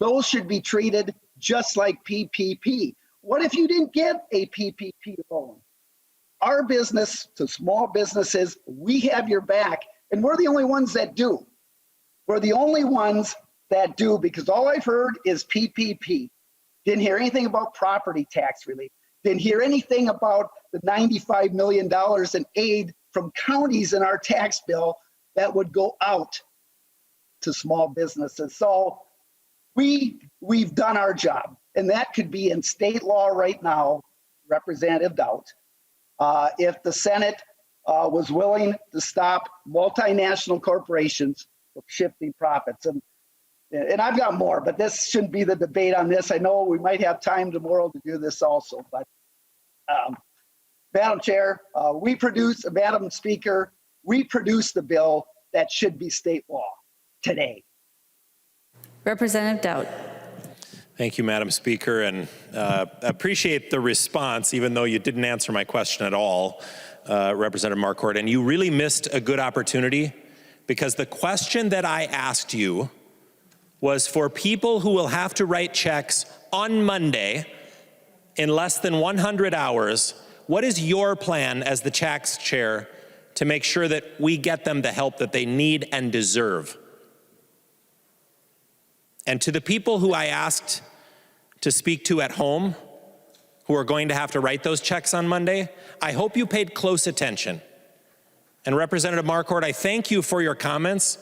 Those should be treated just like PPP. What if you didn't get a PPP loan? Our business to small businesses, we have your back, and we're the only ones that do. We're the only ones that do, because all I've heard is PPP. Didn't hear anything about property tax relief. Didn't hear anything about the $95 million in aid from counties in our tax bill that would go out to small businesses. So we've done our job, and that could be in state law right now, Representative Dept. If the Senate was willing to stop multinational corporations from shifting profits. And I've got more, but this shouldn't be the debate on this. I know we might have time tomorrow to do this also, but Madam Chair, Madam Speaker, we produced the bill that should be state law today. Representative Dept. Thank you, Madam Speaker, and appreciate the response, even though you didn't answer my question at all, Representative Marquardt. And you really missed a good opportunity, because the question that I asked you was for people who will have to write checks on Monday in less than 100 hours. What is your plan as the tax chair to make sure that we get them the help that they need and deserve? And to the people who I asked to speak to at home, who are going to have to write those checks on Monday, I hope you paid close attention. And Representative Marquardt, I thank you for your comments,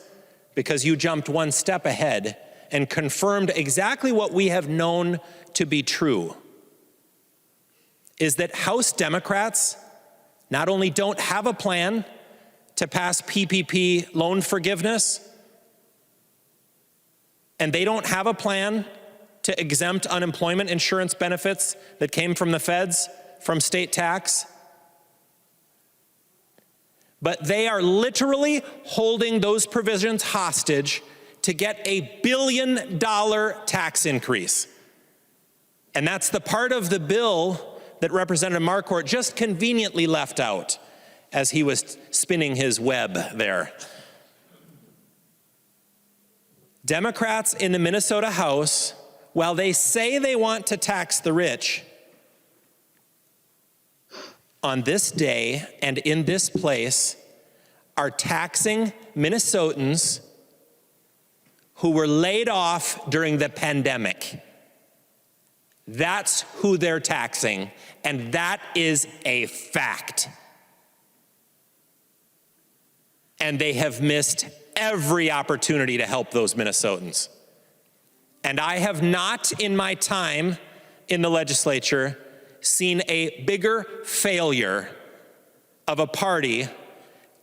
because you jumped one step ahead and confirmed exactly what we have known to be true, is that House Democrats not only don't have a plan to pass PPP loan forgiveness, and they don't have a plan to exempt unemployment insurance benefits that came from the feds from state tax, but they are literally holding those provisions hostage to get a $1 billion tax increase. And that's the part of the bill that Representative Marquardt just conveniently left out as he was spinning his web there. Democrats in the Minnesota House, while they say they want to tax the rich, on this day and in this place are taxing Minnesotans who were laid off during the pandemic. That's who they're taxing, and that is a fact. And they have missed every opportunity to help those Minnesotans. And I have not, in my time in the legislature, seen a bigger failure of a party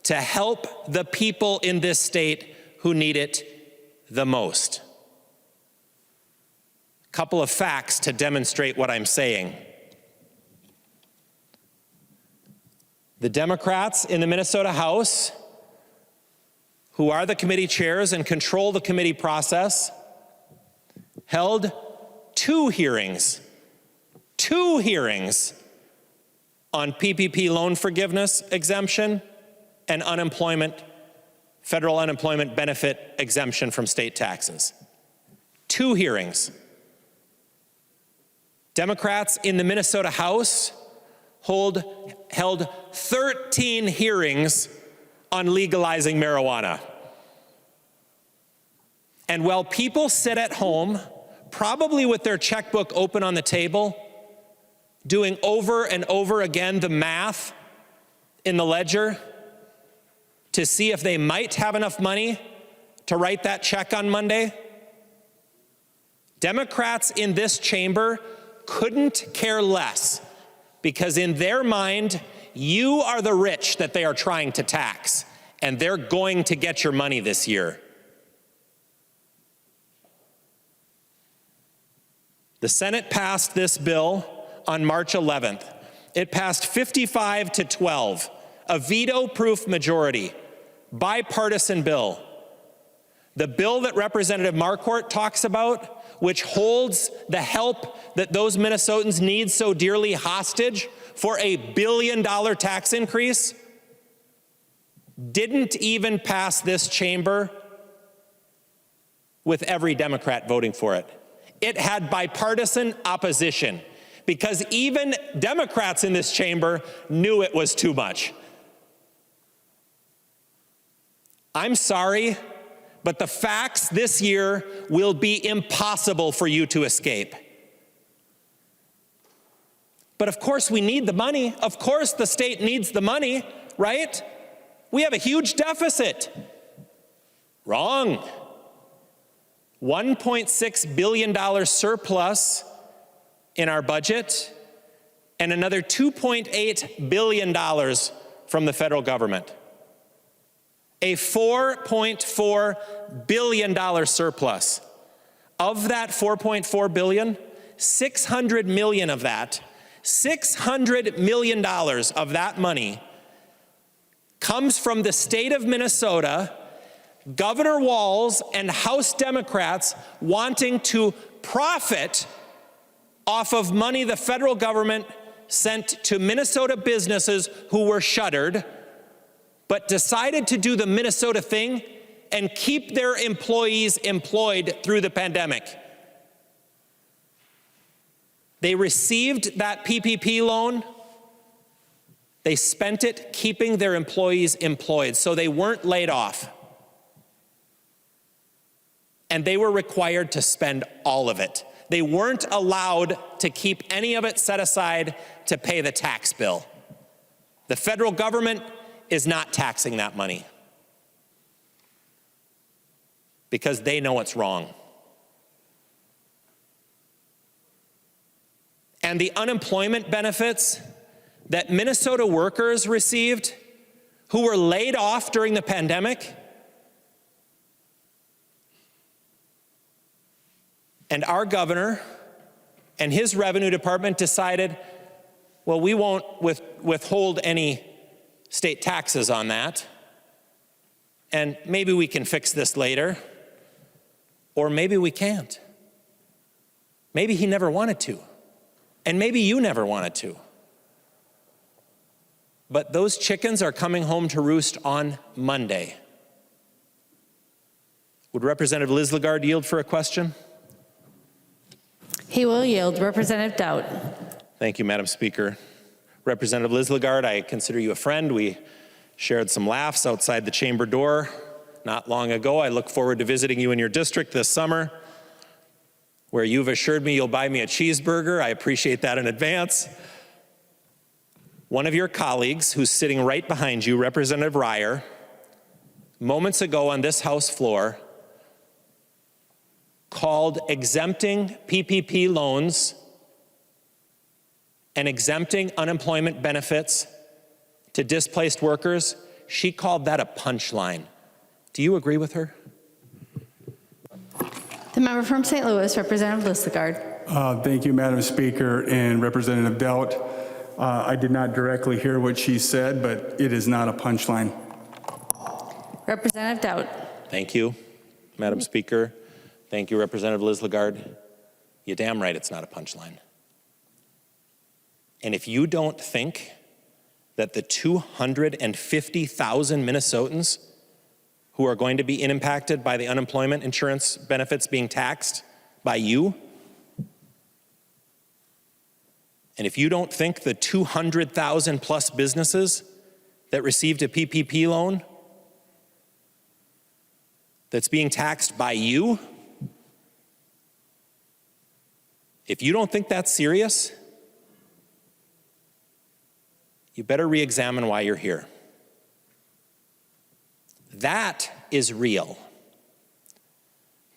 to help the people in this state who need it the most. A couple of facts to demonstrate what I'm saying. The Democrats in the Minnesota House, who are the committee chairs and control the committee process, held two hearings on PPP loan forgiveness exemption and federal unemployment benefit exemption from state taxes. 2 hearings. Democrats in the Minnesota House held 13 hearings on legalizing marijuana. And while people sit at home, probably with their checkbook open on the table, doing over and over again the math in the ledger to see if they might have enough money to write that check on Monday, Democrats in this chamber couldn't care less, because in their mind, you are the rich that they are trying to tax, and they're going to get your money this year. The Senate passed this bill on March 11th. It passed 55-12, a veto-proof majority, bipartisan bill. The bill that Representative Marquardt talks about, which holds the help that those Minnesotans need so dearly hostage for a $1 billion tax increase, didn't even pass this chamber with every Democrat voting for it. It had bipartisan opposition, because even Democrats in this chamber knew it was too much. I'm sorry, but the facts this year will be impossible for you to escape. But of course we need the money. Of course the state needs the money, right? We have a huge deficit. Wrong. $1.6 billion surplus in our budget, and another $2.8 billion from the federal government. A $4.4 billion surplus. Of that $4.4 billion, $600 million of that, $600 million of that money comes from the state of Minnesota, Governor Walz and House Democrats wanting to profit off of money the federal government sent to Minnesota businesses who were shuttered, but decided to do the Minnesota thing and keep their employees employed through the pandemic. They received that PPP loan. They spent it keeping their employees employed, so they weren't laid off. And they were required to spend all of it. They weren't allowed to keep any of it set aside to pay the tax bill. The federal government is not taxing that money because they know it's wrong. And the unemployment benefits that Minnesota workers received who were laid off during the pandemic, and our governor and his revenue department decided, well, we won't withhold any state taxes on that, and maybe we can fix this later, or maybe we can't. Maybe he never wanted to, and maybe you never wanted to. But those chickens are coming home to roost on Monday, Would Representative Liz Lagarde yield for a question? He will yield. Representative Dept. Thank you, Madam Speaker. Representative Liz Lagarde, I consider you a friend. We shared some laughs outside the chamber door not long ago. I look forward to visiting you in your district this summer, where you've assured me you'll buy me a cheeseburger. I appreciate that in advance. One of your colleagues, who's sitting right behind you, Representative Ryer, moments ago on this House floor, called exempting PPP loans and exempting unemployment benefits to displaced workers, she called that a punchline. Do you agree with her? The member from St. Louis, Representative Liz Lagarde. Thank you, Madam Speaker and Representative Dept. I did not directly hear what she said, but it is not a punchline. Representative Dept. Thank you, Madam Speaker. Thank you, Representative Liz Lagarde. You're damn right it's not a punchline. And if you don't think that the 250,000 Minnesotans who are going to be impacted by the unemployment insurance benefits being taxed by you, and if you don't think the 200,000 plus businesses that received a PPP loan that's being taxed by you, if you don't think that's serious, you better re-examine why you're here. That is real.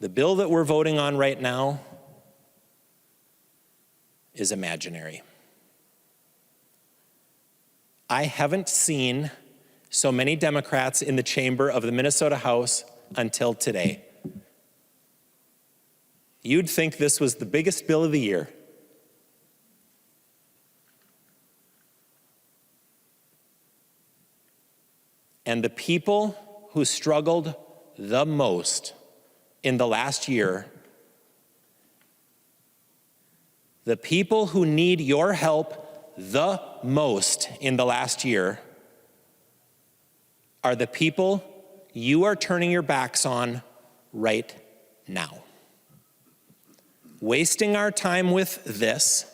The bill that we're voting on right now is imaginary. I haven't seen so many Democrats in the chamber of the Minnesota House until today. You'd think this was the biggest bill of the year. And the people who struggled the most in the last year, the people who need your help the most in the last year, are the people you are turning your backs on right now. Wasting our time with this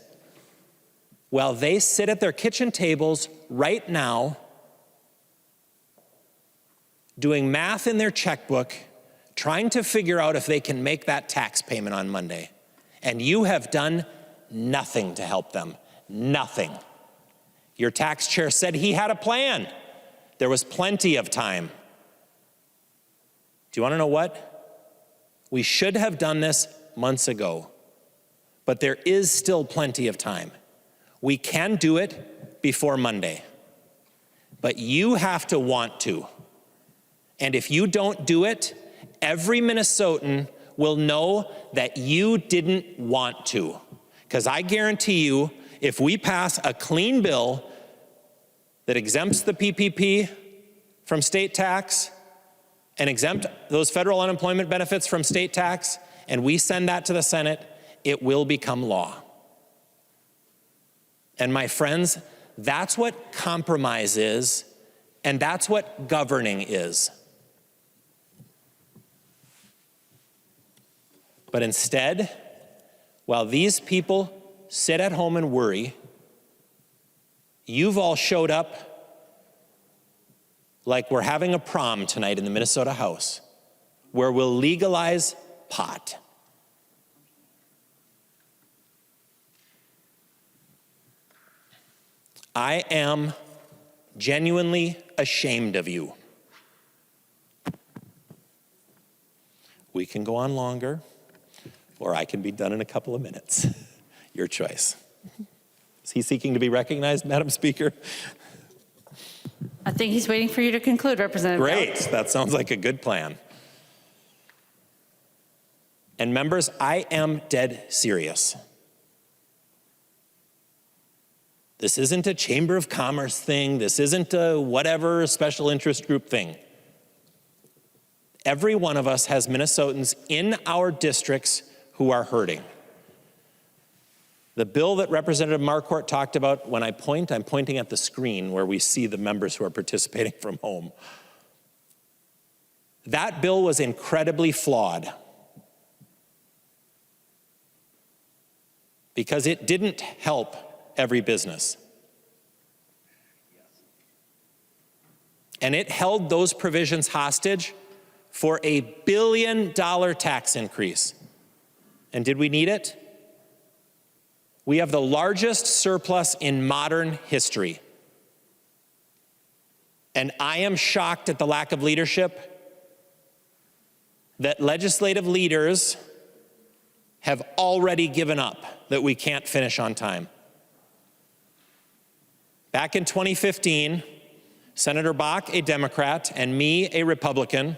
while they sit at their kitchen tables right now doing math in their checkbook, trying to figure out if they can make that tax payment on Monday. And you have done nothing to help them. Nothing. Your tax chair said he had a plan. There was plenty of time. Do you want to know what? We should have done this months ago, but there is still plenty of time. We can do it before Monday, but you have to want to. And if you don't do it, every Minnesotan will know that you didn't want to. Because I guarantee you, if we pass a clean bill that exempts the PPP from state tax and exempt those federal unemployment benefits from state tax, and we send that to the Senate, it will become law. And my friends, that's what compromise is, and that's what governing is. But instead, while these people sit at home and worry, you've all showed up like we're having a prom tonight in the Minnesota House, where we'll legalize pot. I am genuinely ashamed of you. We can go on longer, or I can be done in a couple of minutes. Your choice. Is he seeking to be recognized, Madam Speaker? I think he's waiting for you to conclude, Representative Great, Dept. that sounds like a good plan. And members, I am dead serious. This isn't a Chamber of Commerce thing. This isn't a whatever special interest group thing. Every one of us has Minnesotans in our districts who are hurting. The bill that Representative Marquardt talked about, when I point, I'm pointing at the screen where we see the members who are participating from home. That bill was incredibly flawed because it didn't help every business. And it held those provisions hostage for a $1 billion tax increase. And did we need it? We have the largest surplus in modern history. And I am shocked at the lack of leadership that legislative leaders have already given up that we can't finish on time. Back in 2015, Senator Bach, a Democrat, and me, a Republican,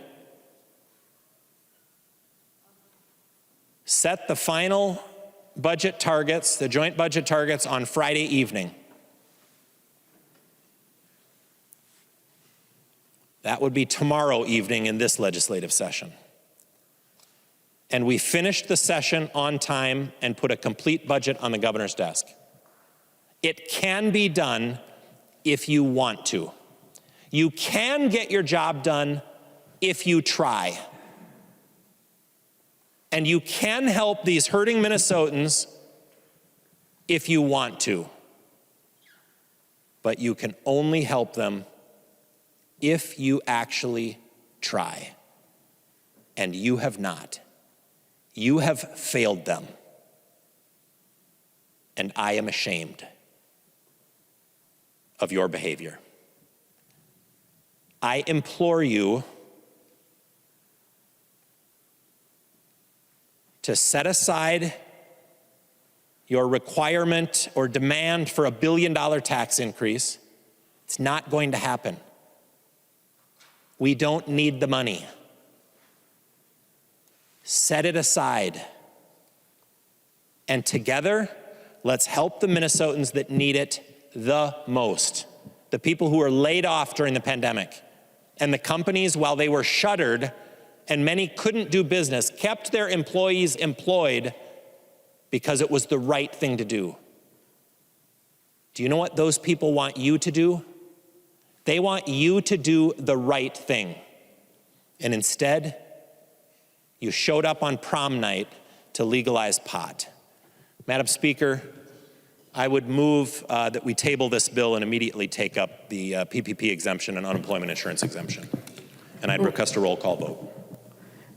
set the final budget targets, the joint budget targets, on Friday evening. That would be tomorrow evening in this legislative session. And we finished the session on time and put a complete budget on the governor's desk. It can be done if you want to. You can get your job done if you try. And you can help these hurting Minnesotans if you want to. But you can only help them if you actually try. And you have not. You have failed them. And I am ashamed of your behavior. I implore you to set aside your requirement or demand for a $1 billion tax increase. It's not going to happen. We don't need the money. Set it aside. And together, let's help the Minnesotans that need it the most. The people who were laid off during the pandemic, and the companies, while they were shuttered and many couldn't do business, kept their employees employed because it was the right thing to do. Do you know what those people want you to do? They want you to do the right thing. And instead, you showed up on prom night to legalize pot. Madam Speaker, I would move that we table this bill and immediately take up the PPP exemption and unemployment insurance exemption. And I'd request a roll call vote.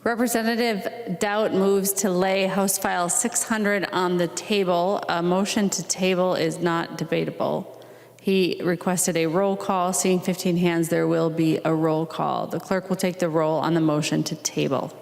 Representative Dept moves to lay House File 600 on the table. A motion to table is not debatable. He requested a roll call. Seeing 15 hands, there will be a roll call. The clerk will take the roll on the motion to table.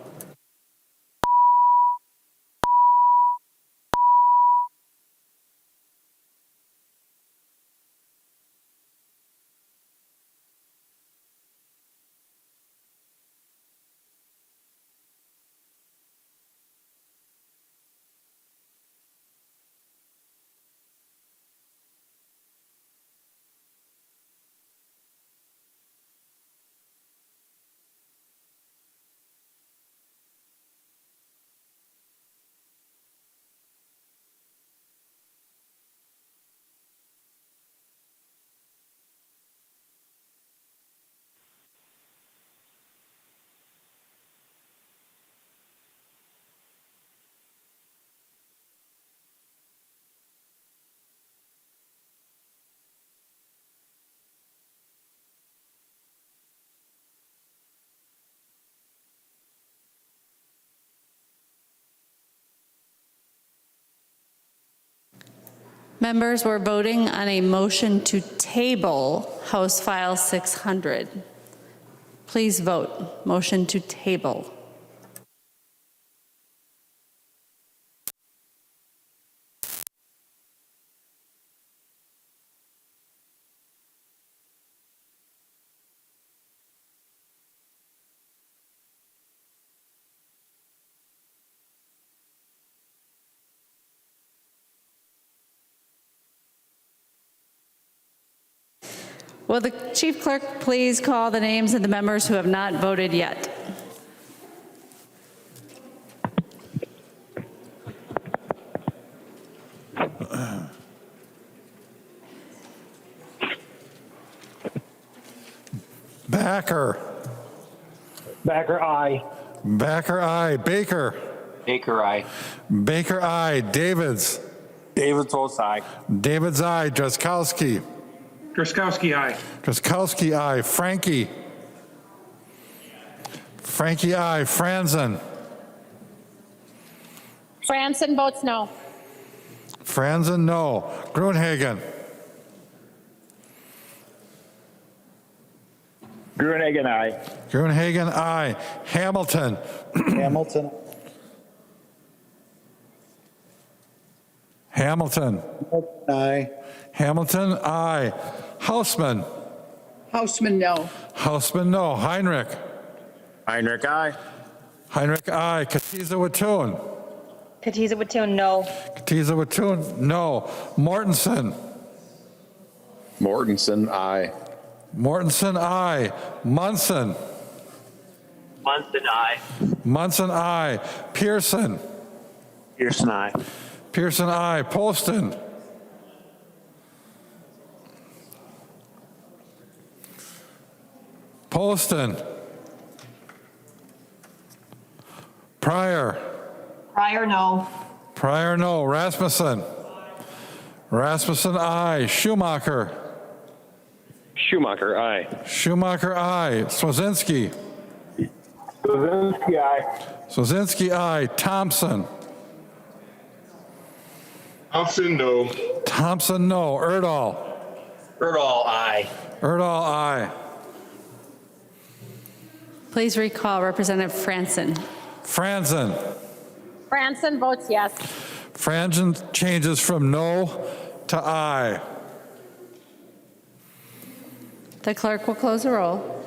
Members, we're voting on a motion to table House File 600. Please vote. Motion to table. Will the Chief Clerk please call the names of the members who have not voted yet? Backer, Backer, aye. Backer, aye. Baker. Baker, aye. Baker, aye. Davids. David votes aye. Davids, aye. Drazkowski. Drazkowski, aye. Drazkowski, aye. Frankie. Frankie, aye. Franzen. Franzen votes no. Franzen, no. Gruenhagen. Gruenhagen, aye. Gruenhagen, aye. Hamilton. Hamilton. Hamilton. Aye. Hamilton, aye. Hausman. Hausman, no. Hausman, no. Heinrich. Heinrich, aye. Heinrich, aye. Katiza Wattoon. Katiza Wattoon, no. Katiza Wattoon, no. Mortensen. Mortensen, aye. Mortensen, aye. Munson. Munson, aye. Munson, aye. Pearson. Pearson, aye. Pearson, aye. Poston. Poston. Pryor. Pryor, no. Pryor, no. Rasmussen. Rasmussen, aye. Schumacher. Schumacher, aye. Schumacher, aye. Swazinski. Swazinski, aye. Swazinski, aye. Thompson. Thompson, no. Thompson, no. Erdahl. Erdahl, aye. Erdahl, aye. Please recall Representative Franzen. Franzen. Franzen votes yes. Franzen changes from no to aye. The clerk will close the roll.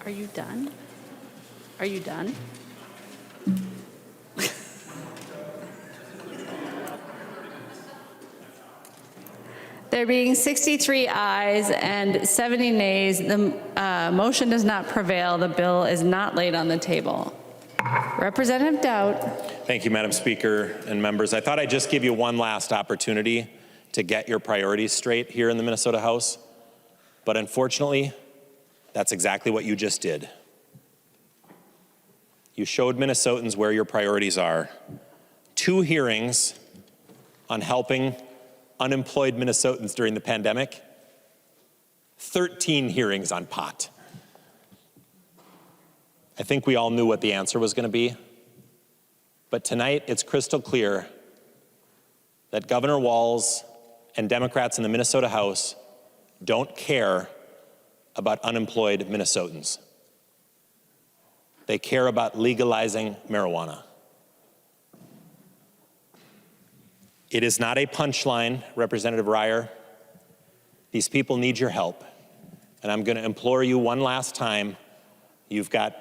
Are you done? Are you done? There being 63 ayes and 70 nays, the motion does not prevail. The bill is not laid on the table. Representative Dept. Thank you, Madam Speaker and members. I thought I'd just give you one last opportunity to get your priorities straight here in the Minnesota House. But unfortunately, that's exactly what you just did. You showed Minnesotans where your priorities are. 2 hearings on helping unemployed Minnesotans during the pandemic, 13 hearings on pot. I think we all knew what the answer was going to be, but tonight it's crystal clear that Governor Walz and Democrats in the Minnesota House don't care about unemployed Minnesotans. They care about legalizing marijuana. It is not a punchline, Representative Ryer. These people need your help. And I'm going to implore you one last time. You've got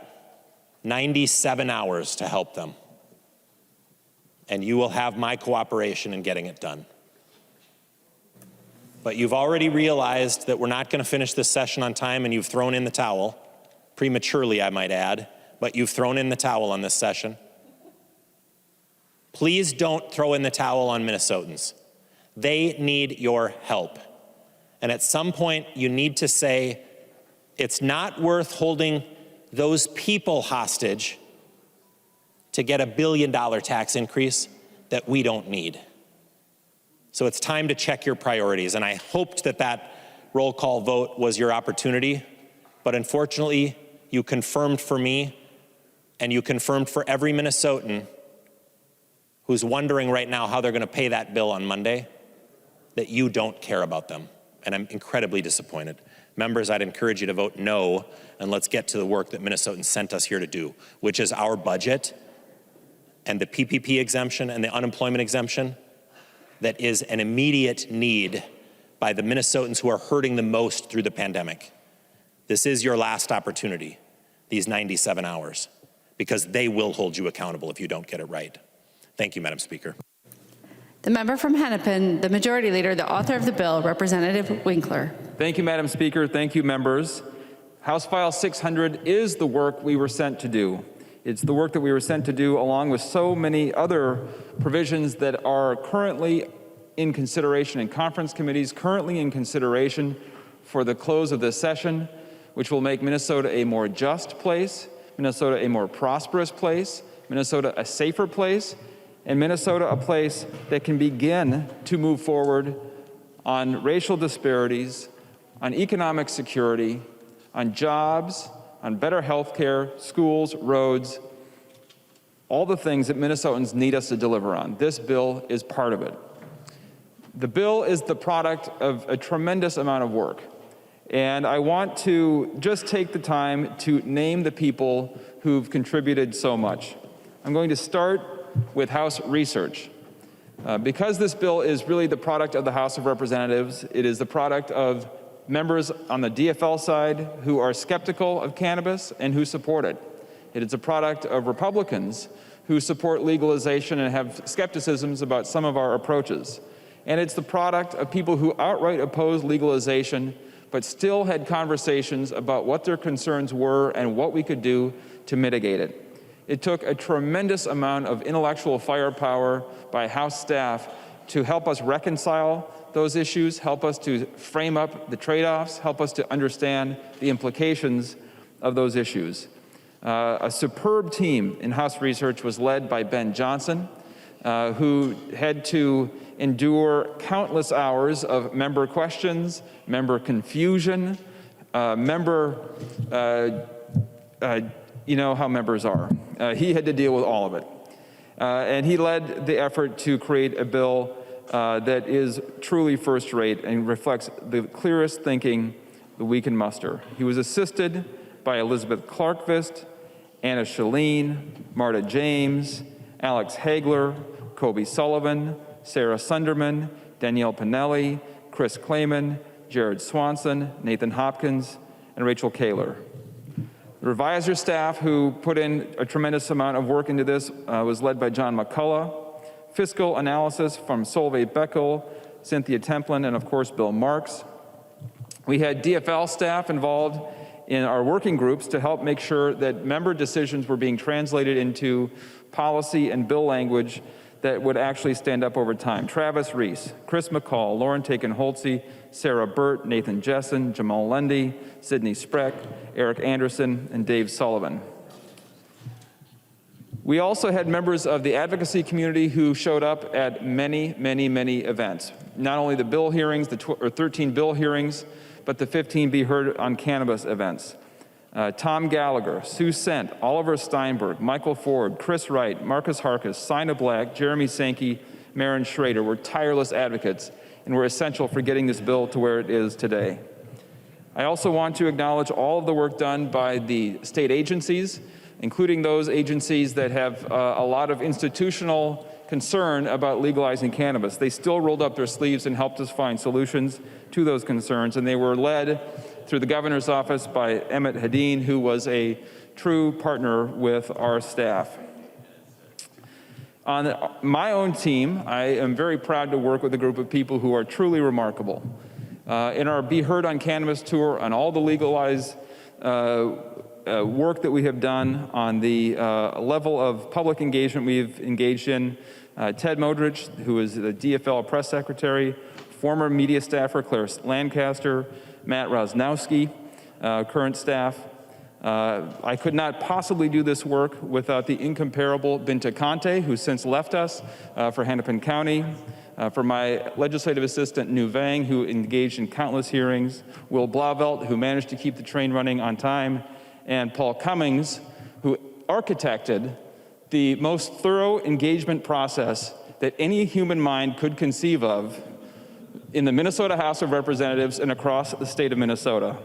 97 hours to help them. And you will have my cooperation in getting it done. But you've already realized that we're not going to finish this session on time, and you've thrown in the towel, prematurely, I might add, but you've thrown in the towel on this session. Please don't throw in the towel on Minnesotans. They need your help. And at some point, you need to say, it's not worth holding those people hostage to get $1 billion tax increase that we don't need. So it's time to check your priorities. And I hoped that that roll call vote was your opportunity. But unfortunately, you confirmed for me and you confirmed for every Minnesotan who's wondering right now how they're going to pay that bill on Monday, that you don't care about them. And I'm incredibly disappointed. Members, I'd encourage you to vote no, and let's get to the work that Minnesotans sent us here to do, which is our budget and the PPP exemption and the unemployment exemption that is an immediate need by the Minnesotans who are hurting the most through the pandemic. This is your last opportunity, these 97 hours, because they will hold you accountable if you don't get it right. Thank you, Madam Speaker. The member from Hennepin, the Majority Leader, the author of the bill, Representative Winkler. Thank you, Madam Speaker. Thank you, members. House File 600 is the work we were sent to do. It's the work that we were sent to do along with so many other provisions that are currently in consideration in conference committees, currently in consideration for the close of this session, which will make Minnesota a more just place, Minnesota a more prosperous place, Minnesota a safer place, and Minnesota a place that can begin to move forward on racial disparities, on economic security, on jobs, on better health care, schools, roads, all the things that Minnesotans need us to deliver on. This bill is part of it. The bill is the product of a tremendous amount of work. And I want to just take the time to name the people who've contributed so much. I'm going to start with House Research. Because this bill is really the product of the House of Representatives, it is the product of members on the DFL side who are skeptical of cannabis and who support it. It is a product of Republicans who support legalization and have skepticisms about some of our approaches. And it's the product of people who outright oppose legalization but still had conversations about what their concerns were and what we could do to mitigate it. It took a tremendous amount of intellectual firepower by House staff to help us reconcile those issues, help us to frame up the trade-offs, help us to understand the implications of those issues. A superb team in House Research was led by Ben Johnson, who had to endure countless hours of member questions, member confusion, you know how members are. He had to deal with all of it. And he led the effort to create a bill that is truly first-rate and reflects the clearest thinking that we can muster. He was assisted by Elizabeth Clarkvist, Anna Shalene, Marta James, Alex Hagler, Kobe Sullivan, Sarah Sunderman, Danielle Pinelli, Chris Clayman, Jared Swanson, Nathan Hopkins, and Rachel Kaler. The reviser staff who put in a tremendous amount of work into this was led by John McCullough. Fiscal analysis from Solveig Beckel, Cynthia Templin, and of course Bill Marks. We had DFL staff involved in our working groups to help make sure that member decisions were being translated into policy and bill language that would actually stand up over time. Travis Reese, Chris McCall, Lauren Taken-Holtze, Sarah Burt, Nathan Jessen, Jamal Lundy, Sidney Spreck, Eric Anderson, and Dave Sullivan. We also had members of the advocacy community who showed up at many, many, many events. Not only the bill hearings, the 13 bill hearings, but the 15 Be Heard on Cannabis events. Tom Gallagher, Sue Sent, Oliver Steinberg, Michael Ford, Chris Wright, Marcus Harkis, Sina Black, Jeremy Sankey, Maren Schrader were tireless advocates and were essential for getting this bill to where it is today. I also want to acknowledge all of the work done by the state agencies, including those agencies that have a lot of institutional concern about legalizing cannabis. They still rolled up their sleeves and helped us find solutions to those concerns, and they were led through the governor's office by Emmett Hadeen, who was a true partner with our staff. On my own team, I am very proud to work with a group of people who are truly remarkable. In our Be Heard on Cannabis tour, on all the legalized work that we have done, on the level of public engagement we've engaged in, Ted Modrich, who is the DFL press secretary, former media staffer Claire Lancaster, Matt Rosnowski, current staff. I could not possibly do this work without the incomparable Binta Conte, who's since left us, for Hennepin County, for my legislative assistant, Nu Vang, who engaged in countless hearings, Will Blauvelt, who managed to keep the train running on time, and Paul Cummings, who architected the most thorough engagement process that any human mind could conceive of in the Minnesota House of Representatives and across the state of Minnesota.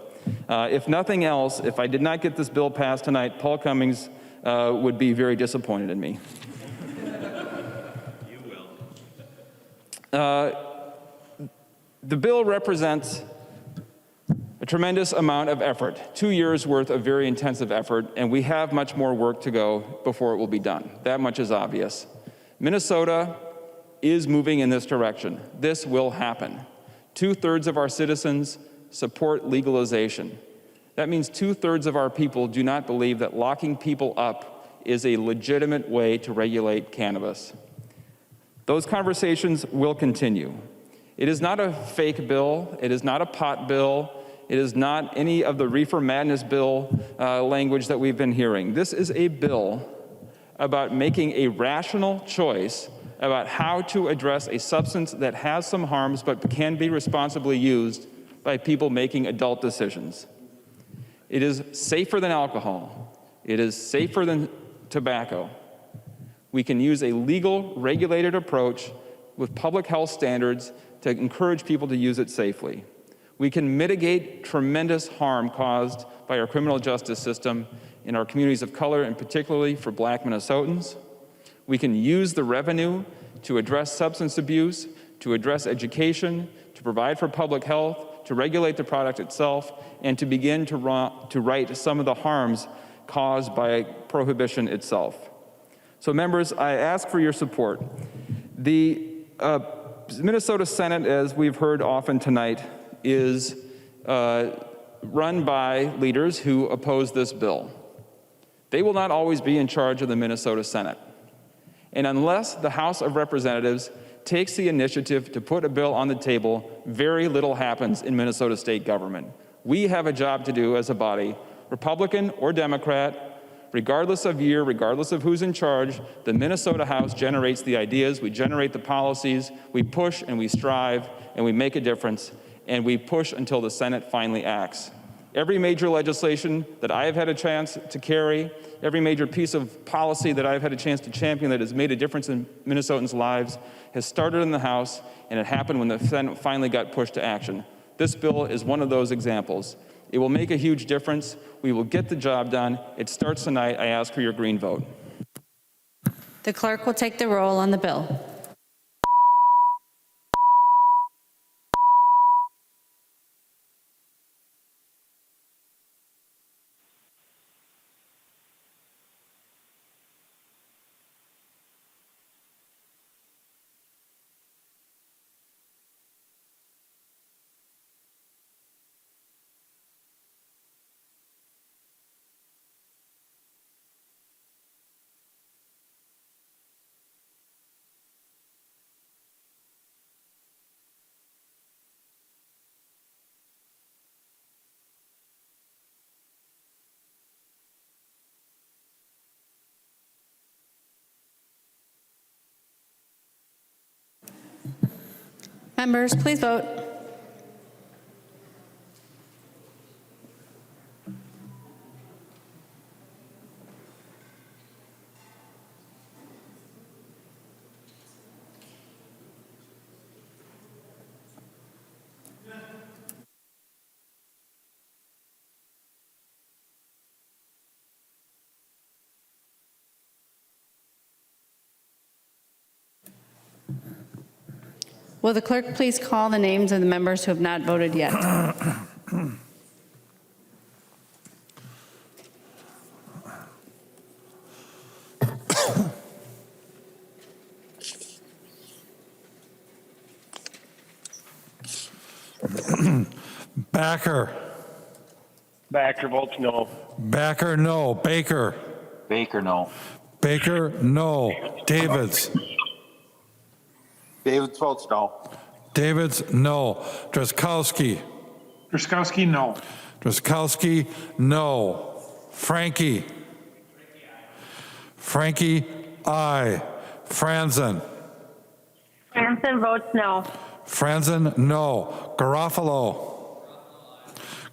If nothing else, if I did not get this bill passed tonight, Paul Cummings would be very disappointed in me. You will. The bill represents a tremendous amount of effort, 2 years worth of very intensive effort, and we have much more work to go before it will be done. That much is obvious. Minnesota is moving in this direction. This will happen. 2/3 of our citizens support legalization. That means 2/3 of our people do not believe that locking people up is a legitimate way to regulate cannabis. Those conversations will continue. It is not a fake bill. It is not a pot bill. It is not any of the reefer madness bill language that we've been hearing. This is a bill about making a rational choice about how to address a substance that has some harms but can be responsibly used by people making adult decisions. It is safer than alcohol. It is safer than tobacco. We can use a legal, regulated approach with public health standards to encourage people to use it safely. We can mitigate tremendous harm caused by our criminal justice system in our communities of color, and particularly for Black Minnesotans. We can use the revenue to address substance abuse, to address education, to provide for public health, to regulate the product itself, and to begin to right some of the harms caused by prohibition itself. So members, I ask for your support. The Minnesota Senate, as we've heard often tonight, is run by leaders who oppose this bill. They will not always be in charge of the Minnesota Senate. And unless the House of Representatives takes the initiative to put a bill on the table, very little happens in Minnesota state government. We have a job to do as a body, Republican or Democrat, regardless of year, regardless of who's in charge. The Minnesota House generates the ideas, we generate the policies, we push and we strive, and we make a difference, and we push until the Senate finally acts. Every major legislation that I have had a chance to carry, every major piece of policy that I've had a chance to champion that has made a difference in Minnesotans' lives has started in the House, and it happened when the Senate finally got pushed to action. This bill is one of those examples. It will make a huge difference. We will get the job done. It starts tonight. I ask for your green vote. The clerk will take the roll on the bill. Members, please vote. Will the clerk please call the names of the members who have not voted yet? Backer. Backer votes no. Backer, no. Baker. Baker, no. Baker, no. Davids. Davis votes no. Davids, no. Drazkowski. Truskowski, no. Drazkowski, no. Frankie. Frankie, aye. Franzen. Franzen votes no. Franzen, no. Garofalo.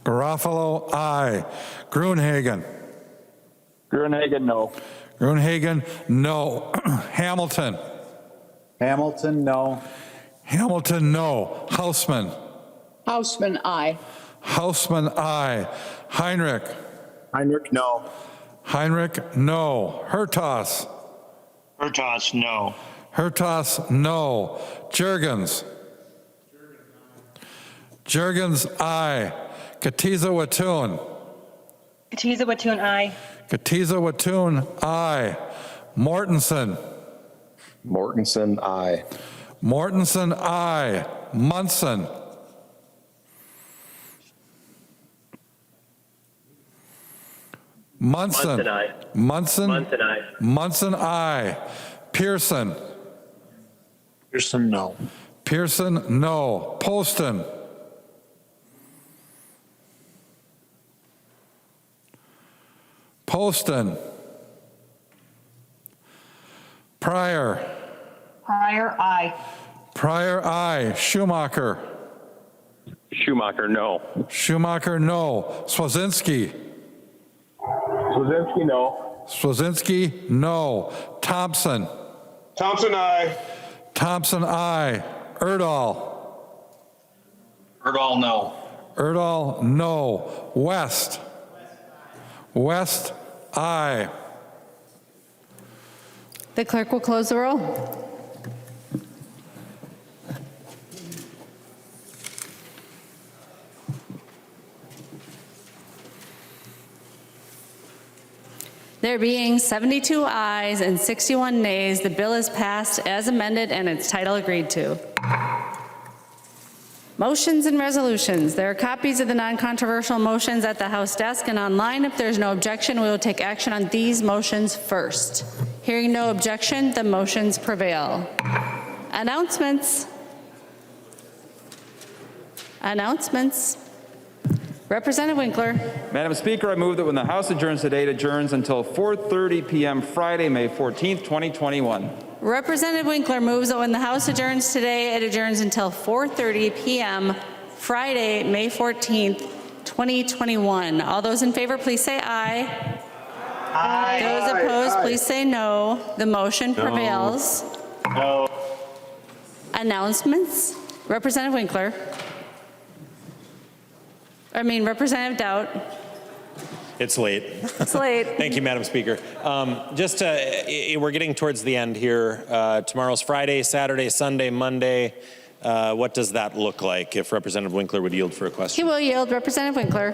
Garofalo, aye. Gruenhagen. Gruenhagen, no. Gruenhagen, no. Hamilton. Hamilton, no. Hamilton, no. Hausman. Hausman, aye. Hausman, aye. Heinrich. Heinrich, no. Heinrich, no. Hertas. Hertas, no. Hertas, no. Jurgens. Jurgens, aye. Katiza Watun. Katiza Watun, aye. Katiza Watun, aye. Mortensen. Mortensen, aye. Mortensen, aye. Munson. Munson. aye. Munson. Munson, aye. Munson, aye. Pearson. Pearson, no. Pearson, no. Poston. Poston. Pryor. Pryor, aye. Pryor, aye. Schumacher. Schumacher, no. Schumacher, no. Swazinski. Swazinski, no. Swazinski, no. Thompson. Thompson, aye. Thompson, aye. Erdahl. Erdahl, no. Erdahl, no. West. West, aye. The clerk will close the roll. There being 72 ayes and 61 nays, the bill is passed as amended and its title agreed to. Motions and resolutions. There are copies of the non-controversial motions at the House desk and online. If there's no objection, we will take action on these motions first. Hearing no objection, the motions prevail. Announcements. Announcements. Representative Winkler. Madam Speaker, I move that when the House adjourns today, it adjourns until 4:30 p.m. Friday, May 14th, 2021. Representative Winkler moves that when the House adjourns today, it adjourns until 4:30 p.m. Friday, May 14th, 2021. All those in favor, please say aye. Aye. Those opposed, please say no. The motion prevails. No. Announcements. Representative Winkler. Representative Dept. It's late. It's late. Thank you, Madam Speaker. We're getting towards the end here. Tomorrow's Friday, Saturday, Sunday, Monday. What does that look like if Representative Winkler would yield for a question? He will yield. Representative Winkler.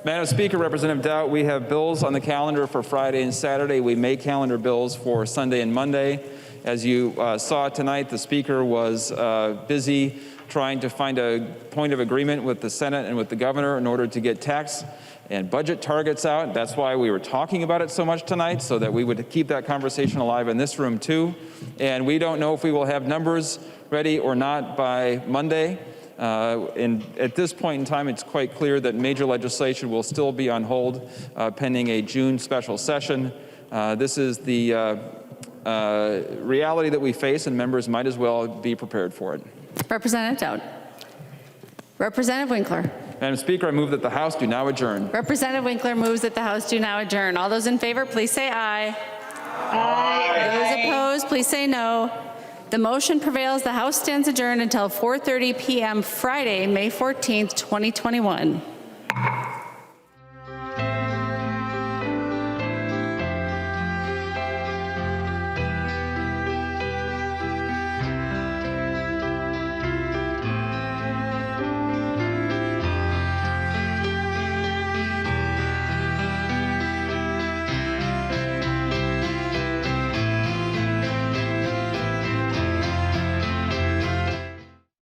Madam Speaker, Representative Dept, we have bills on the calendar for Friday and Saturday. We may calendar bills for Sunday and Monday. As you saw tonight, the Speaker was busy trying to find a point of agreement with the Senate and with the governor in order to get tax and budget targets out. That's why we were talking about it so much tonight, so that we would keep that conversation alive in this room too. And we don't know if we will have numbers ready or not by Monday. And at this point in time, it's quite clear that major legislation will still be on hold pending a June special session. This is the reality that we face, and members might as well be prepared for it. Representative Dept. Representative Winkler. Madam Speaker, I move that the House do now adjourn. Representative Winkler moves that the House do now adjourn. All those in favor, please say aye. Aye. Those opposed, please say no. The motion prevails. The House stands adjourned until 4:30 p.m. Friday, May 14th, 2021.